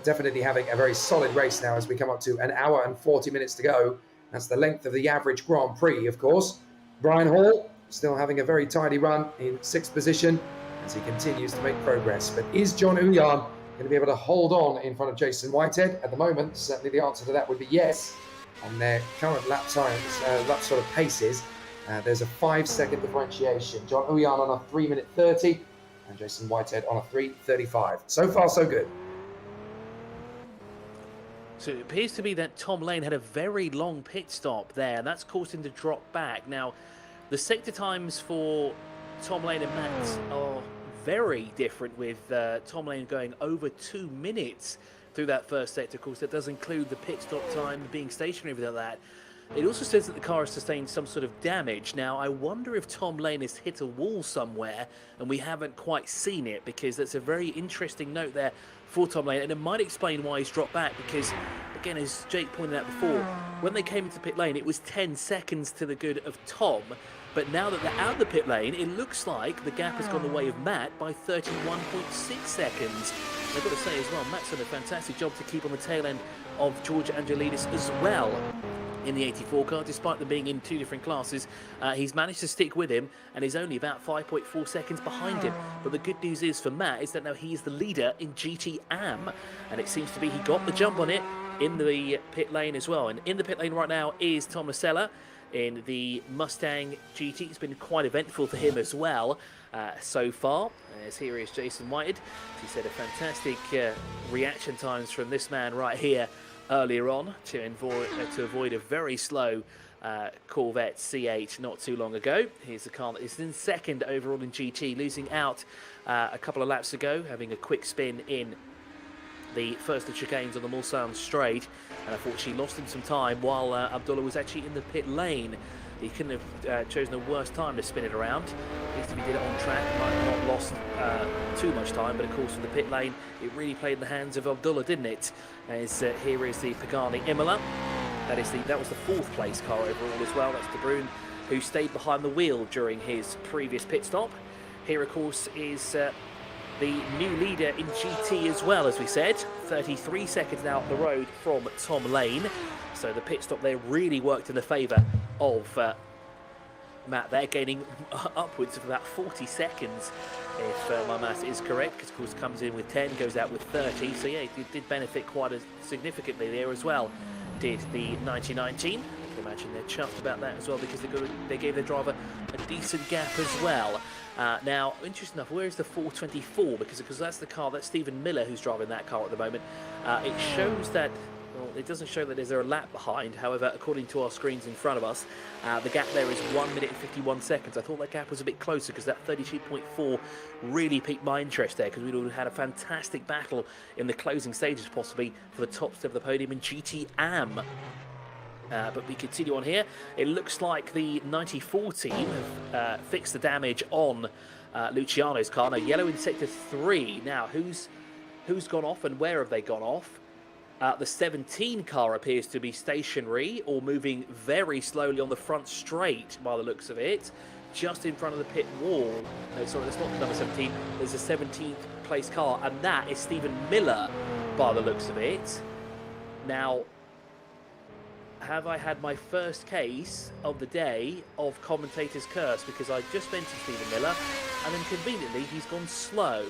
definitely having a very solid race now as we come up to an hour and 40 minutes to go. That's the length of the average Grand Prix, of course. Brian Hall still having a very tidy run in 6th position as he continues to make progress. But is John Uyan going to be able to hold on in front of Jason Whitehead? At the moment, certainly the answer to that would be yes. On their current lap times, lap sort of paces, there's a 5-second differentiation. John Uyan on a 3-minute 30, and Jason Whitehead on a 3:35. So far, so good. So it appears to be that Tom Lane had a very long pit stop there, and that's caused him to drop back. Now, the sector times for Tom Lane and Matt are very different, with Tom Lane going over 2 minutes through that first sector. Of course, that does include the pit stop time, being stationary, everything like that. It also says that the car has sustained some sort of damage. Now, I wonder if Tom Lane has hit a wall somewhere and we haven't quite seen it, because that's a very interesting note there for Tom Lane, and it might explain why he's dropped back, because, again, as Jake pointed out before, when they came into pit lane, it was 10 seconds to the good of Tom, but now that they're out of the pit lane, it looks like the gap has gone the way of Matt by 31.6 seconds. And I've got to say as well, Matt's done a fantastic job to keep on the tail end of George Angelidis as well in the 84 car, despite them being in 2 different classes. He's managed to stick with him and is only about 5.4 seconds behind him. But the good news is for Matt is that now he is the leader in GT AM, and it seems to be he got the jump on it in the pit lane as well. And in the pit lane right now is Tom Nacella in the Mustang GT. It's been quite eventful for him as well so far. As here is Jason Whitehead. He said a fantastic reaction times from this man right here earlier on to avoid a very slow Corvette C8 not too long ago. Here's the car that is in second overall in GT, losing out a couple of laps ago, having a quick spin in the first of chicanes on the Mulsanne straight, and unfortunately lost him some time while Abdullah was actually in the pit lane. He couldn't have chosen a worse time to spin it around. At least if he did it on track, he might have not lost too much time, but of course with the pit lane, it really played in the hands of Abdullah, didn't it? As here is the Pagani Imola. That was the fourth place car overall as well. That's De Bruyn, who stayed behind the wheel during his previous pit stop. Here, of course, is the new leader in GT as well, as we said. 33 seconds out the road from Tom Lane. So the pit stop there really worked in the favour of Matt there, gaining upwards of about 40 seconds, if my math is correct, because of course comes in with 10, goes out with 30. So yeah, it did benefit quite significantly there as well, did the 1919. I can imagine they're chuffed about that as well, because they gave their driver a decent gap as well. Now, interesting enough, where is the 424? Because that's the car, that's Stephen Miller who's driving that car at the moment. It shows that, well, it doesn't show that there's a lap behind. However, according to our screens in front of us, the gap there is 1 minute and 51 seconds. I thought that gap was a bit closer, because that 32.4 really piqued my interest there, because we'd all had a fantastic battle in the closing stages, possibly for the top step of the podium in GT AM. But we continue on here. It looks like the 94 team have fixed the damage on Luciano's car. Now, yellow in sector 3. Now, who's gone off and where have they gone off? The 17 car appears to be stationary or moving very slowly on the front straight by the looks of it, just in front of the pit wall. No, sorry, that's not the number 17. There's a 17th place car, and that is Stephen Miller by the looks of it. Now, have I had my first case of the day of commentator's curse, because I just mentioned Stephen Miller and then conveniently he's gone slow.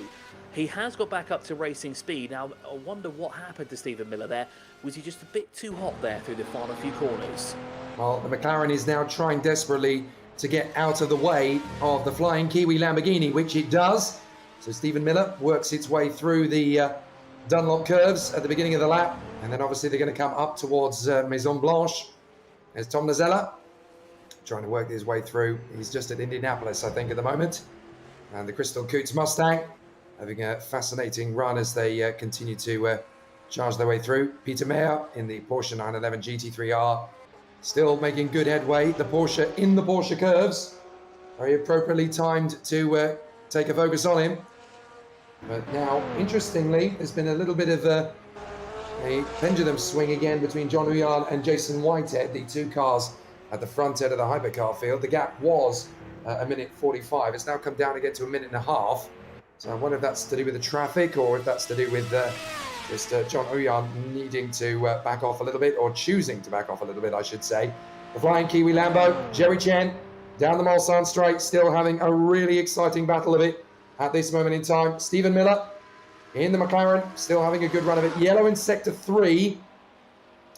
He has got back up to racing speed. Now, I wonder what happened to Stephen Miller there. Was he just a bit too hot there through the final few corners? Well, the McLaren is now trying desperately to get out of the way of the Flying Kiwi Lamborghini, which it does. So Stephen Miller works its way through the Dunlop curves at the beginning of the lap, and then obviously they're going to come up towards Maison Blanche. There's Tom Nazella trying to work his way through. He's just at Indianapolis, I think, at the moment. And the Crystal Coots Mustang having a fascinating run as they continue to charge their way through. Peter Mayer in the Porsche 911 GT3R still making good headway. The Porsche in the Porsche curves, very appropriately timed to take a focus on him. But now, interestingly, there's been a little bit of a pendulum swing again between John Huyan and Jason Whitehead, the two cars at the front end of the Hypercar field. The gap was a minute 45. It's now come down again to a minute and a half. So I wonder if that's to do with the traffic, or if that's to do with just John Huyan needing to back off a little bit, or choosing to back off a little bit, I should say. The Flying Kiwi Lambo, Jerry Chen, down the Mulsanne straight, still having a really exciting battle of it at this moment in time. Stephen Miller in the McLaren, still having a good run of it. Yellow in sector 3.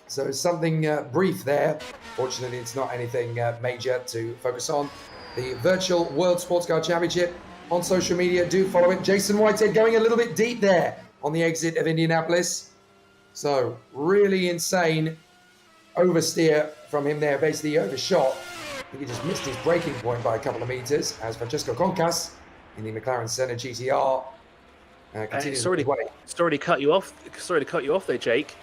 So something brief there. Fortunately, it's not anything major to focus on. The Virtual World Sports Car Championship on social media. Do follow it. Jason Whitehead going a little bit deep there on the exit of Indianapolis. So really insane oversteer from him there. Basically overshot. I think he just missed his braking point by a couple of meters, as Francesco Concas in the McLaren Senna GTR sorry to cut you off. Sorry to cut you off there, Jake.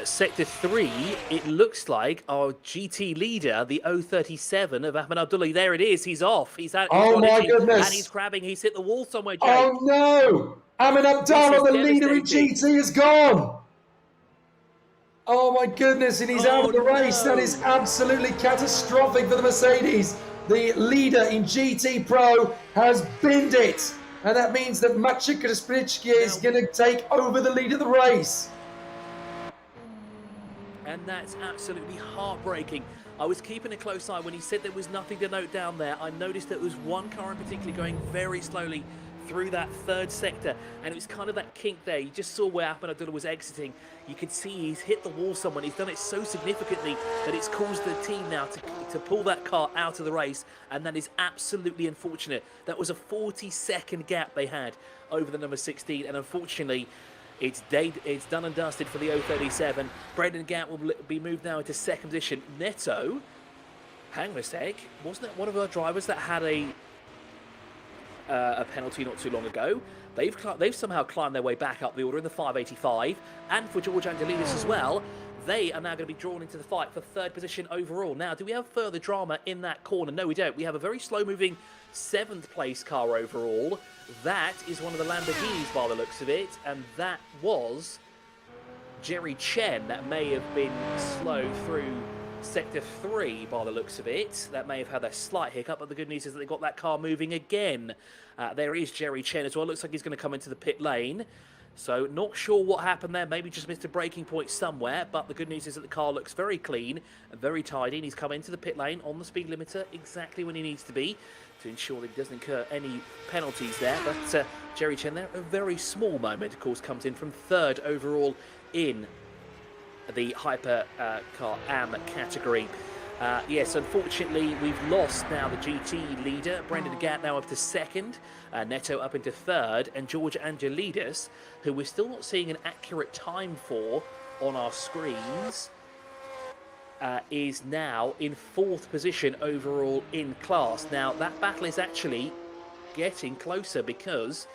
Sector 3, it looks like our GT leader, the 037 of Ahmed Abdullah. There it is. He's off. He's out. Oh my goodness! And he's crabbing. He's hit the wall somewhere, Jake. Oh no! Ahmed Abdullah, the leader in GT, is gone. Oh my goodness! And he's out of the race. No. That is absolutely catastrophic for the Mercedes. The leader in GT Pro has binned it. And that means that meticulously is going to take over the lead of the race. And that's absolutely heartbreaking. I was keeping a close eye when he said there was nothing to note down there. I noticed that there was one car in particular going very slowly through that third sector, and it was kind of that kink there. You just saw where Ahmed Abdullah was exiting. You could see he's hit the wall somewhere. He's done it so significantly that it's caused the team now to pull that car out of the race, and that is absolutely unfortunate. That was a 40-second gap they had over the number 16, and unfortunately, it's done and dusted for the 037. Brendan Gatt will be moved now into second position. Neto hang on a sec, wasn't it one of our drivers that had a penalty not too long ago? They've somehow climbed their way back up the order in the 585, and for George Angelidis as well, they are now going to be drawn into the fight for third position overall. Now, do we have further drama in that corner? No, we don't. We have a very slow-moving 7th place car overall. That is one of the Lamborghinis by the looks of it, and that was Jerry Chen. That may have been slow through Sector 3 by the looks of it. That may have had a slight hiccup, but the good news is that they got that car moving again. There is Jerry Chen as well. Looks like he's going to come into the pit lane. So not sure what happened there. Maybe just missed a braking point somewhere. But the good news is that the car looks very clean and very tidy. And he's come into the pit lane on the speed limiter exactly when he needs to be to ensure that he doesn't incur any penalties there. But Jerry Chen there, a very small moment, of course, comes in from 3rd overall in the Hypercar AM category. Yes, unfortunately, we've lost now the GT leader. Brendan Gatt now up to 2nd, Neto up into 3rd, and George Angelidis, who we're still not seeing an accurate time for on our screens, is now in 4th position overall in class. Now, that battle is actually getting closer because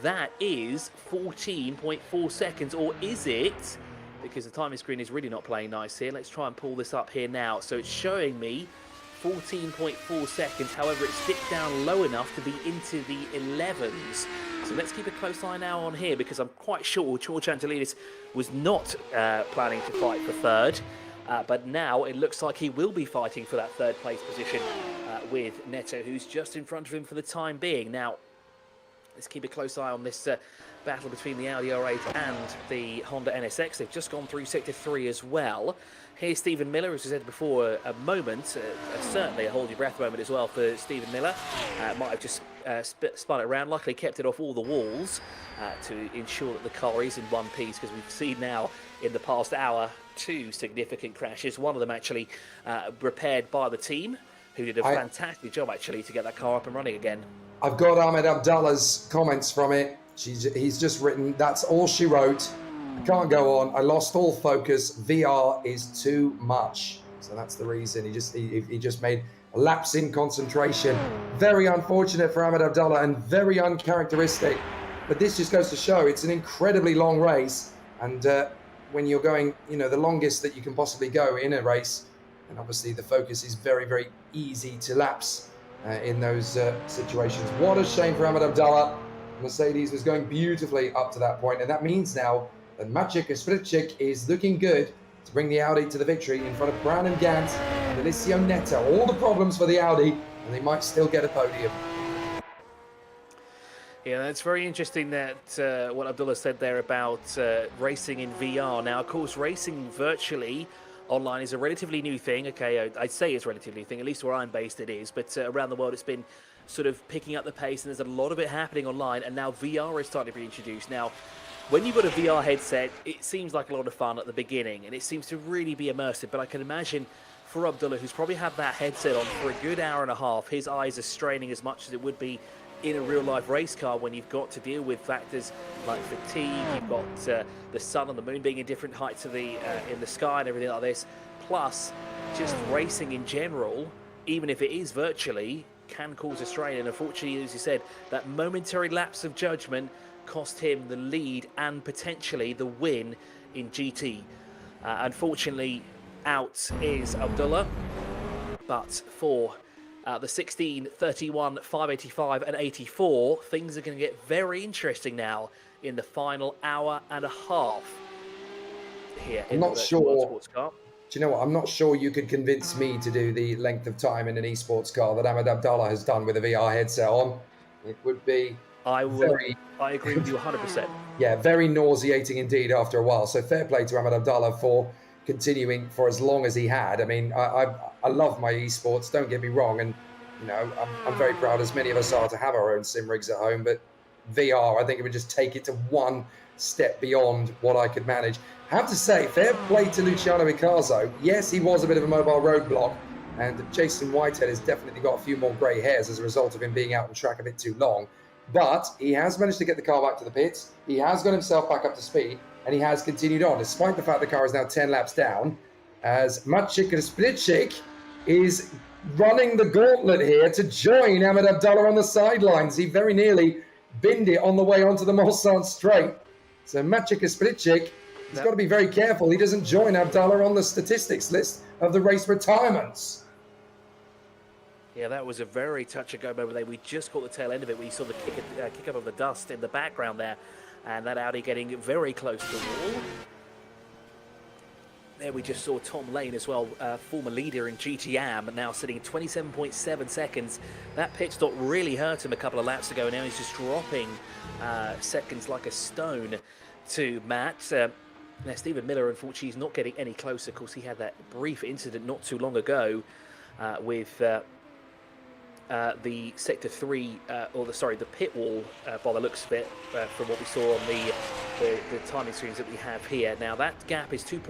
that is 14.4 seconds, or is it? Because the timing screen is really not playing nice here. Let's try and pull this up here now. So it's showing me 14.4 seconds. However, it's dipped down low enough to be into the 11s. So let's keep a close eye now on here, because I'm quite sure George Angelidis was not planning to fight for 3rd. But now it looks like he will be fighting for that 3rd place position with Neto, who's just in front of him for the time being. Now, let's keep a close eye on this battle between the Audi R8 and the Honda NSX. They've just gone through Sector 3 as well. Here's Stephen Miller, as I said before, a moment, certainly a hold your breath moment as well for Stephen Miller. Might have just spun it around, luckily kept it off all the walls to ensure that the car is in one piece, because we've seen now in the past hour 2 significant crashes, one of them actually repaired by the team, who did a fantastic job actually to get that car up and running again. I've got Ahmed Abdallah's comments from it. He's just written, that's all she wrote. I can't go on. I lost all focus. VR is too much. So that's the reason. He just made a lapse in concentration. Very unfortunate for Ahmed Abdallah and very uncharacteristic. But this just goes to show it's an incredibly long race. And when you're going, the longest that you can possibly go in a race, and obviously the focus is very, very easy to lapse in those situations. What a shame for Ahmed Abdallah. Mercedes was going beautifully up to that point, and that means now that Maciej Kasprzyk is looking good to bring the Audi to the victory in front of Brandon Gant and Alessio Neto. All the problems for the Audi, and they might still get a podium. Yeah, that's very interesting that what Abdullah said there about racing in VR. Now, of course, racing virtually online is a relatively new thing. Okay, I'd say it's a relatively new thing, at least where I'm based it is, but around the world it's been sort of picking up the pace, and there's a lot of it happening online, and now VR is starting to be introduced. Now, when you've got a VR headset, it seems like a lot of fun at the beginning, and it seems to really be immersive, but I can imagine for Abdullah, who's probably had that headset on for a good hour and a half, his eyes are straining as much as it would be in a real-life race car when you've got to deal with factors like fatigue, you've got the sun and the moon being in different heights of in the sky and everything like this, plus just racing in general, even if it is virtually, can cause a strain. And unfortunately, as you said, that momentary lapse of judgment cost him the lead and potentially the win in GT. Unfortunately, out is Abdullah, but for the 16, 31, 585 and 84, things are going to get very interesting now in the final hour and a half here in the Virtual World Sports Car. Do you know what? I'm not sure you could convince me to do the length of time in an esports car that Ahmed Abdallah has done with a VR headset on. It would be I agree with you 100%. Yeah, very nauseating indeed after a while. So fair play to Ahmed Abdallah for continuing for as long as he had. I mean, I love my esports, don't get me wrong. And, I'm very proud, as many of us are, to have our own sim rigs at home. But VR, I think it would just take it to one step beyond what I could manage. I have to say, fair play to Luciano Icarzo. Yes, he was a bit of a mobile roadblock, and Jason Whitehead has definitely got a few more grey hairs as a result of him being out on track a bit too long. But he has managed to get the car back to the pits. He has got himself back up to speed, and he has continued on, despite the fact the car is now 10 laps down, as Maciej Kasprzyk is running the gauntlet here to join Ahmed Abdallah on the sidelines. He very nearly binned it on the way onto the Mulsanne straight. So Maciej Kasprzyk, he's got to be very careful he doesn't join Abdallah on the statistics list of the race retirements. Yeah, that was a very touch-and-go moment there. We just caught the tail end of it. We saw the kick up of the dust in the background there, and that Audi getting very close to the wall. There we just saw Tom Lane as well, former leader in GTM, now sitting at 27.7 seconds. That pit stop really hurt him a couple of laps ago. Now he's just dropping seconds like a stone to Matt. Now Stephen Miller, unfortunately, is not getting any closer. Of course, he had that brief incident not too long ago with the Sector 3, the pit wall, by the looks of it, from what we saw on the timing screens that we have here. Now that gap is 2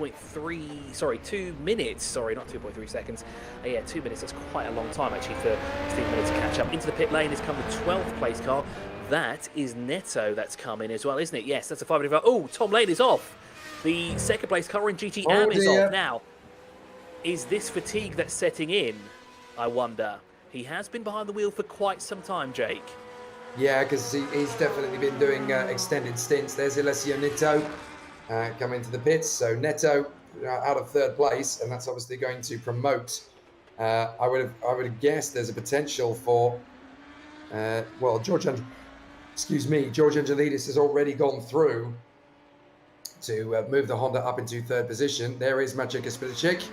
minutes, not 2.3 seconds. Yeah, 2 minutes, that's quite a long time actually for Stephen Miller to catch up. Into the pit lane has come the 12th place car. That is Neto that's come in as well, isn't it? Yes, that's a 5 minute. Oh, Tom Lane is off. The second place car in GTM is off now. Is this fatigue that's setting in, I wonder? He has been behind the wheel for quite some time, Jake. Yeah, because he's definitely been doing extended stints. There's Alessio Neto coming into the pits. So Neto out of third place, and that's obviously going to promote. I would have guessed there's a potential for George Angelidis has already gone through to move the Honda up into third position. There is Maciej Kasprzyk.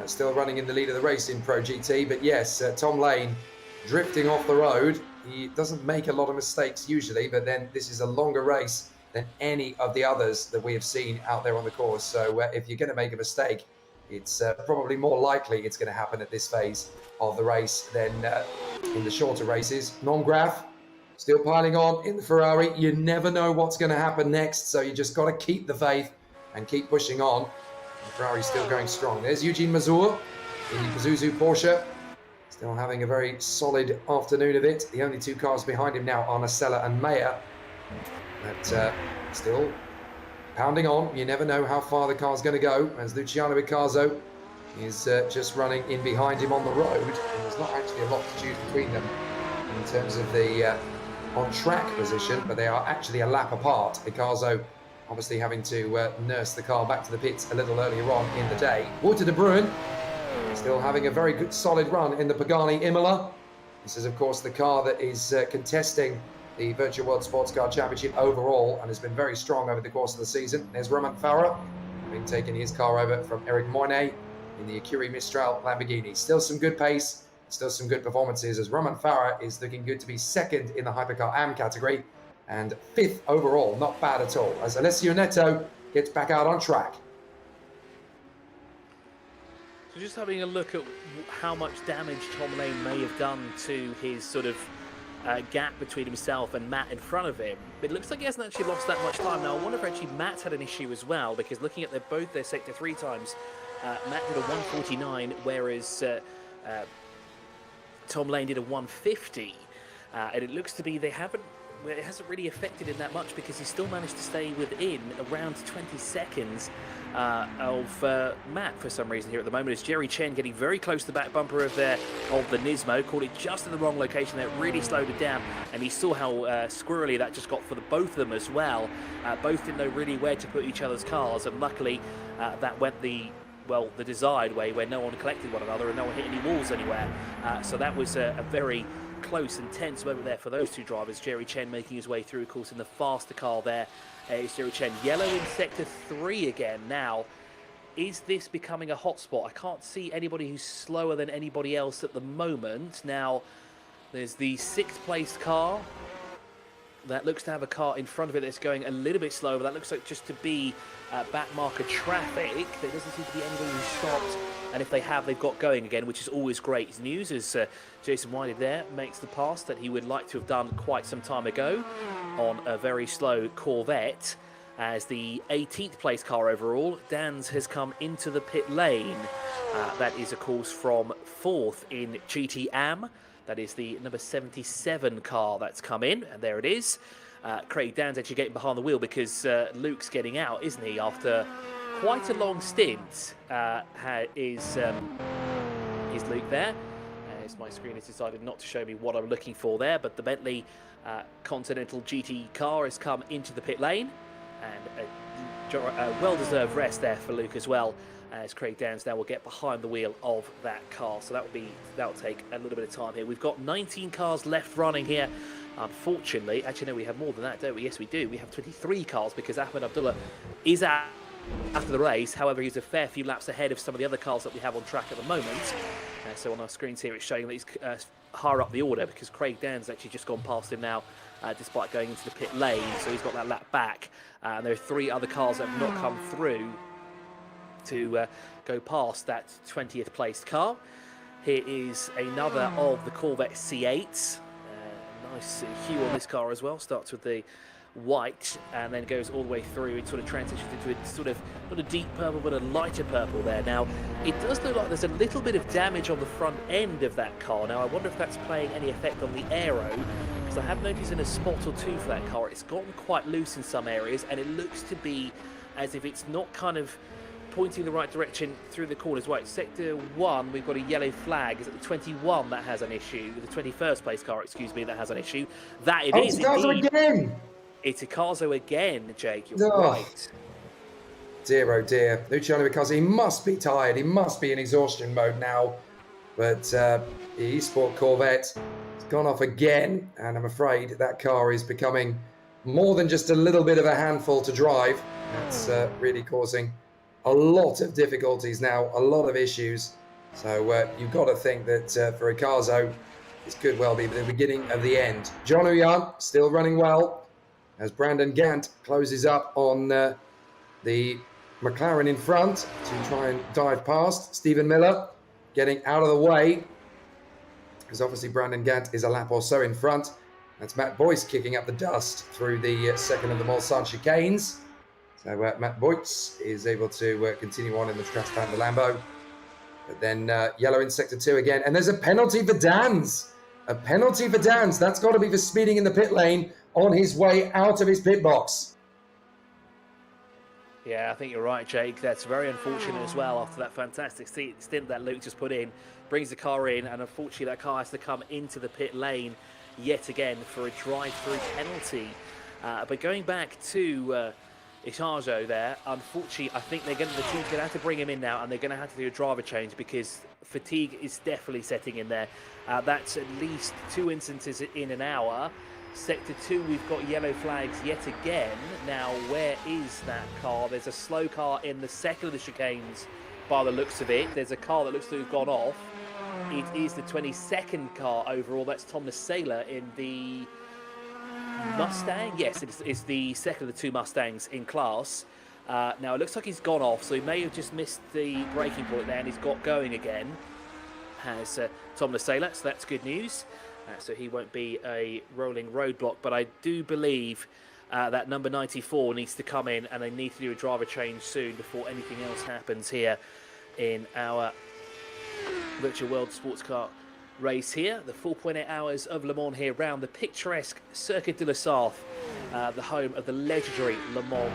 Still running in the lead of the race in Pro GT, but yes, Tom Lane drifting off the road. He doesn't make a lot of mistakes usually, but then this is a longer race than any of the others that we have seen out there on the course. So if you're going to make a mistake, it's probably more likely it's going to happen at this phase of the race than in the shorter races. Non-Graf still piling on in the Ferrari. You never know what's going to happen next, so you just got to keep the faith and keep pushing on. Ferrari still going strong. There's Eugene Mazur in the Isuzu Porsche. Still having a very solid afternoon of it. The only two cars behind him now are Nacella and Mayer. But still pounding on. You never know how far the car's going to go. As Luciano Riccardo is just running in behind him on the road. And there's not actually a lot to choose between them in terms of the on-track position. But they are actually a lap apart. Riccardo obviously having to nurse the car back to the pits a little earlier on in the day. Wouter de Bruin still having a very good solid run in the Pagani Imola. This is of course the car that is contesting the Virtual World Sports Car Championship overall and has been very strong over the course of the season. There's Romain Farah having taken his car over from Eric Moynet in the Acuri Mistral Lamborghini. Still some good pace, still some good performances as Romain Farah is looking good to be second in the Hypercar AM category and 5th overall, not bad at all, as Alessio Neto gets back out on track. So just having a look at how much damage Tom Lane may have done to his sort of gap between himself and Matt in front of him. It looks like he hasn't actually lost that much time. Now, I wonder if actually Matt had an issue as well, because looking at both their Sector 3 times, Matt did a 1:49, whereas Tom Lane did a 1:50. And it looks to be it hasn't really affected him that much because he still managed to stay within around 20 seconds of Matt for some reason here at the moment. It's Jerry Chen getting very close to the back bumper of the Nismo, caught it just in the wrong location there, really slowed it down, and he saw how squirrely that just got for both of them as well. Both didn't know really where to put each other's cars, and luckily that went the desired way, where no one collected one another and no one hit any walls anywhere. So that was a very close and tense moment there for those two drivers. Jerry Chen making his way through, of course, in the faster car there. Is Jerry Chen. Yellow in Sector 3 again. Now, is this becoming a hotspot? I can't see anybody who's slower than anybody else at the moment. Now, there's the 6th place car. That looks to have a car in front of it that's going a little bit slower, but that looks like just to be back marker traffic. There doesn't seem to be anybody who's stopped, and if they have, they've got going again, which is always great news, as Jason Wiley there makes the pass that he would like to have done quite some time ago on a very slow Corvette. As the 18th place car overall, Dan's has come into the pit lane. That is, of course, from 4th in GT AM. That is the number 77 car that's come in, and there it is. Craig Dan's actually getting behind the wheel because Luke's getting out, isn't he? After quite a long stint, is Luke there. as my screen has decided not to show me what I'm looking for there, but the Bentley Continental GT car has come into the pit lane, and a well-deserved rest there for Luke as well, as Craig Downs now will get behind the wheel of that car. So that'll take a little bit of time here. We've got 19 cars left running here. Unfortunately, actually no, we have more than that, don't we? Yes, we do. We have 23 cars because Ahmed Abdullah is out after the race. However, he's a fair few laps ahead of some of the other cars that we have on track at the moment. So on our screens here, it's showing that he's higher up the order because Craig Downs actually just gone past him now, despite going into the pit lane. So he's got that lap back. And there are 3 other cars that have not come through to go past that 20th placed car. Here is another of the Corvette C8s. Nice hue on this car as well. Starts with the white and then goes all the way through. It sort of transitions into a sort of not a deep purple but a lighter purple there. Now it does look like there's a little bit of damage on the front end of that car. Now I wonder if that's playing any effect on the aero, because I have noticed in a spot or two for that car it's gotten quite loose in some areas, and it looks to be as if it's not kind of pointing the right direction through the corners. Right, sector 1, we've got a yellow flag. Is it the 21 that has an issue? The 21st place car, excuse me, that has an issue. That it is indeed. Again! It's Icazo again, Jake. You're right. Dear, oh dear. Luciano Icazo, he must be tired. He must be in exhaustion mode now. But the eSport Corvette has gone off again. And I'm afraid that car is becoming more than just a little bit of a handful to drive. That's really causing a lot of difficulties now, a lot of issues. So you've got to think that for Icazo, this could well be the beginning of the end. John Uyan still running well as Brandon Gant closes up on the McLaren in front to try and dive past. Stephen Miller getting out of the way, because obviously Brandon Gant is a lap or so in front. That's Matt Boyce kicking up the dust through the second of the Mulsanne chicanes. So Matt Boyce is able to continue on in the Strasbourg de Lambeau. But then yellow in sector 2 again. And there's a penalty for Dans. A penalty for Dans. That's got to be for speeding in the pit lane on his way out of his pit box. Yeah, I think you're right, Jake. That's very unfortunate as well after that fantastic stint that Luke just put in. Brings the car in, and unfortunately that car has to come into the pit lane yet again for a drive-through penalty. But going back to Icazo there, unfortunately, I think the team's going to have to bring him in now, and they're going to have to do a driver change because fatigue is definitely setting in there. That's at least 2 instances in an hour. Sector 2, we've got yellow flags yet again. Now, where is that car? There's a slow car in the second of the chicanes by the looks of it. There's a car that looks to have gone off. It is the 22nd car overall. That's Tom Nasaylor in the Mustang. Yes, it's the second of the 2 Mustangs in class. Now, it looks like he's gone off, so he may have just missed the braking point there, and he's got going again. Has Tom Nasaylor, so that's good news. So he won't be a rolling roadblock, but I do believe that number 94 needs to come in, and they need to do a driver change soon before anything else happens here in our Virtual World Sports Car race here. The 4.8 hours of Le Mans here round the picturesque Circuit de la Sarthe, the home of the legendary Le Mans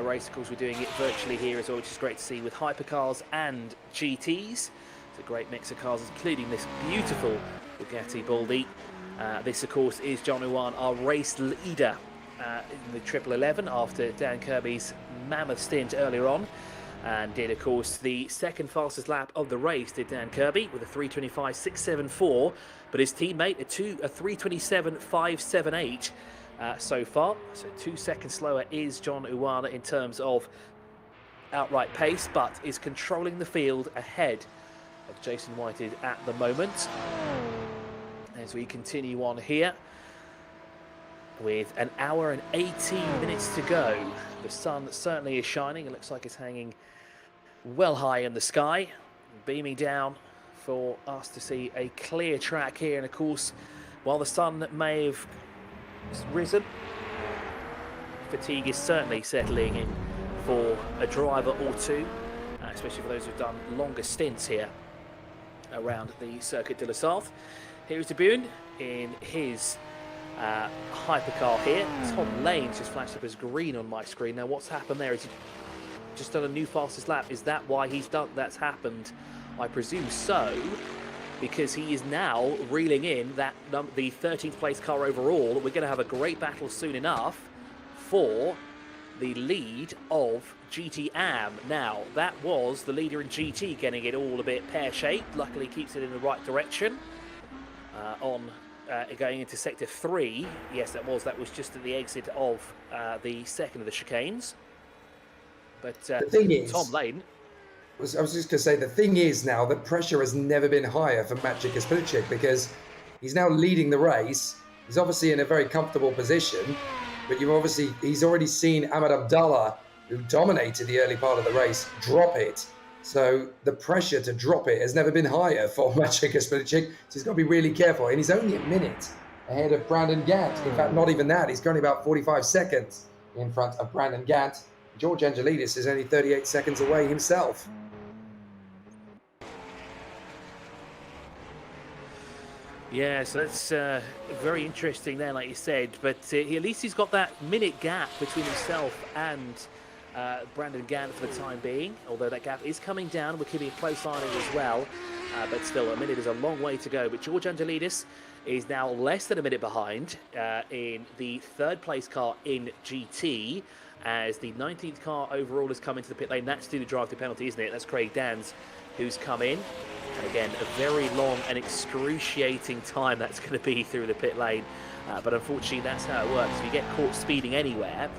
race. Of course, we're doing it virtually here as well, which is great to see with Hypercars and GTs. It's a great mix of cars, including this beautiful Bugatti Baldy. This, of course, is John Uyan, our race leader in the 1111 after Dan Kirby's mammoth stint earlier on. And did, of course, the second fastest lap of the race, did Dan Kirby, with a 3:25.674. But his teammate, a 3:27.578 so far. So 2 seconds slower is John Uyan in terms of outright pace, but is controlling the field ahead of Jason Whited at the moment. As we continue on here with an hour and 18 minutes to go. The sun certainly is shining. It looks like it's hanging well high in the sky, beaming down for us to see a clear track here. And of course, while the sun may have risen, fatigue is certainly settling in for a driver or two, especially for those who've done longer stints here around the Circuit de la Sarthe. Here is De Boon in his hypercar here. Tom Lane's just flashed up as green on my screen. Now what's happened there? Is he just done a new fastest lap? Is that why that's happened? I presume so. because he is now reeling in that the 13th place car overall. We're going to have a great battle soon enough for the lead of GT AM. Now, that was the leader in GT getting it all a bit pear-shaped. Luckily, keeps it in the right direction going into sector 3. Yes, that was just at the exit of the second of the chicanes. But the thing is, Tom Lane. I was just going to say, the thing is now that pressure has never been higher for Maciej Kasprzak, because he's now leading the race. He's obviously in a very comfortable position, but he's already seen Ahmed Abdallah, who dominated the early part of the race, drop it. So the pressure to drop it has never been higher for Maciej Kasprzak. So he's got to be really careful. And he's only a minute ahead of Brandon Gant. In fact, not even that. He's currently about 45 seconds in front of Brandon Gant. George Angelidis is only 38 seconds away himself. Yeah, so that's very interesting there, like you said. But at least he's got that minute gap between himself and Brandon Gant for the time being. Although that gap is coming down, we're keeping a close eye on it as well. But still, a minute is a long way to go. But George Angelidis is now less than a minute behind in the third place car in GT, as the 19th car overall has come into the pit lane. That's due to drive the penalty, isn't it? That's Craig Dans who's come in. And again, a very long and excruciating time that's going to be through the pit lane. But unfortunately, that's how it works. If you get caught speeding anywhere,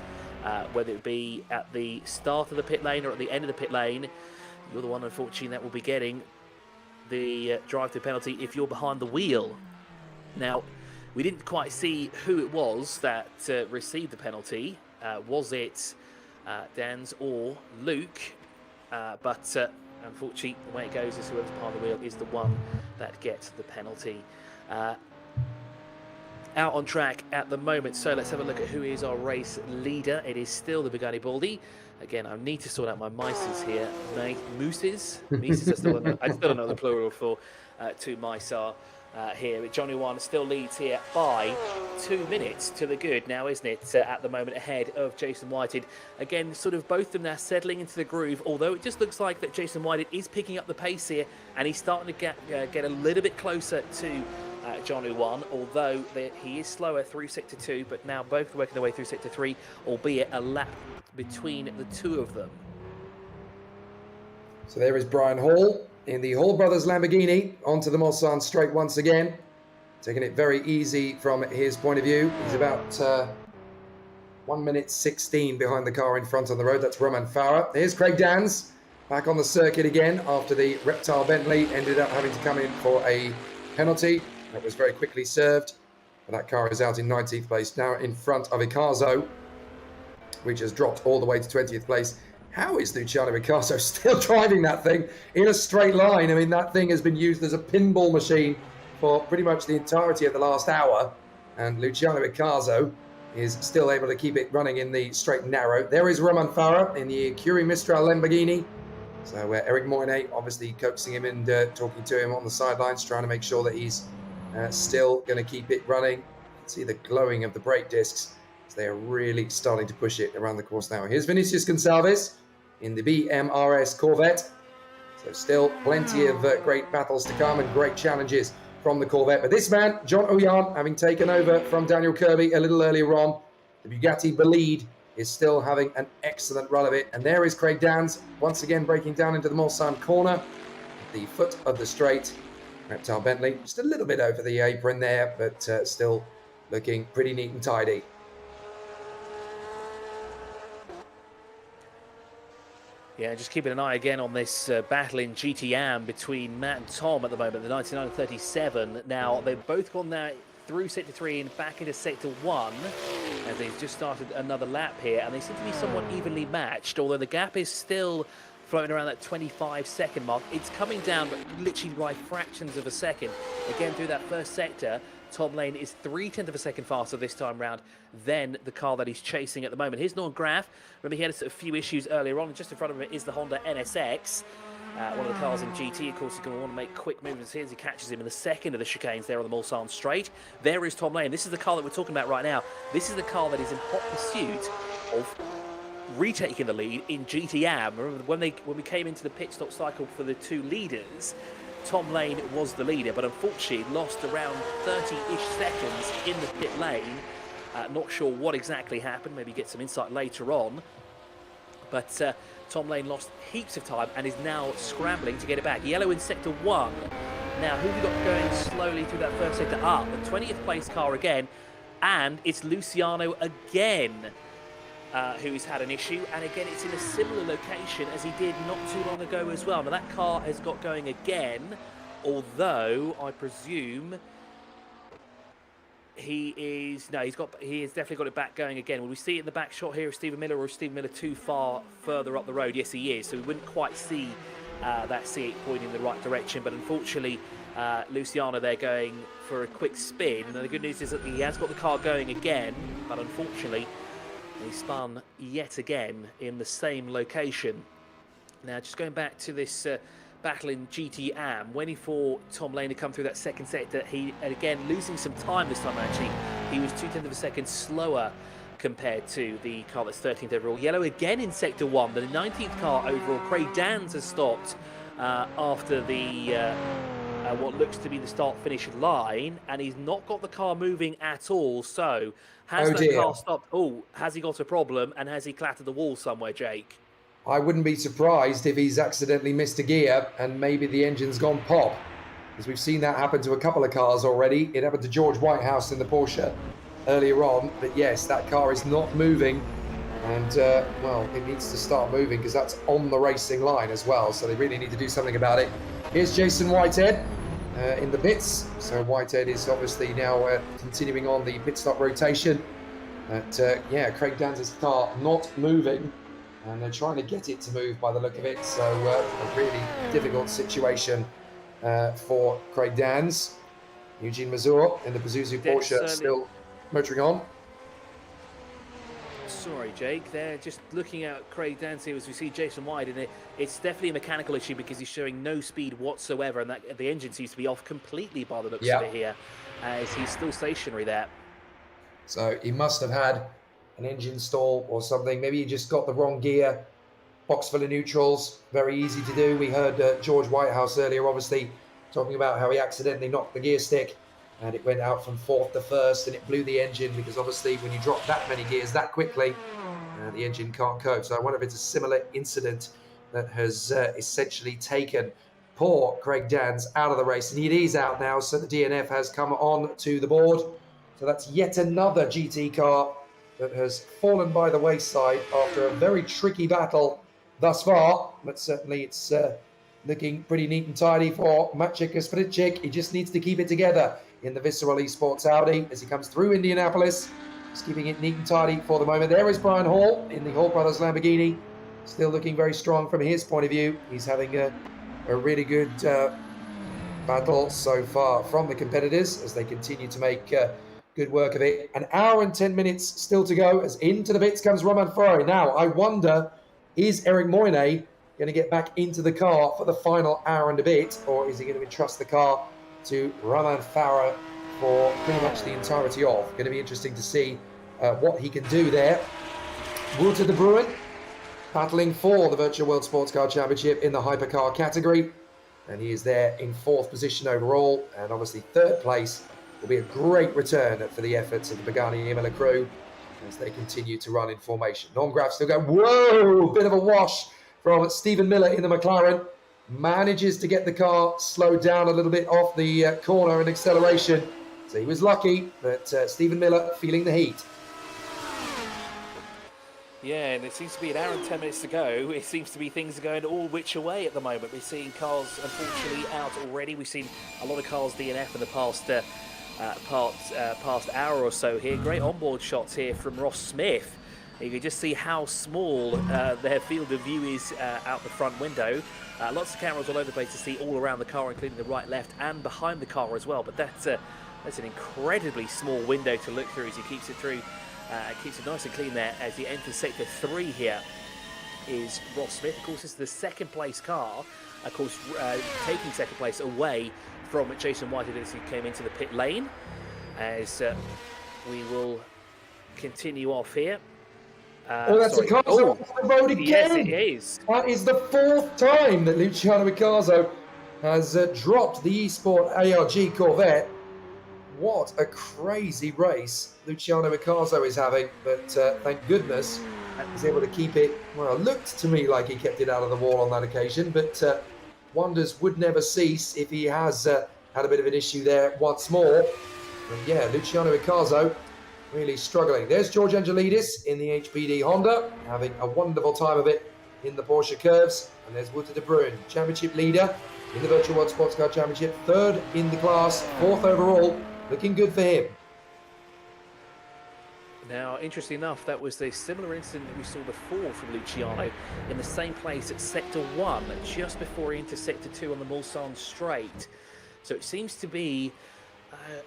whether it be at the start of the pit lane or at the end of the pit lane, you're the one, unfortunately, that will be getting the drive-through penalty if you're behind the wheel. Now, we didn't quite see who it was that received the penalty. Was it Dans or Luke? But unfortunately, the way it goes is whoever's behind the wheel is the one that gets the penalty. Out on track at the moment, so let's have a look at who is our race leader. It is still the Bugatti Baldy. Again, I need to sort out my mices here. Mooses? Mises, I still don't know the plural for two mice are here. But Johnny One still leads here by 2 minutes to the good now, isn't it? At the moment, ahead of Jason Whitehead. Again, sort of both of them now settling into the groove, although it just looks like that Jason Whitehead is picking up the pace here, and he's starting to get a little bit closer to Johnny One, although he is slower through Sector 2, but now both working their way through Sector 3, albeit a lap between the two of them. So there is Brian Hall in the Hall Brothers Lamborghini onto the Mulsanne straight once again. Taking it very easy from his point of view. He's about 1 minute 16 behind the car in front on the road. That's Roman Farah. Here's Craig Dans back on the circuit again after the Reptile Bentley ended up having to come in for a penalty. That was very quickly served. And that car is out in 19th place now in front of Icazo, which has dropped all the way to 20th place. How is Luciano Icazo still driving that thing in a straight line? I mean, that thing has been used as a pinball machine for pretty much the entirety of the last hour. And Luciano Icazo is still able to keep it running in the straight and narrow. There is Roman Farah in the Curie Mistral Lamborghini. So Eric Moyne obviously coaxing him and talking to him on the sidelines, trying to make sure that he's still going to keep it running. You can see the glowing of the brake discs. They are really starting to push it around the course now. Here's Vinicius Gonçalves in the BMRS Corvette. So still plenty of great battles to come and great challenges from the Corvette. But this man, John Ouyan, having taken over from Daniel Kirby a little earlier on, the Bugatti Bolide is still having an excellent run of it. And there is Craig Dans, once again breaking down into the Mulsanne corner at the foot of the straight. Reptile Bentley, just a little bit over the apron there, but still looking pretty neat and tidy. Yeah, just keeping an eye again on this battle in GTM between Matt and Tom at the moment, the 99.37. Now, they've both gone now through Sector 3 and back into Sector 1, as they've just started another lap here, and they seem to be somewhat evenly matched, although the gap is still floating around that 25-second mark. It's coming down, but literally by fractions of a second. Again, through that first sector, Tom Lane is 0.3 of a second faster this time round than the car that he's chasing at the moment. Here's Norm Graff. Remember, he had a few issues earlier on, and just in front of him is the Honda NSX. One of the cars in GT, of course, is going to want to make quick movements here as he catches him in the second of the chicanes there on the Mulsanne straight. There is Tom Lane. This is the car that we're talking about right now. This is the car that is in hot pursuit of retaking the lead in GTM. Remember, when we came into the pit stop cycle for the two leaders, Tom Lane was the leader, but unfortunately lost around 30-ish seconds in the pit lane. Not sure what exactly happened, maybe get some insight later on. But Tom Lane lost heaps of time and is now scrambling to get it back. Yellow in sector 1. Now, who have we got going slowly through that first sector? The 20th place car again, and it's Luciano again, who's had an issue, and again it's in a similar location as he did not too long ago as well. Now that car has got going again, although I presume he has definitely got it back going again. Will we see it in the back shot here of Stephen Miller, or is Stephen Miller too far further up the road? Yes, he is, so we wouldn't quite see that C8 pointing in the right direction, but unfortunately Luciano there going for a quick spin. And the good news is that he has got the car going again, but unfortunately he spun yet again in the same location. Now, just going back to this battle in GT AM, waiting for Tom Lane to come through that second sector. He, and again, losing some time this time actually. He was 0.2 of a second slower compared to the car that's 13th overall. Yellow again in sector 1. The 19th car overall, Craig Dans, has stopped after the what looks to be the start-finish line, and he's not got the car moving at all. So has that car stopped? Oh, has he got a problem, and has he clattered the wall somewhere, Jake? I wouldn't be surprised if he's accidentally missed a gear and maybe the engine's gone pop, because we've seen that happen to a couple of cars already. It happened to George Whitehouse in the Porsche earlier on, but yes, that car is not moving, and well, it needs to start moving because that's on the racing line as well, so they really need to do something about it. Here's Jason Whitehead in the pits. So Whitehead is obviously now continuing on the pit stop rotation. But yeah, Craig Dan's car not moving, and they're trying to get it to move by the look of it. So a really difficult situation for Craig Dans. Eugene Mazur in the Pazuzu Porsche still motoring on. Sorry, Jake. They're just looking at Craig Dans here as we see Jason White, and it's definitely a mechanical issue because he's showing no speed whatsoever, and that the engine seems to be off completely by the looks of it here, as he's still stationary there. So he must have had an engine stall or something. Maybe he just got the wrong gear. Box full of neutrals, very easy to do. We heard George Whitehouse earlier, obviously, talking about how he accidentally knocked the gear stick, and it went out from 4th to 1st, and it blew the engine because obviously when you drop that many gears that quickly, the engine can't cope. So I wonder if it's a similar incident that has essentially taken poor Craig Dans out of the race. And he is out now, so the DNF has come on to the board. So that's yet another GT car that has fallen by the wayside after a very tricky battle thus far. But certainly it's looking pretty neat and tidy for Maciej Kasprzyk. He just needs to keep it together in the Visceral Esports Audi as he comes through Indianapolis. Just keeping it neat and tidy for the moment. There is Brian Hall in the Hall Brothers Lamborghini. Still looking very strong from his point of view. He's having a really good battle so far from the competitors as they continue to make good work of it. An hour and 10 minutes still to go as into the pits comes Romain Farah. Now, I wonder, is Eric Moyne going to get back into the car for the final hour and a bit, or is he going to entrust the car to Romain Farah for pretty much the entirety of? Going to be interesting to see what he can do there. Wouter de Bruin battling for the Virtual World Sports Car Championship in the Hypercar category, and he is there in 4th position overall, and obviously 3rd place will be a great return for the efforts of the Pagani Imola crew as they continue to run in formation. Norm Graf still going, whoa, bit of a wash from Stephen Miller in the McLaren. Manages to get the car slowed down a little bit off the corner and acceleration. So he was lucky, but Stephen Miller feeling the heat. Yeah, and it seems to be an hour and 10 minutes to go. It seems to be things are going all which way at the moment. We're seeing cars, unfortunately, out already. We've seen a lot of cars DNF in the past hour or so here. Great onboard shots here from Ross Smith. You can just see how small their field of view is out the front window. Lots of cameras all over the place to see all around the car, including the right, left, and behind the car as well. But that's an incredibly small window to look through as he keeps it through. Keeps it nice and clean there as he enters sector 3 here is Ross Smith. Of course, this is the 2nd place car. Of course, taking 2nd place away from Jason Whitehead as he came into the pit lane. As we will continue off here. That's a car off the road again. Yes, it is. That is the 4th time that Luciano Riccardo has dropped the eSport ARG Corvette. What a crazy race Luciano Micarzo is having, but thank goodness he's able to keep it. Well, it looked to me like he kept it out of the wall on that occasion, but wonders would never cease if he has had a bit of an issue there once more. And yeah, Luciano Micarzo really struggling. There's George Angelidis in the HPD Honda, having a wonderful time of it in the Porsche curves. And there's Wouter de Bruin, championship leader in the Virtual World Sports Car Championship, 3rd in the class, 4th overall. Looking good for him. Now, interesting enough, that was a similar incident that we saw before from Luciano in the same place at Sector 1, just before he entered Sector 2 on the Mulsanne Straight. So it seems to be,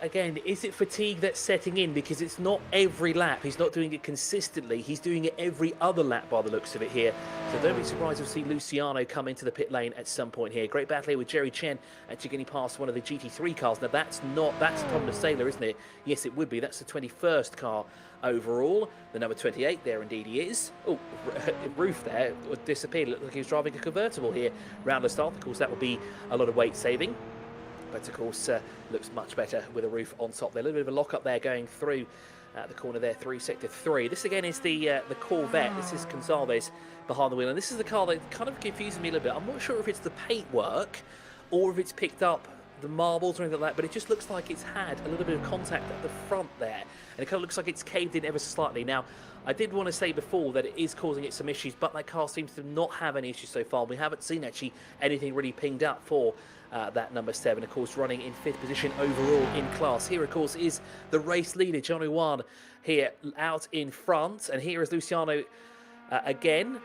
again, is it fatigue that's setting in? Because it's not every lap. He's not doing it consistently. He's doing it every other lap by the looks of it here. So don't be surprised to see Luciano come into the pit lane at some point here. Great battle here with Jerry Chen actually getting past one of the GT3 cars. Now that's Tom Sailor, isn't it? Yes, it would be. That's the 21st car overall. The number 28 there indeed he is. Oh, roof there disappeared. Looked like he was driving a convertible here round the start. Of course, that will be a lot of weight saving. But of course, looks much better with a roof on top there. A little bit of a lock-up there going through the corner there through Sector 3. This again is the Corvette. This is Gonzalez behind the wheel. And this is the car that kind of confuses me a little bit. I'm not sure if it's the paintwork or if it's picked up the marbles or anything like that, but it just looks like it's had a little bit of contact at the front there. And it kind of looks like it's caved in ever so slightly. Now, I did want to say before that it is causing it some issues, but that car seems to not have any issues so far. We haven't seen actually anything really pinged up for that number 7, of course, running in 5th position overall in class. Here, of course, is the race leader, Johnny Wan, here out in front. And here is Luciano again.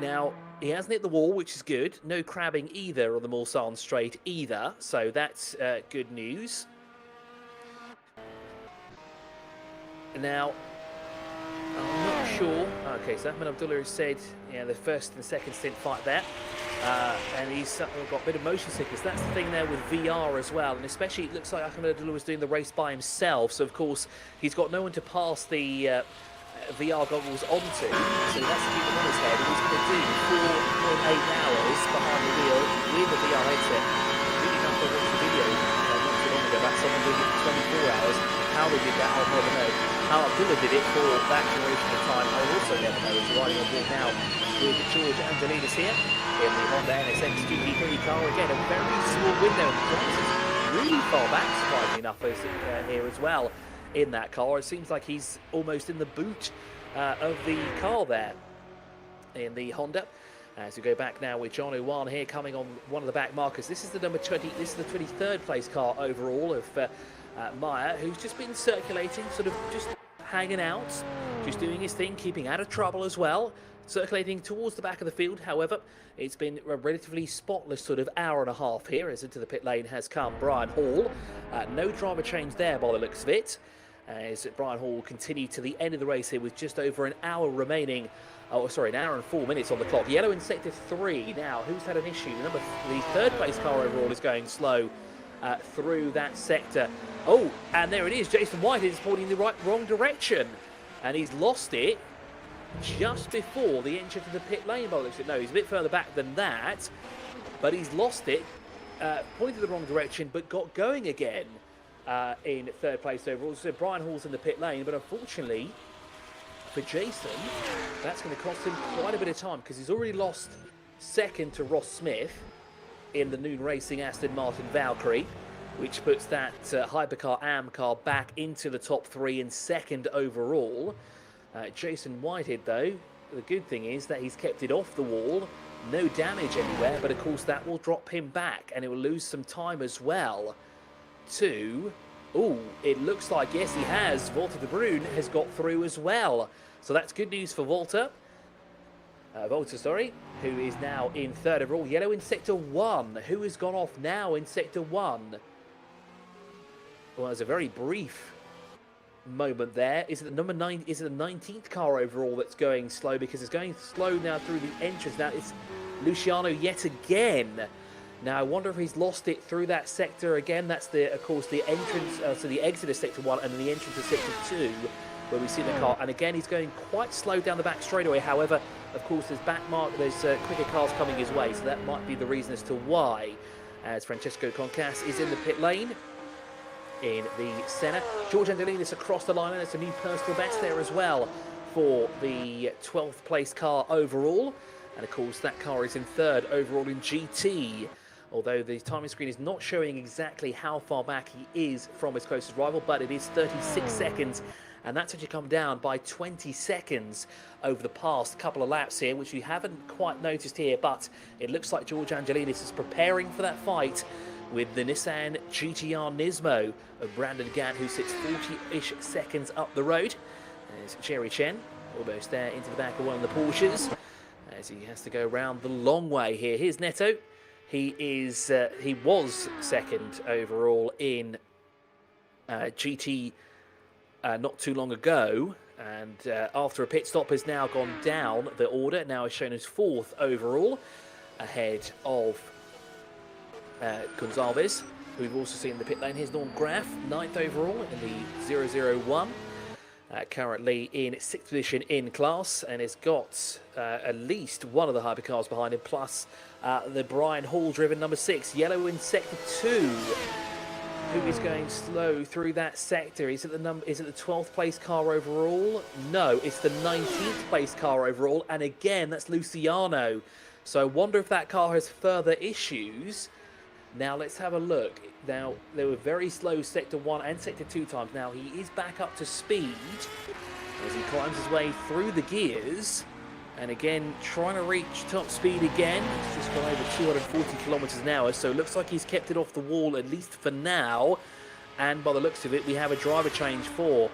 Now, he hasn't hit the wall, which is good. No crabbing either on the Mulsanne Straight either. So that's good news. Now, I'm not sure. Okay, so Ahmed Abdullah has said, yeah, the first and second stint fight there. And he's got a bit of motion sickness. That's the thing there with VR as well. And especially it looks like Ahmed Abdullah was doing the race by himself. So, of course, he's got no one to pass the VR goggles onto. So that's the keep on his head. And he's going to do 4.8 hours behind the wheel with the VR headset. Really not going to watch the video not too long ago about someone doing it for 24 hours. How they did that, I'll never know. How Abdullah did it for that duration of time, I'll also never know. He's riding on board now with George Angelidis here in the Honda NSX GT3 car. Again, a very small window. Really far back, surprisingly enough, here as well in that car. It seems like he's almost in the boot of the car there in the Honda. As we go back now with John Owan here coming on one of the back markers. This is the number 20. This is the 23rd place car overall of Meyer, who's just been circulating, sort of just hanging out, just doing his thing, keeping out of trouble as well, circulating towards the back of the field. However, it's been a relatively spotless sort of hour and a half here as into the pit lane has come Brian Hall. No driver change there by the looks of it, as Brian Hall will continue to the end of the race here with just over an hour remaining. Oh, sorry, an hour and 4 minutes on the clock. Yellow in Sector 3. Now, who's had an issue? The 3rd place car overall is going slow through that sector. Oh, and there it is. Jason Whitehead is pointing in the wrong direction. And he's lost it just before the entry to the pit lane. By the looks of it. No, he's a bit further back than that. But he's lost it, pointed the wrong direction, but got going again in 3rd place overall. So Brian Hall's in the pit lane, but unfortunately for Jason, that's going to cost him quite a bit of time because he's already lost 2nd to Ross Smith in the Noon Racing Aston Martin Valkyrie, which puts that Hypercar AM car back into the top 3 and 2nd overall. Jason Whitehead, though, the good thing is that he's kept it off the wall, no damage anywhere, but of course that will drop him back and it will lose some time as well to... Oh, it looks like, yes, he has. Wouter de Bruin has got through as well. So that's good news for Wouter, who is now in 3rd overall. Yellow in Sector 1. Who has gone off now in Sector 1? Well, there's a very brief moment there. Is it the number 9? Is it the 19th car overall that's going slow? Because it's going slow now through the entrance. Now it's Luciano yet again. Now, I wonder if he's lost it through that sector again. That's, of course, the entrance, so the exit of Sector 1 and then the entrance of Sector 2, where we see the car. And again, he's going quite slow down the back straightaway. However, of course, there's quicker cars coming his way, so that might be the reason as to why. as Francesco Concas is in the pit lane. In the centre, George Angelidis across the line, and it's a new personal best there as well for the 12th place car overall. And of course, that car is in 3rd overall in GT. Although the timing screen is not showing exactly how far back he is from his closest rival, but it is 36 seconds. And that's actually come down by 20 seconds over the past couple of laps here, which you haven't quite noticed here. But it looks like George Angelidis is preparing for that fight with the Nissan GTR Nismo of Brandon Gant, who sits 40-ish seconds up the road. There's Cherry Chen, almost there into the back of one of the Porsches, as he has to go around the long way here. Here's Neto. He was 2nd overall in GT not too long ago, and after a pit stop has now gone down the order, now is shown as 4th overall, ahead of Gonzalez, who we've also seen in the pit lane. Here's Norm Graff, 9th overall in the 001, currently in 6th position in class, and has got at least one of the hypercars behind him, plus the Brian Hall driven number 6, yellow in sector 2, who is going slow through that sector. Is it the 12th place car overall? No, it's the 19th place car overall, and again that's Luciano. So I wonder if that car has further issues. Now let's have a look. Now they were very slow sector 1 and sector 2 times. Now he is back up to speed as he climbs his way through the gears, and again trying to reach top speed again. He's just gone over 240 kilometers an hour, so it looks like he's kept it off the wall at least for now. And by the looks of it, we have a driver change for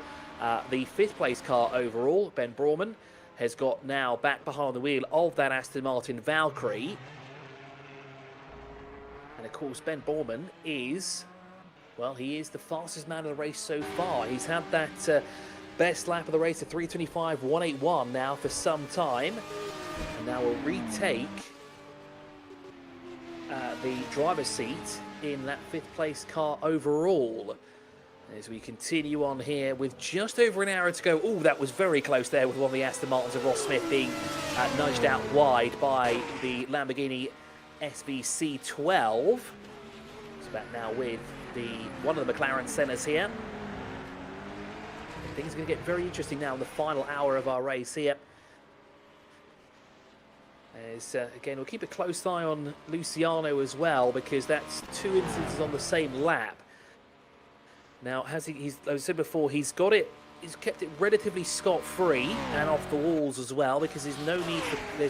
the 5th place car overall. Ben Borman has got now back behind the wheel of that Aston Martin Valkyrie. And of course, Ben Borman is, well, he is the fastest man of the race so far. He's had that best lap of the race at 3:25.181 now for some time. And now will retake the driver's seat in that 5th place car overall. As we continue on here with just over an hour to go. Oh, that was very close there with one of the Aston Martins of Ross Smith being nudged out wide by the Lamborghini SVC12. It's back now with one of the McLaren Senners here. Things are going to get very interesting now in the final hour of our race here. As, again, we'll keep a close eye on Luciano as well, because that's 2 instances on the same lap. Now, as I said before, he's kept it relatively scot-free and off the walls as well, because there's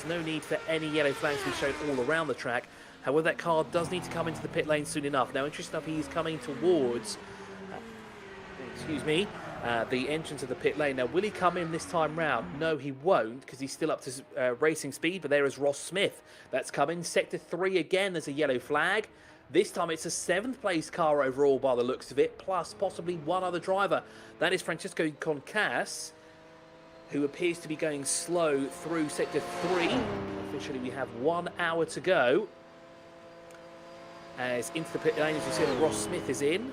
no need for any yellow flags to be shown all around the track. However, that car does need to come into the pit lane soon enough. Now, interesting enough, he's coming towards, the entrance of the pit lane. Now, will he come in this time round? No, he won't, because he's still up to racing speed, but there is Ross Smith. That's coming. Sector 3 again, there's a yellow flag. This time it's a 7th place car overall by the looks of it, plus possibly one other driver. That is Francesco Concas, who appears to be going slow through sector 3. Officially, we have 1 hour to go. As into the pit lane, as you see, Ross Smith is in.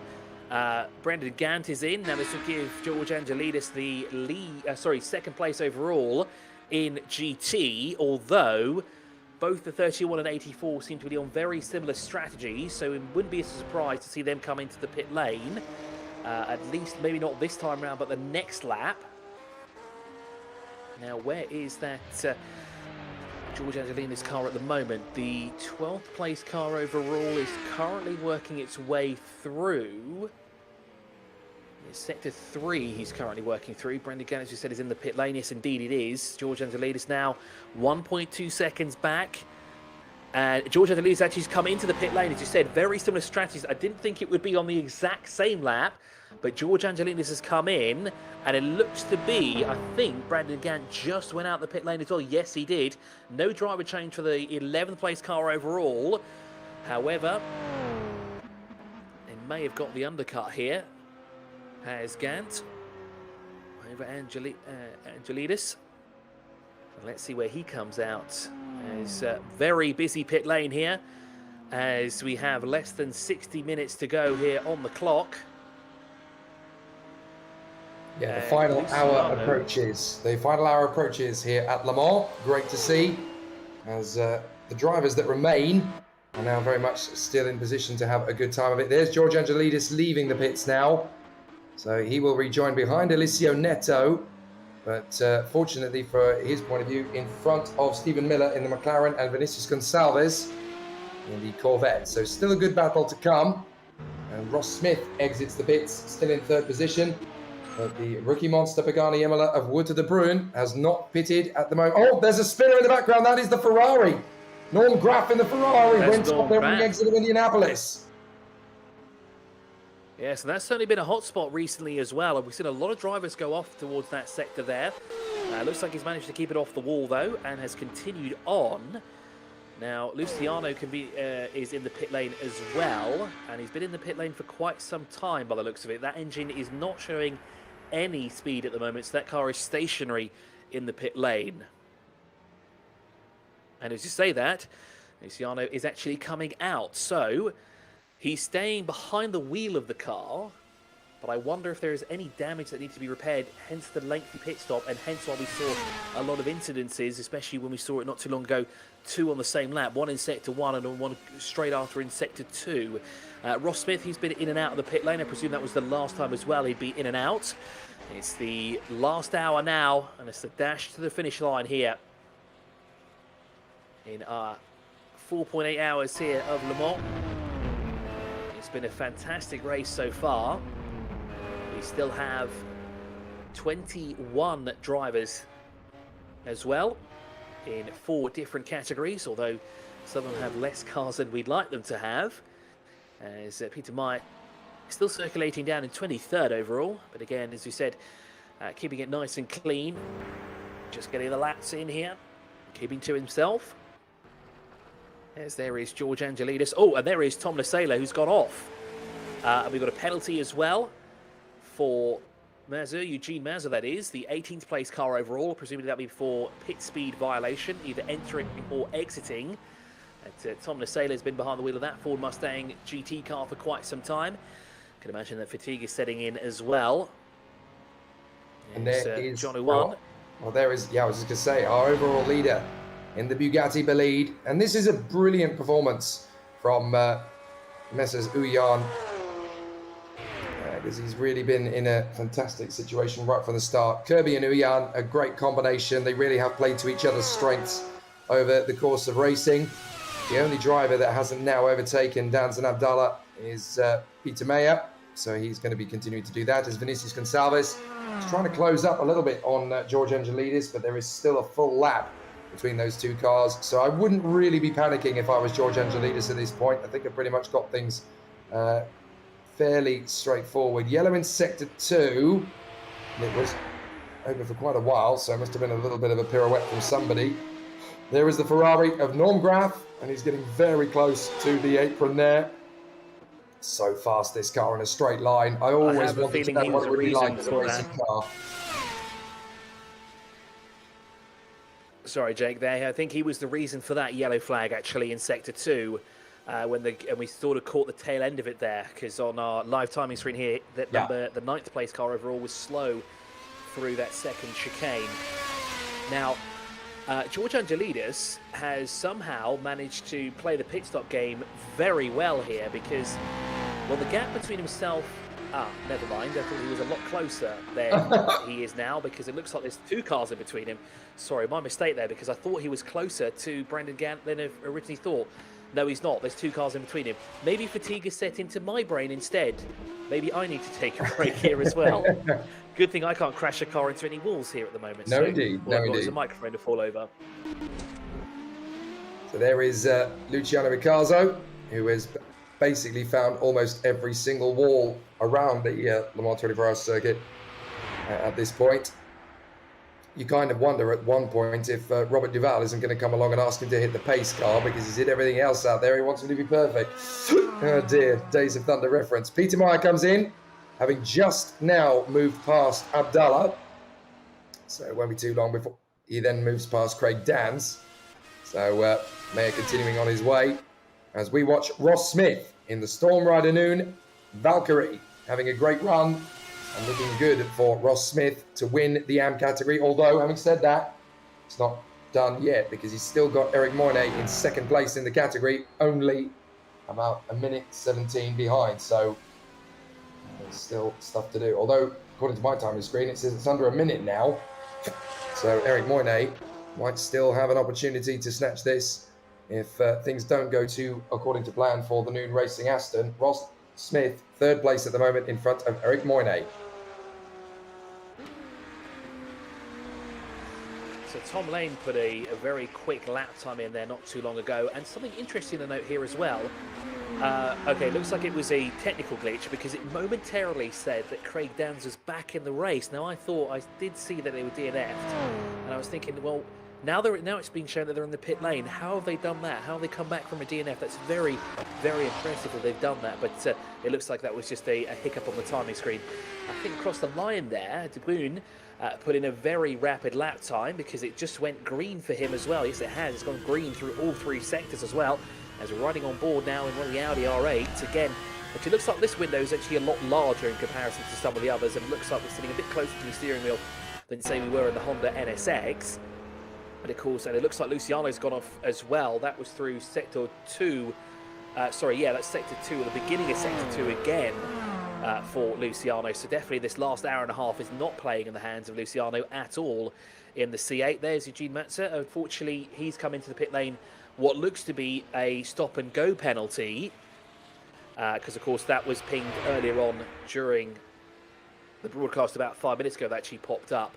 Brendan Gant is in. Now this will give George Angelidis the 2nd place overall in GT, although both the 31 and 84 seem to be on very similar strategies, so it wouldn't be a surprise to see them come into the pit lane, at least maybe not this time round, but the next lap. Now, where is that George Angelidis car at the moment? The 12th place car overall is currently working its way through. Sector 3 he's currently working through. Brendan Gant, as you said, is in the pit lane. Yes, indeed it is. George Angelidis now 1.2 seconds back. And George Angelidis actually has come into the pit lane, as you said. Very similar strategies. I didn't think it would be on the exact same lap, but George Angelidis has come in, and it looks to be, I think, Brendan Gant just went out the pit lane as well. Yes, he did. No driver change for the 11th place car overall. However, they may have got the undercut here. Has Gant over Angelidis. Let's see where he comes out. There's a very busy pit lane here, as we have less than 60 minutes to go here on the clock. Yeah, the final hour approaches. The final hour approaches here at Le Mans. Great to see, as the drivers that remain are now very much still in position to have a good time of it. There's George Angelidis leaving the pits now. So he will rejoin behind Eliseo Neto. But fortunately for his point of view, in front of Stephen Miller in the McLaren and Vinicius Gonçalves in the Corvette. So still a good battle to come. And Ross Smith exits the pits, still in third position. But the rookie monster Pagani Imola of Wood to the Bruin has not pitted at the moment. Oh, there's a spinner in the background. That is the Ferrari. Norm Graf in the Ferrari went top there when he exited Indianapolis. Yes, and that's certainly been a hot spot recently as well. And we've seen a lot of drivers go off towards that sector there. Looks like he's managed to keep it off the wall, though, and has continued on. Now, Luciano is in the pit lane as well, and he's been in the pit lane for quite some time by the looks of it. That engine is not showing any speed at the moment, so that car is stationary in the pit lane. And as you say that, Luciano is actually coming out, so he's staying behind the wheel of the car, but I wonder if there is any damage that needs to be repaired, hence the lengthy pit stop, and hence why we saw a lot of incidences, especially when we saw it not too long ago, 2 on the same lap, 1 in Sector 1 and 1 straight after in Sector 2. Ross Smith, he's been in and out of the pit lane. I presume that was the last time as well he'd be in and out. It's the last hour now, and it's the dash to the finish line here in our 4.8 hours here of Le Mans. It's been a fantastic race so far. We still have 21 drivers as well in 4 different categories, although some of them have less cars than we'd like them to have. As Peter Meyer still circulating down in 23rd overall, but again, as we said, keeping it nice and clean, just getting the laps in here, keeping to himself. As there is George Angelidis. Oh, and there is Tom Lasela, who's gone off. And we've got a penalty as well for Mazur, Eugene Mazur, that is, the 18th place car overall. Presumably that'll be for pit speed violation, either entering or exiting. And, Tom Lasela has been behind the wheel of that Ford Mustang GT car for quite some time. I can imagine that fatigue is setting in as well. And there is John Uwan. Well, there is, I was just going to say, our overall leader in the Bugatti Bolide. And this is a brilliant performance from Messrs. Uyan. Because he's really been in a fantastic situation right from the start. Kirby and Uyan, a great combination. They really have played to each other's strengths over the course of racing. The only driver that hasn't now overtaken Danzan Abdallah is Peter Meyer. So he's going to be continuing to do that as Vinicius Gonçalves. He's trying to close up a little bit on George Angelidis, but there is still a full lap between those 2 cars. So I wouldn't really be panicking if I was George Angelidis at this point. I think I've pretty much got things fairly straightforward. Yellow in Sector 2. It was over for quite a while, so it must have been a little bit of a pirouette from somebody. There is the Ferrari of Norm Graf, and he's getting very close to the apron there. So fast, this car in a straight line. I always wanted to know what it would be like as a racing car. Sorry, Jake, there. I think he was the reason for that yellow flag, actually, in Sector 2. And we sort of caught the tail end of it there, because on our live timing screen here, the 9th place car overall was slow through that second chicane. Now, George Angelidis has somehow managed to play the pit stop game very well here, because, well, the gap between himself... never mind. I thought he was a lot closer than he is now, because it looks like there's 2 cars in between him. Sorry, my mistake there, because I thought he was closer to Brendan Gant than I originally thought. No, he's not. There's 2 cars in between him. Maybe fatigue is set into my brain instead. Maybe I need to take a break here as well. Good thing I can't crash a car into any walls here at the moment. No, indeed. All I've got is a microphone to fall over. So there is Luciano Riccardo, who has basically found almost every single wall around the Le Mans 24-hour circuit at this point. You kind of wonder at one point if Robert Duval isn't going to come along and ask him to hit the pace car, because he's hit everything else out there. He wants him to be perfect. Oh dear, Days of Thunder reference. Peter Meyer comes in, having just now moved past Abdallah. So it won't be too long before he then moves past Craig Dans. So Meyer continuing on his way as we watch Ross Smith in the Storm Rider Noon Valkyrie having a great run. And looking good for Ross Smith to win the AM category. Although, having said that, it's not done yet, because he's still got Eric Moyne in second place in the category, only about a minute 17 behind. So there's still stuff to do. Although, according to my timing screen, it says it's under a minute now. So Eric Moyne might still have an opportunity to snatch this if things don't go too according to plan for the Noon Racing Aston. Ross Smith, third place at the moment in front of Eric Moyne. So Tom Lane put a very quick lap time in there not too long ago. And something interesting to note here as well. Okay, looks like it was a technical glitch because it momentarily said that Craig Downs was back in the race. Now, I did see that they were DNF'd. And I was thinking, well, now it's being shown that they're in the pit lane. How have they done that? How have they come back from a DNF? That's very, very impressive that they've done that. But it looks like that was just a hiccup on the timing screen. I think across the line there, De Boon put in a very rapid lap time because it just went green for him as well. Yes, it has. It's gone green through all three sectors as well. As we're riding on board now in one of the Audi R8s again. Actually, looks like this window is actually a lot larger in comparison to some of the others, and it looks like we're sitting a bit closer to the steering wheel than, say, we were in the Honda NSX. But of course, and it looks like Luciano's gone off as well. That was through Sector 2. That's Sector 2, at the beginning of Sector 2 again for Luciano. So definitely this last hour and a half is not playing in the hands of Luciano at all in the C8. There's Eugene Matzer. Unfortunately, he's come into the pit lane what looks to be a stop-and-go penalty, because, of course, that was pinged earlier on during the broadcast about 5 minutes ago. That actually popped up.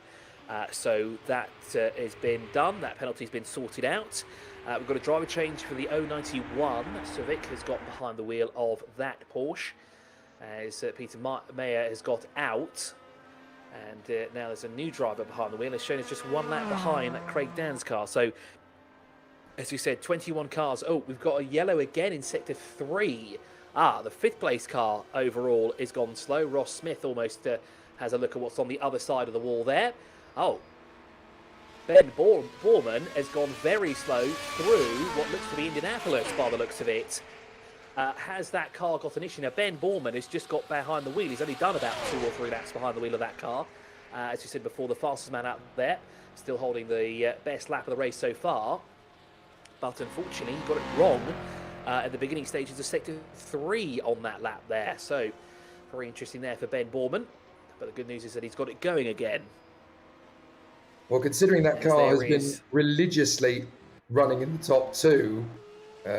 So that has been done. That penalty's been sorted out. We've got a driver change for the 091. Civic has got behind the wheel of that Porsche, as Peter Mayer has got out. And now there's a new driver behind the wheel. It's shown as just one lap behind that Craig Downs car. So, as we said, 21 cars. Oh, we've got a yellow again in Sector 3. The fifth place car overall is gone slow. Ross Smith almost has a look at what's on the other side of the wall there. Oh, Ben Borman has gone very slow through what looks to be Indianapolis by the looks of it. Has that car got an issue? Now, Ben Borman has just got behind the wheel. He's only done about 2 or 3 laps behind the wheel of that car. As we said before, the fastest man out there, still holding the best lap of the race so far. But unfortunately, he got it wrong at the beginning stages of Sector 3 on that lap there. So, very interesting there for Ben Borman. But the good news is that he's got it going again. Well, considering that car has been religiously running in the top 2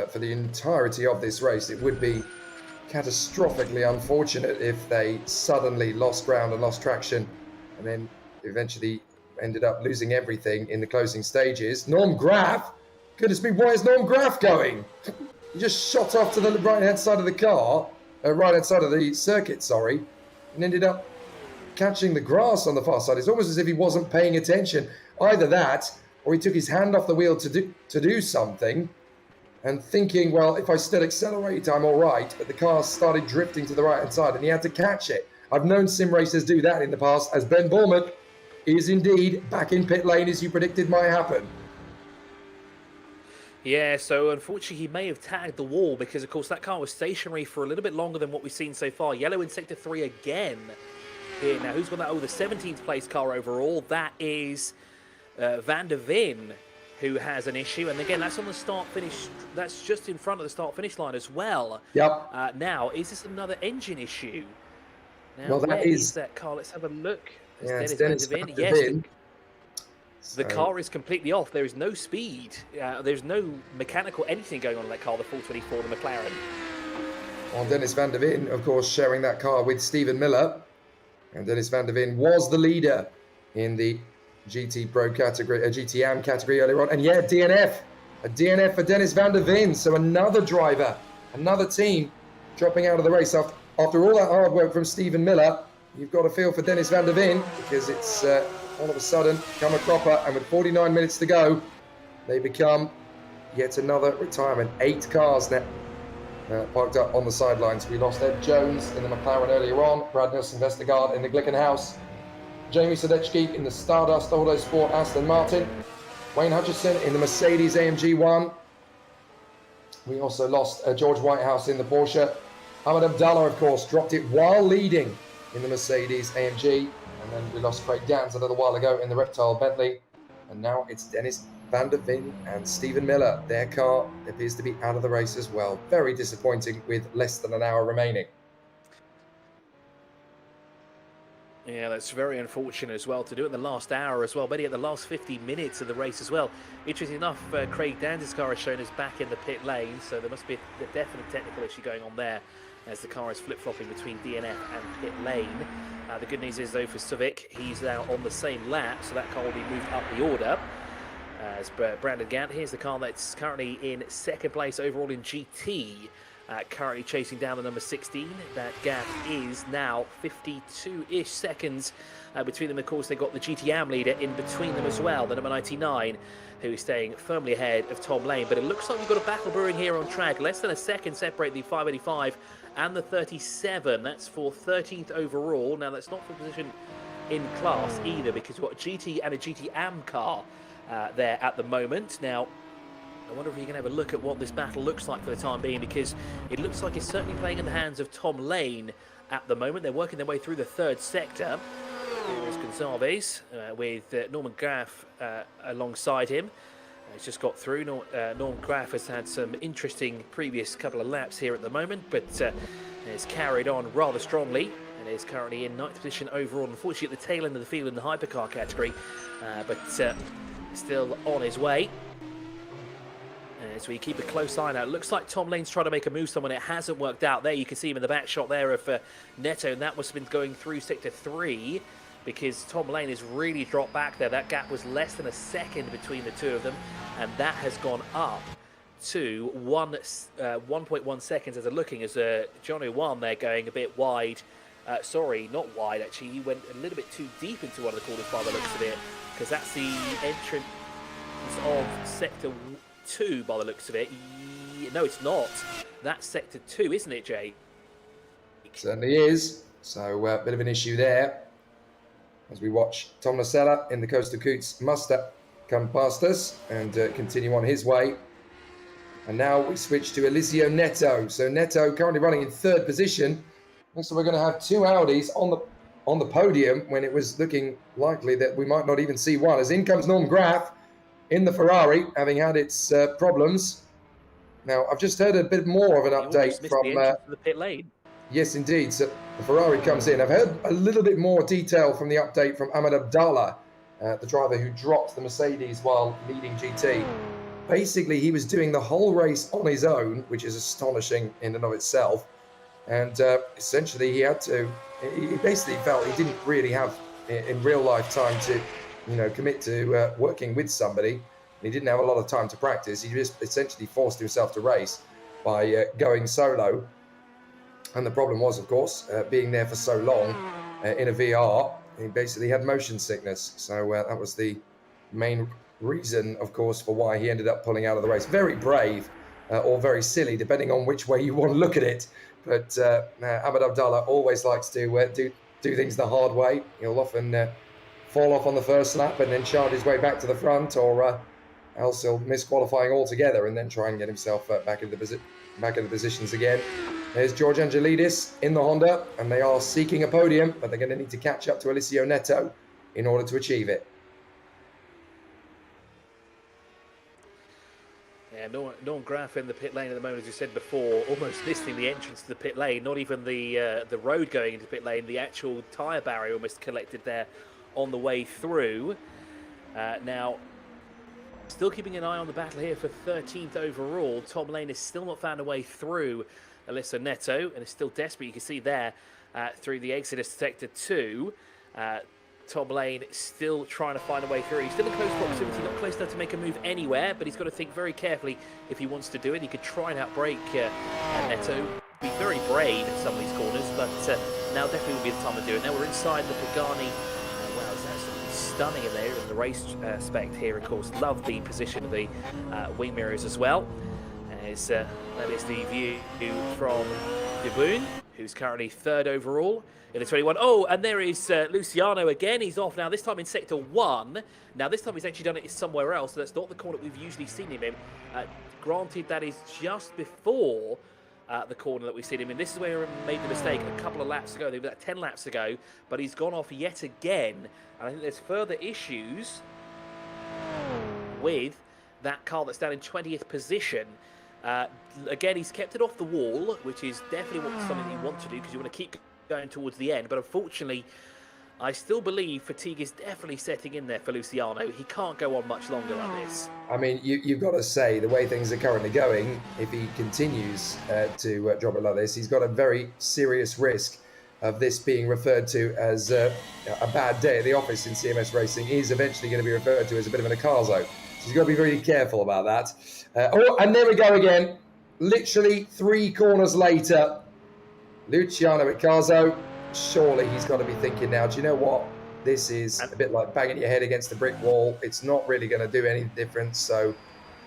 for the entirety of this race, it would be catastrophically unfortunate if they suddenly lost ground and lost traction and then eventually ended up losing everything in the closing stages. Norm Graf, goodness me, why is Norm Graf going? He just shot off to the right-hand side of the car, right-hand side of the circuit, sorry, and ended up catching the grass on the far side. It's almost as if he wasn't paying attention. Either that, or he took his hand off the wheel to do something, and thinking, well, if I still accelerate, I'm all right. But the car started drifting to the right-hand side, and he had to catch it. I've known sim racers do that in the past, as Ben Borman is indeed back in pit lane, as you predicted might happen. Yeah, so unfortunately he may have tagged the wall because, of course, that car was stationary for a little bit longer than what we've seen so far. Yellow in Sector 3 again. Here now, who's got that? Oh, the 17th place car overall. That is Van der Veen, who has an issue. And again, that's on the start-finish. That's just in front of the start-finish line as well. Yep. Now, is this another engine issue? Now, well, that is that car. Let's have a look. Yeah, it's Dennis Van der Veen. Yes. The car is completely off. There is no speed. There's no mechanical anything going on in that car, the 424, the McLaren. Well, Dennis Van der Veen, of course, sharing that car with Stephen Miller. And Dennis Van der Veen was the leader in the GT Pro category, GTM category earlier on. And yeah, DNF. A DNF for Dennis Van der Veen. So another driver, another team dropping out of the race. After all that hard work from Stephen Miller, you've got to feel for Dennis Van der Veen because it's all of a sudden come a cropper. And with 49 minutes to go, they become yet another retirement. 8 cars now parked up on the sidelines. We lost Ed Jones in the McLaren earlier on, Brad Nielsen-Vestergaard in the Glickenhaus, Jamie Sadecki in the Stardust Autosport Aston Martin, Wayne Hutchison in the Mercedes AMG 1. We also lost George Whitehouse in the Porsche. Ahmed Abdallah, of course, dropped it while leading in the Mercedes AMG. And then we lost Craig Downs a little while ago in the Reptile Bentley. And now it's Dennis Van der Veen and Stephen Miller. Their car appears to be out of the race as well. Very disappointing with less than an hour remaining. Yeah, that's very unfortunate as well, to do it in the last hour as well, maybe at the last 50 minutes of the race as well. Interesting enough, Craig Danz's car has shown us back in the pit lane, so there must be a definite technical issue going on there as the car is flip-flopping between DNF and pit lane. The good news is, though, for Civic, he's now on the same lap, so that car will be moved up the order. As Brandon Gant, here's the car that's currently in second place overall in GT. Currently chasing down the number 16. That gap is now 52-ish seconds between them. Of course, they've got the GT Am leader in between them as well, the number 99, who is staying firmly ahead of Tom Lane. But it looks like we've got a battle brewing here on track. Less than a second separate the 585 and the 37. That's for 13th overall. Now, that's not for position in class either, because we've got a GT and a GT Am car there at the moment. Now, I wonder if you can have a look at what this battle looks like for the time being, because it looks like it's certainly playing in the hands of Tom Lane at the moment. They're working their way through the third sector. Here is Gonzalez with Norman Graff alongside him. He's just got through. Norman Graff has had some interesting previous couple of laps here at the moment, but has carried on rather strongly and is currently in 9th position overall. Unfortunately, at the tail end of the field in the hypercar category, but still on his way. So you keep a close eye now. It looks like Tom Lane's trying to make a move somewhere. It hasn't worked out there. You can see him in the back shot there of Neto, and that must have been going through sector 3, because Tom Lane has really dropped back there. That gap was less than a second between the two of them, and that has gone up to 1.1 seconds as they're looking, as Johnny Wan there going a bit wide. Sorry, not wide actually. He went a little bit too deep into one of the corners by the looks of it, because that's the entrance of sector 2 by the looks of it. No, it's not. That's sector 2, isn't it, Jay? Certainly is. So a bit of an issue there as we watch Tom Lasella in the Costa Coots Mustang come past us and continue on his way. And now we switch to Eliseo Neto. So Neto currently running in 3rd position. So we're going to have 2 Audis on the podium, when it was looking likely that we might not even see one. As in comes Norm Graff in the Ferrari, having had its problems. Now, I've just heard a bit more of an update from the pit lane. Yes, indeed. So the Ferrari comes in. I've heard a little bit more detail from the update from Ahmed Abdallah, the driver who dropped the Mercedes while leading GT. Basically, he was doing the whole race on his own, which is astonishing in and of itself. And essentially, he basically felt he didn't really have, in real life, time to commit to working with somebody. He didn't have a lot of time to practice. He just essentially forced himself to race by going solo. And the problem was, of course, being there for so long in a VR, he basically had motion sickness. So that was the main reason, of course, for why he ended up pulling out of the race. Very brave or very silly, depending on which way you want to look at it. But Ahmed Abdallah always likes to do things the hard way. He'll often fall off on the first lap and then charge his way back to the front, or else he'll miss qualifying altogether and then try and get himself back into the positions again. There's George Angelidis in the Honda, and they are seeking a podium, but they're going to need to catch up to Eliseo Neto in order to achieve it. Yeah, Norm Graff in the pit lane at the moment, as you said before, almost missing the entrance to the pit lane. Not even the road going into the pit lane, the actual tyre barrier almost collected there on the way through. Now, still keeping an eye on the battle here for 13th overall. Tom Lane has still not found a way through Eliseo Neto, and is still desperate. You can see there through the exit of sector 2. Tom Lane still trying to find a way through. He's still in close proximity, not close enough to make a move anywhere, but he's got to think very carefully if he wants to do it. He could try and outbrake Neto. Be very brave in some of these corners, but now definitely would be the time to do it. Now we're inside the Pagani. Wow, it's absolutely stunning in there in the race spec here, of course. Love the position of the wing mirrors as well. As that is the view from De Boon, who's currently 3rd overall in the 21. Oh, and there is Luciano again. He's off now, this time in sector 1. Now, this time he's actually done it somewhere else, so that's not the corner that we've usually seen him in. Granted, that is just before the corner that we've seen him in. This is where he made the mistake a couple of laps ago, about 10 laps ago, but he's gone off yet again. And I think there's further issues with that car that's down in 20th position. Again, he's kept it off the wall, which is definitely something you want to do because you want to keep going towards the end. But unfortunately, I still believe fatigue is definitely setting in there for Luciano. He can't go on much longer like this. I mean, you've got to say, the way things are currently going, if he continues to drop it like this, he's got a very serious risk of this being referred to as a bad day at the office in CMS racing. Is eventually going to be referred to as a bit of an Acaso. So he's got to be really careful about that. Oh, and there we go again. Literally 3 corners later, Luciano Acaso. Surely he's got to be thinking now, do you know what? This is a bit like banging your head against the brick wall. It's not really going to do any difference. So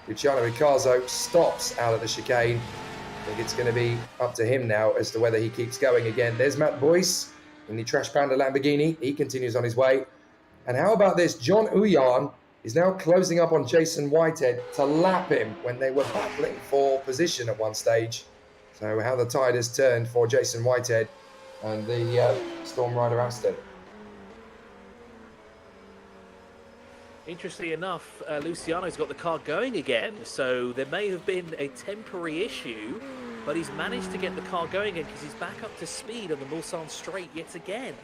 Luciano Acaso stops out of the chicane. I think it's going to be up to him now as to whether he keeps going again. There's Matt Boyce in the Trash Panda Lamborghini. He continues on his way. And how about this? John Uyan is now closing up on Jason Whitehead to lap him when they were battling for position at one stage. So how the tide has turned for Jason Whitehead and the Storm Rider Aston. Interestingly enough, Luciano's got the car going again, so there may have been a temporary issue, but he's managed to get the car going again because he's back up to speed on the Mulsanne straight yet again.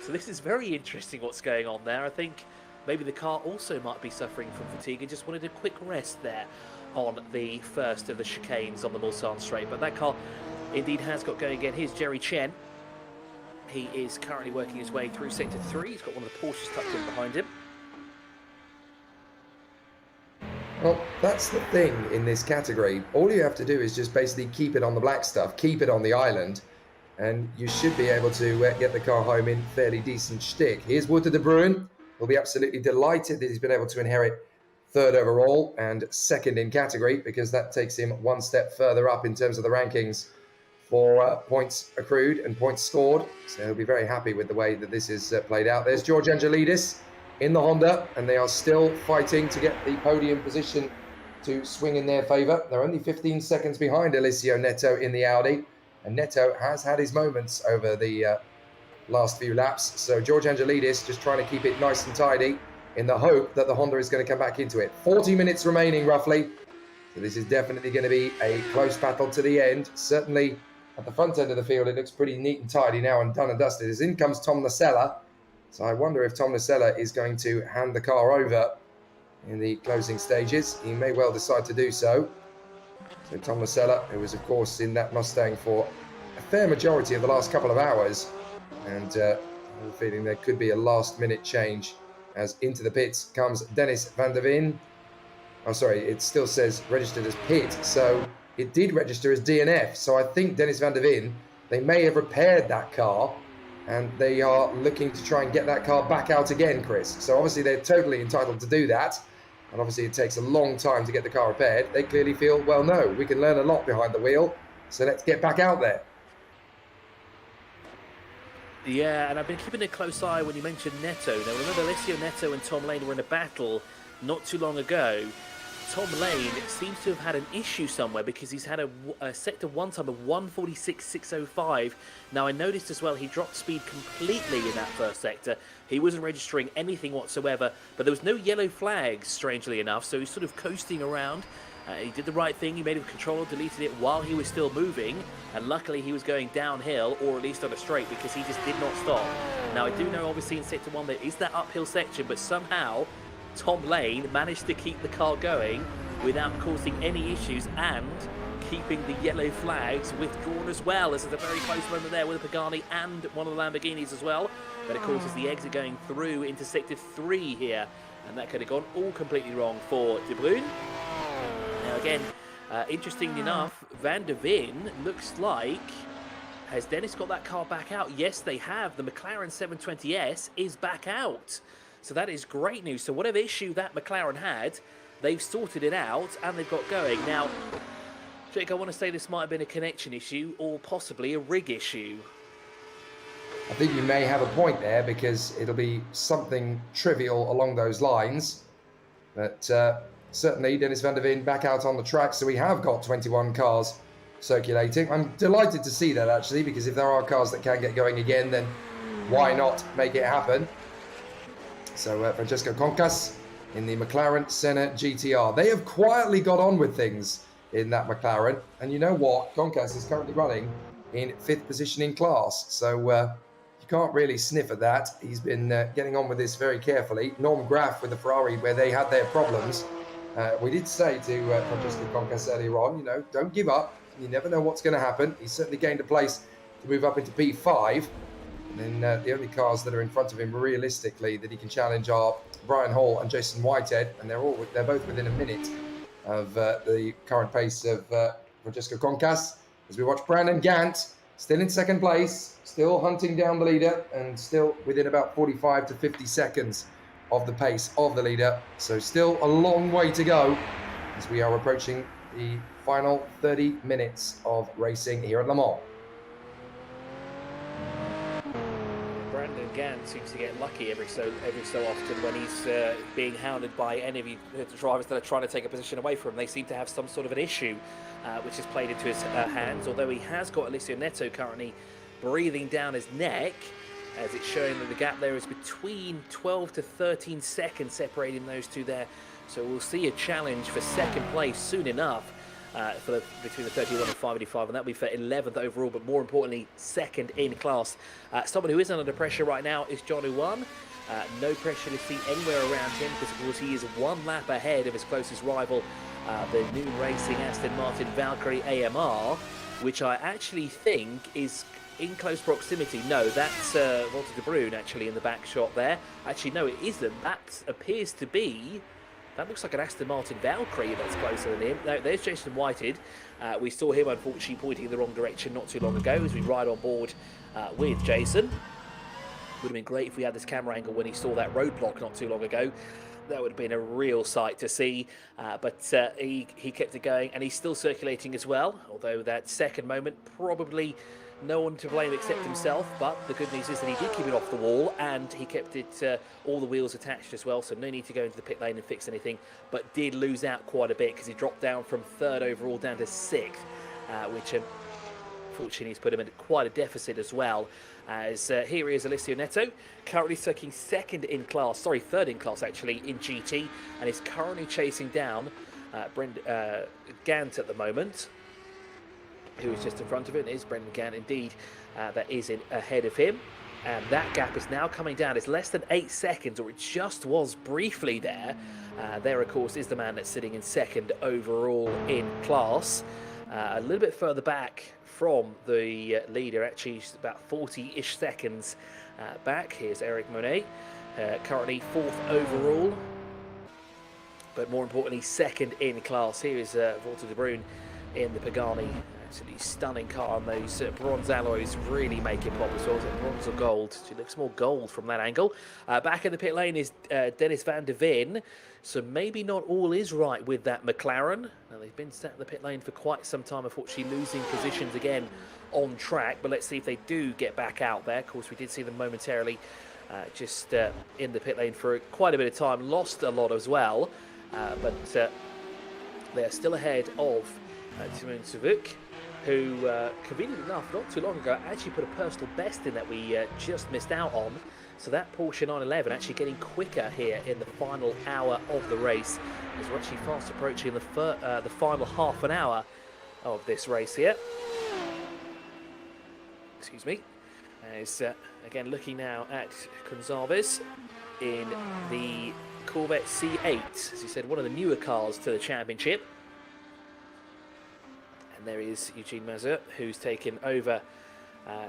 So this is very interesting what's going on there. I think maybe the car also might be suffering from fatigue and just wanted a quick rest there on the first of the chicanes on the Mulsanne straight. But that car indeed has got going again. Here's Jerry Chen. He is currently working his way through Sector 3. He's got one of the Porsches tucked in behind him. Well, that's the thing in this category. All you have to do is just basically keep it on the black stuff, keep it on the island, and you should be able to get the car home in fairly decent shtick. Here's Wouter de Bruin. He'll be absolutely delighted that he's been able to inherit 3rd overall and 2nd in category, because that takes him one step further up in terms of the rankings for points accrued and points scored. So he'll be very happy with the way that this is played out. There's George Angelidis in the Honda, and they are still fighting to get the podium position to swing in their favour. They're only 15 seconds behind Eliseo Neto in the Audi, and Neto has had his moments over the last few laps. So George Angelidis just trying to keep it nice and tidy in the hope that the Honda is going to come back into it. 40 minutes remaining roughly. So this is definitely going to be a close battle to the end. Certainly at the front end of the field, it looks pretty neat and tidy now and done and dusted. As in comes Tom Lasella. So I wonder if Tom Lasella is going to hand the car over in the closing stages. He may well decide to do so. So Tom Lasella, who was of course in that Mustang for a fair majority of the last couple of hours, and I have a feeling there could be a last minute change as into the pits comes Dennis van der Veen. Oh, sorry, it still says registered as pit, so it did register as DNF. So I think Dennis van der Veen, they may have repaired that car, and they are looking to try and get that car back out again, Chris. So obviously they're totally entitled to do that, and obviously it takes a long time to get the car repaired. They clearly feel, well, no, we can learn a lot behind the wheel, so let's get back out there. Yeah, and I've been keeping a close eye when you mentioned Neto. Now, remember, Alessio Neto and Tom Lane were in a battle not too long ago. Tom Lane seems to have had an issue somewhere because he's had a sector 1 time of 1:46.605. Now, I noticed as well he dropped speed completely in that first sector. He wasn't registering anything whatsoever, but there was no yellow flags, strangely enough, so he's sort of coasting around. He did the right thing. He made a control, deleted it while he was still moving, and luckily he was going downhill, or at least on a straight, because he just did not stop. Now, I do know, obviously, in Sector 1 there is that uphill section, but somehow Tom Lane managed to keep the car going without causing any issues and keeping the yellow flags withdrawn as well. This is a very close moment there with a Pagani and one of the Lamborghinis as well. But of course, it's the exit going through into Sector 3 here, and that could have gone all completely wrong for De Bruin. Now again, interestingly enough, Van der Veen looks like, has Dennis got that car back out? Yes, they have. The McLaren 720S is back out. So that is great news. So whatever issue that McLaren had, they've sorted it out and they've got going. Now, Jake, I want to say this might have been a connection issue or possibly a rig issue. I think you may have a point there, because it'll be something trivial along those lines. But certainly Dennis van der Veen back out on the track, so we have got 21 cars circulating. I'm delighted to see that, actually, because if there are cars that can get going again, then why not make it happen? So Francesco Concas in the McLaren Senna GTR. They have quietly got on with things in that McLaren. And you know what? Concas is currently running in 5th position in class. So you can't really sniff at that. He's been getting on with this very carefully. Norm Graf with the Ferrari, where they had their problems. We did say to Francesco Concas earlier on, you know, don't give up. You never know what's going to happen. He's certainly gained a place to move up into P5. And then the only cars that are in front of him realistically that he can challenge are Brian Hall and Jason Whitehead, and they're both within a minute of the current pace of Francesco Concas. As we watch Brandon Gant still in 2nd place, still hunting down the leader, and still within about 45 to 50 seconds of the pace of the leader. So still a long way to go as we are approaching the final 30 minutes of racing here at Le Mans. Brandon Gant seems to get lucky every so often when he's being hounded by any of the drivers that are trying to take a position away from him. They seem to have some sort of an issue, which has played into his hands. Although he has got Alessio Neto currently breathing down his neck, as it's showing that the gap there is between 12 to 13 seconds separating those two there. So we'll see a challenge for 2nd place soon enough. Between the 31 and 585, and that'll be for 11th overall, but more importantly, 2nd in class. Someone who isn't under pressure right now is John Uwan. No pressure to see anywhere around him, because of course he is 1 lap ahead of his closest rival, the new racing Aston Martin Valkyrie AMR, which I actually think is in close proximity. No, that's Walter de Bruyn actually in the back shot there. Actually, no, it isn't. That appears to be... That looks like an Aston Martin Valkyrie that's closer than him. No, there's Jason Whitehead. We saw him, unfortunately, pointing in the wrong direction not too long ago as we ride on board with Jason. Would have been great if we had this camera angle when he saw that roadblock not too long ago. That would have been a real sight to see. But he kept it going, and he's still circulating as well. Although that second moment, probably no one to blame except himself, but the good news is that he did keep it off the wall, and he kept it all the wheels attached as well, so no need to go into the pit lane and fix anything, but did lose out quite a bit because he dropped down from 3rd overall down to 6th, which unfortunately has put him at quite a deficit as well. As here he is, Alessio Neto, currently circling 3rd in class actually in GT, and is currently chasing down Gant at the moment, who is just in front of it. It is Brendan Gant indeed that is ahead of him, and that gap is now coming down. It's less than 8 seconds, or it just was briefly there. There of course is the man that's sitting in 2nd overall in class, a little bit further back from the leader, actually he's about 40-ish seconds back. Here's Eric Monet, currently 4th overall, but more importantly 2nd in class. Here is Walter de Bruyn in the Pagani. Absolutely stunning car, and those bronze alloys really make it pop as well. Is it bronze or gold? It looks more gold from that angle. Back in the pit lane is Dennis van der Veen. So maybe not all is right with that McLaren. Now, they've been sat in the pit lane for quite some time, unfortunately losing positions again on track. But let's see if they do get back out there. Of course, we did see them momentarily just in the pit lane for quite a bit of time. Lost a lot as well. But they're still ahead of Timon Savuk, who, conveniently enough, not too long ago, actually put a personal best in that we just missed out on. So that Porsche 911 actually getting quicker here in the final hour of the race, as we're actually fast approaching the final half an hour of this race here. Excuse me. As, again, looking now at Gonzalez in the Corvette C8, as you said, one of the newer cars to the championship. And there is Eugene Mazur, who's taken over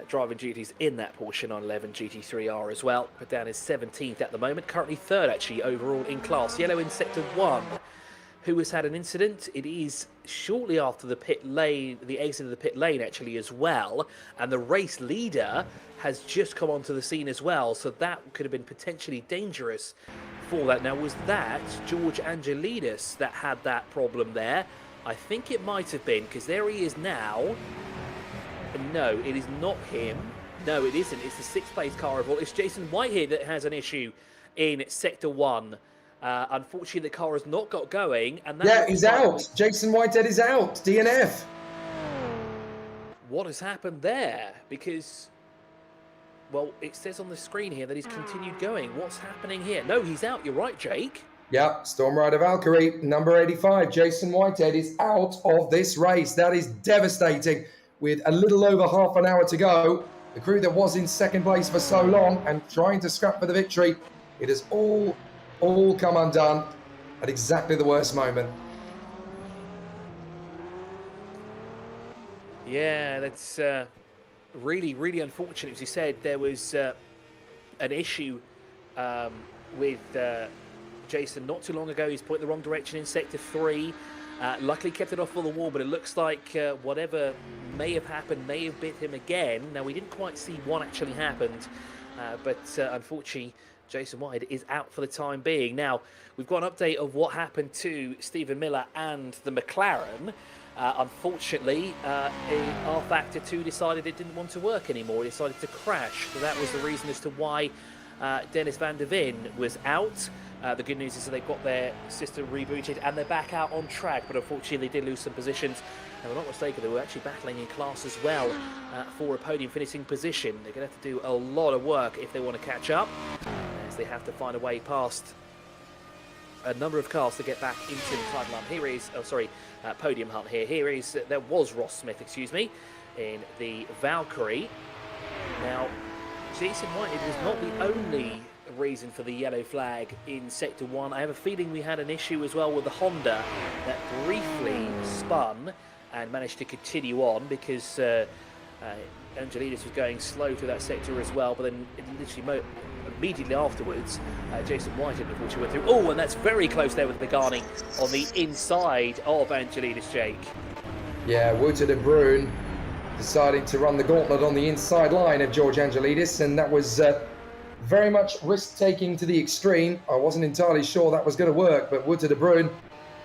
driving duties in that Porsche 911 GT3R as well. But down is 17th at the moment, currently 3rd actually overall in class. Yellow in sector 1, who has had an incident. It is shortly after the pit lane, the exit of the pit lane actually as well. And the race leader has just come onto the scene as well. So that could have been potentially dangerous for that. Now, was that George Angelidis that had that problem there? I think it might have been, because there he is now. No, it is not him. No, it isn't. It's the 6th place car overall. It's Jason Whitehead that has an issue in Sector 1. Unfortunately, the car has not got going. And that he's out. Jason Whitehead is out. DNF. What has happened there? Because, well, it says on the screen here that he's continued going. What's happening here? No, he's out. You're right, Jake. Yeah, Storm Rider Valkyrie, number 85, Jason Whitehead, is out of this race. That is devastating. With a little over half an hour to go, the crew that was in second place for so long and trying to scrap for the victory, it has all come undone at exactly the worst moment. Yeah, that's really, really unfortunate. As you said, there was an issue with Jason not too long ago. He's pointing the wrong direction in Sector 3. Luckily kept it off on the wall, but it looks like whatever may have happened may have bit him again. Now, we didn't quite see what actually happened, but unfortunately, Jason White is out for the time being. Now, we've got an update of what happened to Stephen Miller and the McLaren. Unfortunately, rFactor 2 decided it didn't want to work anymore. It decided to crash. So that was the reason as to why Dennis van der Veen was out. The good news is that they've got their system rebooted and they're back out on track, but unfortunately they did lose some positions. And if I'm not mistaken, they were actually battling in class as well for a podium finishing position. They're going to have to do a lot of work if they want to catch up, as they have to find a way past a number of cars to get back into the title hunt. Here is, podium hunt here. Here is, there was Ross Smith, excuse me, in the Valkyrie. Now, Jason Whitehead was not the only reason for the yellow flag in Sector 1. I have a feeling we had an issue as well with the Honda that briefly spun and managed to continue on because Angelidis was going slow through that sector as well, but then it literally immediately afterwards, Jason Whitehead unfortunately went through. Oh, and that's very close there with Pagani on the inside of Angelidis, Jake. Yeah, Wouter de Bruin deciding to run the gauntlet on the inside line of George Angelidis, and that was very much risk-taking to the extreme. I wasn't entirely sure that was going to work, but Wouter de Bruin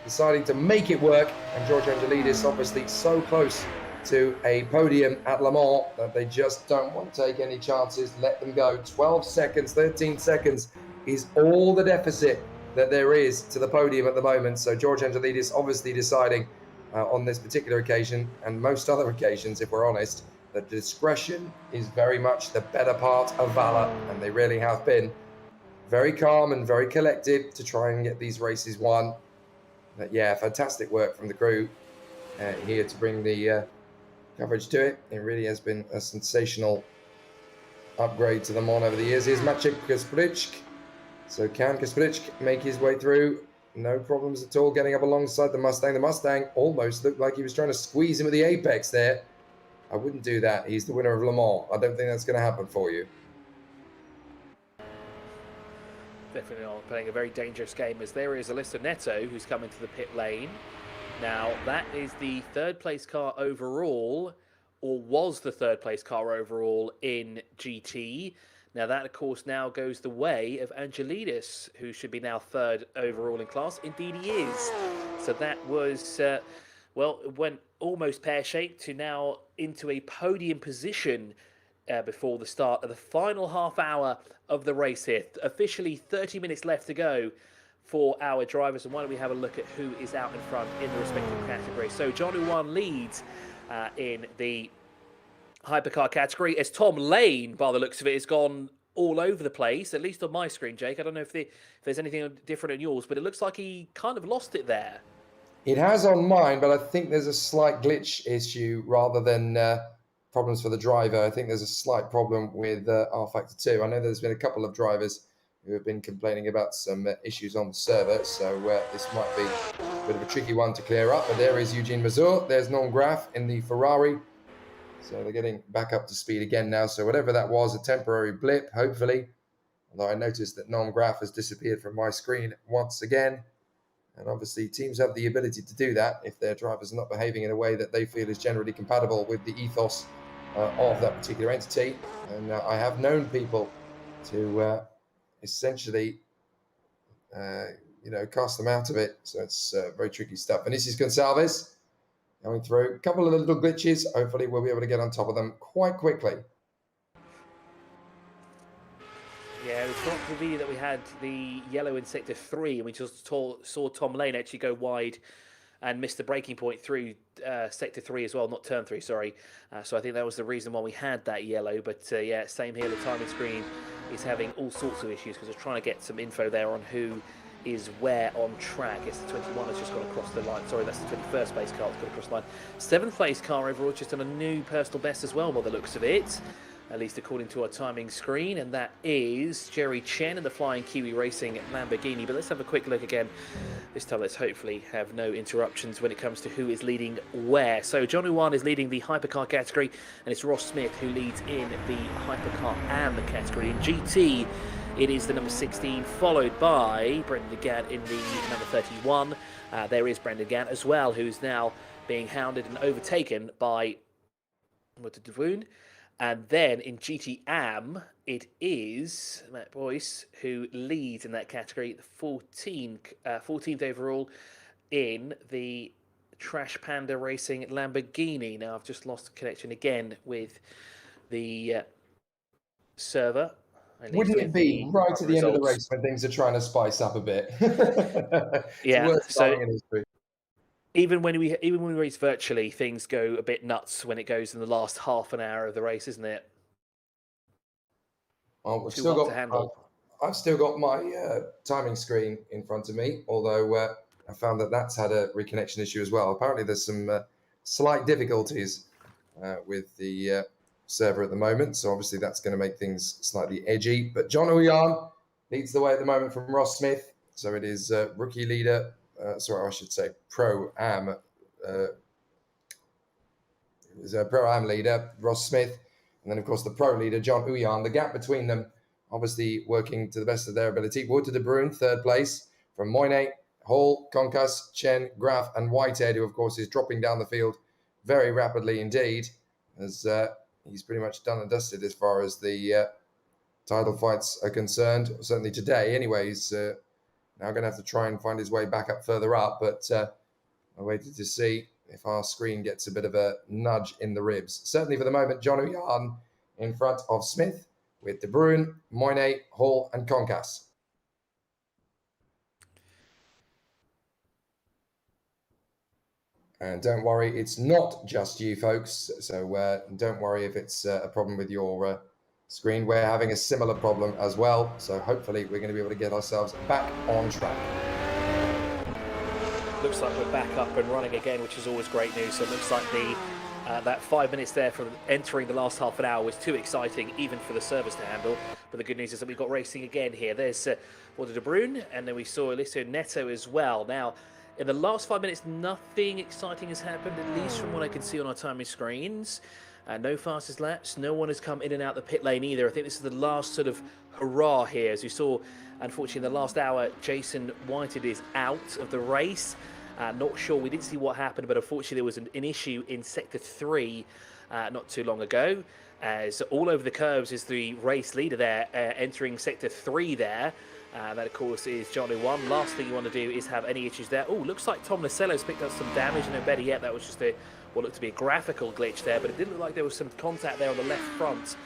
deciding to make it work, and George Angelidis obviously so close to a podium at Le Mans that they just don't want to take any chances. Let them go. 12 seconds, 13 seconds is all the deficit that there is to the podium at the moment. So George Angelidis obviously deciding on this particular occasion, and most other occasions, if we're honest, that discretion is very much the better part of valor, and they really have been very calm and very collected to try and get these races won. But yeah, fantastic work from the crew here to bring the coverage to it. It really has been a sensational upgrade to the Mon over the years. Here's Maciej Kasprzyk. So can Kasprzyk make his way through? No problems at all getting up alongside the Mustang. The Mustang almost looked like he was trying to squeeze him at the apex there. I wouldn't do that. He's the winner of Le Mans. I don't think that's going to happen for you. Definitely not playing a very dangerous game, as there is Alyssa Neto who's come into the pit lane. Now, that is the third place car overall, or was the third place car overall in GT. Now, that, of course, now goes the way of Angelidis, who should be now third overall in class. Indeed, he is. So that was, well, it went almost pear-shaped to now into a podium position before the start of the final half hour of the race here. Officially 30 minutes left to go for our drivers, and why don't we have a look at who is out in front in the respective categories. So John Uwan leads in the hypercar category, as Tom Lane, by the looks of it, has gone all over the place, at least on my screen, Jake. I don't know if there's anything different on yours, but it looks like he kind of lost it there. It has on mine, but I think there's a slight glitch issue rather than problems for the driver. I think there's a slight problem with rFactor 2. I know there's been a couple of drivers who have been complaining about some issues on the server, so this might be a bit of a tricky one to clear up. But there is Eugene Mazur. There's Norm Graf in the Ferrari. So they're getting back up to speed again now. So whatever that was, a temporary blip, hopefully. Although I noticed that Norm Graf has disappeared from my screen once again. And obviously teams have the ability to do that if their drivers are not behaving in a way that they feel is generally compatible with the ethos of that particular entity. And I have known people to essentially, cast them out of it. So it's very tricky stuff. Vinicius Gonçalves going through a couple of little glitches. Hopefully we'll be able to get on top of them quite quickly. Yeah, we thought the video that we had the yellow in Sector 3, and we just saw Tom Lane actually go wide and missed the braking point through Sector 3 as well, not Turn 3, sorry. So I think that was the reason why we had that yellow. But yeah, same here, the timing screen is having all sorts of issues because I was trying to get some info there on who is where on track. It's the 21 has just gone across the line. Sorry, that's the 21st place car that's gone across the line. 7th place car overall, just on a new personal best as well by the looks of it, at least according to our timing screen, and that is Jerry Chen in the Flying Kiwi Racing Lamborghini. But let's have a quick look again. This time let's hopefully have no interruptions when it comes to who is leading where. So John Uwan is leading the Hypercar category, and it's Ross Smith who leads in the Hypercar and the category. In GT, it is the number 16, followed by Brendan Gadd in the number 31. There is Brendan Gadd as well, who's now being hounded and overtaken by Wood. And then in GT-AM, it is Matt Boyce who leads in that category, 14th overall in the Trash Panda Racing Lamborghini. Now, I've just lost connection again with the server. Wouldn't it be right at the end of the race when things are trying to spice up a bit? Yeah, so even when we race virtually, things go a bit nuts when it goes in the last half an hour of the race, isn't it? Well, I've still got my timing screen in front of me, although I found that that's had a reconnection issue as well. Apparently, there's some slight difficulties with the server at the moment, so obviously that's going to make things slightly edgy. But John Uyan leads the way at the moment from Ross Smith, so it is rookie leader. Sorry, I should say Pro-Am. Is a Pro-Am leader, Ross Smith, and then of course the Pro leader, John Uyan. The gap between them, obviously working to the best of their ability. Wood to De Bruyn, 3rd place, from Moyne, Hall, Concas, Chen, Graf, and Whitehead, who of course is dropping down the field very rapidly indeed, as he's pretty much done and dusted as far as the title fights are concerned. Certainly today, anyway, he's now going to have to try and find his way back up further up, but I waited to see if our screen gets a bit of a nudge in the ribs. Certainly for the moment, John Uyan in front of Smith with De Bruyn, Moyne, Hall, and Concas. And don't worry, it's not just you folks, so don't worry if it's a problem with your screen. We're having a similar problem as well, so hopefully we're going to be able to get ourselves back on track. Looks like we're back up and running again, which is always great news. So it looks like the that 5 minutes there from entering the last half an hour was too exciting even for the servers to handle. But the good news is that we've got racing again here. There's Walter De Bruyn, and then we saw Alessio Neto as well. Now, in the last 5 minutes, nothing exciting has happened, at least from what I can see on our timing screens. No fastest laps. No one has come in and out the pit lane either. I think this is the last sort of hurrah here. As you saw, unfortunately, in the last hour, Jason Whitehead is out of the race. Not sure. We didn't see what happened, but unfortunately, there was an issue in Sector 3 not too long ago. So all over the curves is the race leader there, entering Sector 3 there. That, of course, is John Uwan. Last thing you want to do is have any issues there. Oh, looks like Tom Nasello's picked up some damage. No, better yet, that was just what looked to be a graphical glitch there, but it didn't look like there was some contact there on the left front.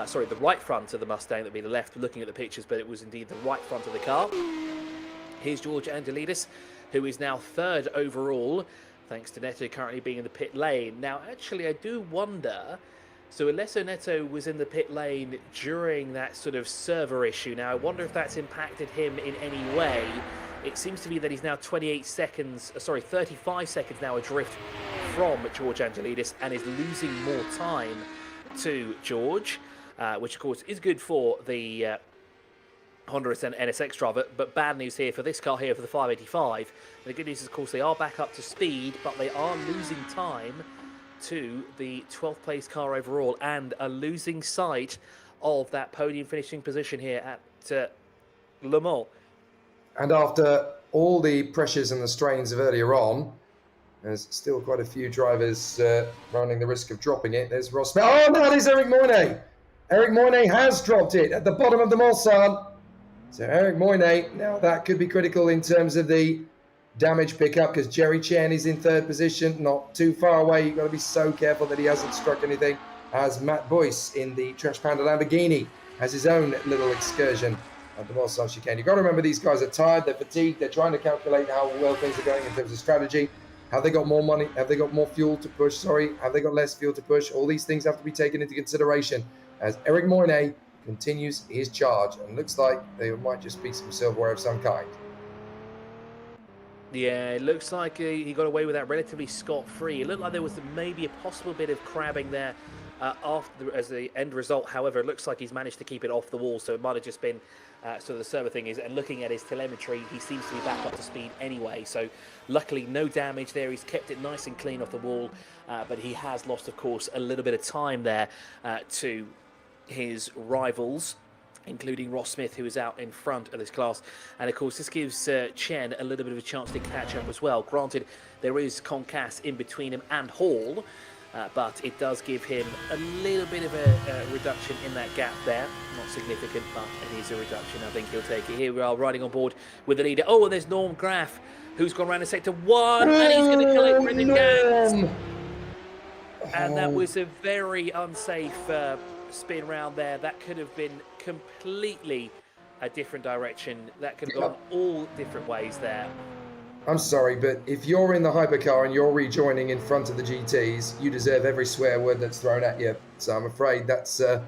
Sorry, the right front of the Mustang. That would be the left, looking at the pictures, but it was indeed the right front of the car. Here's George Angelidis, who is now 3rd overall, thanks to Neto currently being in the pit lane. Now, actually, I do wonder... So Alessio Neto was in the pit lane during that sort of server issue. Now, I wonder if that's impacted him in any way. It seems to be that he's now 35 seconds now adrift from George Angelidis and is losing more time to George, which, of course, is good for the Honda NSX driver, but bad news here for this car here for the 585. And the good news is, of course, they are back up to speed, but they are losing time to the 12th place car overall and are losing sight of that podium finishing position here at Le Mans. And after all the pressures and the strains of earlier on, there's still quite a few drivers running the risk of dropping it. There's Ross Smith. Oh, no, there's Eric Moyne. Eric Moyne has dropped it at the bottom of the Mulsanne. So Eric Moyne, now that could be critical in terms of the damage pickup, because Jerry Chen is in 3rd position, not too far away. You've got to be so careful that he hasn't struck anything, as Matt Boyce in the Trash Panda Lamborghini has his own little excursion at the Mulsanne chicane. You've got to remember, these guys are tired, they're fatigued, they're trying to calculate how well things are going in terms of strategy. Have they got more money? Have they got more fuel to push? Have they got less fuel to push? All these things have to be taken into consideration as Eric Moyne continues his charge, and looks like there might just be some silverware of some kind. Yeah, it looks like he got away with that relatively scot-free. It looked like there was maybe a possible bit of crabbing there as the end result. However, it looks like he's managed to keep it off the wall, so it might have just been sort of the server thing is. And looking at his telemetry, he seems to be back up to speed anyway. So luckily, no damage there. He's kept it nice and clean off the wall, but he has lost, of course, a little bit of time there to his rivals, including Ross Smith, who is out in front of this class. And of course, this gives Chen a little bit of a chance to catch up as well. Granted, there is Concass in between him and Hall, but it does give him a little bit of a reduction in that gap there. Not significant, but it is a reduction. I think he'll take it. Here we are riding on board with the leader. Oh, and there's Norm Graff, who's gone around in sector 1, and he's going to collect Brendan Gans. And that was a very unsafe spin round there. That could have been completely a different direction. That could have gone all different ways there. I'm sorry, but if you're in the hypercar and you're rejoining in front of the GTs, you deserve every swear word that's thrown at you. So I'm afraid that's a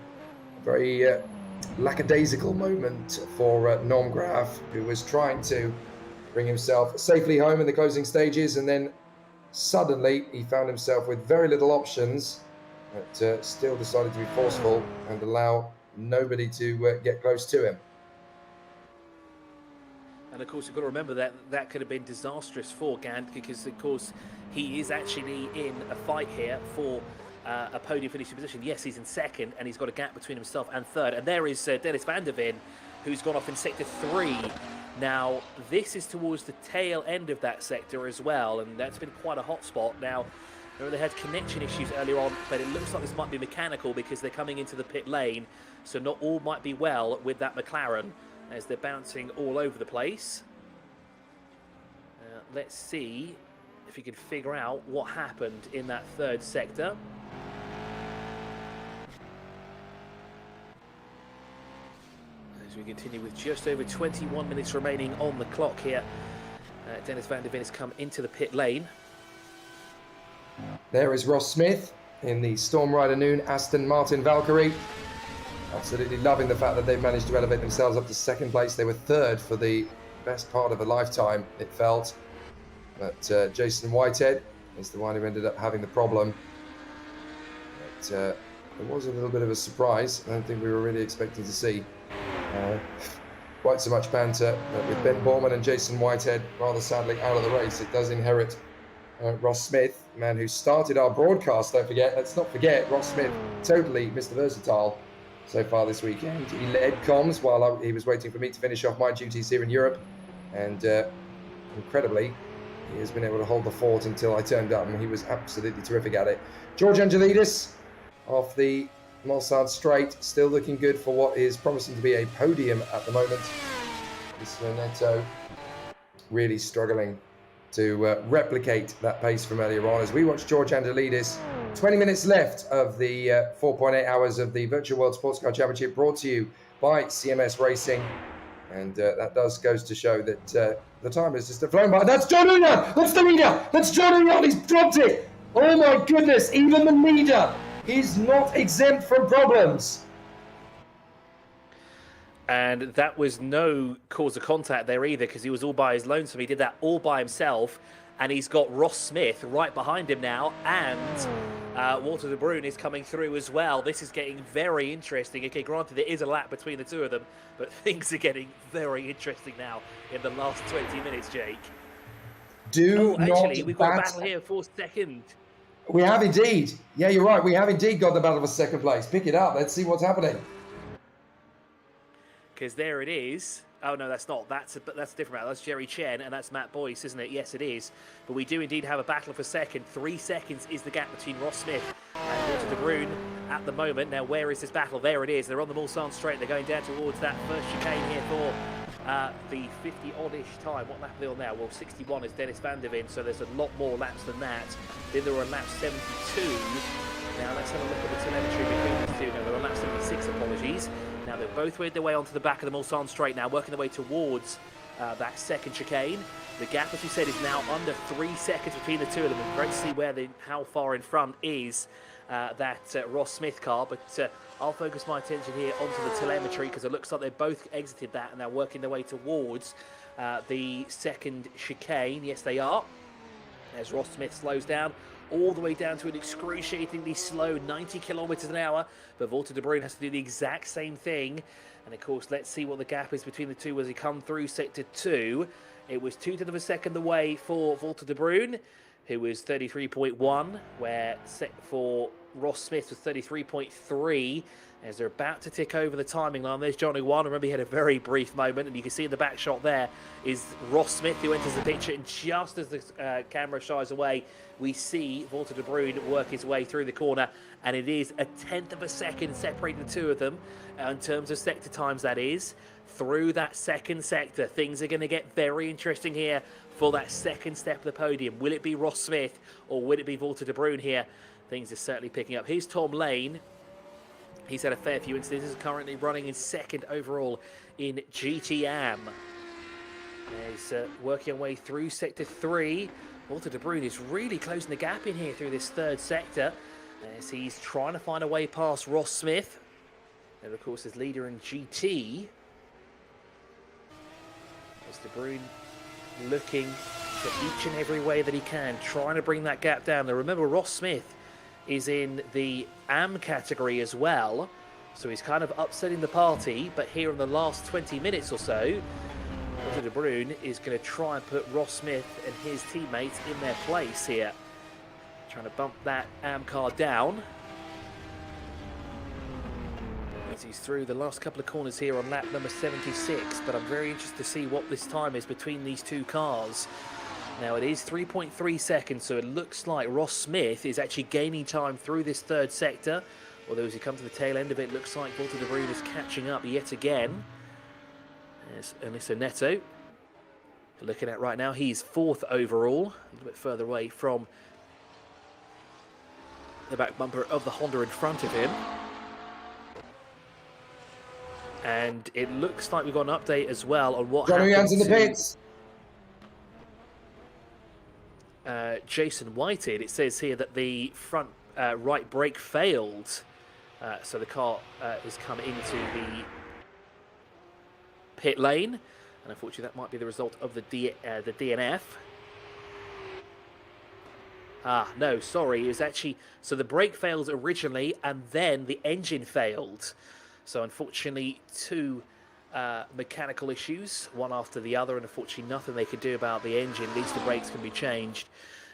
very lackadaisical moment for Norm Graff, who was trying to bring himself safely home in the closing stages, and then suddenly he found himself with very little options, but still decided to be forceful and allow nobody to get close to him. And of course, you've got to remember that that could have been disastrous for Gant, because of course he is actually in a fight here for a podium finishing position. Yes, he's in second, and he's got a gap between himself and third. And there is Dennis van der Ven, who's gone off in sector 3. Now, this is towards the tail end of that sector as well, and that's been quite a hot spot. Now, they had connection issues earlier on, but it looks like this might be mechanical because they're coming into the pit lane, so not all might be well with that McLaren as they're bouncing all over the place. Let's see if you can figure out what happened in that third sector. As we continue with just over 21 minutes remaining on the clock here, Dennis van der Ven has come into the pit lane. There is Ross Smith in the Storm Rider Noon Aston Martin Valkyrie. Absolutely loving the fact that they've managed to elevate themselves up to second place. They were third for the best part of a lifetime, it felt. But Jason Whitehead is the one who ended up having the problem. But it was a little bit of a surprise. I don't think we were really expecting to see quite so much banter. But with Ben Borman and Jason Whitehead rather sadly out of the race, it does inherit Ross Smith, the man who started our broadcast. Don't forget, let's not forget, Ross Smith, totally Mr. Versatile so far this weekend. He led comms while he was waiting for me to finish off my duties here in Europe, and incredibly, he has been able to hold the fort until I turned up, and he was absolutely terrific at it. George Angelidis off the Mulsanne straight, still looking good for what is promising to be a podium at the moment. This Neto really struggling to replicate that pace from earlier on. As we watch George Angelidis, 20 minutes left of the 4.8 hours of the Virtual World Sports Car Championship, brought to you by CMS Racing. And that goes to show that the time has just flown by. That's John Una! That's the leader! That's John Una! He's dropped it! Oh my goodness, even the leader is not exempt from problems. And that was no cause of contact there either, because he was all by his lonesome. He did that all by himself, and he's got Ross Smith right behind him now, and Walter de Bruyn is coming through as well. This is getting very interesting. Okay, granted, there is a lap between the two of them, but things are getting very interesting now in the last 20 minutes, Jake. Actually, we've got a battle here for second. We have indeed. Yeah, you're right. We have indeed got the battle for second place. Pick it up. Let's see what's happening. Because there it is. Oh, no, that's not. That's a different battle. That's Jerry Chen, and that's Matt Boyce, isn't it? Yes, it is. But we do indeed have a battle for second. 3 seconds is the gap between Ross Smith and Walter de Bruyn at the moment. Now, where is this battle? There it is. They're on the Mulsanne straight. They're going down towards that first chicane here for the 50-odd-ish time. What lap are they on now? Well, 61 is Dennis van der Ven, so there's a lot more laps than that. Then there were lap 72. Now, let's have a look at the telemetry between the two. Now, there are lap 76, apologies. Now, they've both made their way onto the back of the Mulsanne straight now, working their way towards that second chicane. The gap, as we said, is now under 3 seconds between the two of them. And great to see how far in front is that Ross Smith car, but I'll focus my attention here onto the telemetry because it looks like they've both exited that and they're working their way towards the second chicane. Yes, they are. As Ross Smith slows down all the way down to an excruciatingly slow 90 kilometers an hour, but Walter de Bruyn has to do the exact same thing. And of course, let's see what the gap is between the two as he come through sector 2. It was 0.2 of a second away for Walter de Bruyn, who was 33.1, where for Ross Smith was 33.3. As they're about to tick over the timing line, there's Johnny One. Remember, he had a very brief moment, and you can see in the back shot there is Ross Smith who enters the picture. And just as the camera shies away, we see Walter de Bruyn work his way through the corner, and it is 0.1 of a second separating the two of them in terms of sector times. That is through that second sector. Things are going to get very interesting here for that second step of the podium. Will it be Ross Smith or will it be Walter de Bruyn here? Things are certainly picking up. Here's Tom Lane. He's had a fair few instances, currently running in second overall in GTM. He's working our way through sector 3. Walter de Bruyn is really closing the gap in here through this third sector as he's trying to find a way past Ross Smith. And of course, his leader in GT. As de Bruyn looking for each and every way that he can, trying to bring that gap down. Now remember, Ross Smith is in the AM category as well, so he's kind of upsetting the party. But here in the last 20 minutes or so, Walter de Bruyn is going to try and put Ross Smith and his teammates in their place here, trying to bump that AM car down as he's through the last couple of corners here on lap number 76. But I'm very interested to see what this time is between these two cars. Now it is 3.3 seconds, so it looks like Ross Smith is actually gaining time through this third sector. Although as he comes to the tail end of it, looks like Walter de Bruyn is catching up yet again. There's Alyssa Neto. Looking at right now, he's 4th overall, a little bit further away from the back bumper of the Honda in front of him. And it looks like we've got an update as well on what Johnny happened in the to pits. Jason Whited. It says here that the front right brake failed, so the car has come into the pit lane, and unfortunately that might be the result of the DNF. No, sorry, it was actually, so the brake failed originally and then the engine failed. So unfortunately 2 mechanical issues, one after the other, and unfortunately nothing they could do about the engine. At least the brakes can be changed,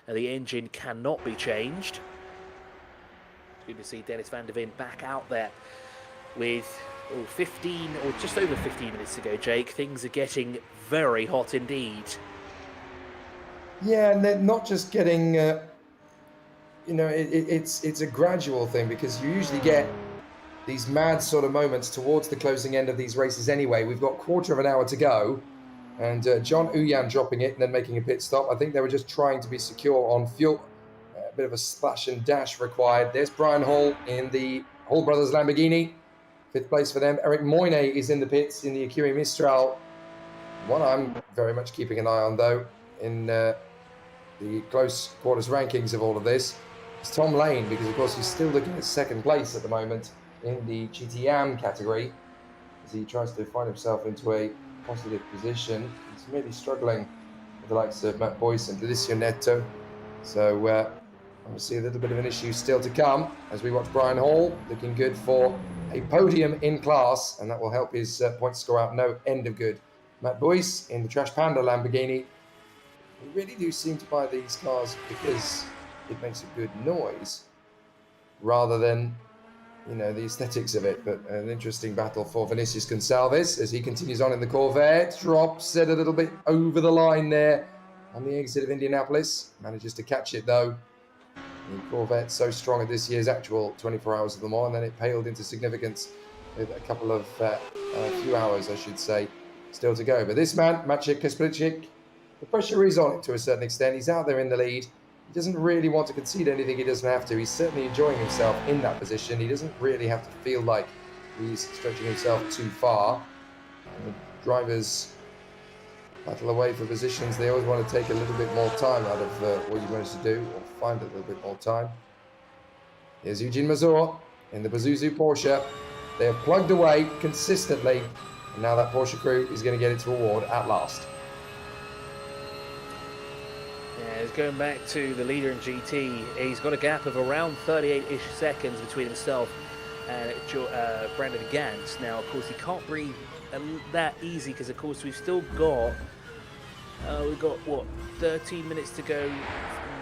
and the engine cannot be changed. Good to see Dennis van der Veen back out there with 15 or just over 15 minutes to go, Jake. Things are getting very hot indeed. Yeah, and they're not just getting, it's a gradual thing, because you usually get these mad sort of moments towards the closing end of these races anyway. We've got 1/4 of an hour to go, and John Uyan dropping it and then making a pit stop. I think they were just trying to be secure on fuel. A bit of a splash and dash required. There's Brian Hall in the Hall Brothers Lamborghini. 5th place for them. Eric Moyne is in the pits in the Acura Mistral. One I'm very much keeping an eye on, though, in the close quarters rankings of all of this, is Tom Lane, because of course he's still looking at 2nd place at the moment in the GTM category as he tries to find himself into a positive position. He's really struggling with the likes of Matt Boyce and Alicia Neto. So obviously a little bit of an issue still to come as we watch Brian Hall looking good for a podium in class, and that will help his point score out no end of good. Matt Boyce in the Trash Panda Lamborghini. We really do seem to buy these cars because it makes a good noise rather than, the aesthetics of it. But an interesting battle for Vinicius Gonçalves as he continues on in the Corvette. Drops it a little bit over the line there on the exit of Indianapolis. Manages to catch it though. The Corvette so strong at this year's actual 24 Hours of Le Mans, and then it paled into significance with a couple of few hours, I should say, still to go. But this man, Maciej Kasprzyk, the pressure is on it to a certain extent. He's out there in the lead. He doesn't really want to concede anything he doesn't have to. He's certainly enjoying himself in that position. He doesn't really have to feel like he's stretching himself too far. And the drivers battle away for positions. They always want to take a little bit more time out of what you managed to do, or find a little bit more time. Here's Eugene Mazur in the Pazuzu Porsche. They're plugged away consistently, and now that Porsche crew is going to get its reward at last. Yeah, he's going back to the leader in GT. He's got a gap of around 38-ish seconds between himself and Brandon Gantz. Now, of course, he can't breathe that easy because, of course, we've got, what, 13 minutes to go.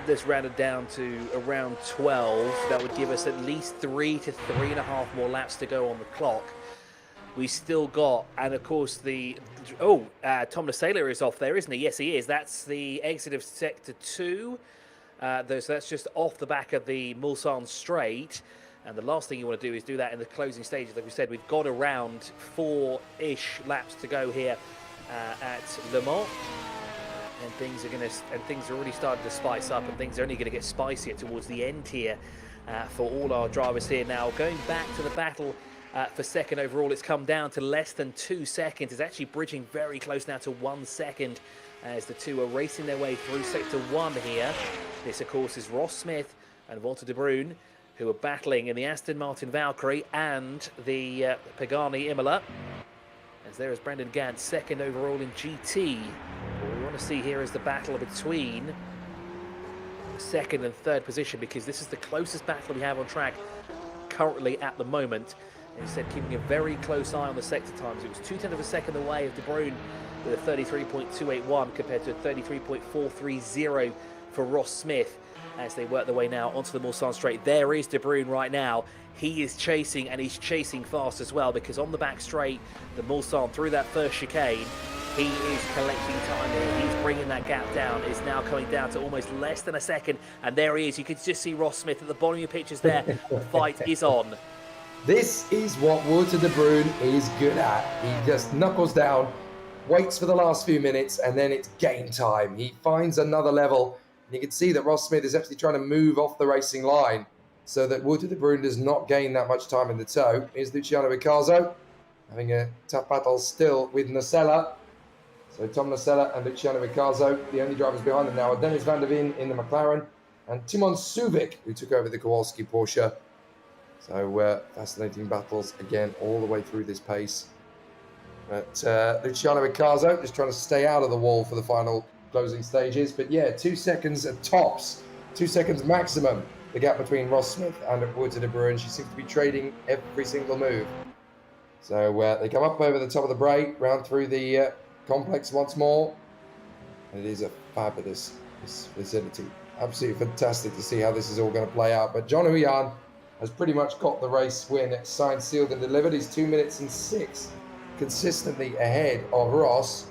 This rounded down to around 12. That would give us at least 3 to 3.5 more laps to go on the clock. We still got, and of course Tom Lasela is off there, isn't he? Yes, he is. That's the exit of Sector 2. So that's just off the back of the Mulsanne Straight. And the last thing you want to do is do that in the closing stages. Like we said, we've got around 4-ish laps to go here at Le Mans. And things are already starting to spice up, and things are only going to get spicier towards the end here for all our drivers here. Now, going back to the battle for second overall, it's come down to less than 2 seconds. It's actually bridging very close now to 1 second as the two are racing their way through Sector 1 here. This, of course, is Ross Smith and Walter de Bruyn, who are battling in the Aston Martin Valkyrie and the Pagani Imola. As there is Brandon Gantz, second overall in GT. What we want to see here is the battle between second and third position, because this is the closest battle we have on track currently at the moment. Instead, keeping a very close eye on the sector times. It was 0.2 of a second away of de Bruyn with a 33.281 compared to a 33.430 for Ross Smith as they work their way now onto the Mulsanne Straight. There is de Bruyn right now. He is chasing, and he's chasing fast as well, because on the back straight, the Mulsanne through that first chicane, he is collecting time here. He's bringing that gap down. It's now coming down to almost less than a second, and there he is. You can just see Ross Smith at the bottom of your pictures there. The fight is on. This is what Walter de Bruyn is good at. He just knuckles down, waits for the last few minutes, and then it's game time. He finds another level, and you can see that Ross Smith is actually trying to move off the racing line so that Walter de Bruyn does not gain that much time in the tow. Here's Luciano Riccardo having a tough battle still with Lasela. So Tom Lasela and Luciano Riccardo, the only drivers behind them now are Dennis van der Veen in the McLaren and Timon Subic, who took over the Kowalski Porsche. So fascinating battles again all the way through this pace. But Luciano Riccardo just trying to stay out of the wall for the final closing stages. But yeah, 2 seconds at tops, 2 seconds maximum, the gap between Ross Smith and Walter de Bruyn. She seems to be trading every single move. So they come up over the top of the break, round through the complex once more. And it is a fabulous vicinity. Absolutely fantastic to see how this is all going to play out. But John Huyan has pretty much got the race win. It's signed, sealed, and delivered. He's 2 minutes and 6, consistently ahead of Ross.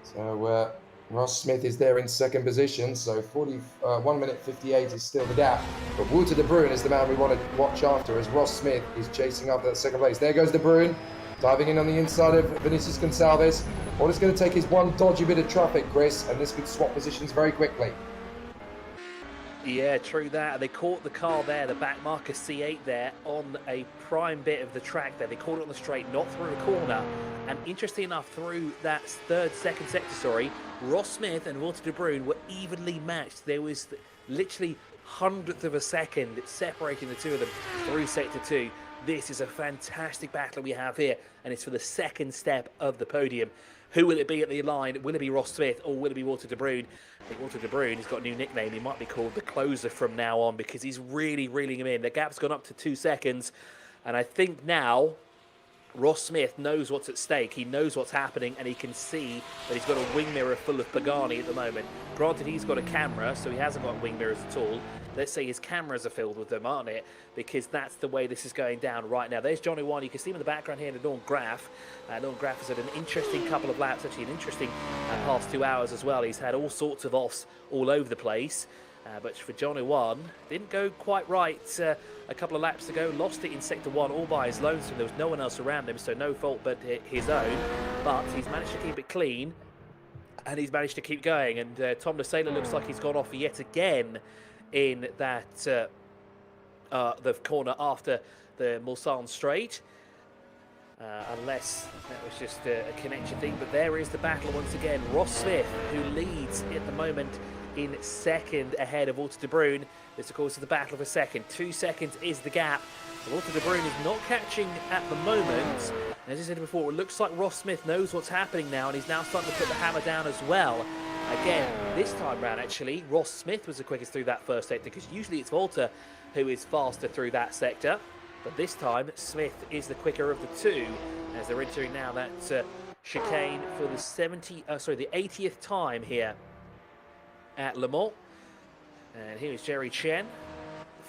So Ross Smith is there in second position. So 1 minute 58 is still the gap. But Walter de Bruyn is the man we want to watch after, as Ross Smith is chasing after that second place. There goes de Bruyn, diving in on the inside of Vinicius Gonçalves. All it's going to take is one dodgy bit of traffic, Chris, and this could swap positions very quickly. Yeah, true that. They caught the car there, the back marker C8 there, on a prime bit of the track there. They caught it on the straight, not through a corner. And interesting enough, through that second sector, Ross Smith and Walter de Bruyn were evenly matched. There was literally 100th of a second separating the two of them through sector 2. This is a fantastic battle we have here, and it's for the second step of the podium. Who will it be at the line? Will it be Ross Smith or will it be Walter de Bruyn? I think Walter de Bruyn has got a new nickname. He might be called the closer from now on, because he's really reeling him in. The gap's gone up to 2 seconds. And I think now Ross Smith knows what's at stake. He knows what's happening, and he can see that he's got a wing mirror full of Pagani at the moment. Granted, he's got a camera, so he hasn't got wing mirrors at all. Let's say his cameras are filled with them, aren't it? Because that's the way this is going down right now. There's Johnny One. You can see him in the background here in Norm Graf. Norm Graf has had an interesting couple of laps, actually an interesting past 2 hours as well. He's had all sorts of offs all over the place. But for Johnny One, didn't go quite right a couple of laps ago. Lost it in Sector 1 all by his lonesome. There was no one else around him, so no fault but his own. But he's managed to keep it clean, and he's managed to keep going. And Tom Lasela looks like he's gone off yet again in that the corner after the Mulsanne Straight. Unless that was just a connection thing. But there is the battle once again. Ross Smith, who leads at the moment in second ahead of Walter de Bruyn. This, of course, is the battle for second. 2 seconds is the gap. Walter de Bruyn is not catching at the moment. As I said before, it looks like Ross Smith knows what's happening now, and he's now starting to put the hammer down as well. Again, this time round, actually, Ross Smith was the quickest through that first sector, because usually it's Walter who is faster through that sector. But this time, Smith is the quicker of the two, as they're entering now that chicane for the 80th time here at Le Mans. And here is Jerry Chen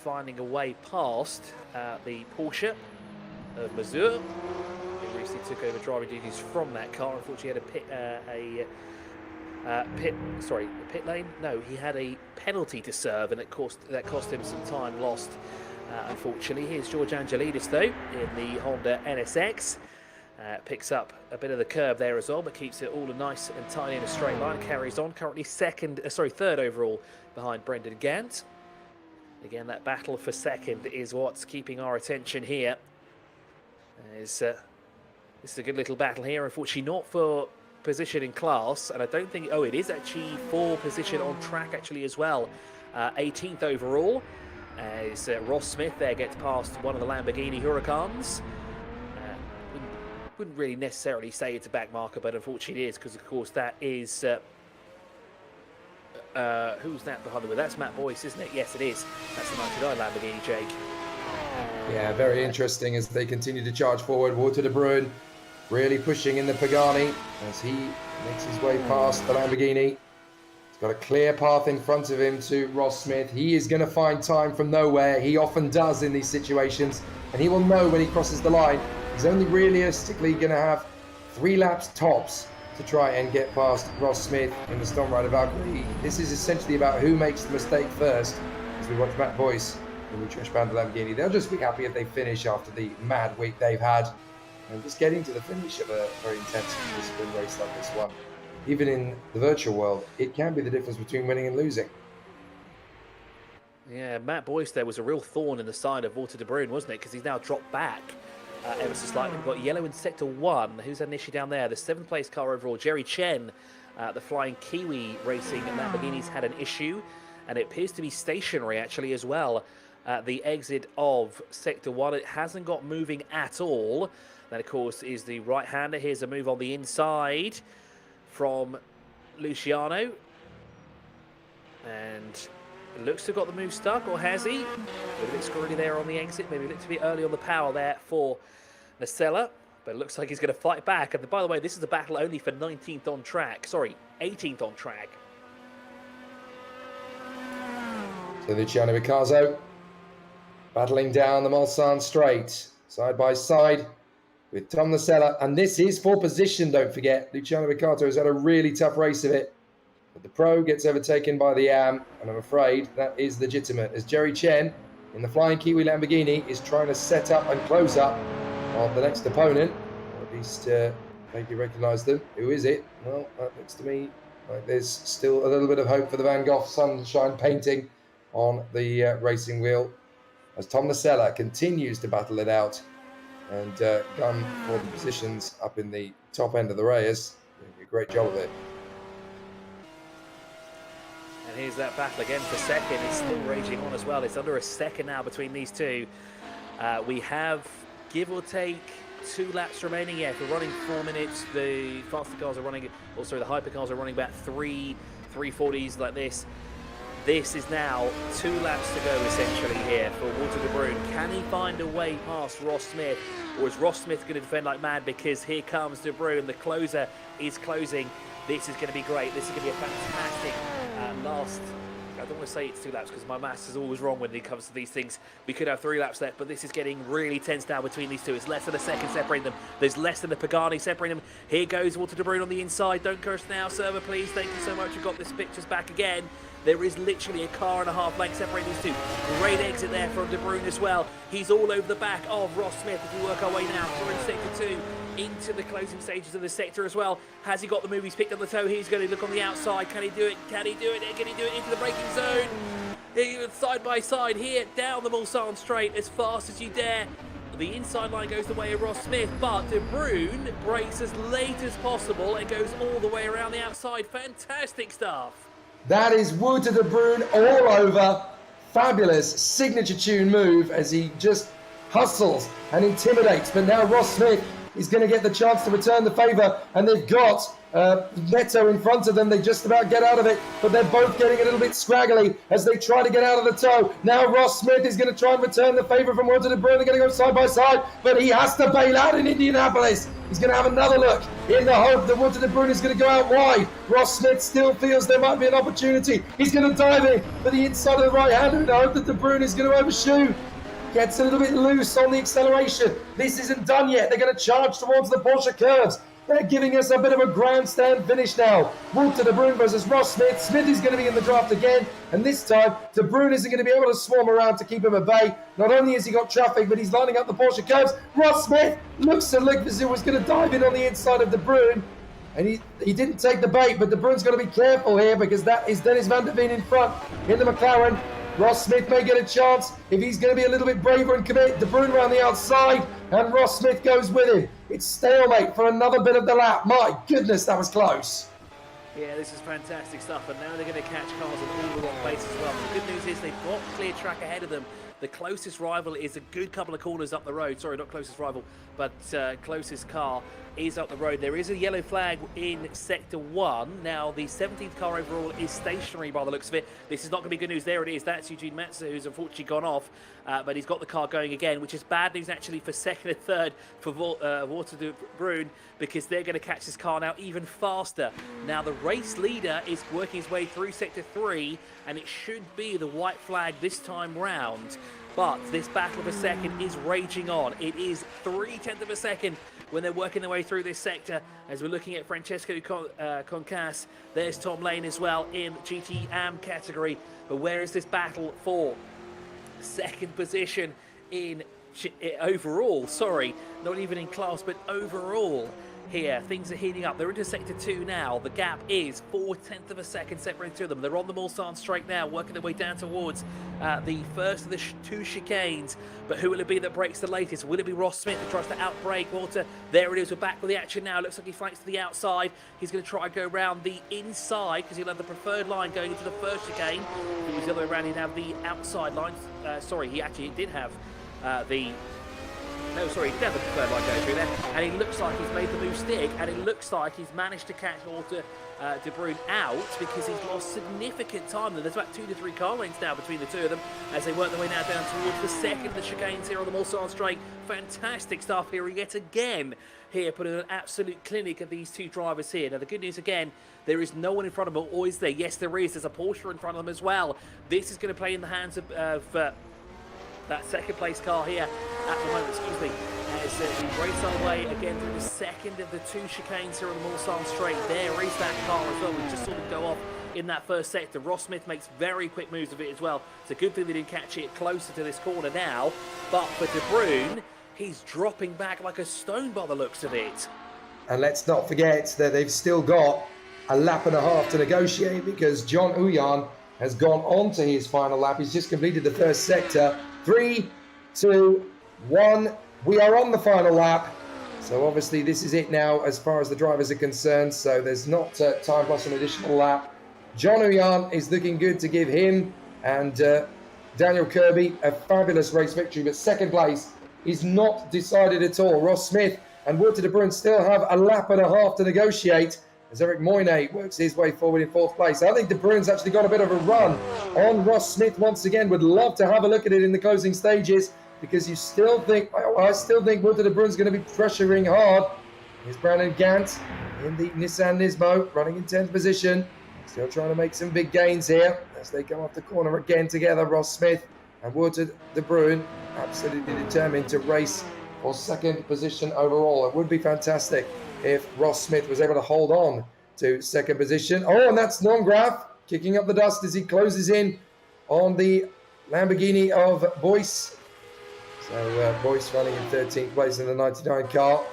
finding a way past the Porsche of Mazur, who recently took over driving duties from that car. Unfortunately, he had a pit lane. No, he had a penalty to serve, and that cost him some time lost. Unfortunately, here's George Angelidis though in the Honda NSX. Picks up a bit of the curve there as well, but keeps it all nice and tidy in a straight line. Carries on. Currently third overall behind Brendan Gant. Again, that battle for second is what's keeping our attention here. This is a good little battle here. Unfortunately, not for position in class, and I don't think. Oh, it is actually for position on track actually as well. 18th overall. As Ross Smith there gets past one of the Lamborghini Huracans. Wouldn't really necessarily say it's a back marker, but unfortunately it is, because of course that is who's that behind the wheel? That's Matt Boyce, isn't it? Yes, it is. That's the 99 Lamborghini, Jake. Yeah, very interesting as they continue to charge forward. Walter de Bruyn really pushing in the Pagani as he makes his way past the Lamborghini. He's got a clear path in front of him to Ross Smith. He is going to find time from nowhere. He often does in these situations, and he will know when he crosses the line. He's only realistically going to have 3 laps tops to try and get past Ross Smith in the Storm Rider Valkyrie. This is essentially about who makes the mistake first, as we watch Matt Boyce in the Trish Band Lamborghini. They'll just be happy if they finish after the mad week they've had, and just getting to the finish of a very intense discipline race like this one. Even in the virtual world, it can be the difference between winning and losing. Yeah, Matt Boyce there was a real thorn in the side of Walter de Bruyn, wasn't it? Because he's now dropped back ever so slightly. We've got yellow in sector 1. Who's had an issue down there? The 7th place car overall, Jerry Chen, the Flying Kiwi Racing Lamborghini's had an issue, and it appears to be stationary actually as well. The exit of sector 1, it hasn't got moving at all. That of course is the right-hander. Here's a move on the inside from Luciano, and it looks to have got the move stuck, or has he? A little bit screwy there on the exit, maybe a little bit early on the power there for Nacella, but it looks like he's going to fight back. And by the way, this is a battle only for 19th on track. Sorry, 18th on track. So Luciano Riccardo battling down the Mulsanne straight, side by side with Tom Nacella. And this is for position, don't forget. Luciano Riccardo has had a really tough race of it. But the Pro gets overtaken by the AM, and I'm afraid that is legitimate, as Jerry Chen in the Flying Kiwi Lamborghini is trying to set up and close up on the next opponent, or at least maybe recognise them. Who is it? Well, that looks to me like there's still a little bit of hope for the Van Gogh sunshine painting on the racing wheel, as Tom Nacella continues to battle it out and gun for the positions up in the top end of the race. Doing a great job of it. And here's that battle again for second. It's still raging on as well. It's under a second now between these two. We have, give or take, 2 laps remaining. Yeah, if we're running 4 minutes, the faster cars are running, also the hypercars are running about 340s like this. This is now 2 laps to go essentially here for Walter de Bruyn. Can he find a way past Ross Smith, or is Ross Smith going to defend like mad? Because here comes de Bruyn, the closer is closing. This is going to be great. This is going to be a fantastic last. I don't want to say it's 2 laps because my maths is always wrong when it comes to these things. We could have 3 laps left, but this is getting really tense now between these two. It's less than a second separating them. There's less than a Pagani separating them. Here goes Walter de Bruyn on the inside. Don't curse now, server, please. Thank you so much. You've got this pictures back again. There is literally a car and a half length separating these two. Great exit there from de Bruyn as well. He's all over the back of Ross Smith as we work our way now. We're in sector 2 into the closing stages of the sector as well. Has he got the move? He's picked up the toe. He's going to look on the outside. Can he do it? Can he do it? Can he do it into the braking zone? Side by side here, down the Mulsanne straight as fast as you dare. The inside line goes the way of Ross Smith, but de Bruyn brakes as late as possible and goes all the way around the outside. Fantastic stuff. That is Wood to De Bruin all over. Fabulous signature tune move as he just hustles and intimidates. But now Ross Smith is going to get the chance to return the favour, and they've got Neto in front of them. They just about get out of it, but they're both getting a little bit scraggly as they try to get out of the tow. Now Ross Smith is going to try and return the favour from Wood to De Bruin. They're going to go side by side, but he has to bail out in Indianapolis. He's going to have another look in the hope that Wood to De Bruin is going to go out wide. Ross Smith still feels there might be an opportunity. He's going to dive in for the inside of the right hander in the hope that De Bruin is going to overshoot. Gets a little bit loose on the acceleration. This isn't done yet. They're going to charge towards the Porsche curves. They're giving us a bit of a grandstand finish now. Wood to De Bruin versus Ross Smith. Smith is going to be in the draft again, and this time De Bruin isn't going to be able to swarm around to keep him at bay. Not only has he got traffic, but he's lining up the Porsche curves. Ross Smith looks as he was going to dive in on the inside of De Bruin, and he didn't take the bait, but De Bruin's got to be careful here because that is Dennis van der Veen in front in the McLaren. Ross Smith may get a chance if he's going to be a little bit braver and commit. De Bruin around the outside, and Ross Smith goes with him. It's stalemate for another bit of the lap. My goodness, that was close. Yeah, this is fantastic stuff, and now they're going to catch cars in all the wrong places as well. The good news is they've got clear track ahead of them. The closest rival is a good couple of corners up the road. Sorry, not closest rival, but closest car is up the road. There is a yellow flag in Sector 1. Now, the 17th car overall is stationary by the looks of it. This is not going to be good news. There it is. That's Eugene Metzer, who's unfortunately gone off, but he's got the car going again, which is bad news actually for second and third for Wout de Bruin, because they're going to catch this car now even faster. Now, the race leader is working his way through Sector 3, and it should be the white flag this time round. But this battle of a second is raging on. It is 0.3 of a second when they're working their way through this sector. As we're looking at Francesco Concas, there's Tom Lane as well in GT AM category. But where is this battle for second position in overall? Sorry, not even in class, but overall. Here, things are heating up. They're into Sector 2 now. The gap is 0.4 of a second separating two of them. They're on the Mulsanne straight now, working their way down towards the first of the two chicanes. But who will it be that breaks the latest? Will it be Ross Smith that tries to outbrake Walter? There it is. We're back with the action now. Looks like he flanks to the outside. He's going to try and go around the inside because he'll have the preferred line going into the first chicane. If it was the other way around, he'd have the outside line. Sorry, he actually did have No, sorry, he did have the preferred line going through there, and he looks like he's made the move stick, and it looks like he's managed to catch Walter De Bruin out because he's lost significant time. There's about 2 to 3 car lengths now between the two of them as they work their way now down towards the second of the chicanes here on the Mulsanne straight. Fantastic stuff here yet again. Here, putting an absolute clinic at these two drivers here. Now, the good news again, there is no one in front of them, or is there? Yes, there is. There's a Porsche in front of them as well. This is going to play in the hands of that second place car here at the moment, excuse me, as we race our way again through the second of the two chicanes here on the Mulsanne straight. There is that car as well. We just saw them go off in that first sector. Ross Smith makes very quick moves of it as well. It's a good thing they didn't catch it closer to this corner now. But for De Bruin, he's dropping back like a stone by the looks of it. And let's not forget that they've still got a lap and a half to negotiate because John Uyan has gone on to his final lap. He's just completed the first sector. 3, 2, 1. We are on the final lap. So obviously this is it now as far as the drivers are concerned. So there's not time plus an additional lap. John Uyan is looking good to give him and Daniel Kirby a fabulous race victory. But second place is not decided at all. Ross Smith and Walter De Bruin still have a lap and a half to negotiate as Eric Moyne works his way forward in 4th place. I think De Bruin's actually got a bit of a run on Ross Smith once again. Would love to have a look at it in the closing stages because I still think Walter De Bruin's going to be pressuring hard. Here's Brandon Gant in the Nissan Nismo, running in 10th position. Still trying to make some big gains here as they come off the corner again together. Ross Smith and Walter De Bruin absolutely determined to race for second position overall. It would be fantastic if Ross Smith was able to hold on to second position. Oh, and that's Nongraf kicking up the dust as he closes in on the Lamborghini of Boyce. So Boyce running in 13th place in the 99 car.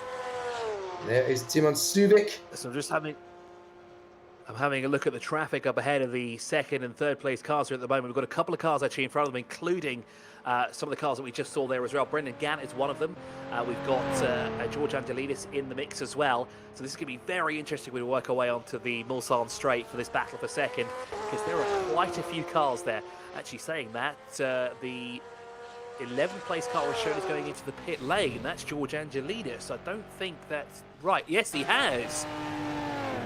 There is Timon Suvic. So I'm just having I'm having a look at the traffic up ahead of the second and third place cars here at the moment. We've got a couple of cars actually in front of them, including some of the cars that we just saw there as well. Brendan Gant is one of them. We've got George Angelidis in the mix as well. So this is going to be very interesting. We work our way onto the Mulsanne Straight for this battle for second, because there are quite a few cars there. Actually saying that, the 11th place car was shown as going into the pit lane. That's George Angelidis. I don't think that's right. Yes, he has.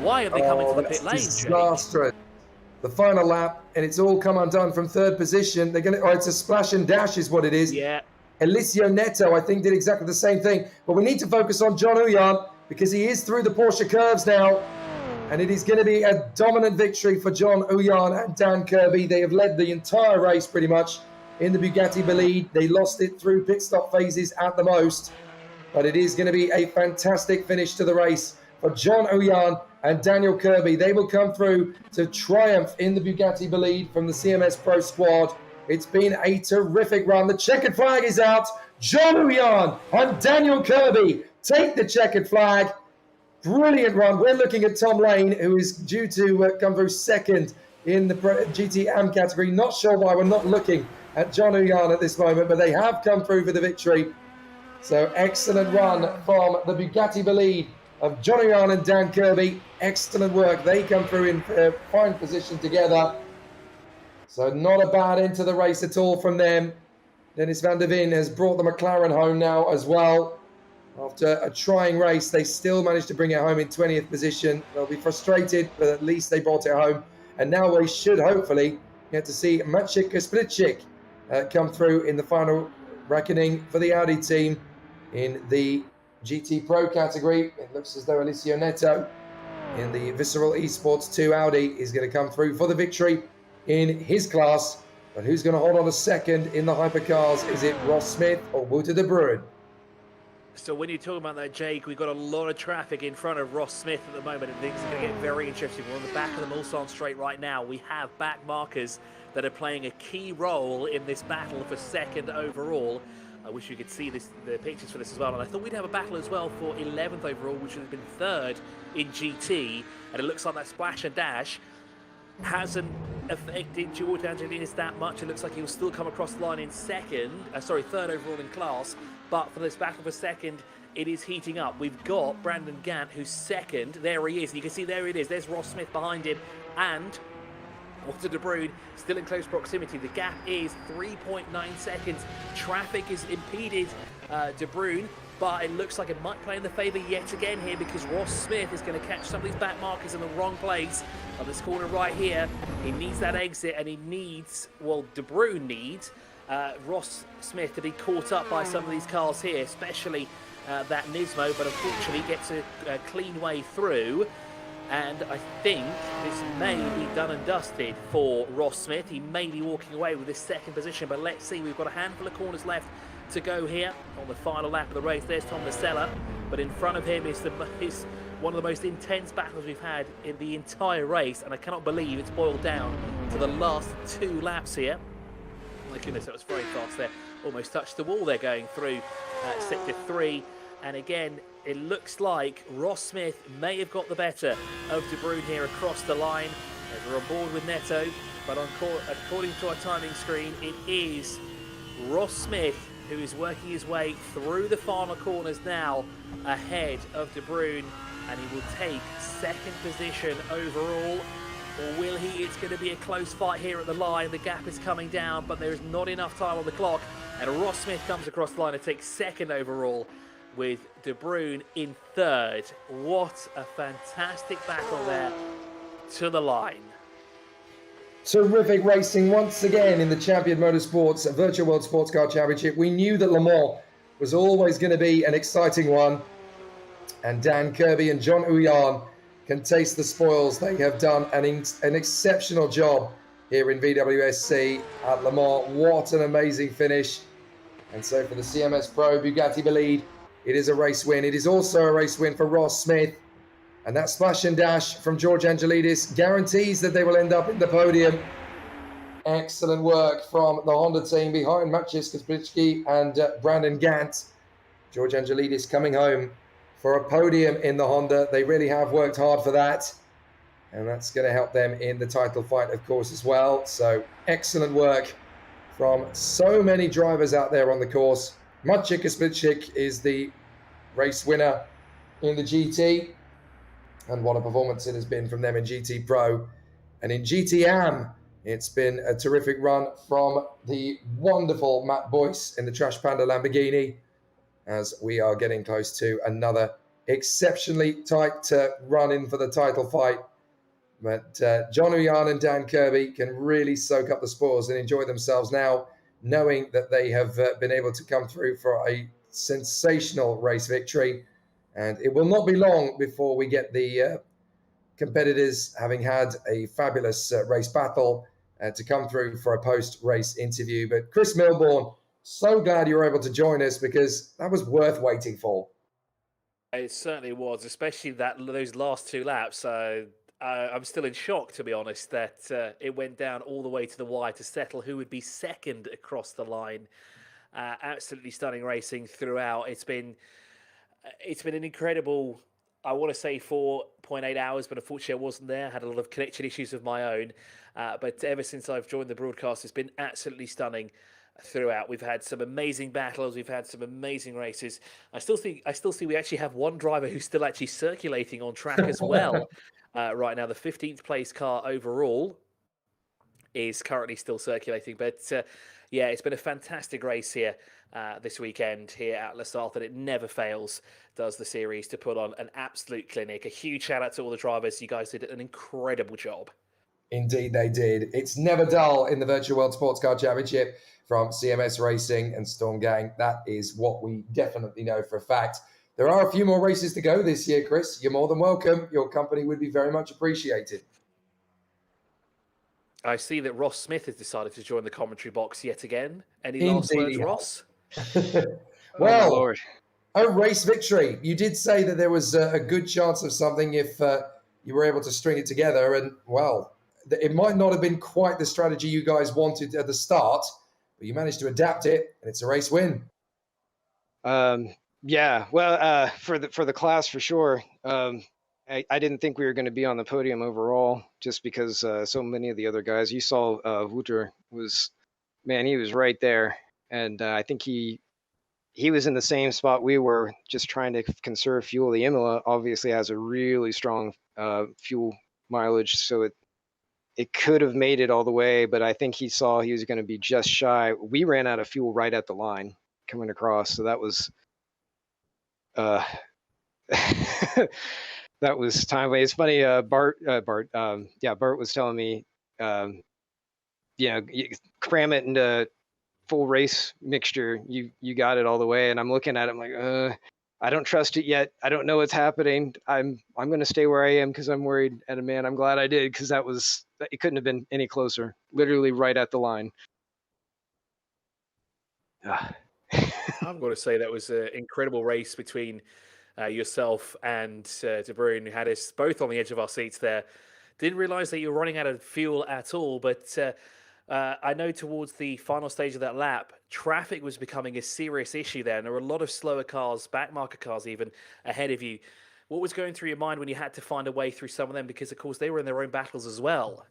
Why have they come into the pit lane, disastrous. The final lap, and it's all come undone from third position. They're going to, it's a splash and dash is what it is. Yeah. Eliseo Neto, I think, did exactly the same thing. But we need to focus on John Huyan, because he is through the Porsche curves now. And it is going to be a dominant victory for John Huyan and Dan Kirby. They have led the entire race pretty much in the Bugatti Bolide. They lost it through pit stop phases at the most. But it is going to be a fantastic finish to the race for John Huyan and Daniel Kirby. They will come through to triumph in the Bugatti Bolide from the CMS Pro squad. It's been a terrific run. The checkered flag is out. John Huyan and Daniel Kirby take the checkered flag. Brilliant run. We're looking at Tom Lane, who is due to come through second in the GT AM category. Not sure why we're not looking at John Huyan at this moment, but they have come through for the victory. So excellent run from the Bugatti Bolide of John Huyan and Dan Kirby. Excellent work. They come through in fine position together. So not a bad end to the race at all from them. Dennis van der Veen has brought the McLaren home now as well. After a trying race, they still managed to bring it home in 20th position. They'll be frustrated, but at least they brought it home. And now we should hopefully get to see Maciej Kasprzyk come through in the final reckoning for the Audi team in the GT Pro category. It looks as though Eliseo Neto in the Visceral Esports 2 Audi is going to come through for the victory in his class. But who's going to hold on a second in the Hypercars? Is it Ross Smith or Wouter de Bruin? So when you're talking about that, Jake, we've got a lot of traffic in front of Ross Smith at the moment, and things are going to get very interesting. We're on the back of the Mulsanne Straight right now. We have back markers that are playing a key role in this battle for second overall. I wish you could see the pictures for this as well. And I thought we'd have a battle as well for 11th overall, which would have been third in GT. And it looks like that splash and dash hasn't affected George Angelidis that much. It looks like he'll still come across the line in third overall in class. But for this battle for second, it is heating up. We've got Brendan Gant, who's second. There he is. You can see there it is. There's Ross Smith behind him. And Wouter de Bruin still in close proximity. The gap is 3.9 seconds. Traffic is impeded de Bruin, but it looks like it might play in the favour yet again here, because Ross Smith is going to catch some of these back markers in the wrong place. On this corner right here, he needs that exit, and he needs, well, de Bruin needs Ross Smith to be caught up by some of these cars here, especially that Nismo, but unfortunately gets a clean way through. And I think this may be done and dusted for Ross Smith. He may be walking away with this second position, but let's see. We've got a handful of corners left to go here on the final lap of the race. There's Tom Lasella, but in front of him is one of the most intense battles we've had in the entire race, and I cannot believe it's boiled down to the last 2 laps here. My goodness, that was very fast there. Almost touched the wall there going through sector 3. And again, it looks like Ross Smith may have got the better of de Bruin here across the line. As we're on board with Neto, but according to our timing screen, it is Ross Smith who is working his way through the final corners now ahead of de Bruin, and he will take second position overall. Or will he? It's going to be a close fight here at the line. The gap is coming down, but there is not enough time on the clock. And Ross Smith comes across the line and takes second overall, with de Bruin in third. What a fantastic battle there to the line. Terrific racing once again in the Champion Motorsports Virtual World Sports Car Championship. We knew that Le Mans was always going to be an exciting one. And Dan Kirby and John Huyan can taste the spoils. They have done an exceptional job here in VWSC at Le Mans. What an amazing finish. And so for the CMS Pro Bugatti Bolide, it is a race win. It is also a race win for Ross Smith. And that splash and dash from George Angelidis guarantees that they will end up in the podium. Excellent work from the Honda team behind Maciej Kasprzyk and Brendan Gant. George Angelidis coming home for a podium in the Honda. They really have worked hard for that. and that's going to help them in the title fight, of course, as well. So excellent work from so many drivers out there on the course. Maciek Splitschik is the race winner in the GT, and what a performance it has been from them in GT Pro. And in GTM, it's been a terrific run from the wonderful Matt Boyce in the Trash Panda Lamborghini, as we are getting close to another exceptionally tight run in for the title fight. But John Uyan and Dan Kirby can really soak up the spoils and enjoy themselves now, knowing that they have been able to come through for a sensational race victory. And it will not be long before we get the competitors, having had a fabulous race battle, to come through for a post-race interview. But Chris Milbourne, so glad you were able to join us, because that was worth waiting for. It certainly was, especially those last 2 laps. I'm still in shock, to be honest, that it went down all the way to the wire to settle who would be second across the line. Absolutely stunning racing throughout. It's been an incredible, I want to say 4.8 hours, but unfortunately I wasn't there. I had a lot of connection issues of my own. But ever since I've joined the broadcast, it's been absolutely stunning throughout. We've had some amazing battles. We've had some amazing races. I still see we actually have one driver who's still actually circulating on track as well. Right now, the 15th place car overall is currently still circulating. But yeah, it's been a fantastic race here this weekend here at La Sarthe, and it never fails, does the series, to put on an absolute clinic. A huge shout out to all the drivers. You guys did an incredible job. Indeed, they did. It's never dull in the Virtual World Sports Car Championship from CMS Racing and Storm Gang. That is what we definitely know for a fact. There are a few more races to go this year, Chris. You're more than welcome. Your company would be very much appreciated. I see that Ross Smith has decided to join the commentary box yet again. Any last words, Ross? Well, oh, Lord. A race victory. You did say that there was a good chance of something if you were able to string it together. And, well, it might not have been quite the strategy you guys wanted at the start, but you managed to adapt it, and it's a race win. Yeah, well, for the class, for sure. I didn't think we were going to be on the podium overall, just because so many of the other guys. You saw Wouter he was right there, and I think he was in the same spot we were, just trying to conserve fuel. The Imola obviously has a really strong fuel mileage, so it could have made it all the way, but I think he saw he was going to be just shy. We ran out of fuel right at the line coming across, so that was that was timely. It's funny, Bart was telling me, you cram it into full race mixture, you got it all the way. And I'm looking at it, I'm like, I don't trust it yet. I don't know what's happening. I'm going to stay where I am because I'm worried. And man, I'm glad I did, because it couldn't have been any closer. Literally right at the line. I'm going to say that was an incredible race between yourself and De Bruyne, who had us both on the edge of our seats there. Didn't realise that you were running out of fuel at all, but I know towards the final stage of that lap, traffic was becoming a serious issue there, and there were a lot of slower cars, backmarker cars even, ahead of you. What was going through your mind when you had to find a way through some of them? Because, of course, they were in their own battles as well.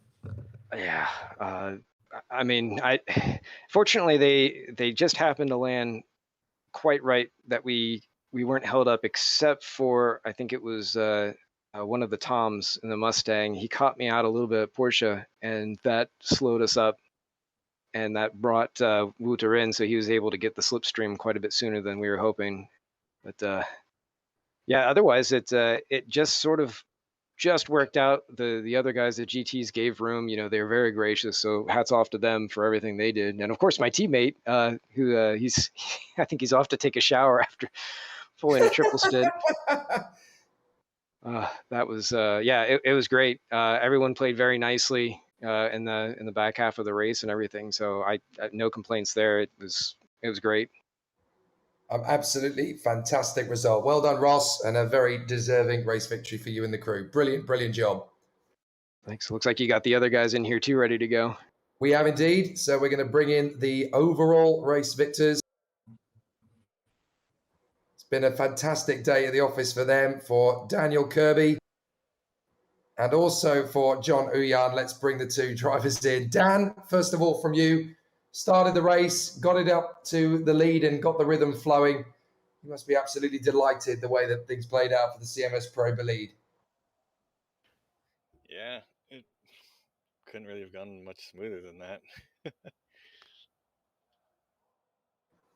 Yeah. I mean, fortunately, they just happened to land quite right that we weren't held up, except for, I think it was one of the Toms in the Mustang. He caught me out a little bit at Porsche, and that slowed us up, and that brought Wouter in, so he was able to get the slipstream quite a bit sooner than we were hoping. But yeah, otherwise it just sort of just worked out. The other guys at GTs gave room. They were very gracious, so hats off to them for everything they did. And of course my teammate, who I think he's off to take a shower after pulling a triple stint. That was it was great. Everyone played very nicely in the back half of the race and everything, so I no complaints there. It was great. Absolutely fantastic result. Well done, Ross, and a very deserving race victory for you and the crew. Brilliant job. Thanks. Looks like you got the other guys in here too, ready to go. We have indeed. So we're going to bring in the overall race victors. It's been a fantastic day at the office for them, for Daniel Kirby And also for John Uyan, let's bring the two drivers in. Dan, first of all, from you, started the race, got it up to the lead and got the rhythm flowing. You must be absolutely delighted the way that things played out for the CMS Pro lead. Yeah, it couldn't really have gone much smoother than that.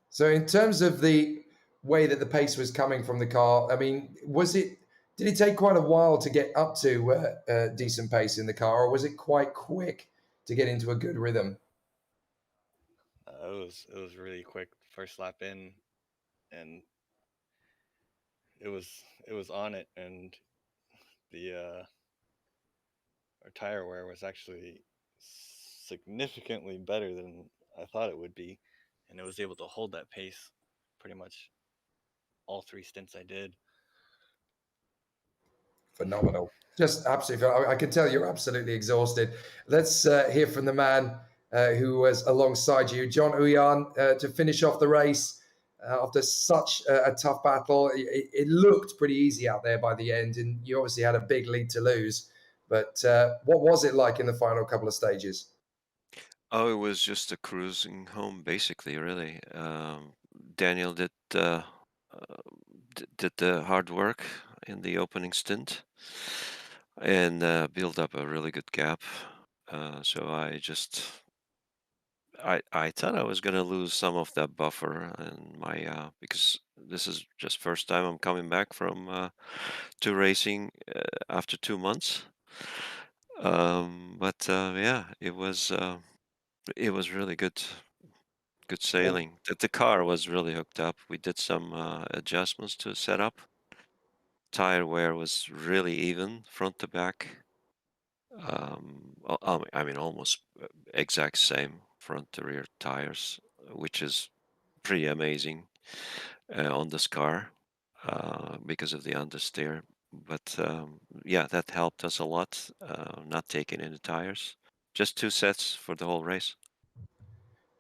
So in terms of the way that the pace was coming from the car, I mean, did it take quite a while to get up to a decent pace in the car, or was it quite quick to get into a good rhythm? It was really quick. First lap in, and it was on it, and the our tire wear was actually significantly better than I thought it would be, and it was able to hold that pace pretty much all 3 stints I did. Phenomenal. Just absolutely. I can tell you're absolutely exhausted. Let's hear from the man who was alongside you, John Uyan, to finish off the race after such a tough battle. It looked pretty easy out there by the end, and you obviously had a big lead to lose. But what was it like in the final couple of stages? Oh, it was just a cruising home, basically, really. Daniel did the hard work in the opening stint and built up a really good gap. So I thought I was gonna lose some of that buffer in my because this is just first time I'm coming back from to racing after 2 months. But yeah, it was really good sailing. The car was really hooked up. We did some adjustments to setup. Tire wear was really even front to back. I mean, almost exact same front to rear tires, which is pretty amazing on this car because of the understeer. But yeah, that helped us a lot, not taking any tires. Just 2 sets for the whole race.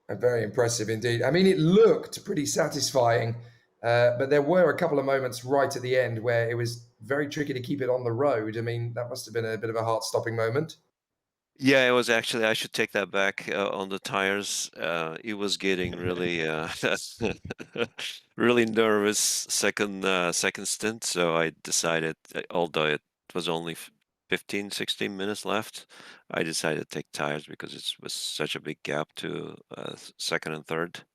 Very impressive indeed. I mean, it looked pretty satisfying, but there were a couple of moments right at the end where it was very tricky to keep it on the road. I mean, that must have been a bit of a heart-stopping moment. Yeah, it was actually, I should take that back on the tires. It was getting really, really nervous second stint. So I decided, although it was only 15, 16 minutes left, I decided to take tires because it was such a big gap to second and third.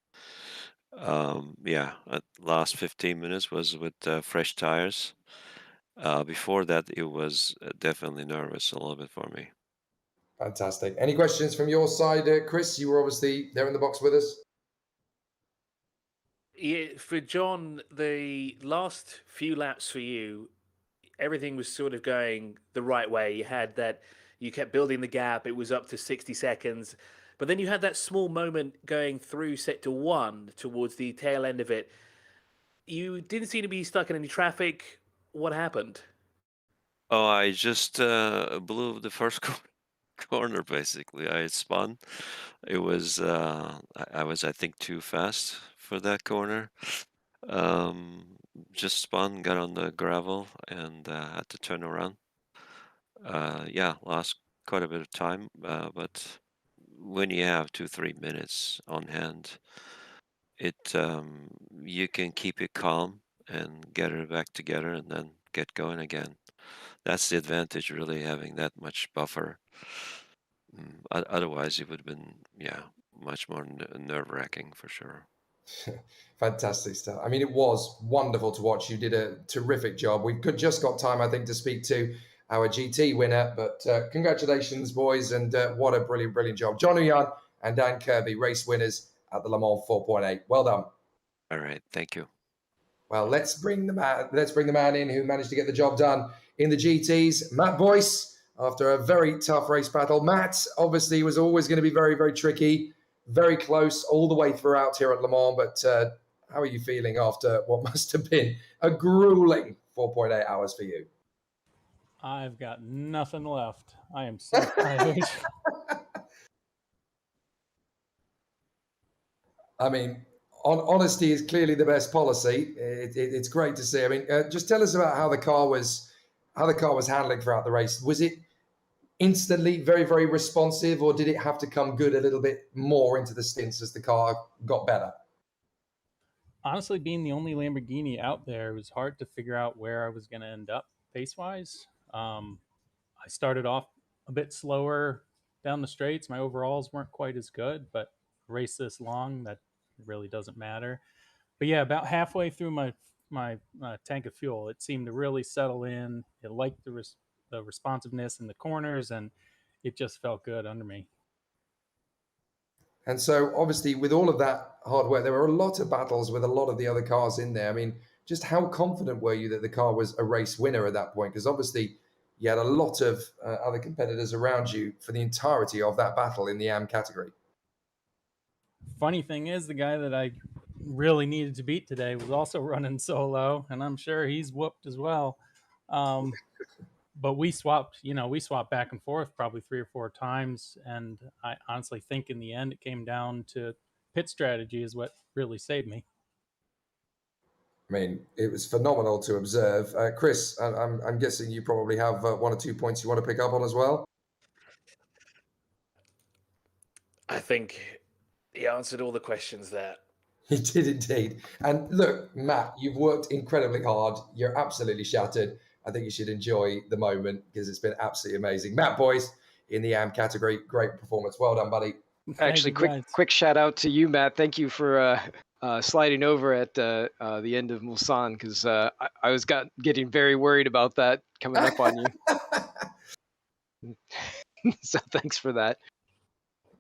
Yeah, last 15 minutes was with fresh tires. Before that, it was definitely nervous a little bit for me. Fantastic. Any questions from your side, Chris? You were obviously there in the box with us. Yeah, for John, the last few laps for you, everything was sort of going the right way. You kept building the gap. It was up to 60 seconds. But then you had that small moment going through sector 1 towards the tail end of it. You didn't seem to be stuck in any traffic. What happened? Oh, I just blew the first corner basically. I spun. It was I was, I think, too fast for that corner. Just spun, got on the gravel, and had to turn around. Yeah, lost quite a bit of time, but when you have 2-3 minutes on hand, you can keep it calm and get it back together and then get going again. That's the advantage, really, having that much buffer. Otherwise, it would have been, yeah, much more nerve-wracking for sure. Fantastic stuff. I mean, it was wonderful to watch. You did a terrific job. We've just got time, I think, to speak to our GT winner, but congratulations, boys, and what a brilliant, brilliant job. John Uyan and Dan Kirby, race winners at the Le Mans 4.8. Well done. All right, thank you. Well, let's bring the man in who managed to get the job done in the GTs, Matt Boyce, after a very tough race battle. Matt obviously was always going to be very, very tricky, very close all the way throughout here at Le Mans, but how are you feeling after what must have been a grueling 4.8 hours for you? I've got nothing left. I am so tired. I mean, honesty is clearly the best policy. It's great to see. I mean, just tell us about how the car was how the car was handling throughout the race. Was it instantly very, very responsive, or did it have to come good a little bit more into the stints as the car got better? Honestly, being the only Lamborghini out there, it was hard to figure out where I was going to end up pace-wise. I started off a bit slower down the straights. My overalls weren't quite as good, but a race this long, that really doesn't matter. But yeah, about halfway through my tank of fuel, it seemed to really settle in. It liked the responsiveness in the corners, and it just felt good under me. And so, obviously, with all of that hard work, there were a lot of battles with a lot of the other cars in there. I mean, just how confident were you that the car was a race winner at that point? Because obviously, you had a lot of other competitors around you for the entirety of that battle in the AM category. Funny thing is, the guy that I really needed to beat today was also running solo, and I'm sure he's whooped as well. But we swapped back and forth probably 3 or 4 times, and I honestly think in the end it came down to pit strategy is what really saved me. I mean, it was phenomenal to observe. Chris, I'm guessing you probably have 1 or 2 points you want to pick up on as well. I think he answered all the questions there. He did indeed. And look, Matt, you've worked incredibly hard. You're absolutely shattered. I think you should enjoy the moment because it's been absolutely amazing. Matt Boyce in the AM category, great performance. Well done, buddy. Actually, quick shout out to you, Matt. Thank you for sliding over at the end of Mulsanne, because I was getting very worried about that coming up on you. So thanks for that.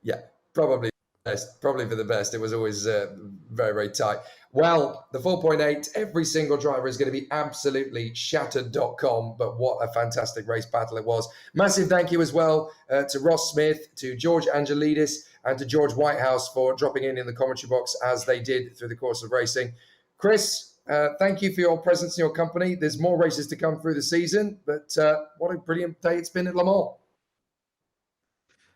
Yeah, probably for the best. It was always very, very tight. Well, the 4.8, every single driver is going to be absolutely shattered.com, but what a fantastic race battle it was. Massive thank you as well to Ross Smith, to George Angelidis, and to George Whitehouse for dropping in the commentary box as they did through the course of racing. Chris, thank you for your presence and your company. There's more races to come through the season, but what a brilliant day it's been at Le Mans.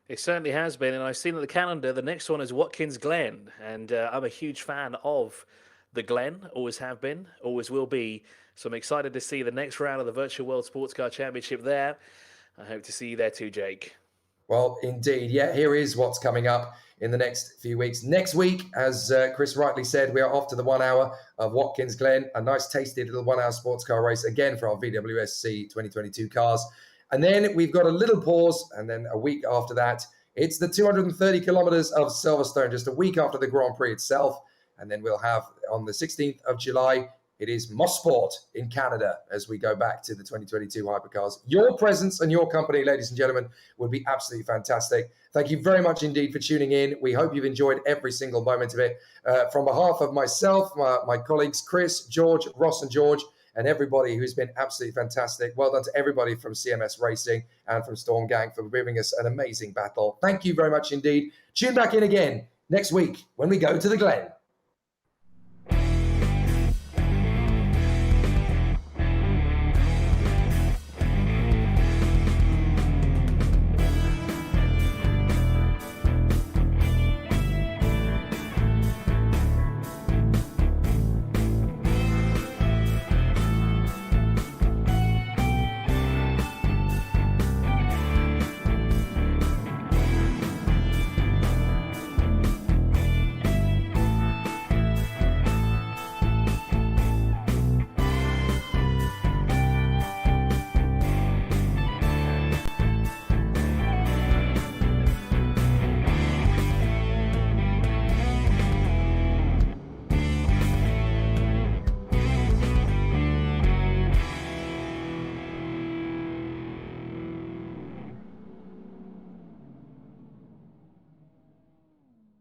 It certainly has been, and I've seen on the calendar, the next one is Watkins Glen, and I'm a huge fan of the Glen, always have been, always will be, so I'm excited to see the next round of the Virtual World Sports Car Championship there. I hope to see you there too, Jake. Well, indeed. Yeah, here is what's coming up in the next few weeks. Next week, as Chris rightly said, we are off to the 1 hour of Watkins Glen, a nice tasty little 1 hour sports car race, again for our VWSC 2022 cars. And then we've got a little pause, and then a week after that, it's the 230 kilometers of Silverstone, just a week after the Grand Prix itself. And then we'll have, on the 16th of July, it is Mosport in Canada as we go back to the 2022 Hypercars. Your presence and your company, ladies and gentlemen, would be absolutely fantastic. Thank you very much indeed for tuning in. We hope you've enjoyed every single moment of it. From behalf of myself, my colleagues, Chris, George, Ross and George, and everybody who's been absolutely fantastic. Well done to everybody from CMS Racing and from Storm Gang for giving us an amazing battle. Thank you very much indeed. Tune back in again next week when we go to the Glen.